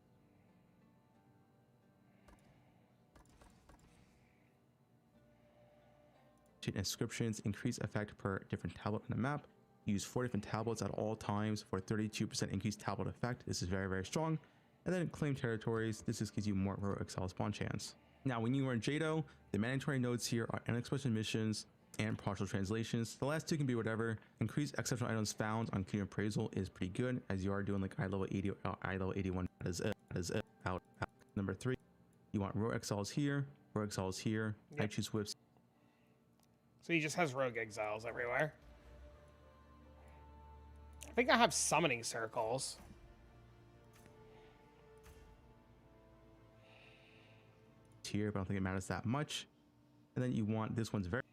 inscriptions increase effect per different tablet on the map. Use 4 different tablets at all times for 32% increased tablet effect. This is very, very strong. And then claim territories. This just gives you more row exile spawn chance. Now, when you are in Jado, the mandatory nodes here are unexpected missions and partial translations. The last 2 can be whatever. Increased exceptional items found on clean appraisal is pretty good, as you are doing like eye level 80 or eye level 81. That is it. Out. Number 3, you want row exiles here, row exiles here. Yep. I choose whips. So he just has rogue exiles everywhere. I think I have summoning circles. Here, but I don't think it matters that much. And then you want this one's very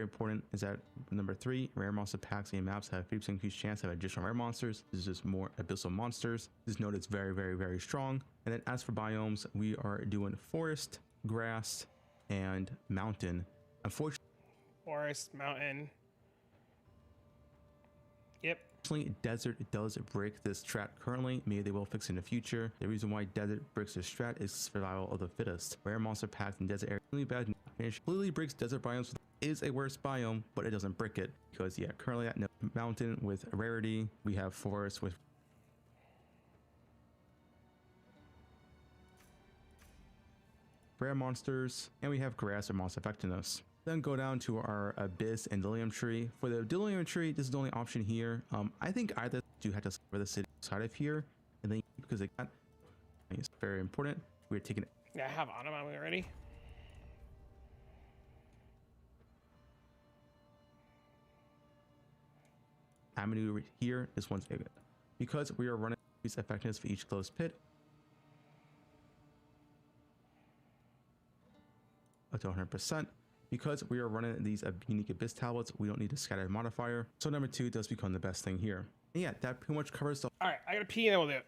important is that number 3, rare monster packs and maps have 50% increased chance to have additional rare monsters. This is just more abyssal monsters. This node is very, very, very strong. And then as for biomes, we are doing forest, grass, and mountain. Unfortunately, Forest, mountain. Yep. desert does break this strat currently. Maybe they will fix it in the future. The reason why desert breaks this strat is survival of the fittest. Rare monster packs in desert area really bad. Finish completely breaks desert biomes is a worse biome, but it doesn't break it because yeah, currently at no mountain with rarity, we have forest with rare monsters, and we have grass and monster effectiveness. Then go down to our abyss and delirium tree. For the delirium tree, this is the only option here. I think either do have to cover the city side of here, and then because it got it's very important. We're taking Yeah, I have Automami already. avenue here. This one's because we are running increased effectiveness for each closed pit up to 100%. Because we are running these unique abyss tablets, we don't need a scattered modifier. So number 2 does become the best thing here. And yeah, that pretty much covers the. All right, I gotta pee and then we'll do it.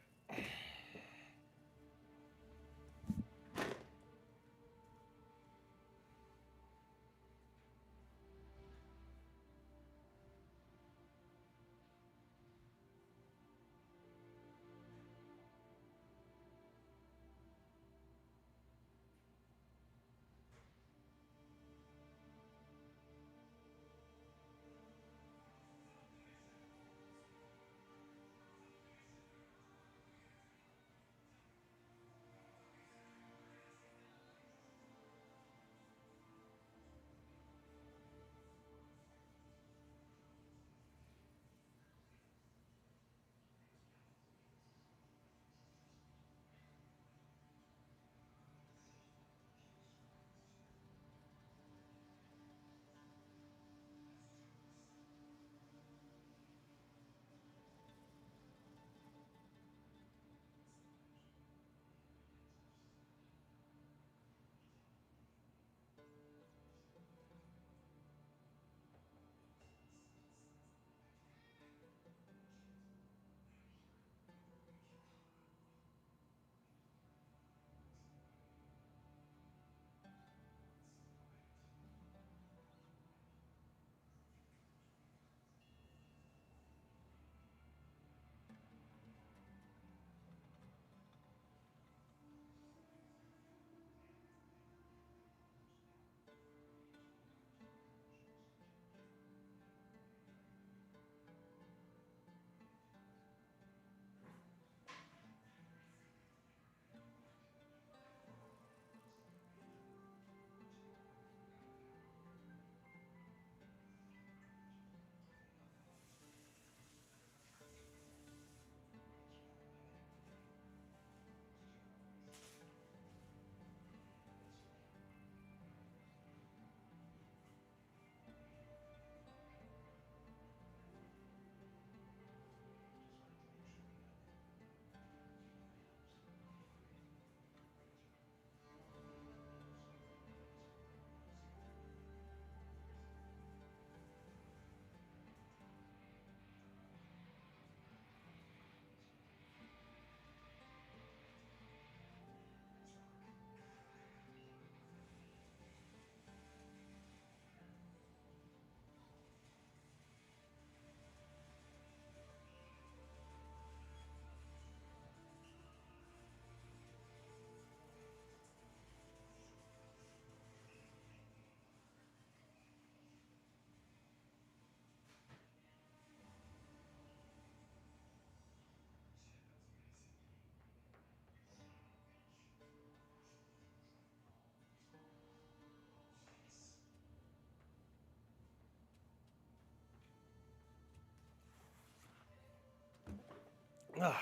I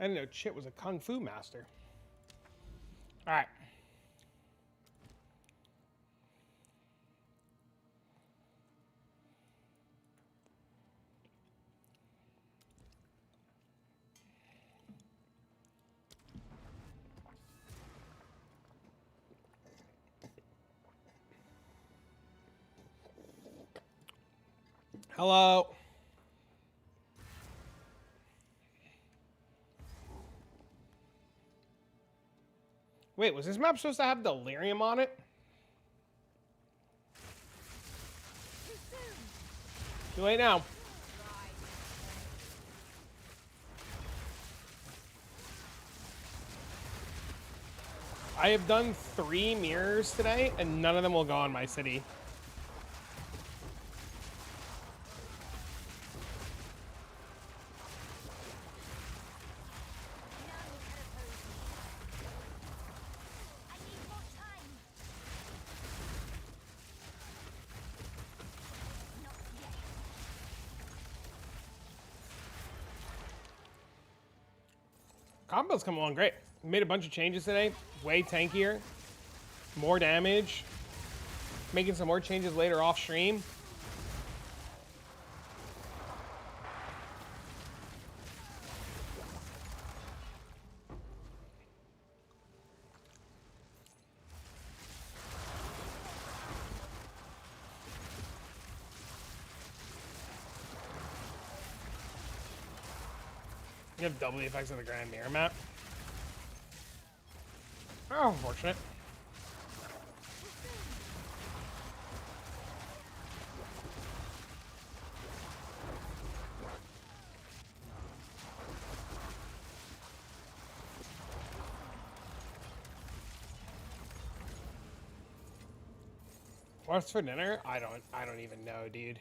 didn't know Chit was a kung fu master. All right. Hello. Wait, was this map supposed to have delirium on it? Too late now. I have done 3 mirrors today, and none of them will go on my city. Combo's come along great. Made a bunch of changes today. Way tankier. More damage. Making some more changes later off stream. You have double the effects of the Grand Mirror map. Oh, unfortunate. What's for dinner? I don't even know, dude.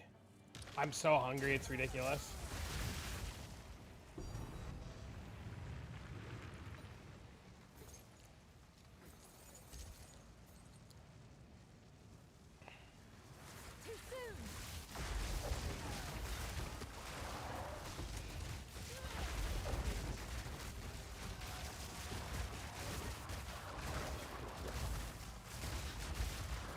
I'm so hungry, it's ridiculous.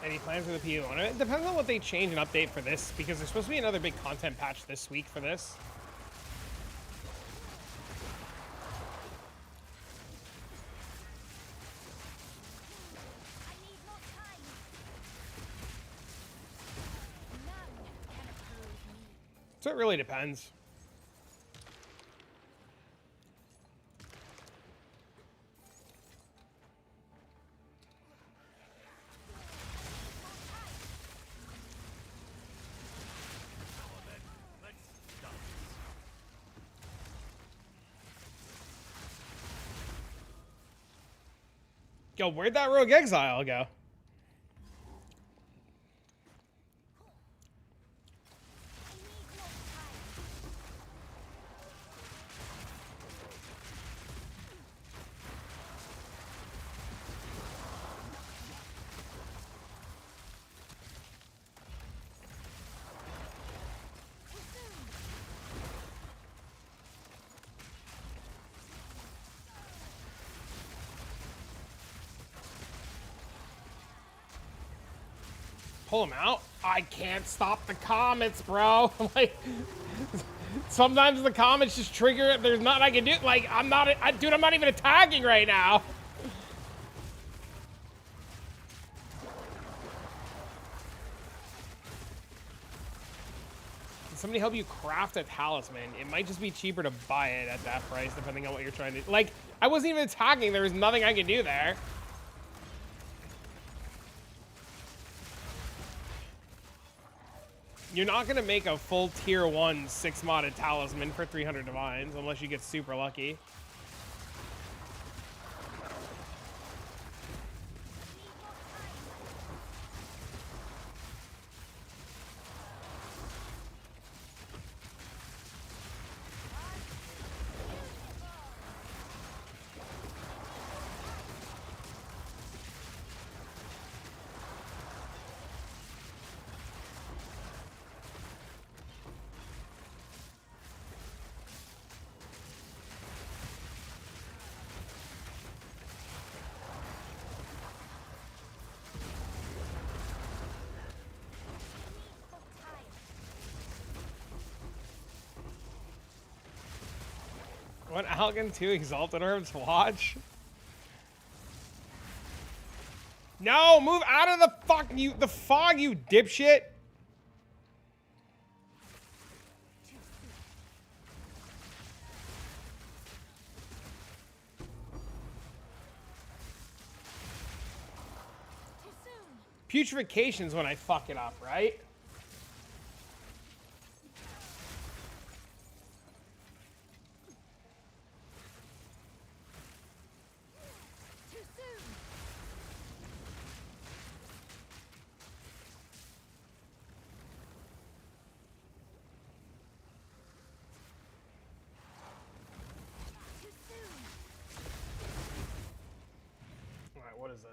Any plans for the PU1? It depends on what they change and update for this, because there's supposed to be another big content patch this week for this. So it really depends. Yo, where'd that Rogue Exile go? Pull him out? I can't stop the comets, bro. Like, sometimes the comets just trigger it. There's nothing I can do. Like, dude, I'm not even attacking right now. Can somebody help you craft a talisman? It might just be cheaper to buy it at that price, depending on what you're trying to. Like, I wasn't even attacking. There was nothing I could do there. You're not going to make a full tier 1 6-modded talisman for 300 divines unless you get super lucky. When Algan 2 Exalted Orbs watch? No, move out of the fog, you dipshit. Too soon. Putrefacition's when I fuck it up, right? Too soon. Too soon. All right, what is this?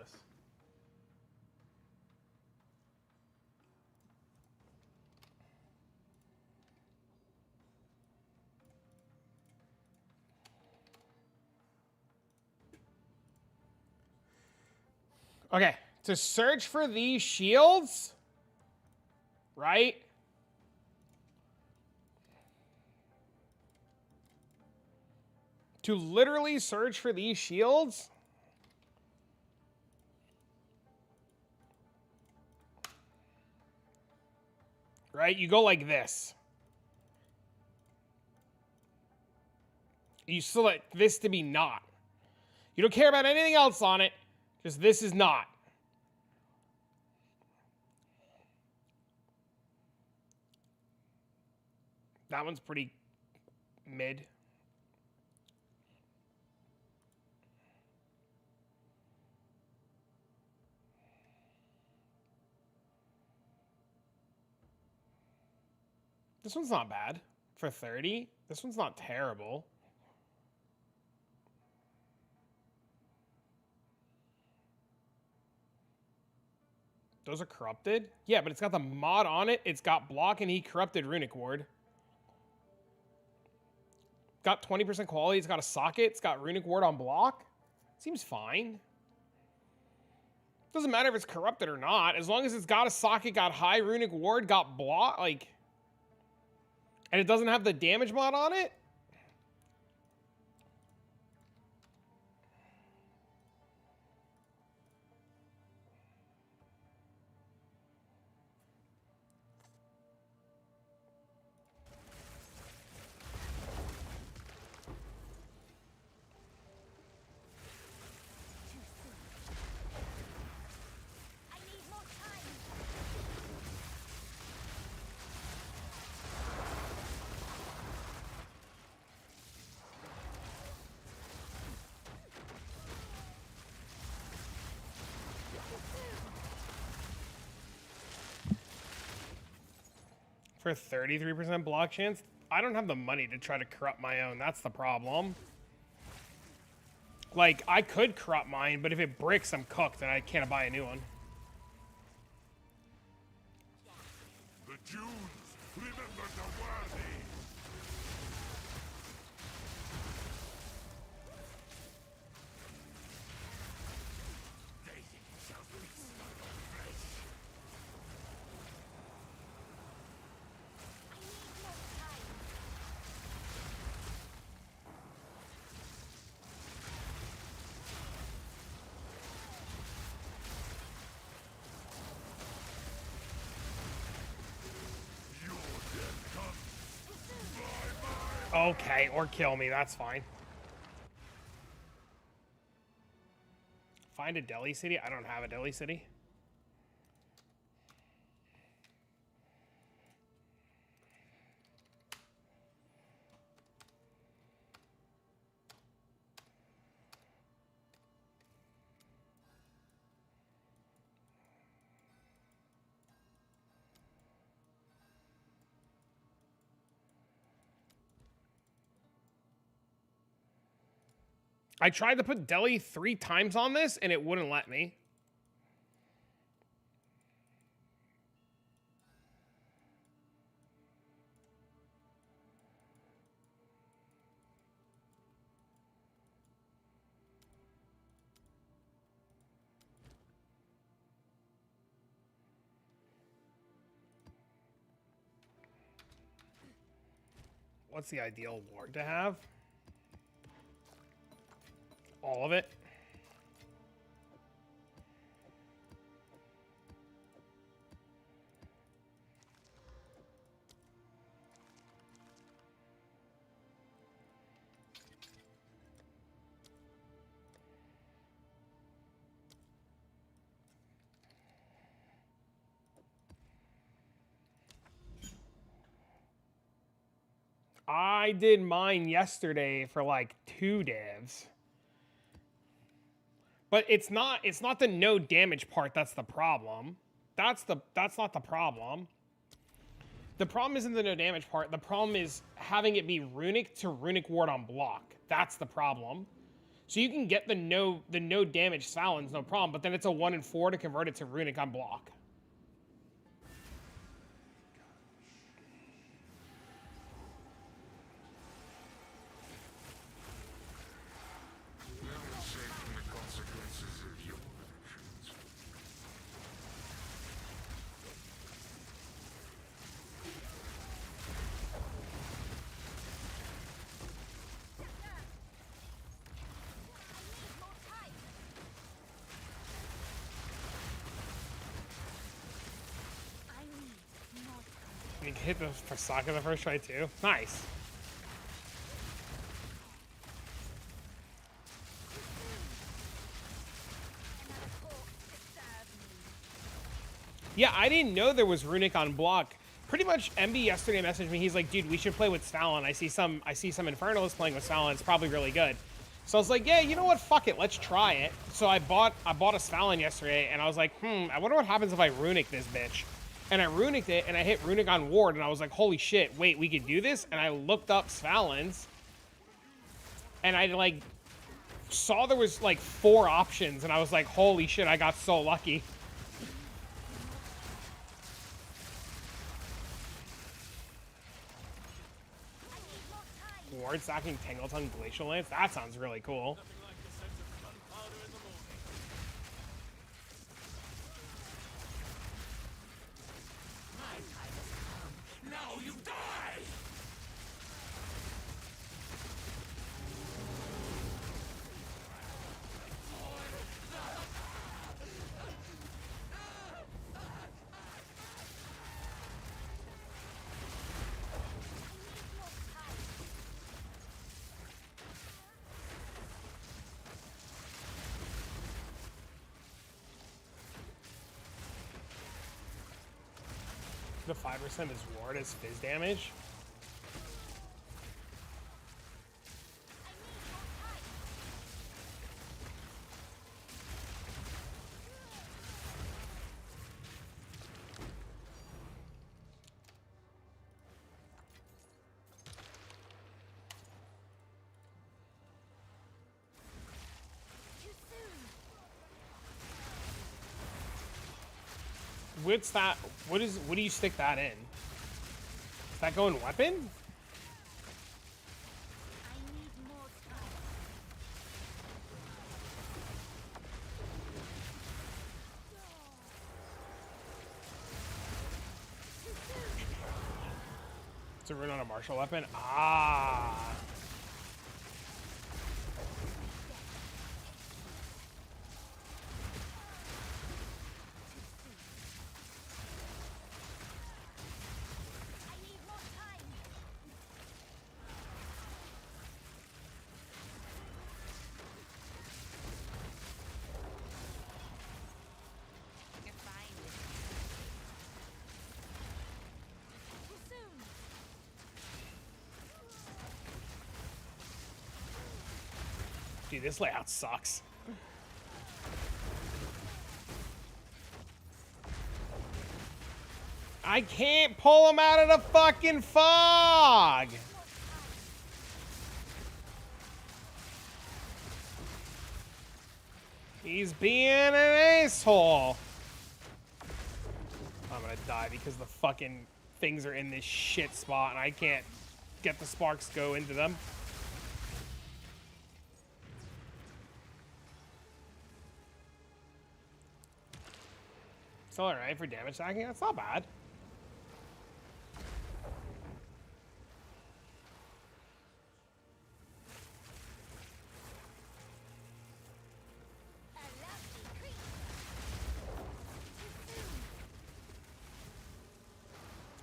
Okay, to search for these shields, right? To literally search for these shields, right? You go like this. You select this to be not. You don't care about anything else on it, just this is not. That one's pretty mid. This one's not bad for 30. This one's not terrible. Those are corrupted? Yeah, but it's got the mod on it. It's got block and he corrupted runic ward. Got 20% quality. It's got a socket. It's got runic ward on block. Seems fine. Doesn't matter if it's corrupted or not. As long as it's got a socket, got high runic ward, got block, like... And it doesn't have the damage mod on it? I need more time. For 33% block chance? I don't have the money to try to corrupt my own. That's the problem. Like, I could corrupt mine, but if it bricks, I'm cooked and I can't buy a new one. The Dunes, remember the worthy. They shall feast on your flesh. I need more time. Your death comes. Okay, or kill me. That's fine. Find a deli city? I don't have a deli city. I tried to put deli 3 times on this and it wouldn't let me. What's the ideal ward to have? All of it. I did mine yesterday for like 2 divs. But it's not the no damage part that's the problem. That's not the problem. The problem isn't the no damage part. The problem is having it be runic to runic ward on block. That's the problem. So you can get the no damage Svalens, no problem, but then it's a 1 in 4 to convert it to runic on block. You can hit the Fasaka the first try too. Nice. Yeah, I didn't know there was runic on block. Pretty much MB yesterday messaged me. He's like, dude, we should play with Svalin. I see some Infernalists playing with Svalin. It's probably really good. So I was like, yeah, you know what? Fuck it. Let's try it. So I bought a Svalin yesterday, and I was like, I wonder what happens if I runic this bitch. And I runicked it, and I hit runic on ward, and I was like, holy shit, wait, we could do this? And I looked up Svalins, and I, like, saw there was, like, 4 options, and I was like, holy shit, I got so lucky. Ward stacking Tangletongue Glacial Lance? That sounds really cool. The 5% is ward as fizz damage. What's that? What do you stick that in? Does that go in weapon? It's a rune on a martial weapon? Ah. Dude, this layout sucks. I can't pull him out of the fucking fog! He's being an asshole. I'm gonna die because the fucking things are in this shit spot and I can't get the sparks go into them. Still alright for damage stacking? That's not bad.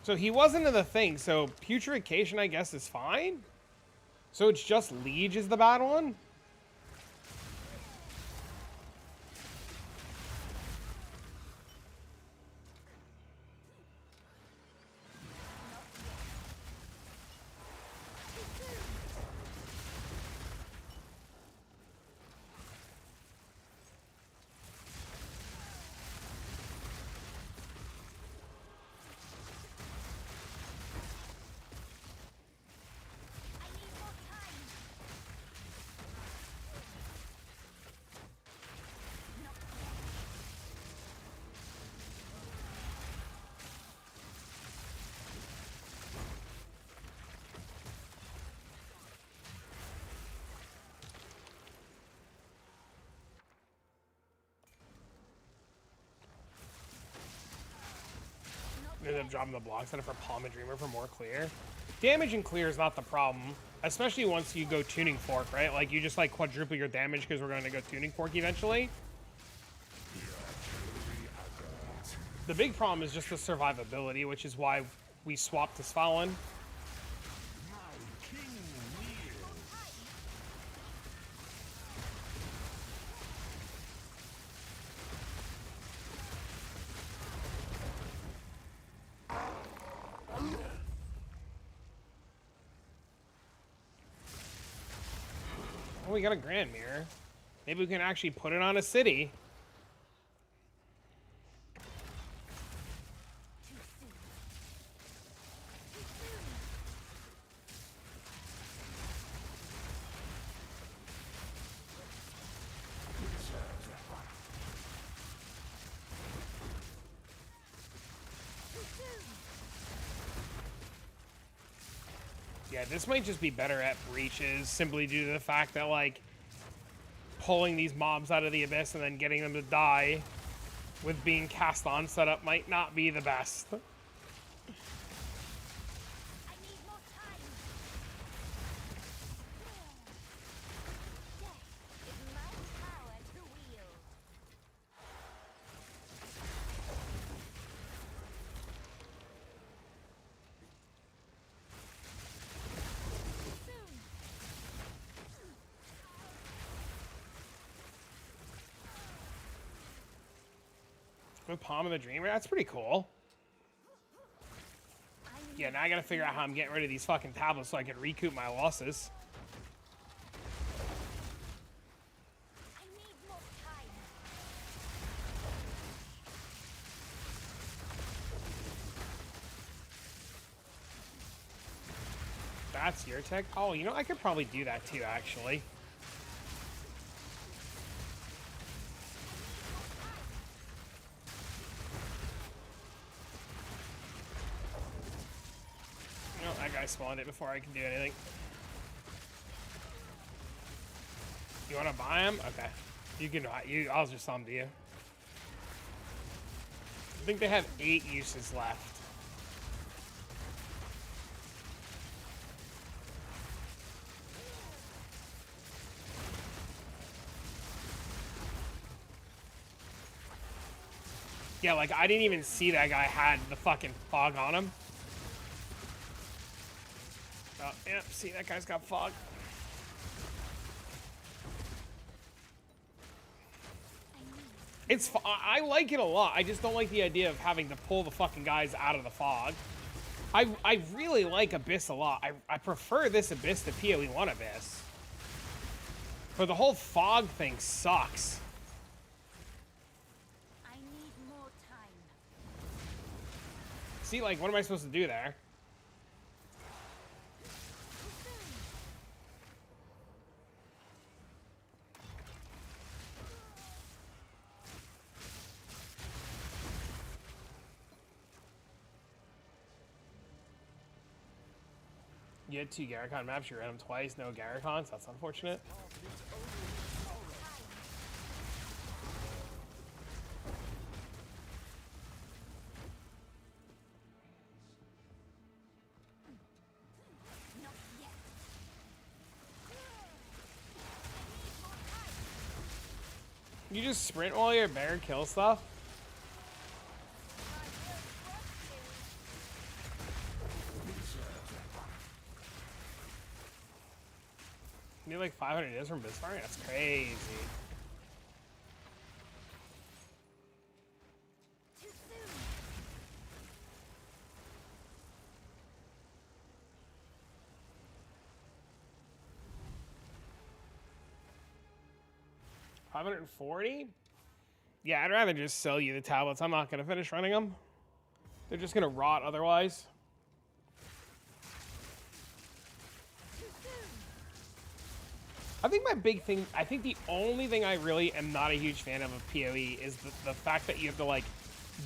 So he wasn't in the thing, so putrefaction, I guess, is fine? So it's just Liege is the bad one? Ended up dropping the block center for Palm and Dreamer for more clear. Damage and clear is not the problem, especially once you go Tuning Fork, right? Like, you just, like, quadruple your damage because we're going to go Tuning Fork eventually. The big problem is just the survivability, which is why we swapped to Svalin. Oh, we got a Grand Mirror. Maybe we can actually put it on a city. Yeah, this might just be better at breaches, simply due to the fact that, like, pulling these mobs out of the abyss and then getting them to die with being cast on setup might not be the best. I need more time. Death is my power to wield. With Palm of the Dreamer, that's pretty cool. Yeah, now I gotta figure out how I'm getting rid of these fucking tablets so I can recoup my losses. I need more time. That's your tech? Oh, you know, I could probably do that too, actually. No, that guy spawned it before I can do anything. You want to buy him? Okay. You can. I'll just sell him to you. I think they have 8 uses left. Yeah, like, I didn't even see that guy had the fucking fog on him. Oh, yep, see, that guy's got fog. I like it a lot. I just don't like the idea of having to pull the fucking guys out of the fog. I really like Abyss a lot. I prefer this Abyss to PoE 1 Abyss. But the whole fog thing sucks. I need more time. See, like, what am I supposed to do there? You had 2 Garricon maps, you ran them twice, no Garricons. That's unfortunate. Not yet. You just sprint while your bear kills stuff? 500 days from Bismarck? That's crazy. Too soon. $540? Yeah, I'd rather just sell you the tablets. I'm not gonna finish running them. They're just gonna rot otherwise. I think my big thing, I think the only thing I really am not a huge fan of PoE is the fact that you have to, like,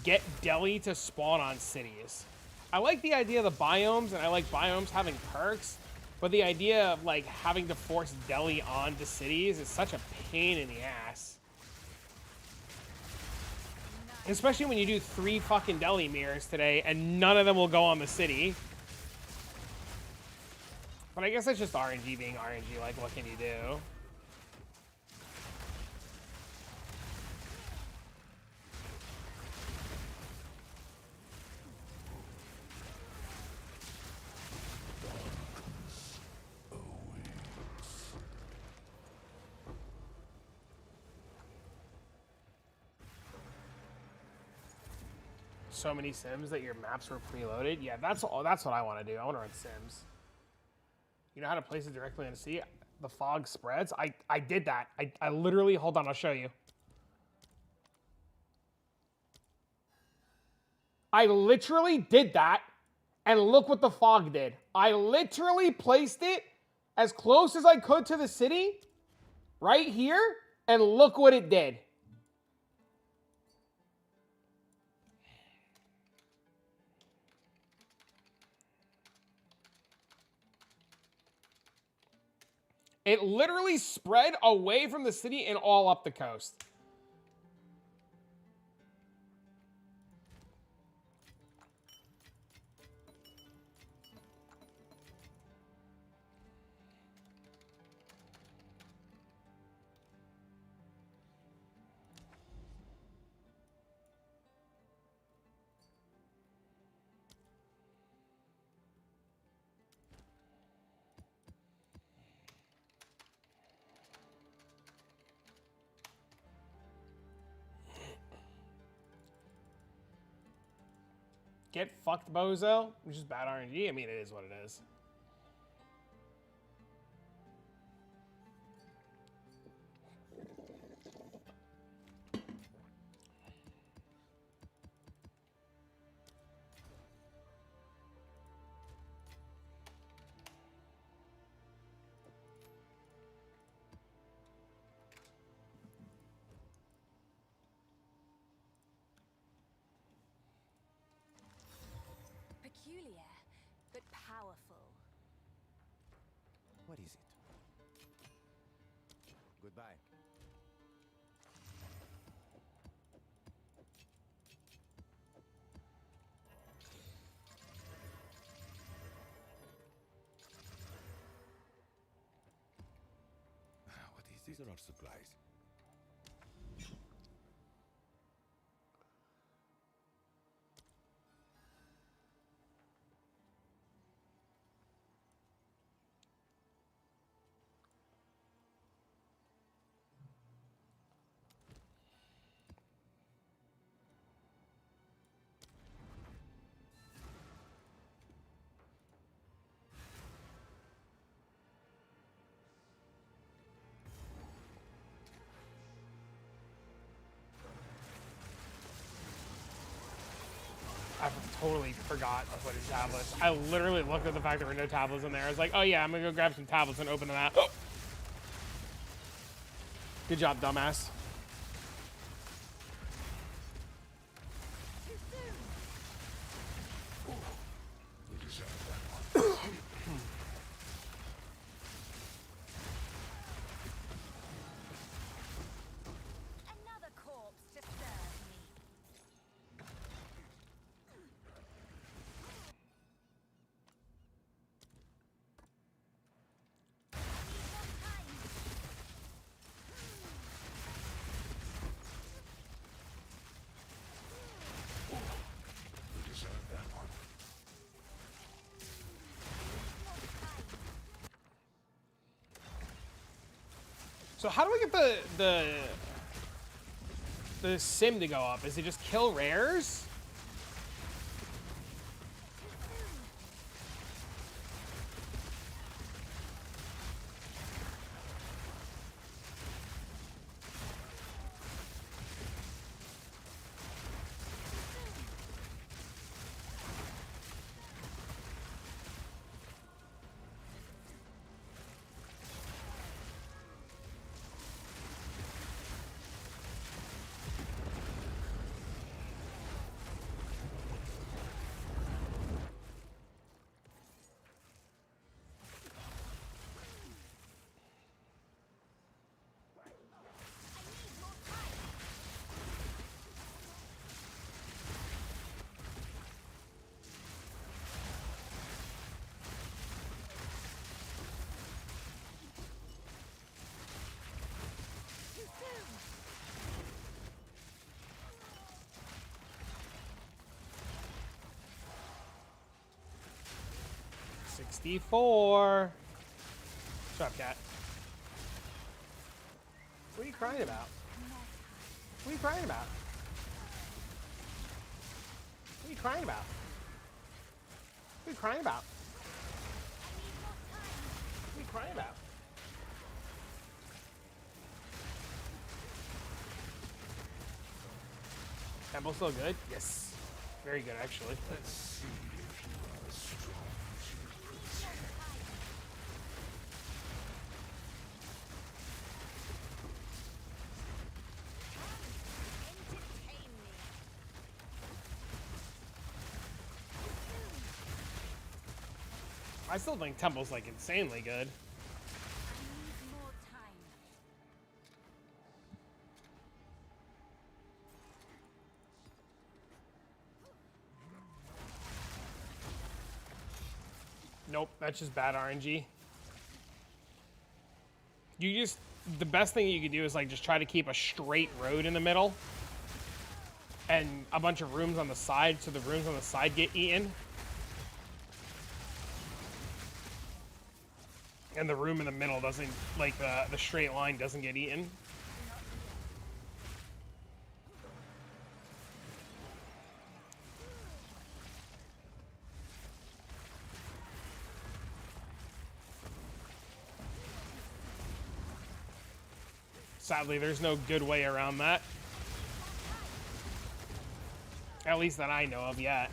get Delhi to spawn on cities. I like the idea of the biomes, and I like biomes having perks, but the idea of, like, having to force Delhi onto cities is such a pain in the ass. Especially when you do 3 fucking Delhi mirrors today, and none of them will go on the city. But I guess that's just RNG being RNG, like, what can you do? So many Sims that your maps were preloaded? Yeah, that's what I want to do. I want to run Sims. You know how to place it directly on the sea? The fog spreads? I did that. I literally, hold on, I'll show you. I literally did that, and look what the fog did. I literally placed it as close as I could to the city, right here, and look what it did. It literally spread away from the city and all up the coast. Get fucked, bozo. Which is bad RNG. I mean, it is what it is. Peculiar, but powerful. What is it? Goodbye. What is These are our supplies. I totally forgot to put in tablets. I literally looked at the fact there were no tablets in there. I was like, oh yeah, I'm gonna go grab some tablets and open them out. Oh. Good job, dumbass. Another corpse to serve me. So how do we get the sim to go up? Is it just kill rares? $64. Shut up, cat. What are you crying about? What are you crying about? What are you crying about? What are you crying about? What are you crying about? Temple's still good? Yes. Very good, actually. Let's see if you are as strong as you pretend. Entertain me. I still think Temple's like insanely good. I need more time. Nope, that's just bad RNG. The best thing you could do is like just try to keep a straight road in the middle and a bunch of rooms on the side so the rooms on the side get eaten. And the room in the middle doesn't, like the straight line doesn't get eaten. Sadly, there's no good way around that. At least that I know of yet.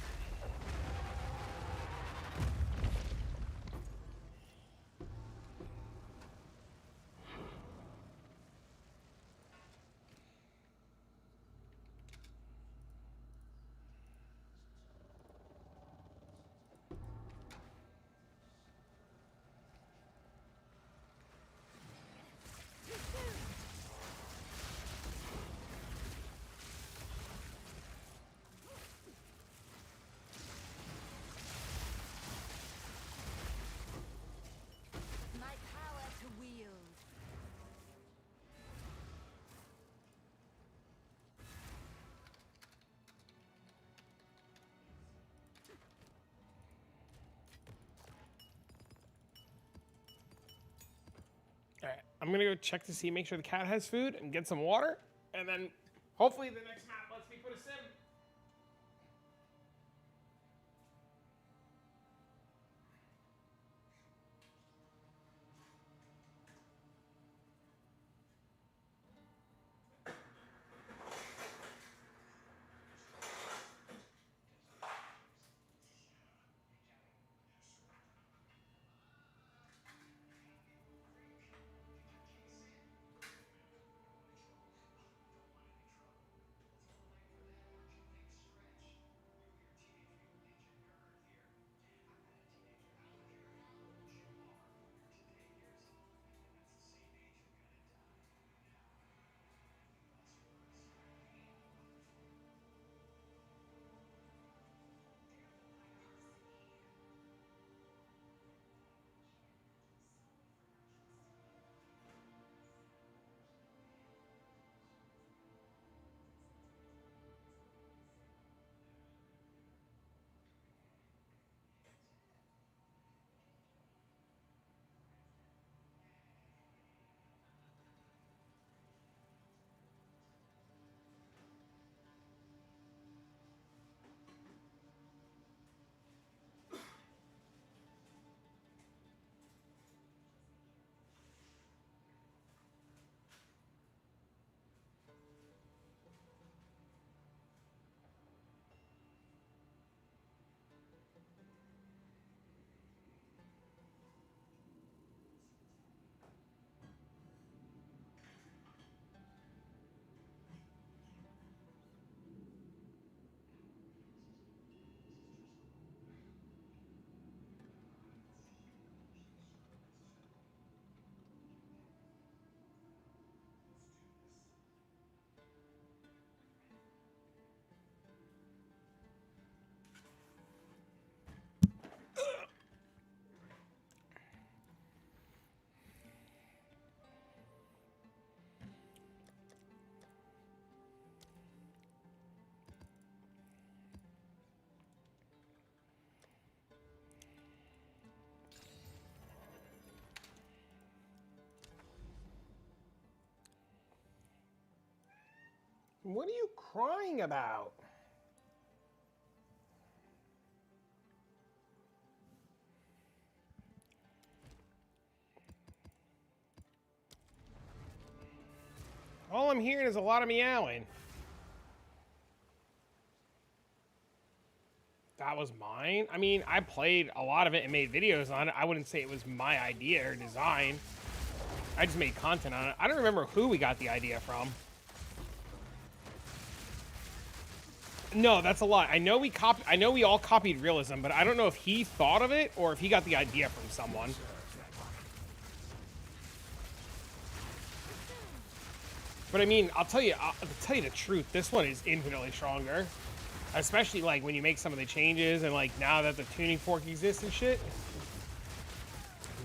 My power to wield. Alright, I'm gonna go check to see, make sure the cat has food and get some water. And then hopefully the next map lets me put a sim. What are you crying about? All I'm hearing is a lot of meowing. That was mine? I mean, I played a lot of it and made videos on it. I wouldn't say it was my idea or design. I just made content on it. I don't remember who we got the idea from. No, that's a lie. I know we all copied realism, but I don't know if he thought of it or if he got the idea from someone. But I mean, I'll tell you the truth. This one is infinitely stronger, especially like when you make some of the changes and like now that the tuning fork exists and shit.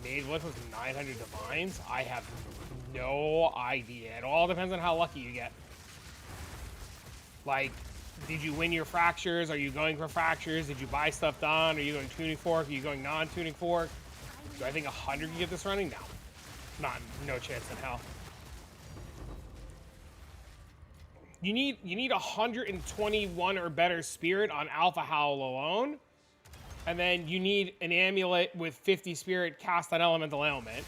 Made with 900 divines. I have no idea. It all depends on how lucky you get. Like, did you win your fractures? Are you going for fractures? Did you buy stuff done? Are you going tuning fork? Are you going non-tuning fork? Do I think 100 can get this running? No, no chance in hell. You need 121 or better spirit on Alpha Howl alone, and then you need an amulet with 50 spirit cast on elemental ailment.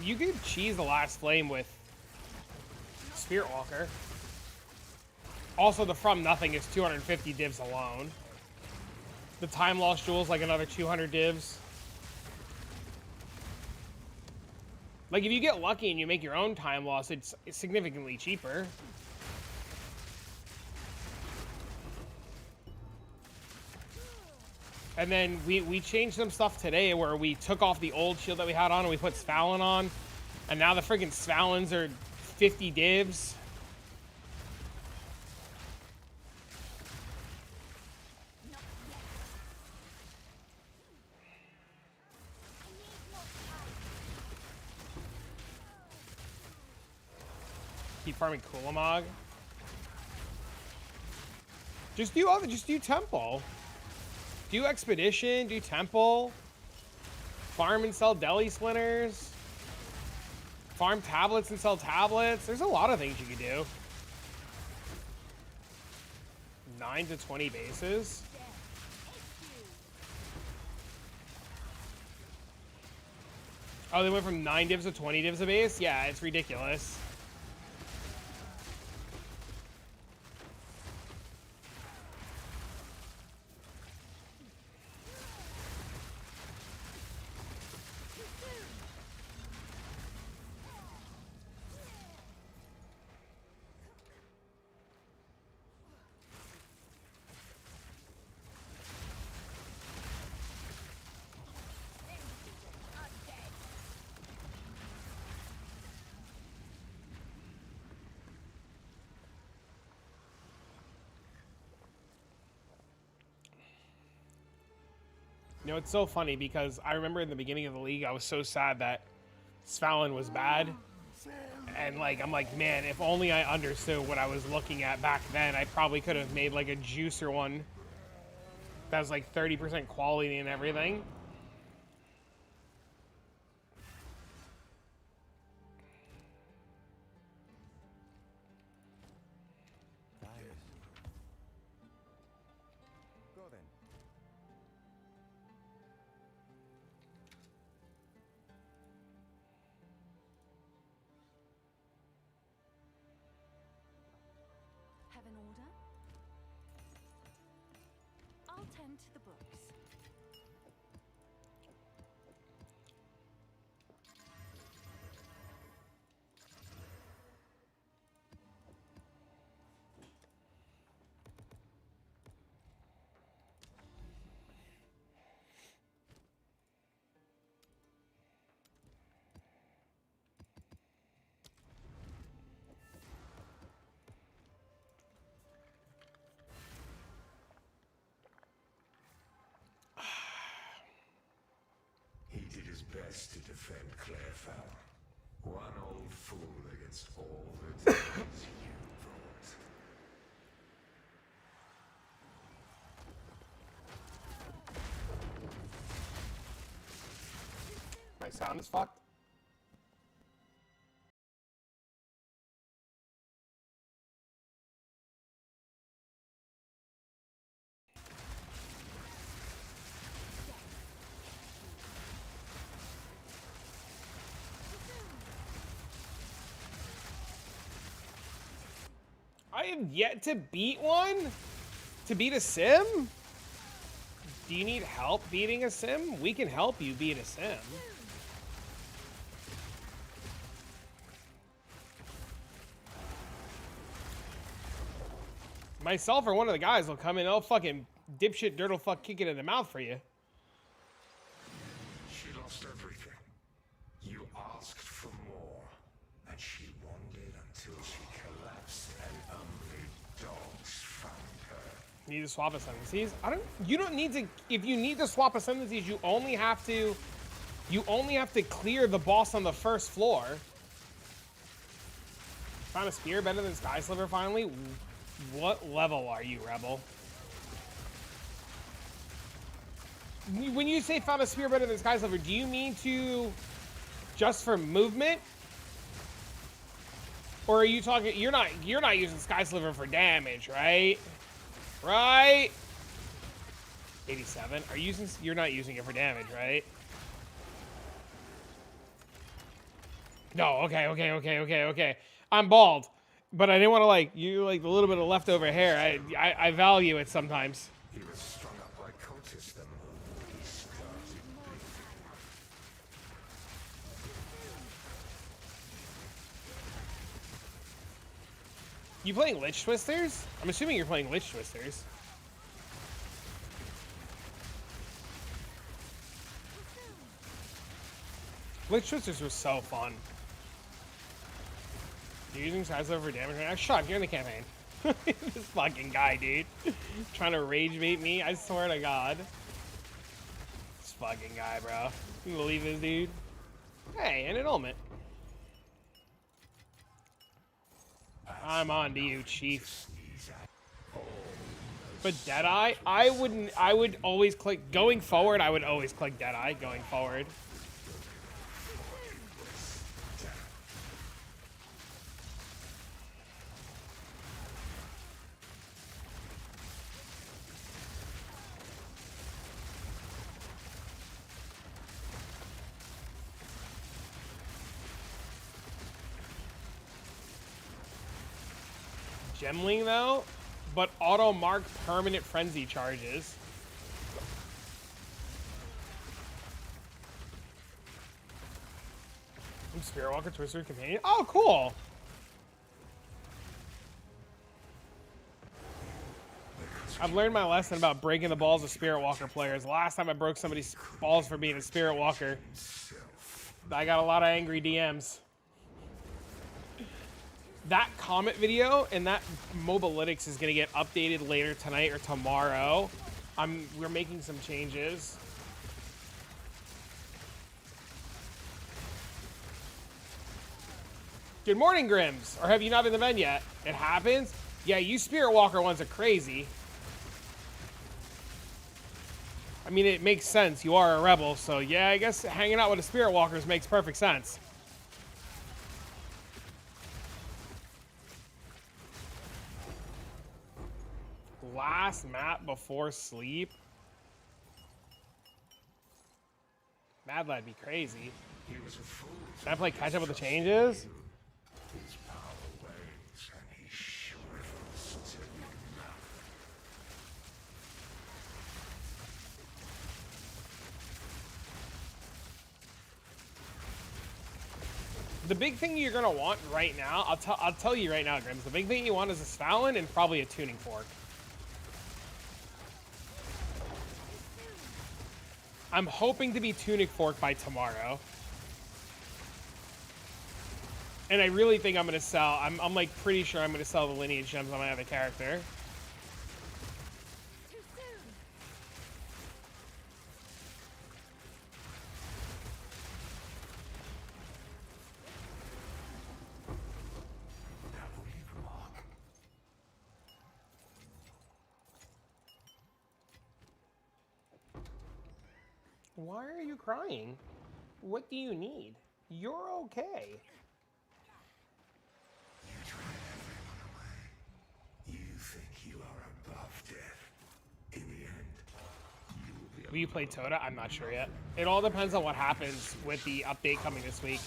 You could cheese the last flame with Spirit Walker. Also, the From Nothing is 250 divs alone. The Time Lost Jewel is like another 200 divs. Like, if you get lucky and you make your own Time Loss, it's significantly cheaper. And then we changed some stuff today where we took off the old shield that we had on and we put Svalin on. And now the freaking Svalins are 50 divs. Keep farming Kulamog. Just do Temple. Do Expedition, do Temple. Farm and sell Deli Splinters. Farm tablets and sell tablets. There's a lot of things you could do. 9 to 20 bases. Oh, they went from 9 divs to 20 divs a base? Yeah, it's ridiculous. You know, it's so funny because I remember in the beginning of the league, I was so sad that Svalin was bad. And, like, I'm like, man, if only I understood what I was looking at back then, I probably could have made, like, a juicer one that was, like, 30% quality and everything. Go then. Have an order? I'll tend to the books. He did his best to defend Clairfowl. One old fool against all the demons you brought. My sound is fucked. have yet to beat one. To beat a sim? Do you need help beating a sim? We can help you beat a sim. Myself or one of the guys will come in, they'll fucking dipshit dirt will fuck kick it in the mouth for you. She lost everything. You asked for more, and she wandered until she collapsed, and only dogs found her. Need to swap ascendancies? You don't need to. If you need to swap ascendancies, you only have to clear the boss on the first floor. Found a spear better than Sky Sliver finally? What level are you, Rebel? When you say found a spear better than Sky Sliver, do you mean to just for movement? Or are you talking, you're not using Sky Sliver for damage, right? Right? 87. You're not using it for damage, right? No, okay. I'm bald. But I didn't want to like a little bit of leftover hair. I value it sometimes. He was strung up by cultists the moment he started bleeding. You playing Lich Twisters? I'm assuming you're playing Lich Twisters. Lich Twisters were so fun. You're using Sky Sliver for damage right now? Shut up, you're in the campaign. This fucking guy, dude. Trying to rage bait me, I swear to God. This fucking guy, bro. You believe this dude? Hey, and an Ailment. I'm on to you, Chief. But Deadeye, I would always click, going forward, I would always click Deadeye going forward. Gemling though, but auto mark permanent frenzy charges. Spirit Walker Twister Companion. Oh, cool. I've learned my lesson about breaking the balls of Spirit Walker players. Last time I broke somebody's balls for being a Spirit Walker, I got a lot of angry DMs. That Comet video and that Mobalytics is going to get updated later tonight or tomorrow. We're making some changes. Good morning, Grims. Or have you not been to bed yet? It happens? Yeah, you Spirit Walker ones are crazy. I mean, it makes sense. You are a rebel, so yeah, I guess hanging out with the Spirit Walkers makes perfect sense. Last map before sleep? Mad Lad be crazy. Can I play catch up with the changes? His power wanes and he shrivels to nothing. The big thing you're gonna want right now, I'll tell you right now, Grims. The big thing you want is a Stalin and probably a tuning fork. I'm hoping to be Tunic Fork by tomorrow. And I really think I'm going to sell, I'm like pretty sure I'm going to sell the lineage gems on my other character. Too soon. Why are you crying? What do you need? You're okay. You drive everyone away. You think you are above death. In the end, you will be Will you play Toda? I'm not sure yet. It all depends on what happens with the update coming this week.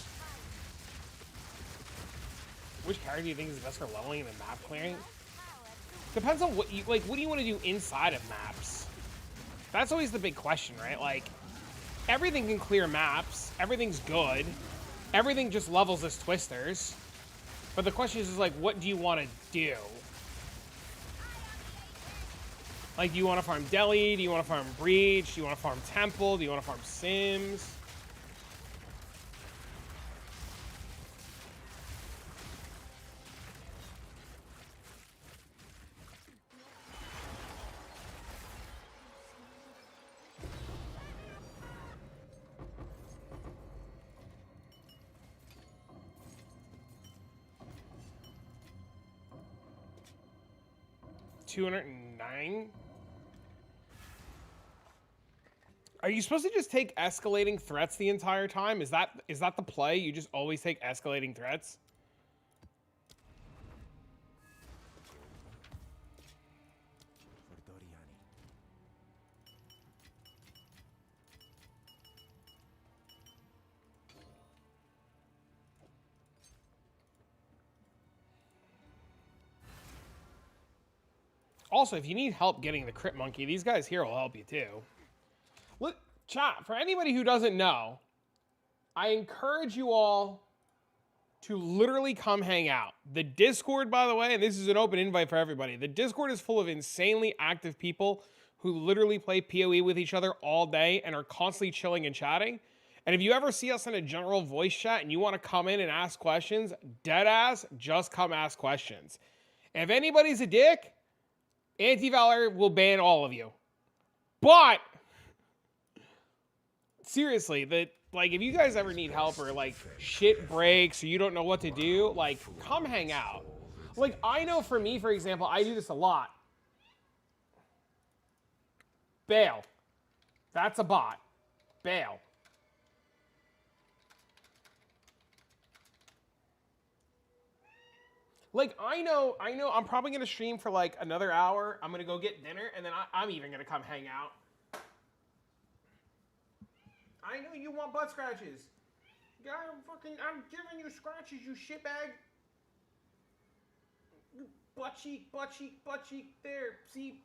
Which character do you think is best for leveling and map clearing? Depends on what you like. What do you want to do inside of maps? That's always the big question, right? Like, everything can clear maps. Everything's good. Everything just levels as twisters. But the question is like, what do you want to do? Like, do you want to farm Deli? Do you want to farm Breach? Do you want to farm Temple? Do you want to farm Sims? $209? Are you supposed to just take escalating threats the entire time? Is that the play? You just always take escalating threats? Also, if you need help getting the crit monkey, these guys here will help you too. Look, chat, for anybody who doesn't know, I encourage you all to literally come hang out. The Discord, by the way, and this is an open invite for everybody, the Discord is full of insanely active people who literally play PoE with each other all day and are constantly chilling and chatting. And if you ever see us in a general voice chat and you want to come in and ask questions, deadass, just come ask questions. If anybody's a dick, Anti-Valor will ban all of you. But seriously, like, if you guys ever need help or like shit breaks or you don't know what to do, like, come hang out. Like, I know for me, for example, I do this a lot. Bail. That's a bot. Bail. Like, I know I'm probably going to stream for like another hour. I'm going to go get dinner, and then I'm even going to come hang out. I know you want butt scratches. Yeah, I'm giving you scratches, you shitbag. Butt cheek, butt cheek, butt cheek. There, see?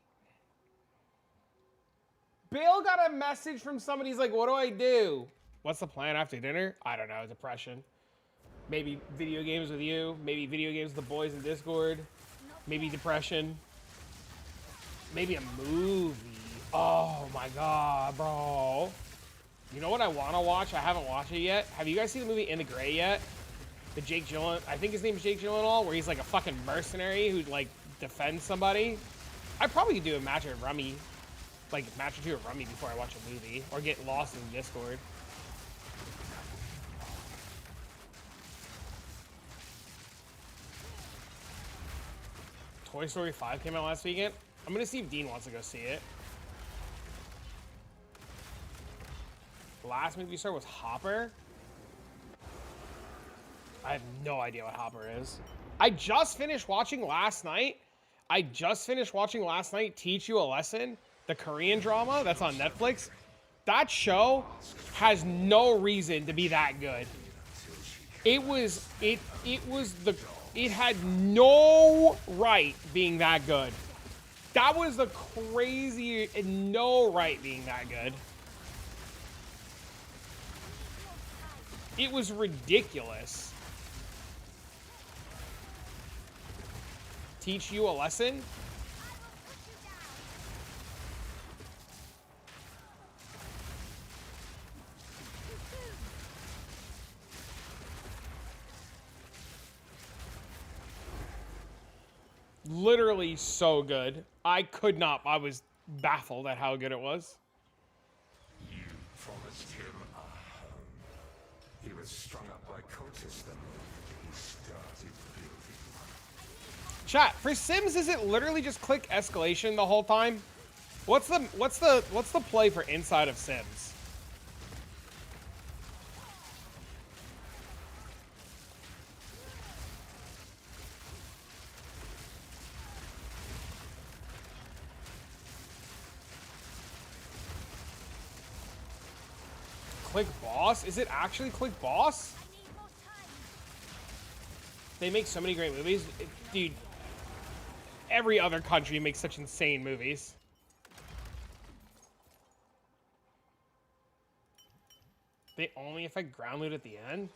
Bale got a message from somebody. He's like, what do I do? What's the plan after dinner? I don't know, depression. Maybe video games with you. Maybe video games with the boys in Discord. Maybe depression. Maybe a movie. Oh my god, bro. You know what I want to watch? I haven't watched it yet. Have you guys seen the movie In the Gray yet? The Jake Gyllenhaal, I think his name is Jake Gyllenhaal, where he's like a fucking mercenary who like defends somebody. I'd probably do a match of Rummy. Like, match or two of Rummy before I watch a movie. Or get lost in Discord. Toy Story 5 came out last weekend. I'm gonna see if Dean wants to go see it. Last movie we saw was Hopper. I have no idea what Hopper is. I just finished watching last night. Teach You a Lesson, the Korean drama that's on Netflix. That show has no reason to be that good. It had no right being that good. That was the crazy, no right being that good. It was ridiculous. Teach You a Lesson? Literally so good. I was baffled at how good it was. You promised him a home. He was strung up by cultists the moment he started building one. Chat, for Sims, is it literally just click escalation the whole time? What's the play for inside of Sims? Click boss? Is it actually click boss? They make so many great movies. Dude, Every other country makes such insane movies. They only affect ground loot at the end?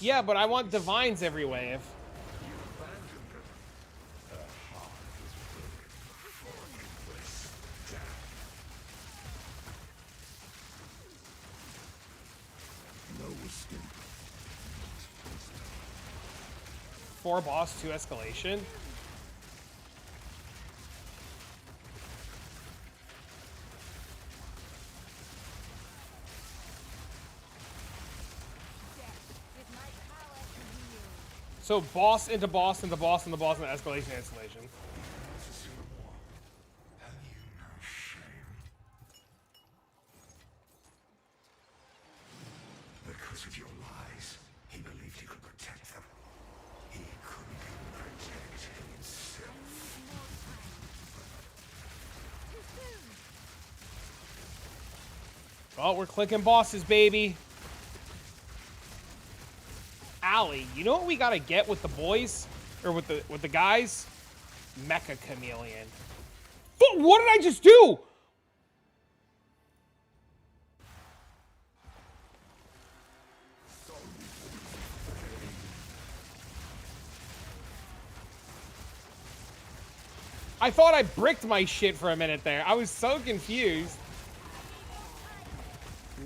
Yeah, but I want divines every wave. Four boss, 2 escalation. So boss into boss into boss into boss into escalation escalation. Because of your lies, he believed he could protect them. He couldn't even protect himself. Well, we're clicking bosses, baby. Allie, you know what we gotta get with the boys? Or with the guys? Mecha Chameleon. What did I just do? I thought I bricked my shit for a minute there. I was so confused.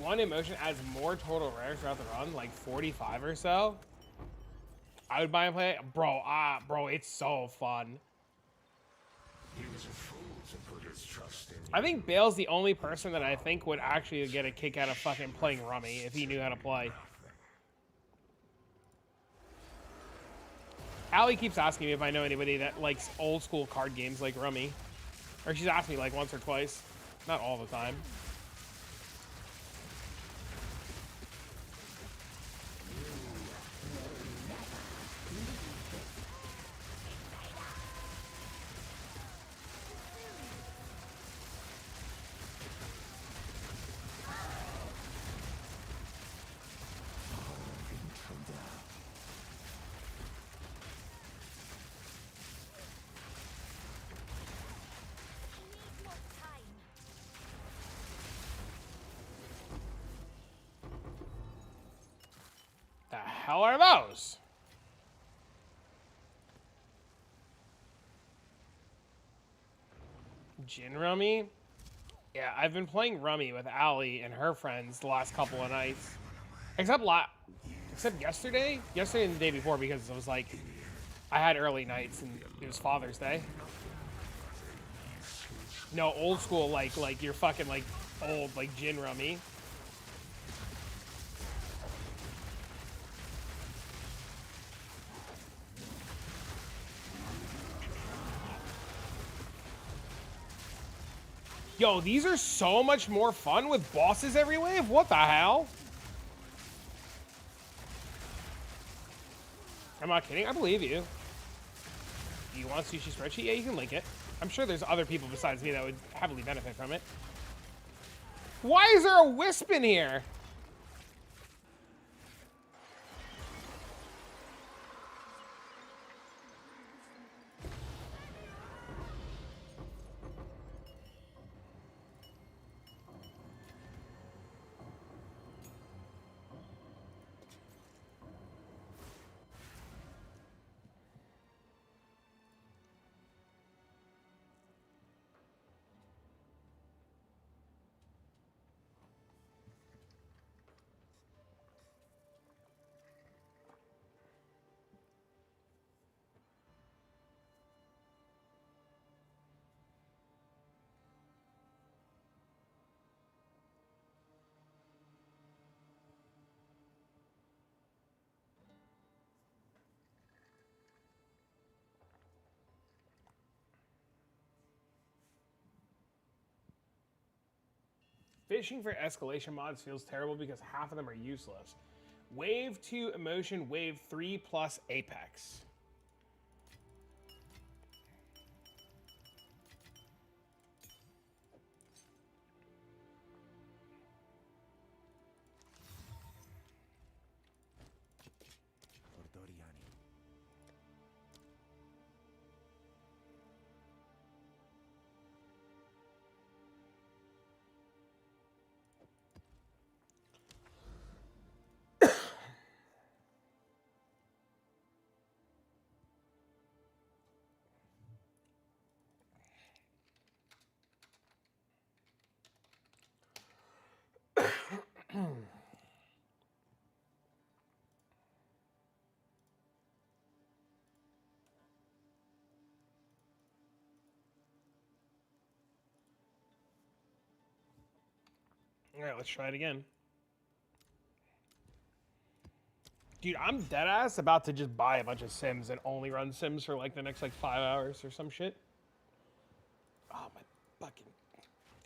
One emotion adds more total rares throughout the run, like 45 or so. I would buy and play it. Bro, it's so fun. He was a fool to put his trust in. I think Bale's the only person that I think would actually get a kick out of fucking playing Rummy if he knew how to play. Allie keeps asking me if I know anybody that likes old school card games like Rummy. Or she's asked me like once or twice. Not all the time. The hell are those? Gin Rummy? Yeah, I've been playing Rummy with Allie and her friends the last couple of nights. Except yesterday? Yesterday and the day before because it was like, I had early nights and it was Father's Day. No, old school, like you're fucking like old, like Gin Rummy. Yo, these are so much more fun with bosses every wave. What the hell? I'm not kidding. I believe you. Do you want Sushi Spreadsheet? Yeah, you can link it. I'm sure there's other people besides me that would heavily benefit from it. Why is there a wisp in here? Fishing for escalation mods feels terrible because half of them are useless. Wave 2 emotion, wave 3 plus apex. All right, let's try it again. Dude, I'm deadass about to just buy a bunch of Sims and only run Sims for like the next like 5 hours or some shit. Oh, my fucking...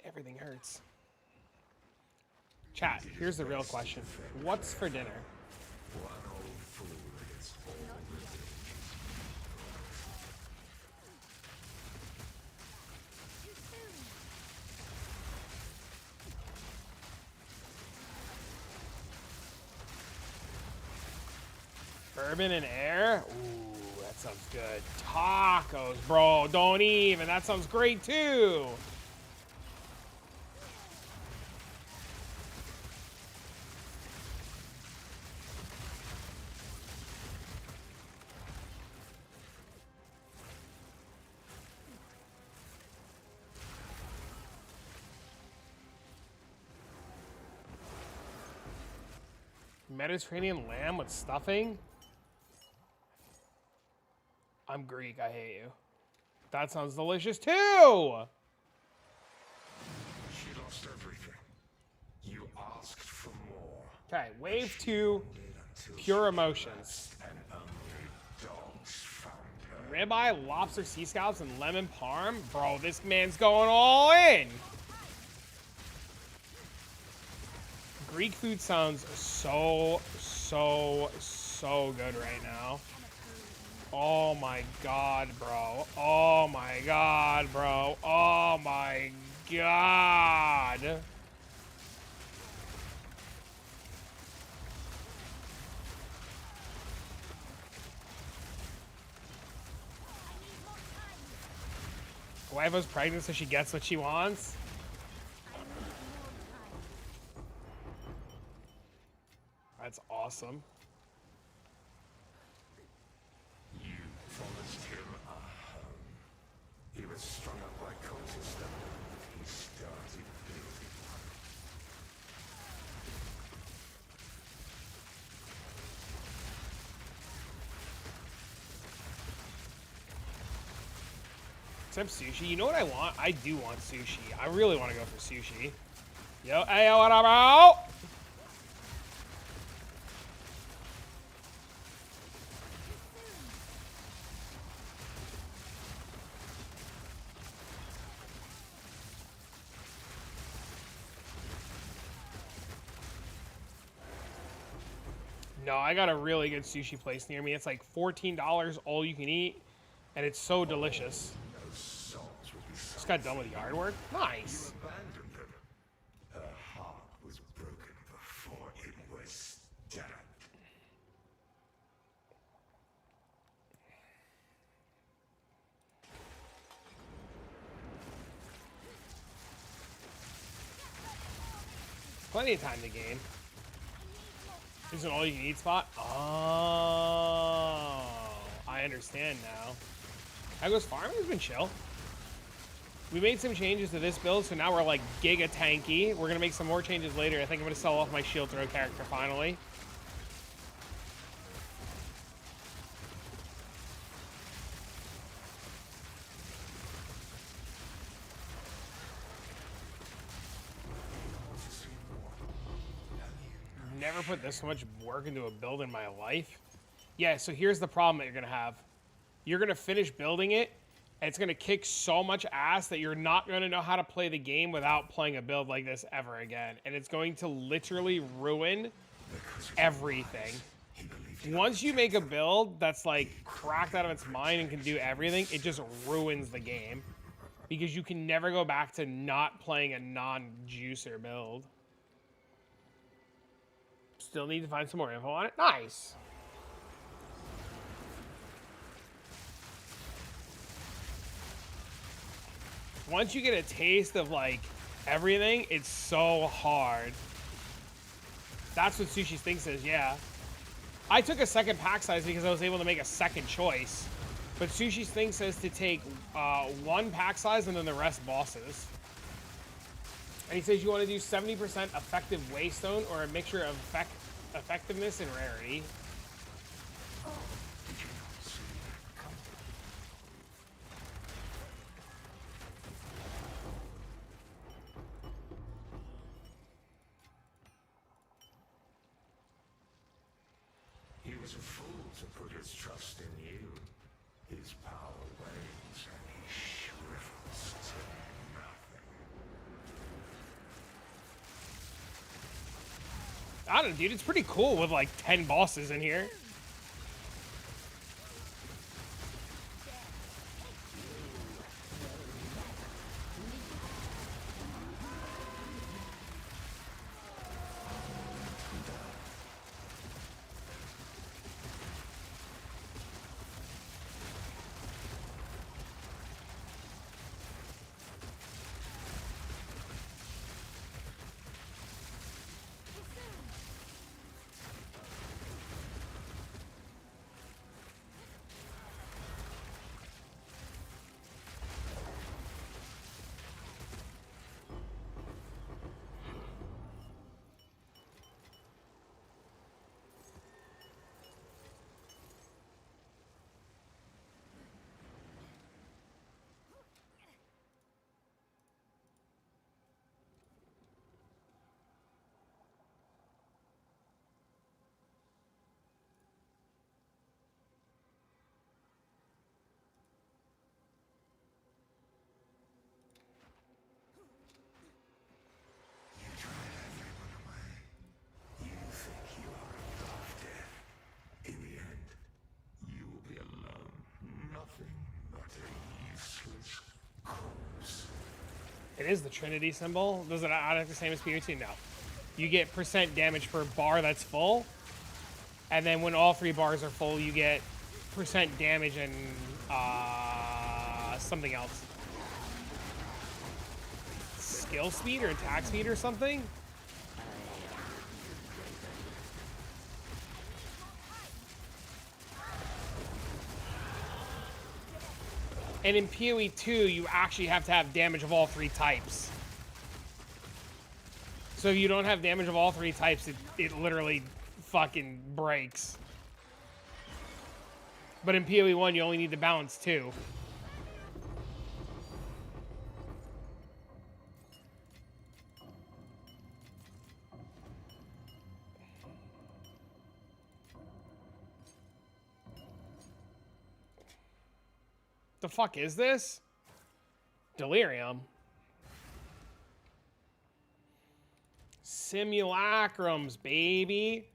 Everything hurts. Chat, here's the real question. What's for dinner? Bourbon and air? Ooh, that sounds good. Tacos, bro. Don't even. That sounds great, too. Mediterranean lamb with stuffing? I'm Greek, I hate you. That sounds delicious too! She lost everything. You asked for more. Okay, wave 2, pure emotions. And only dogs found her. Ribeye, lobster, sea scallops, and lemon parm? Bro, this man's going all in! Greek food sounds so good right now. Oh my god, bro. Oh my god, bro. Oh my god. Waifo's pregnant so she gets what she wants. That's awesome. You promised him a home. He was strung up by cultists and he started building one. Except sushi. You know what I want? I do want sushi. I really want to go for sushi. Yo, hey, what up, bro? No, I got a really good sushi place near me. It's like $14 all you can eat, and it's so delicious. No souls will be Just got done with yard work. Nice. abandoned them. Her heart was broken before it was done. Plenty of time to game. This is an all-you-can-eat spot. Oh, I understand now. How goes farming? Has been chill. We made some changes to this build, so now we're like giga tanky. We're gonna make some more changes later. I think I'm gonna sell off my shield throw character finally. Never put this much work into a build in my life. Yeah, so here's the problem that you're gonna have. You're gonna finish building it, and it's gonna kick so much ass that you're not gonna know how to play the game without playing a build like this ever again. And it's going to literally ruin everything. Once you make a build that's like cracked out of its mind and can do everything, it just ruins the game. Because you can never go back to not playing a non-juicer build. Still need to find some more info on it. Nice. Once you get a taste of like everything, it's so hard. That's what Sushi Thinks is, yeah. I took a second pack size because I was able to make a second choice. But Sushi Thinks says to take one pack size and then the rest bosses. And he says you want to do 70% effective waystone or a mixture of effectiveness and rarity. He was a fool to put his trust in you. His power wanes and he shrivels to nothing. I don't know, dude. It's pretty cool with like 10 bosses in here. You drive everyone away. You think you are above death. In the end, you will be alone. Nothing but a useless corpse. It is the Trinity symbol. Does it act the same as PvT? No. You get % damage per bar that's full. And then when all 3 bars are full, you get % damage and something else. Skill speed or attack speed or something? And in PoE 2, you actually have to have damage of all 3 types. So if you don't have damage of all 3 types, it literally fucking breaks. But in PoE 1, you only need to balance 2. The fuck is this? Delirium. Simulacrums, baby.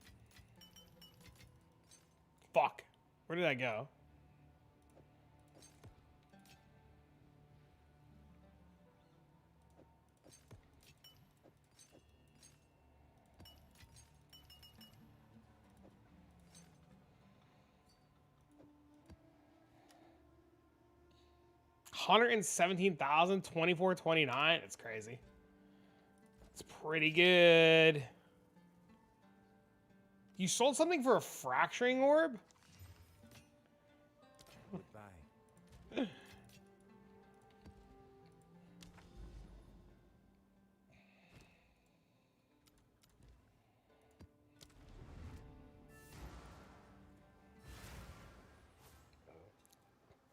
Fuck. Where did I go? $117,000, 24.29. It's crazy. It's pretty good. You sold something for a fracturing orb? Goodbye.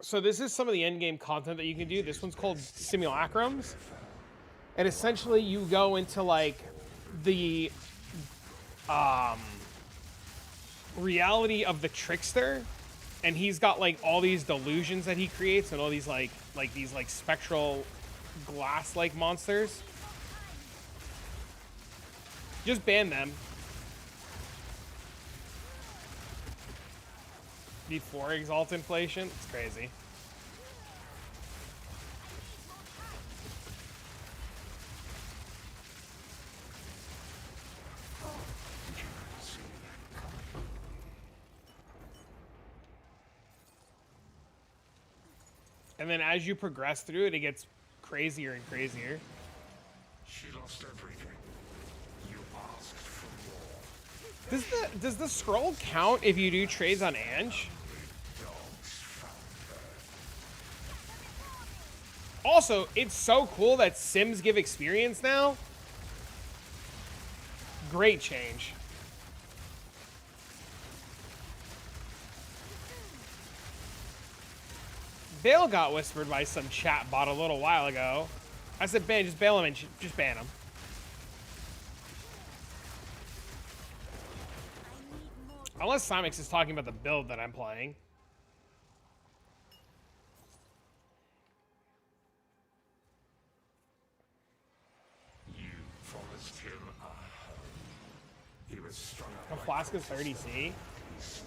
So this is some of the end-game content that you can do. This one's called Simulacrums. And essentially you go into like the reality of the trickster, and he's got like all these delusions that he creates and all these like these spectral glass-like monsters. Just ban them. Before Exalt Inflation? It's crazy. And then as you progress through it, it gets crazier and crazier. She lost everything. You asked for more. Does the scroll count if you do trades on Ange? Also, it's so cool that Sims give experience now. Great change. Bale got whispered by some chat bot a little while ago. I said, ban, just bail him and just ban him. Unless Simix is talking about the build that I'm playing. You promised him a home. He was strung A up flask is 30C?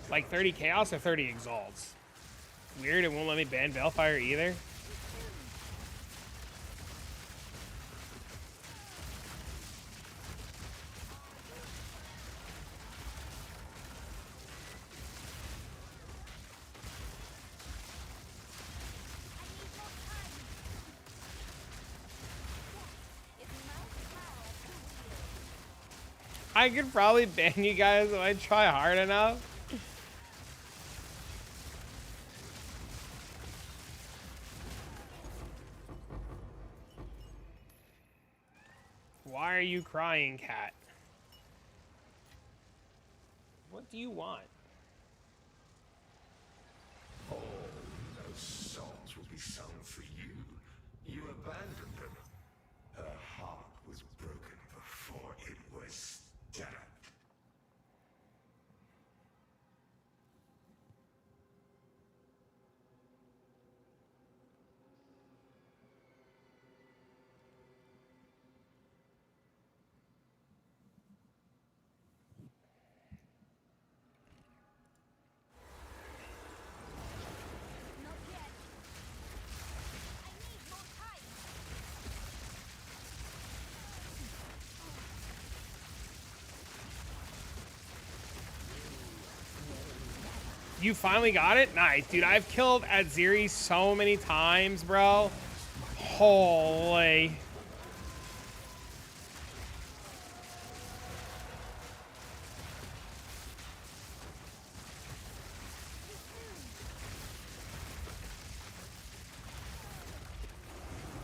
Like 30 Chaos or 30 Exalts? Weird, it won't let me ban Balefire either. I could probably ban you guys if I try hard enough. Why are you crying, cat? What do you want? all those songs will be sung for you. You abandoned them. Her heart was broken before it was stabbed. Not yet. I need more time. You finally got it? Nice, dude. I've killed Adziri so many times, bro. Holy.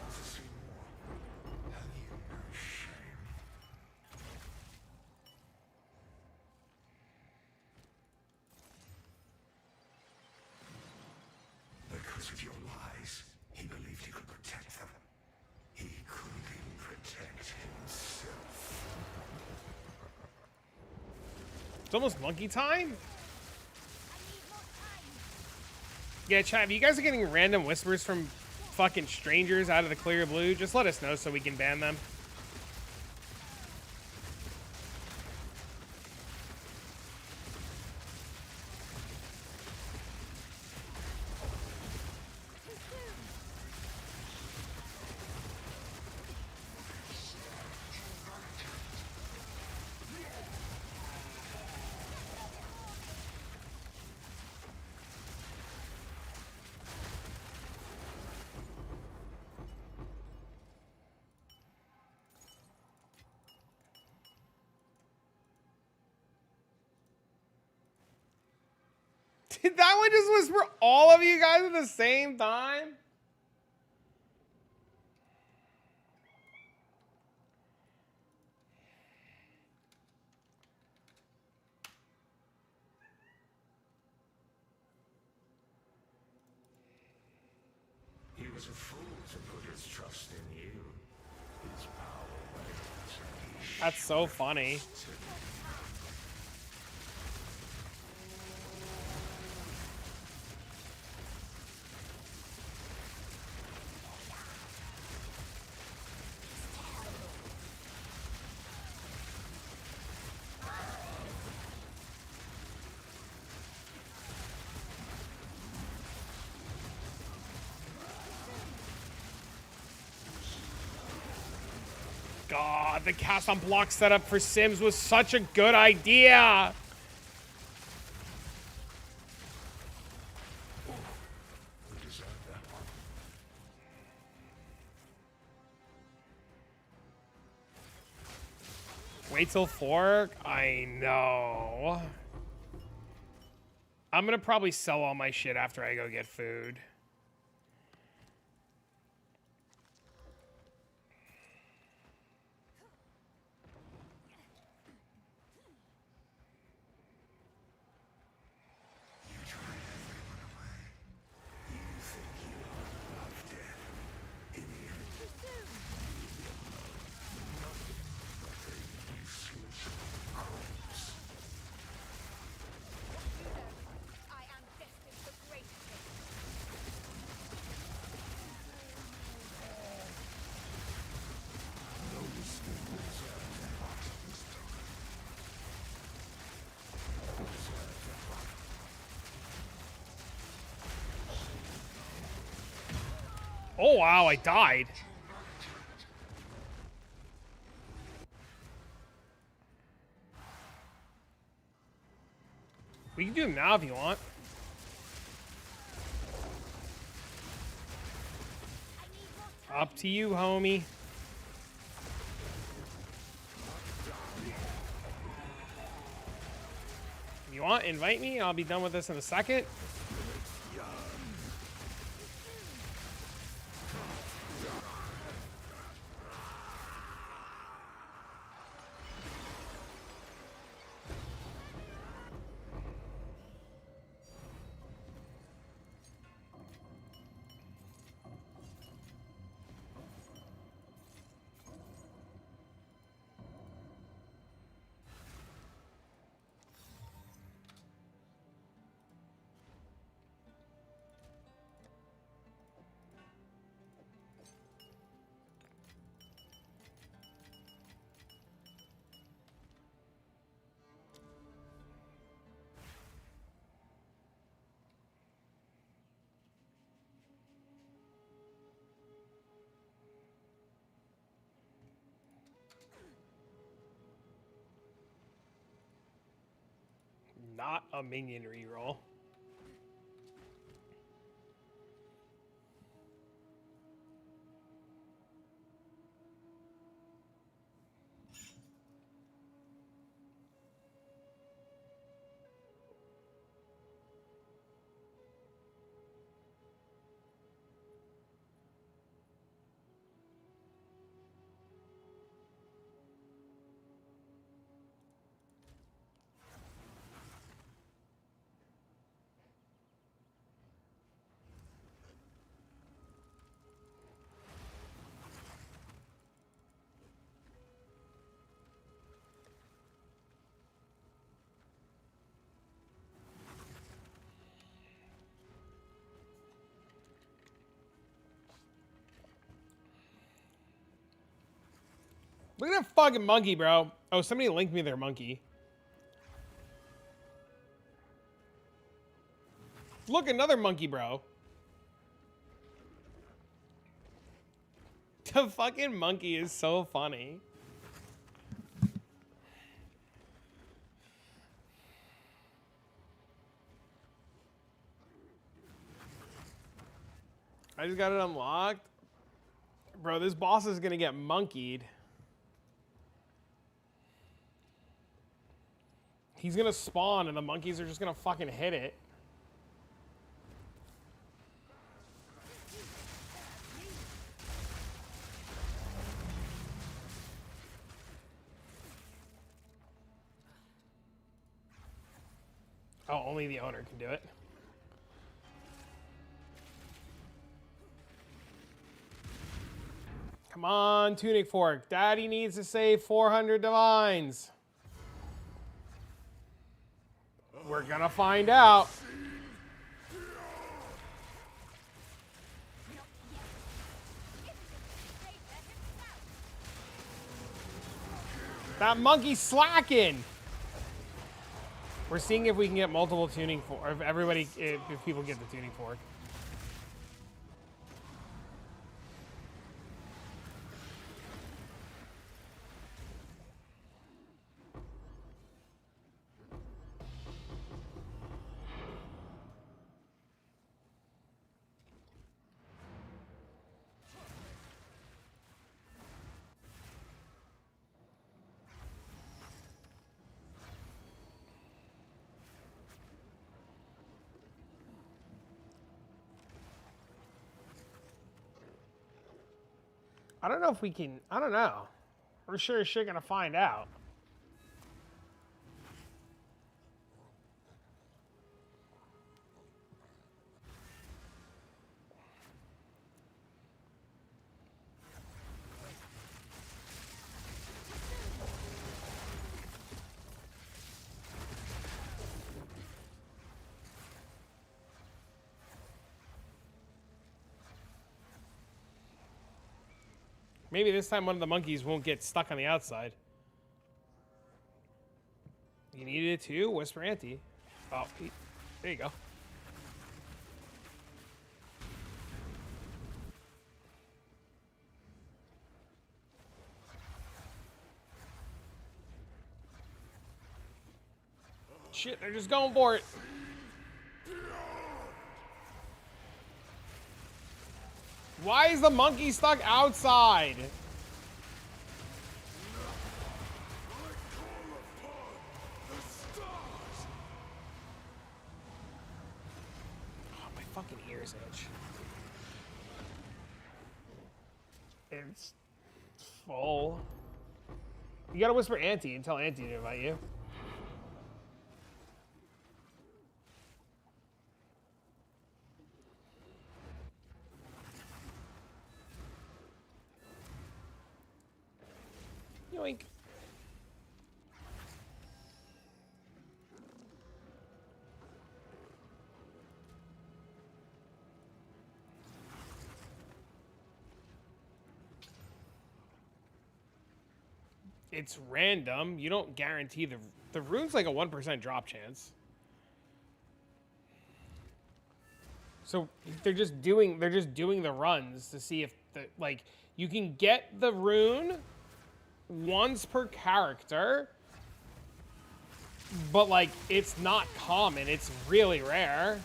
To see more. Have you no shame? Because of your lies, he believed he could protect them. He couldn't even protect himself. It's almost monkey time? Yeah, chat, if you guys are getting random whispers from fucking strangers out of the clear blue, just let us know so we can ban them. Did that one just whisper all of you guys at the same time? He was a fool to put his trust in you. His power wanes and he That's so funny. shifts to God, the cast on block setup for Sims was such a good idea. We deserve that one. Wait till 4? I know. I'm gonna probably sell all my shit after I go get food. Oh, wow, I died. We can do them now if you want. Up to you, homie. If you want, invite me. I'll be done with this in a second. Not a minion reroll. Look at that fucking monkey, bro. Oh, somebody linked me their monkey. Look, another monkey, bro. The fucking monkey is so funny. I just got it unlocked. Bro, this boss is gonna get monkeyed. He's gonna spawn and the monkeys are just gonna fucking hit it. Oh, only the owner can do it. Come on, Tunic Fork. Daddy needs to save 400 divines. We're gonna find out. That monkey's slacking. We're seeing if we can get multiple tuning fork, or if everybody, if people get the tuning fork. I don't know if we can, I don't know. We're sure as shit gonna find out. Maybe this time one of the monkeys won't get stuck on the outside. You needed it too? Whisper Auntie. Oh, there you go. Shit, they're just going for it. Why is the monkey stuck outside? Oh, my fucking ears itch. It's full. You gotta whisper Auntie and tell Auntie to invite you. Yoink. It's random. You don't guarantee the rune's like a 1% drop chance. So they're just doing the runs to see if like you can get the rune once per character, but like it's not common. It's really rare.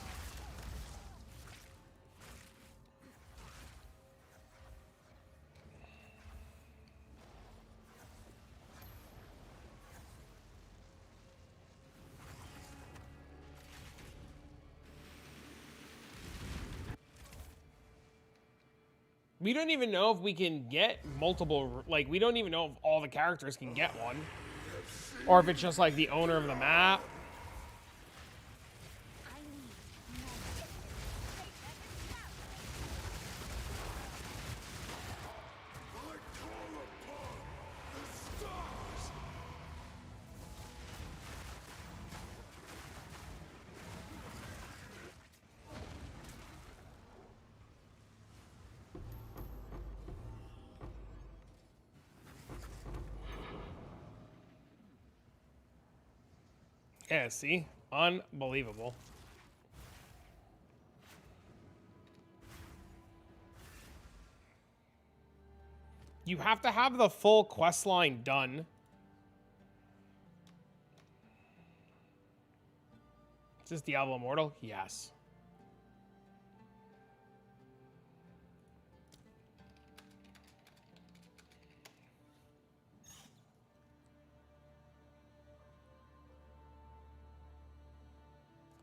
We don't even know if we can get multiple, like, we don't even know if all the characters can get one. Or if it's just, like, the owner of the map. Yeah, see? Unbelievable. You have to have the full quest line done. Is this Diablo Immortal? Yes.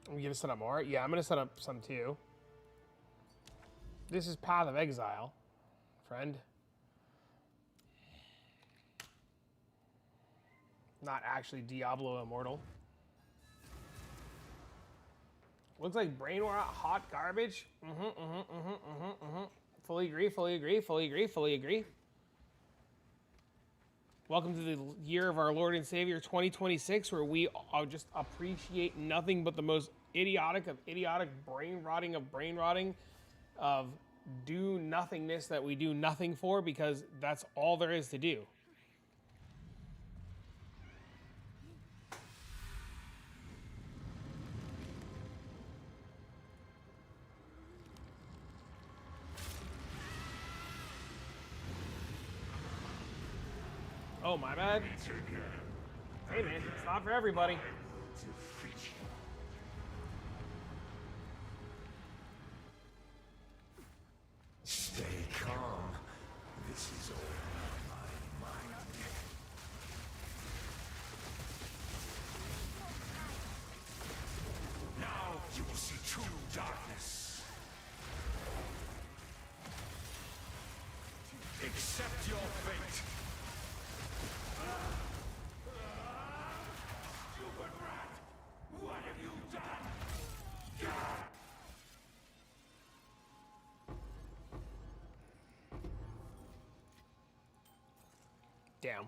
Are we gonna set up more? Yeah, I'm gonna set up some too. This is Path of Exile, friend. Not actually Diablo Immortal. Looks like brain rot, hot garbage. Fully agree, fully agree, fully agree, fully agree. Welcome to the year of our Lord and Savior 2026, where we just appreciate nothing but the most idiotic of idiotic, brain rotting of do nothingness that we do nothing for, because that's all there is to do. Oh, my bad. Hey, man, it's not for everybody. Stay calm. This is all my mind. Now you will see true darkness. Accept your fate. Stupid rat! What have you done? Damn.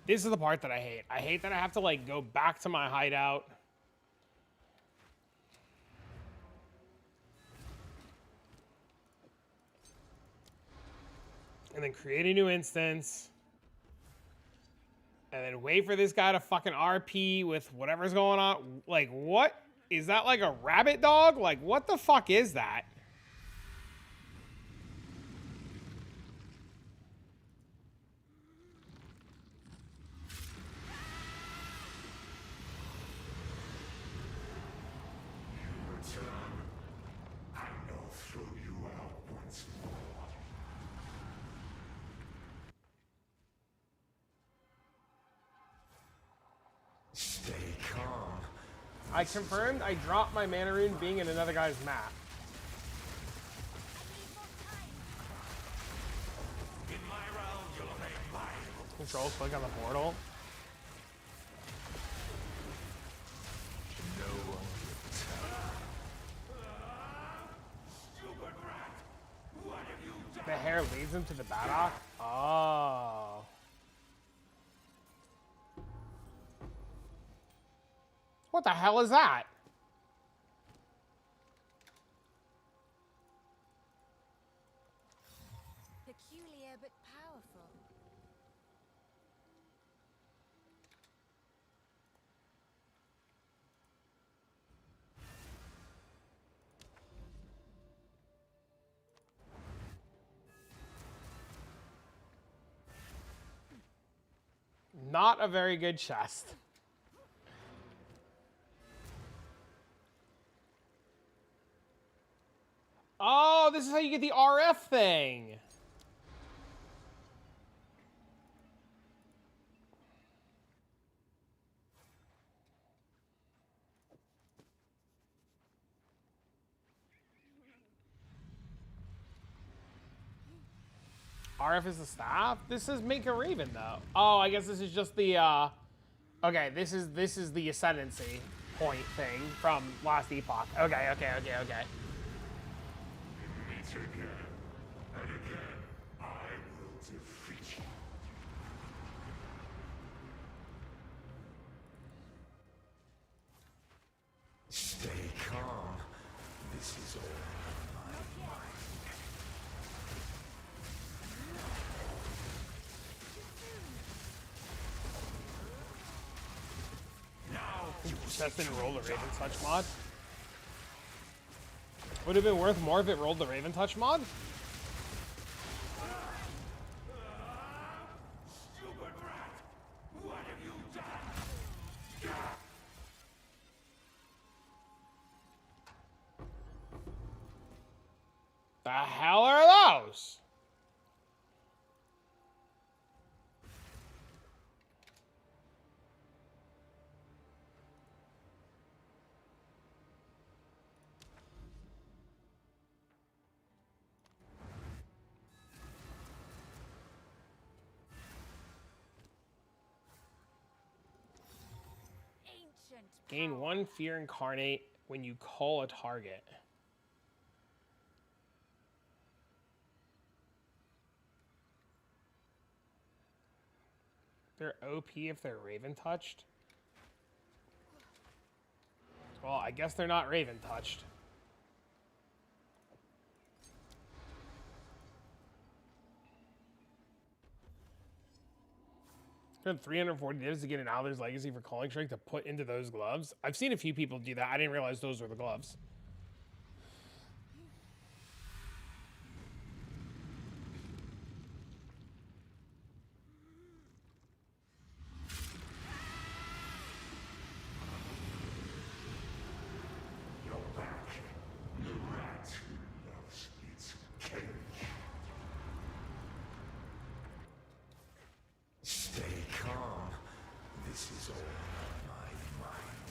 This is the part that I hate. I hate that I have to, like, go back to my hideout. And then create a new instance. And then wait for this guy to fucking RP with whatever's going on. Like, what? Is that like a rabbit dog? Like, what the fuck is that? Return, and I'll throw you out once more. Stay calm. I confirmed I dropped my mana rune being in another guy's map. In my realm, you'll obey my rules. Control click on the portal. No one will tell. Stupid rat! What have you done? The hair leads him to the Baddock? Oh. What the hell is that? Peculiar but powerful. Not a very good chest. Oh, this is how you get the RF thing. RF is the staff? This is make a raven though. Oh, I guess this is just the okay, this is the ascendancy point thing from last epoch. Okay. Meet again, and again, I will defeat you. Stay calm. This is all my mind. Chest didn't roll the Raven Touch mod. Would have been worth more if it rolled the Raven Touch mod. Stupid rat! What have you done? The hell are those? Ancient. Gain 1 fear incarnate when you call a target. They're OP if they're Raven touched. Well, I guess they're not Raven touched. Spent 340 divs to get an Alder's Legacy for Calling Strike to put into those gloves. I've seen a few people do that. I didn't realize those were the gloves. You're back. The rat who loves its cage. Stay calm. This is all my mind.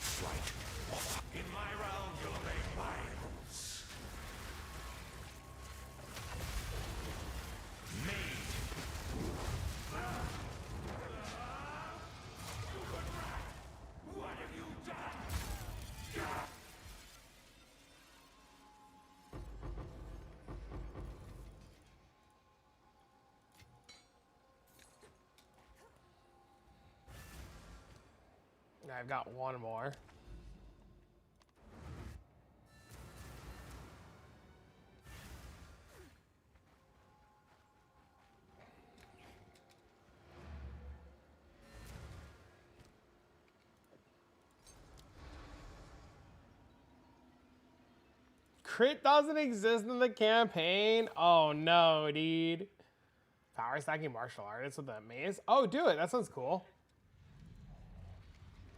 Flight. In my realm, you'll obey my rules. Made. What have you done? I've got one more. Crit doesn't exist in the campaign. Oh no, dude. Power stacking martial artist with the maze. Oh, do it. That sounds cool.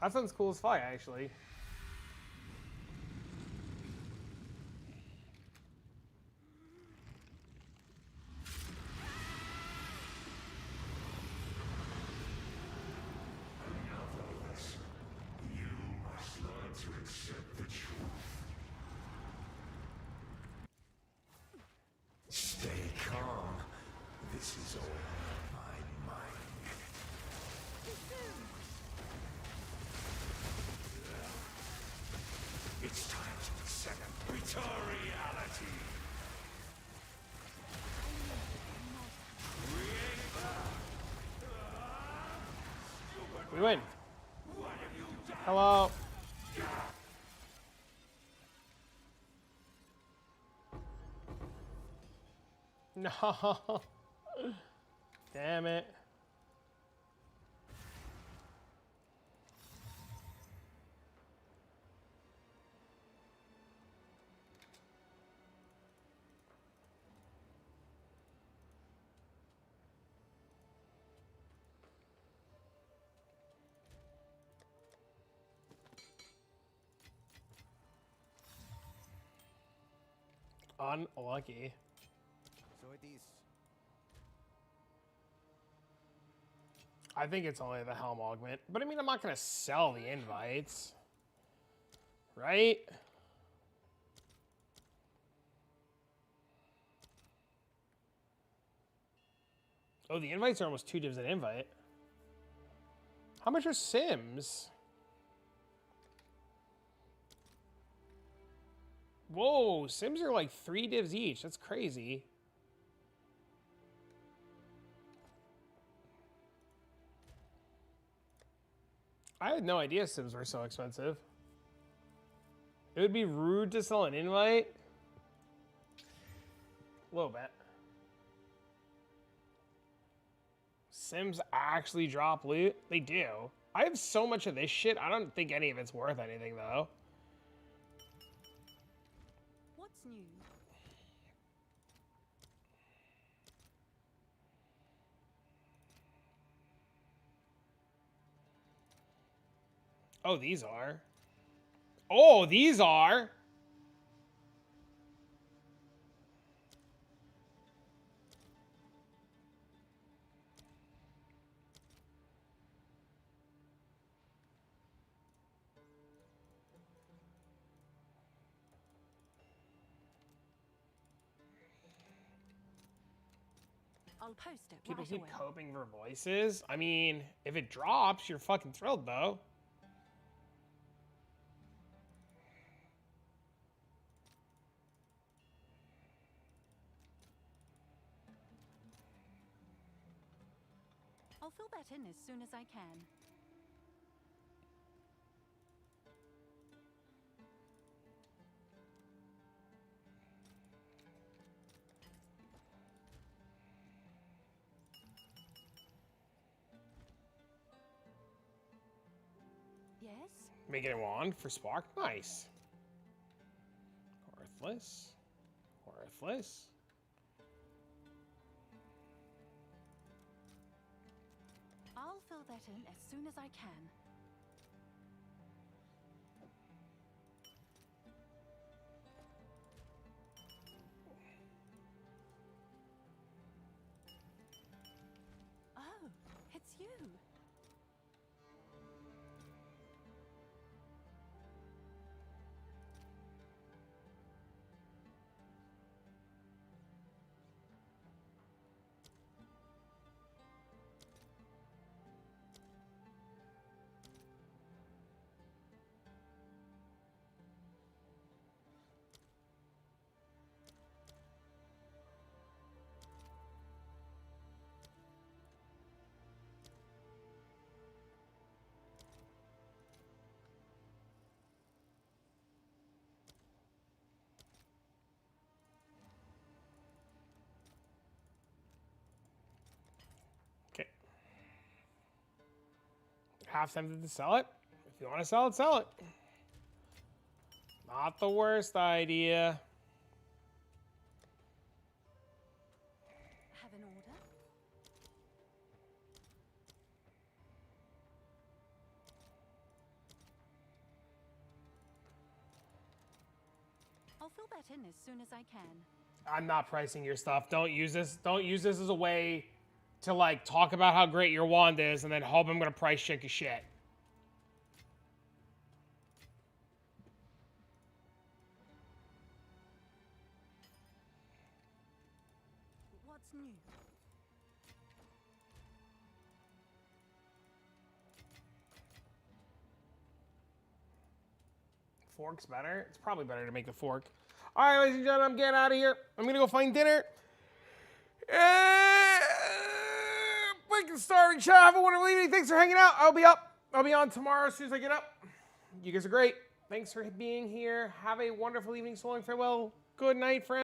That sounds cool as fuck, actually. You must learn to accept the truth. Stay calm. This is all in my mind. It's time to accept bitter reality. We win. Hello. No. Damn it. Unlucky. So it is. I think it's only the Helm augment. But I mean, I'm not going to sell the invites. Right? Oh, the invites are almost 2 divs an invite. How much are Sims? Whoa, Sims are like 3 divs each. That's crazy. I had no idea Sims were so expensive. It would be rude to sell an invite. A little bit. Sims actually drop loot? They do. I have so much of this shit, I don't think any of it's worth anything, though. What's new? Oh, these are. Oh, these are. I'll post it People right keep away. coping for voices. I mean, if it drops, you're fucking thrilled, though. I'll fill that in as soon as I can. Yes? Making a wand for Spark? Nice. Worthless. Worthless. I'll fill that in as soon as I can. Oh, it's you. Okay. Half tempted to sell it. If you want to sell it, sell it. Not the worst idea. I'll fill that in as soon as I can. I'm not pricing your stuff. Don't use this. Don't use this as a way to like talk about how great your wand is and then hope I'm gonna price check your shit. What's new? Fork's better. It's probably better to make the fork. All right, ladies and gentlemen, I'm getting out of here. I'm gonna go find dinner. Fucking starving. Chat. Have a wonderful evening. Thanks for hanging out. I'll be up. I'll be on tomorrow as soon as I get up. You guys are great. Thanks for being here. Have a wonderful evening. So long. Farewell. Good night, friends.